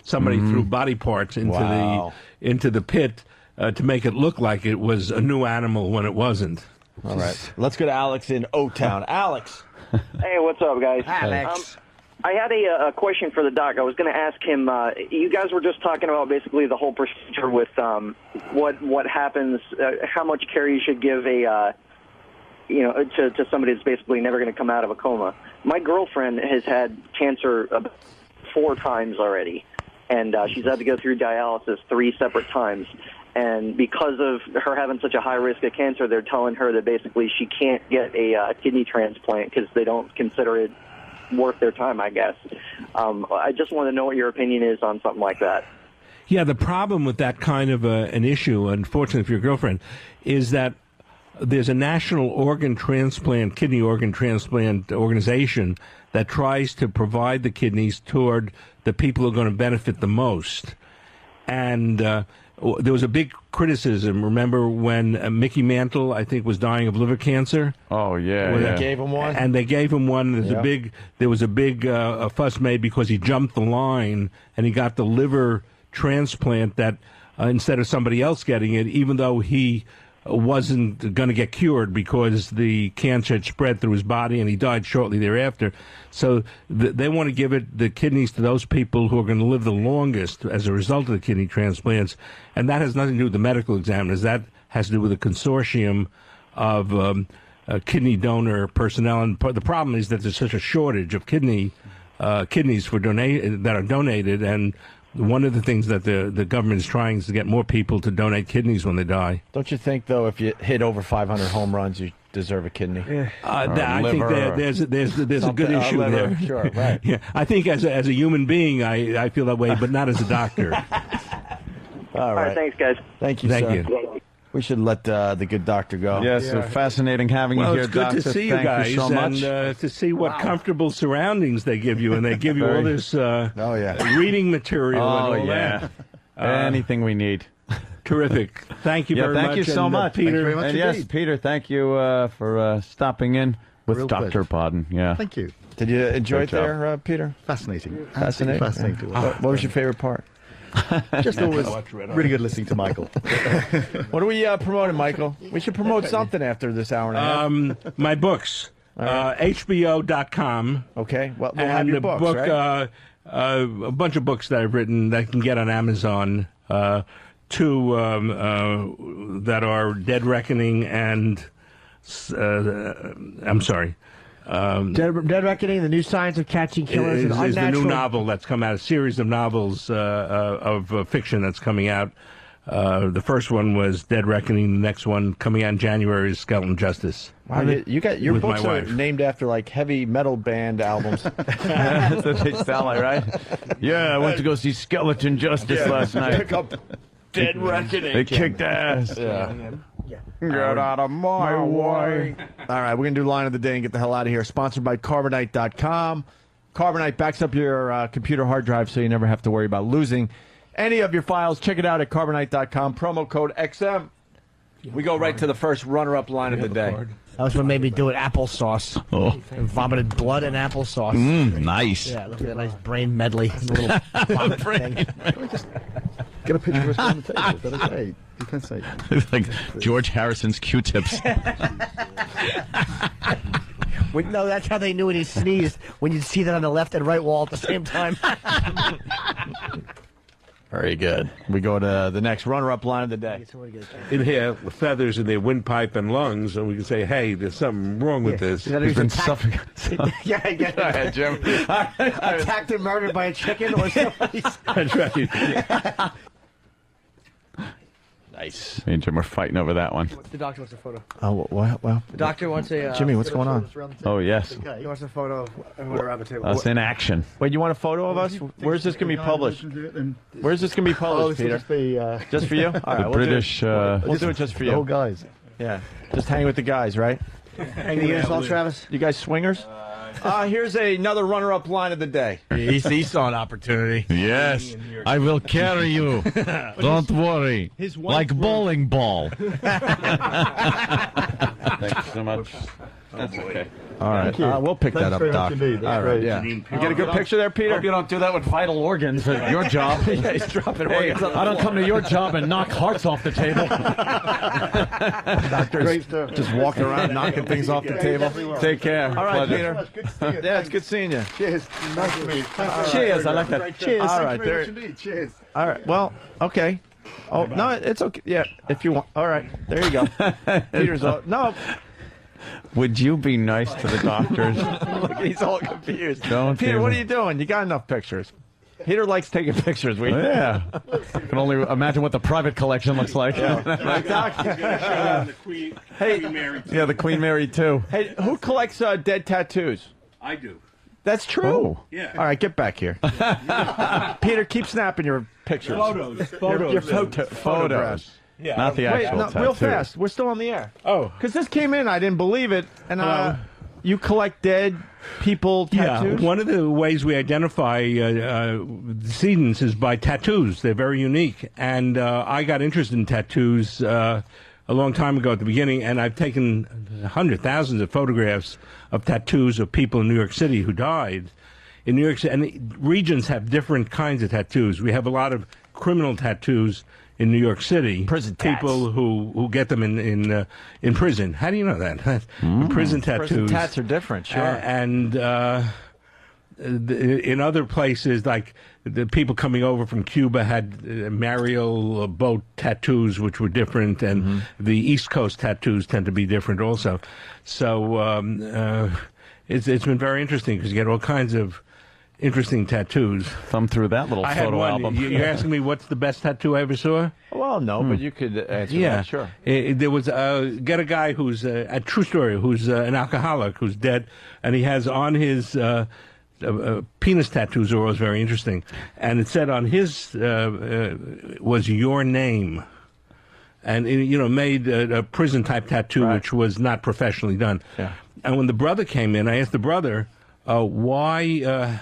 somebody threw body parts into the pit to make it look like it was a new animal when it wasn't. All right, let's go to Alex in O-Town. Alex. Hey, what's up, guys? Alex. I had a question for the doc. I was going to ask him. You guys were just talking about basically the whole procedure with what happens, how much care you should give to somebody that's basically never going to come out of a coma. My girlfriend has had cancer 4 times already, and she's had to go through dialysis 3 separate times. And because of her having such a high risk of cancer, they're telling her that basically she can't get a kidney transplant because they don't consider it worth their time, I guess. I just want to know what your opinion is on something like that. Yeah, the problem with that kind of an issue, unfortunately for your girlfriend, is that there's a national kidney organ transplant organization that tries to provide the kidneys toward the people who are going to benefit the most. And there was a big criticism. Remember when Mickey Mantle, I think, was dying of liver cancer? Oh yeah, They gave him one, and they gave him one. Yep. There was a big fuss made because he jumped the line and he got the liver transplant that instead of somebody else getting it, even though he wasn't going to get cured because the cancer had spread through his body and he died shortly thereafter. So they want to give the kidneys to those people who are going to live the longest as a result of the kidney transplants. And that has nothing to do with the medical examiners. That has to do with a consortium of kidney donor personnel. And the problem is that there's such a shortage of kidneys that are donated. And one of the things that the government is trying is to get more people to donate kidneys when they die. Don't you think, though, if you hit over 500 home runs, you deserve a kidney? I think there's a good issue there. Sure, right. Yeah, I think as a human being, I feel that way, but not as a doctor. All right. Thanks, guys. Thank you, Thank sir. you. We should let the good doctor go. Yes, so fascinating having you here, it's good Doctor. to see you Thank guys so much. and to see what comfortable surroundings they give you, and they give you all this reading material and all that. Anything we need. Terrific. Thank you very much. Thank you so much, Peter. Thank you very much yes, Peter, thank you for stopping in with Dr. Podden. Yeah. Thank you. Did you enjoy it Great job. there, Peter? Fascinating. Fascinating. Fascinating. What was your favorite part? Just always really good listening to Michael. What are we promoting, Michael? We should promote something after this hour and a half. My books. HBO.com. Okay. Well, we'll and have your a books, book, right? a bunch of books that I've written that you can get on Amazon. Two that are Dead Reckoning and I'm sorry. Dead Reckoning, The New Science of Catching Killers. Is the new novel that's come out, a series of novels of fiction that's coming out. The first one was Dead Reckoning. The next one coming out in January is Skeleton Justice. Wow, you got your with books my are wife. named after like heavy metal band albums. That's what they sound like, right? Yeah, I went to go see Skeleton Justice last night. Pick up Dead Reckoning. They kicked ass. Yeah. Get out of my way. All right, we're going to do Line of the Day and get the hell out of here. Sponsored by Carbonite.com. Carbonite backs up your computer hard drive so you never have to worry about losing any of your files. Check it out at Carbonite.com. Promo code XM. We go right to the first runner-up line of the day. That was what made me do it. Applesauce. Oh. And vomited blood and applesauce. Nice. Yeah, look at that nice brain medley. A little vomit thing. Get a picture of us on the table. Is that okay? You can say. It's like George Harrison's Q-tips. No, that's how they knew when he sneezed. When you see that on the left and right wall at the same time. Very good. We go to the next runner-up line of the day. Inhale feathers in their windpipe and lungs, and we can say, hey, there's something wrong with this. He's been suffering. Yeah. Go ahead, Jim. Attacked and murdered by a chicken or something. That's right. Nice. Me and Jim were fighting over that one. The doctor wants a photo. Oh, well. The doctor wants a... Jimmy, what's going on? Oh, yes. He wants a photo of everyone around the table. Us in action. Wait, you want a photo of us? Where's this going to be published? Where's this going to be published, Peter? Just for you? All right, The we'll British... we'll do it just for you. Oh, guys. Yeah. Just hang with the guys, right? Hang with us all, Travis? You guys swingers? Here's another runner-up line of the day. He saw an opportunity. Yes, I will carry you. Don't worry. Like bowling ball. Thanks so much. That's okay. All right. We'll pick that up, Doc. All right, yeah. You get a good picture there, Peter? Hope you don't do that with vital organs at your job. Yeah, he's dropping organs. I don't come to your job and knock hearts off the table. Doctor's just walking around knocking things off the table. Take care. All right, Pleasure. Peter. Yeah, it's good seeing you. Cheers. Nice to meet you. Cheers. I like that. Cheers. All right, there. Cheers. All right. Well, okay. Oh no, it's okay. Yeah, if you want. All right, there you go. Peter's all, no. Would you be nice to the doctors? Look, he's all confused. Don't Peter, do what are that. you doing? You got enough pictures. Peter likes taking pictures. Yeah. I can only imagine what the private collection looks like. Right, Doc? The Queen Mary. Yeah, the Queen Mary too. Hey, who collects dead tattoos? I do. That's true. Oh. Yeah. All right, get back here. Peter, keep snapping your pictures. Photos. Your photographs. Not the Wait, actual no, tattoo. real fast. We're still on the air. Oh. Because this came in, I didn't believe it. And you collect dead people tattoos? Yeah, one of the ways we identify decedents is by tattoos. They're very unique. And I got interested in tattoos a long time ago at the beginning, and I've taken thousands of photographs of tattoos of people in New York City who died. In New York City, and regions have different kinds of tattoos. We have a lot of criminal tattoos in New York City. Prison tats. People who get them in prison. How do you know that? Prison tattoos. Prison tats are different, sure. And in other places, like the people coming over from Cuba had Mariel boat tattoos, which were different, and the East Coast tattoos tend to be different also. So it's been very interesting because you get all kinds of interesting tattoos. Thumb through that little I had photo one. album. You're asking me what's the best tattoo I ever saw? Well, no, but you could answer that, sure. There was get a guy who's a true story, who's an alcoholic, who's dead, and he has on his penis tattoos are always very interesting, and it said on his was your name, and made a prison type tattoo, which was not professionally done. Yeah. And when the brother came in, I asked the brother why.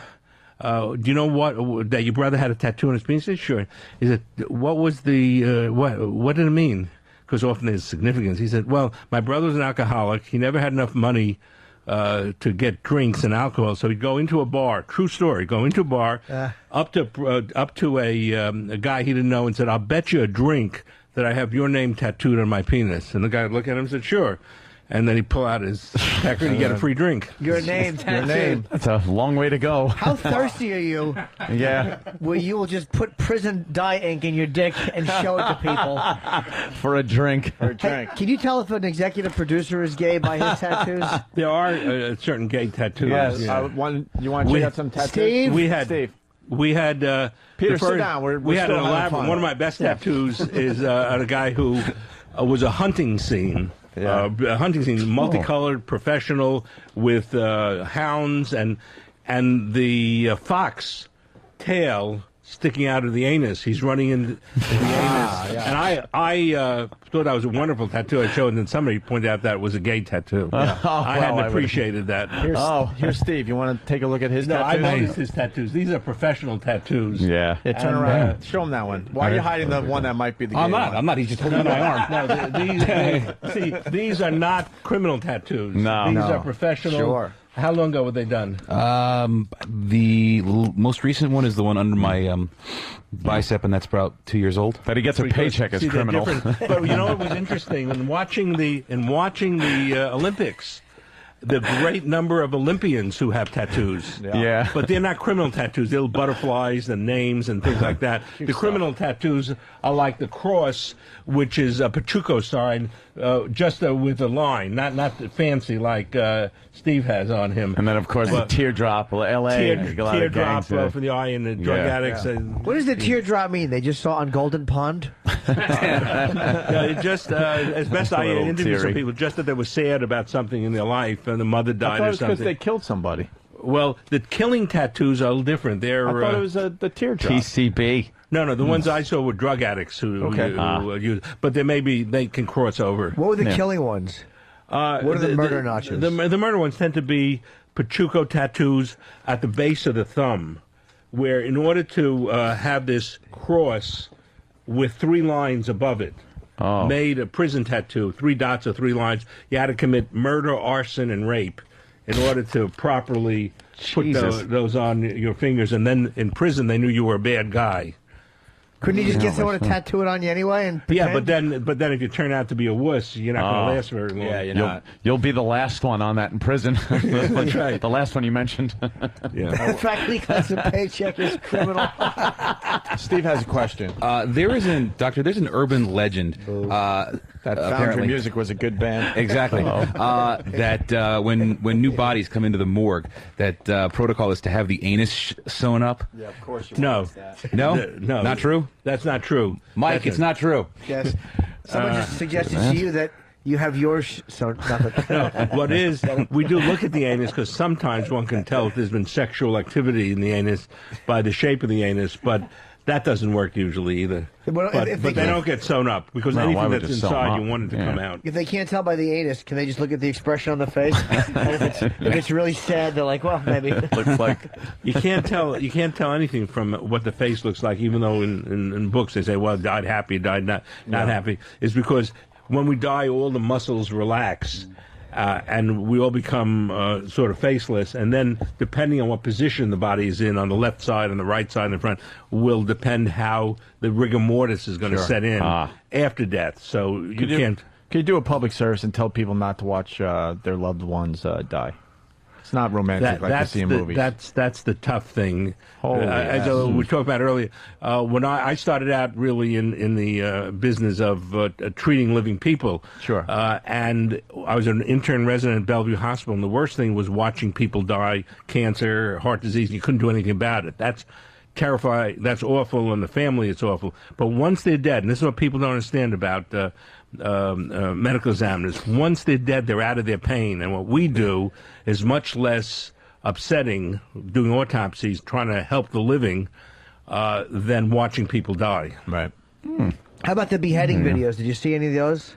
Do you know that your brother had a tattoo on his penis? He said, sure. He said, what was the, what did it mean? Because often there's significance. He said, well, my brother was an alcoholic. He never had enough money to get drinks and alcohol, so he'd go into a bar. True story. Go into a bar, up to a guy he didn't know, and said, I'll bet you a drink that I have your name tattooed on my penis. And the guy would look at him and said, sure. And then he'd pull out his pecker and he'd get a free drink. Your name tattooed. Your name. That's a long way to go. How thirsty are you? Yeah. Where you will just put prison dye ink in your dick and show it to people. For a drink. Hey, can you tell if an executive producer is gay by his tattoos? There are certain gay tattoos. Yes. Yeah. You want to check out some tattoos? Steve? We had Peter, sit down. We had still an having elaborate. fun. One of my best tattoos is a guy who was a hunting scene. A hunting scene, multicolored, professional, with hounds and the fox tail sticking out of the anus. He's running into the anus. Yeah. And I thought that was a wonderful tattoo I showed, and then somebody pointed out that it was a gay tattoo. I hadn't appreciated that. Here's Steve. You want to take a look at his No, I tattoos? noticed his tattoos. These are professional tattoos. Yeah. Yeah, turn around. Show him that one. Why are you hiding the one that might be the gay I'm not. one? I'm not. He's just holding my arm. No, these are not criminal tattoos. No. These are professional. Sure. How long ago were they done? The most recent one is the one under my bicep, and that's about 2 years old. That he gets a paycheck as See, they're criminal. different. But you know what was interesting? In watching the Olympics, the great number of Olympians who have tattoos. Yeah. But they're not criminal tattoos. They're butterflies and names and things like that. The criminal tattoos are like the cross, which is a Pachuco sign, just with a line, not fancy like Steve has on him. And then, of course, the teardrop, L.A. Teardrop for the eye and the drug addicts. And, What does the teardrop mean? They just saw on Golden Pond? just as best I little interviewed some teary. people, just that they were sad about something in their life and the mother I died thought it or was because something. they killed somebody. Well, the killing tattoos are a little different. They're I thought it was the teardrop. TCB. no, the ones I saw were drug addicts who use, but they can cross over. What were the killing ones? What are the murder notches? The murder ones tend to be Pachuco tattoos at the base of the thumb, where in order to have this cross with 3 lines above it, made a prison tattoo, 3 dots or 3 lines, you had to commit murder, arson, and rape in order to properly put those on your fingers. And then in prison, they knew you were a bad guy. Couldn't you just get someone to tattoo it on you anyway? And Yeah, but then if you turn out to be a wuss, you're not going to last very long. Yeah, you're not. You'll be the last one on that in prison. That's right. The last one you mentioned. Yeah. the fact that he gets a paycheck is criminal. Steve has a question. There's an urban legend. That Foundry apparently. Music was a good band. Exactly. That when new bodies come into the morgue, that protocol is to have the anus sewn up. Yeah, of course. No. No, No. not true. That's not true. Mike, it's not true. Yes. Someone just suggested to you that you have yours, so nothing. No, what is, we do look at the anus because sometimes one can tell if there's been sexual activity in the anus by the shape of the anus, but That doesn't work usually either. Well, But if they they- don't get sewn up because No, why anything would that's you sew 'em inside up? you want it to Yeah. come out. If they can't tell by the anus, can they just look at the expression on the face? And if it's really sad, they're like, well, maybe. Looks like You can't tell anything from what the face looks like, even though in books they say, well, died happy, died not happy. It's because when we die, all the muscles relax. And we all become sort of faceless, and then depending on what position the body is in, on the left side, on the right side, in the front, will depend how the rigor mortis is going to Sure. set in after death. So you can't. Can you do a public service and tell people not to watch their loved ones die? It's not romantic like you see in movies. That's the tough thing. Holy As yes. we talked about earlier, when I started out really in the business of treating living people. Sure. And I was an intern resident at Bellevue Hospital, and the worst thing was watching people die, cancer, heart disease, and you couldn't do anything about it. That's terrifying. That's awful, and the family, it's awful. But once they're dead, and this is what people don't understand about medical examiners, once they're dead, they're out of their pain. And what we do is much less upsetting, doing autopsies, trying to help the living, than watching people die. Right. How about the beheading videos? Did you see any of those?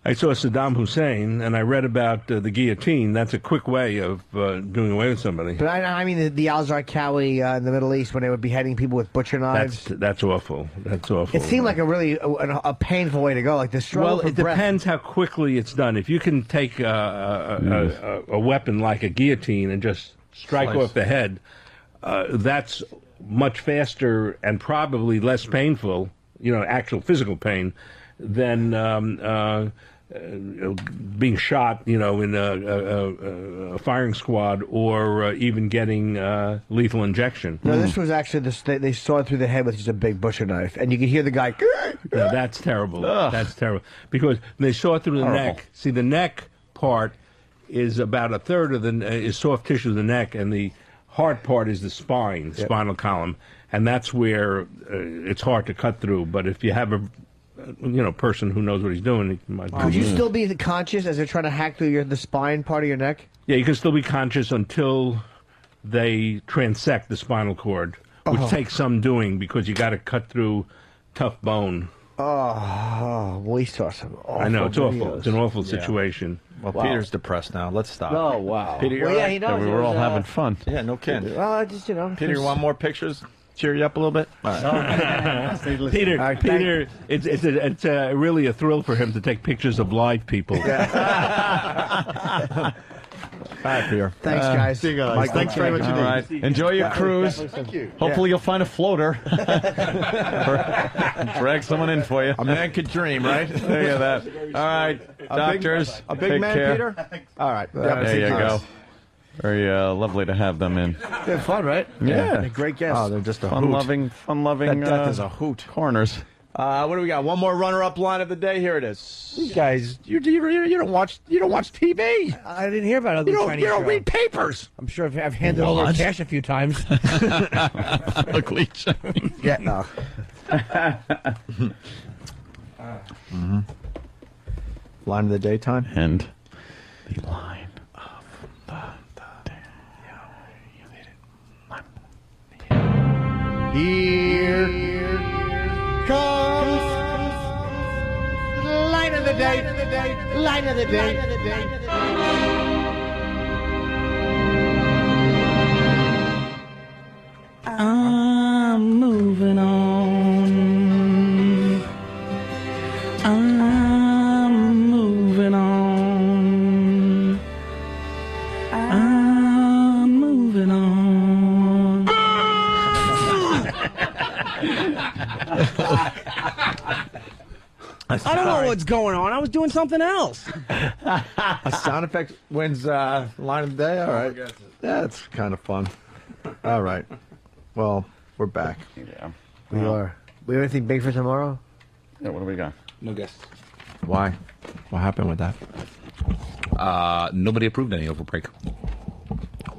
I saw Saddam Hussein, and I read about the guillotine. That's a quick way of doing away with somebody. But I mean the Al-Zarqawi in the Middle East when they were beheading people with butcher knives. That's awful. That's awful. It seemed like a really a painful way to go. Like the struggle Well, for it breath. depends how quickly it's done. If you can take a weapon like a guillotine and just strike Slice. off the head, that's much faster and probably less painful, actual physical pain, than being shot, in a firing squad or even getting lethal injection. No, this was actually they saw it through the head with just a big butcher knife, and you could hear the guy. No, that's terrible. Ugh. That's terrible because they saw it through the Horrible. neck. See, the neck part is about a third of is soft tissue of the neck, and the hard part is the spine, spinal column, and that's where it's hard to cut through. But if you have a person who knows what he's doing, he might. Could you still be conscious as they're trying to hack through the spine part of your neck? Yeah, you can still be conscious until they transect the spinal cord, which takes some doing because you got to cut through tough bone. Oh, we saw some awful I know it's awful. videos. It's an awful Yeah. situation. Well, Peter's depressed now. Let's stop. Oh, wow. Peter, you're Well, yeah, all he right? knows. We It were all was, having fun. Yeah, no kidding. Well, just Peter, you want more pictures? Cheer you up a little bit. All right. Peter, All right, Peter, it's really a thrill for him to take pictures of live people. All right, Peter. Thanks, guys. See you guys. Mike, Thanks very much All indeed. right. Enjoy your cruise. Thank you. Hopefully you'll find a floater. Drag someone in for you. A man could dream, right? There you go. That. All right, doctors. A big take man, care. Peter? All right. There you go. Very lovely to have them in. They're fun, right? Yeah. They're great guests. Oh, they're just a hoot. Fun-loving. That death is a hoot. Corners. What do we got? One more runner-up line of the day. Here it is. You guys, you don't watch TV. I didn't hear about it. You don't read papers. I'm sure I've handed over What? cash a few times. Ugly. Yeah, no. Line of the daytime. And the line of the Here comes line of the day. Line of the day. I'm moving on. I'm moving on. I'm moving on. I don't know what's going on. I was doing something else. A sound effect wins line of the day. All right. That's kind of fun. All right. Well, we're back. Yeah. We are. We have anything big for tomorrow? Yeah, what do we got? No guests. Why? What happened with that? Nobody approved any over break.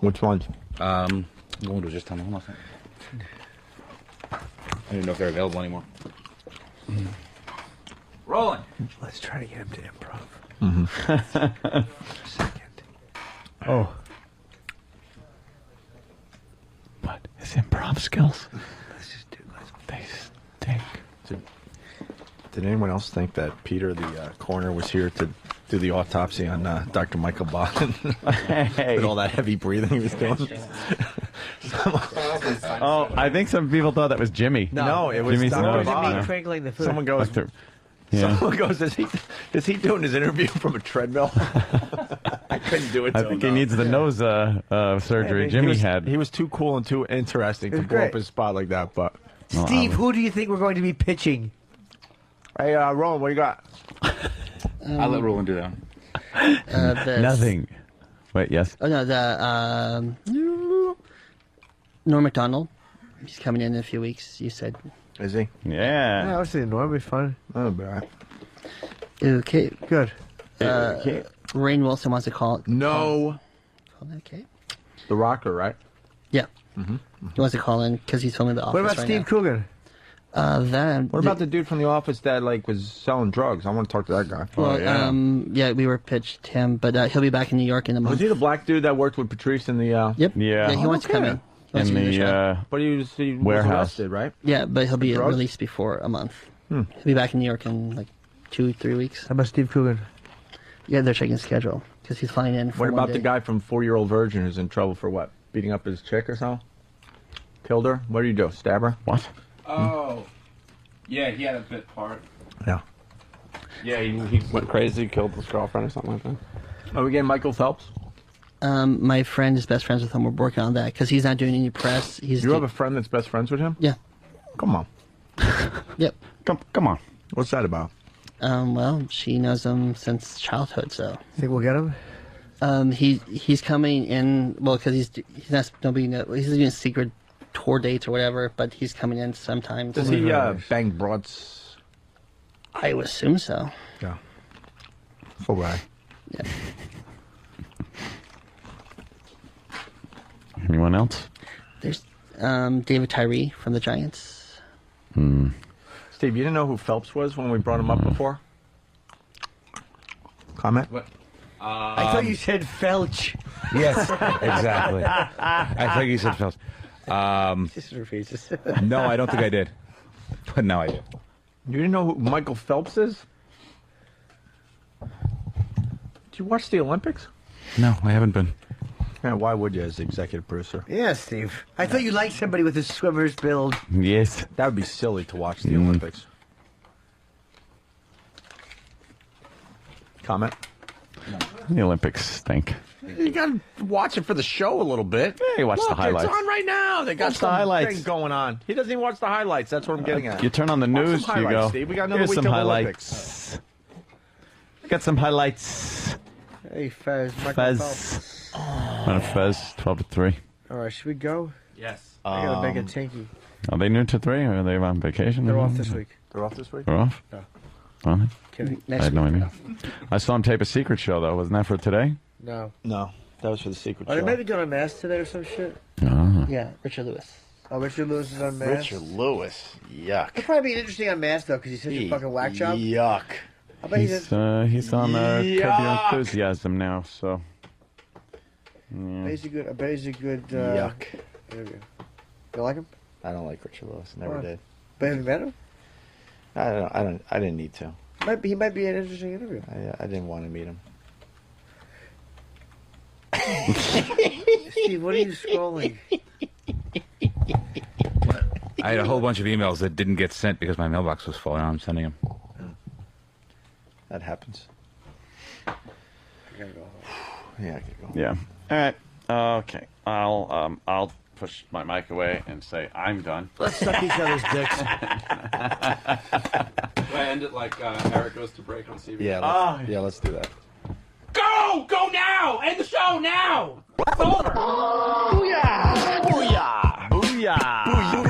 Which ones? The one was just telling me last night. I didn't know if they're available anymore. Rolling. Let's try to get him to improv. Mm-hmm. Second. Oh. What? His improv skills? Let's just do. Did anyone else think that Peter, the coroner, was here to do the autopsy on Dr. Michael Bachman? With all that heavy breathing he was doing. Oh, I think some people thought that was Jimmy. No, it was Jimmy's Dr. nose. Bach. Me trickling the food. Someone goes, Yeah. is he doing his interview from a treadmill? I couldn't do it. I think he needs the nose surgery Jimmy had. He was too cool and too interesting to blow up his spot like that. But Steve, who do you think we're going to be pitching? Hey, Roland, what do you got? I'll let Roland do that. Nothing. Wait, yes. Oh no, the Norm Macdonald. He's coming in a few weeks. You said. Is he? Yeah. I was thinking Norm would be fun. Oh, be all right. Okay. Good. Rainn Wilson wants to call. No. Okay. The Rocker, right? Yeah. He wants to call in because he's filming The Office. What about right Steve now. Coogan? What about the dude from The Office that was selling drugs? I want to talk to that guy. Well, yeah, we were pitched him, but he'll be back in New York in a month. Was he the black dude that worked with Patrice in the? Yep. Yeah. He wants to come in. He wants In to do the show. the But he was warehouse. arrested, right? Yeah, but he'll be Drugs? released before a month. Hmm. He'll be back in New York in like 2-3 weeks. How about Steve Coogan? Yeah, they're checking schedule because he's flying in. For What one about the day. guy from 4-Year-Old Virgin who's in trouble for what? Beating up his chick or something? Killed her? What do you do? Stab her? What? Oh. Yeah, he had a bit part. Yeah. Yeah, he went crazy, killed his girlfriend or something like that. Are we getting Michael Phelps? My friend is best friends with him. We're working on that because he's not doing any press. You have a friend that's best friends with him? Yeah. Come on. Yep. Come on. What's that about? Well, she knows him since childhood, so. Think we'll get him? He's coming in. Well, because he's not he's doing secret tour dates or whatever, but he's coming in sometimes. Does he bang broads? I would assume so. Yeah. Full guy. Yeah. Anyone else? There's David Tyree from the Giants. Steve, you didn't know who Phelps was when we brought him up before? Comment? What? I thought you said Felch. Yes, exactly. I think you said Phelps. Just repeats. No, I don't think I did. But now I did. You didn't know who Michael Phelps is? Did you watch the Olympics? No, I haven't been. Yeah, why would you as the executive producer? Yeah, Steve. I thought you liked somebody with a swimmer's build. Yes. That would be silly to watch the Olympics. Comment? The Olympics stink. You got to watch it for the show a little bit. Yeah, you watch the highlights. It's on right now. They got Watch the some highlights. thing going on. He doesn't even watch the highlights. That's what I'm getting at. You turn on the Watch news, some you highlights, go. Steve. We got another Here's week some of highlights. Olympics. Got some highlights. Hey, Fez. Michael Fez. Phelps. On Fez, 12-3. All right, should we go? Yes. I gotta make a tinky. Are they new to 3 or are they on vacation? They're off this week. They're off this week? They're off? No. On it? Kidding. I had no idea. I saw him tape a secret show, though. Wasn't that for today? No. No, that was for the secret Are they show. maybe going on mass today or some shit? Oh. Yeah, Richard Lewis. Oh, Richard Lewis is on mass? Richard Lewis. Yuck. He'll probably be interesting on mass, though, because he's such a fucking whack job. Yuck. I bet He's on Curb Your Yuck. Enthusiasm now, so. I bet he's a good Yuck. interview. You like him? I don't like Richard Lewis. Never Why? did. But have you met him? I didn't need to. He might be an interesting interview. I didn't want to meet him. Steve, what are you scrolling? I had a whole bunch of emails that didn't get sent because my mailbox was full, and I'm sending them. That happens. I gotta go home. Yeah, I could go. Yeah. All right. Okay. I'll push my mic away and say I'm done. Let's suck each other's dicks. Do I end it like Eric goes to break on CBS? Yeah, let's do that. Go! Go now! End the show now! It's over! Booyah! Booyah! Booyah! Booyah!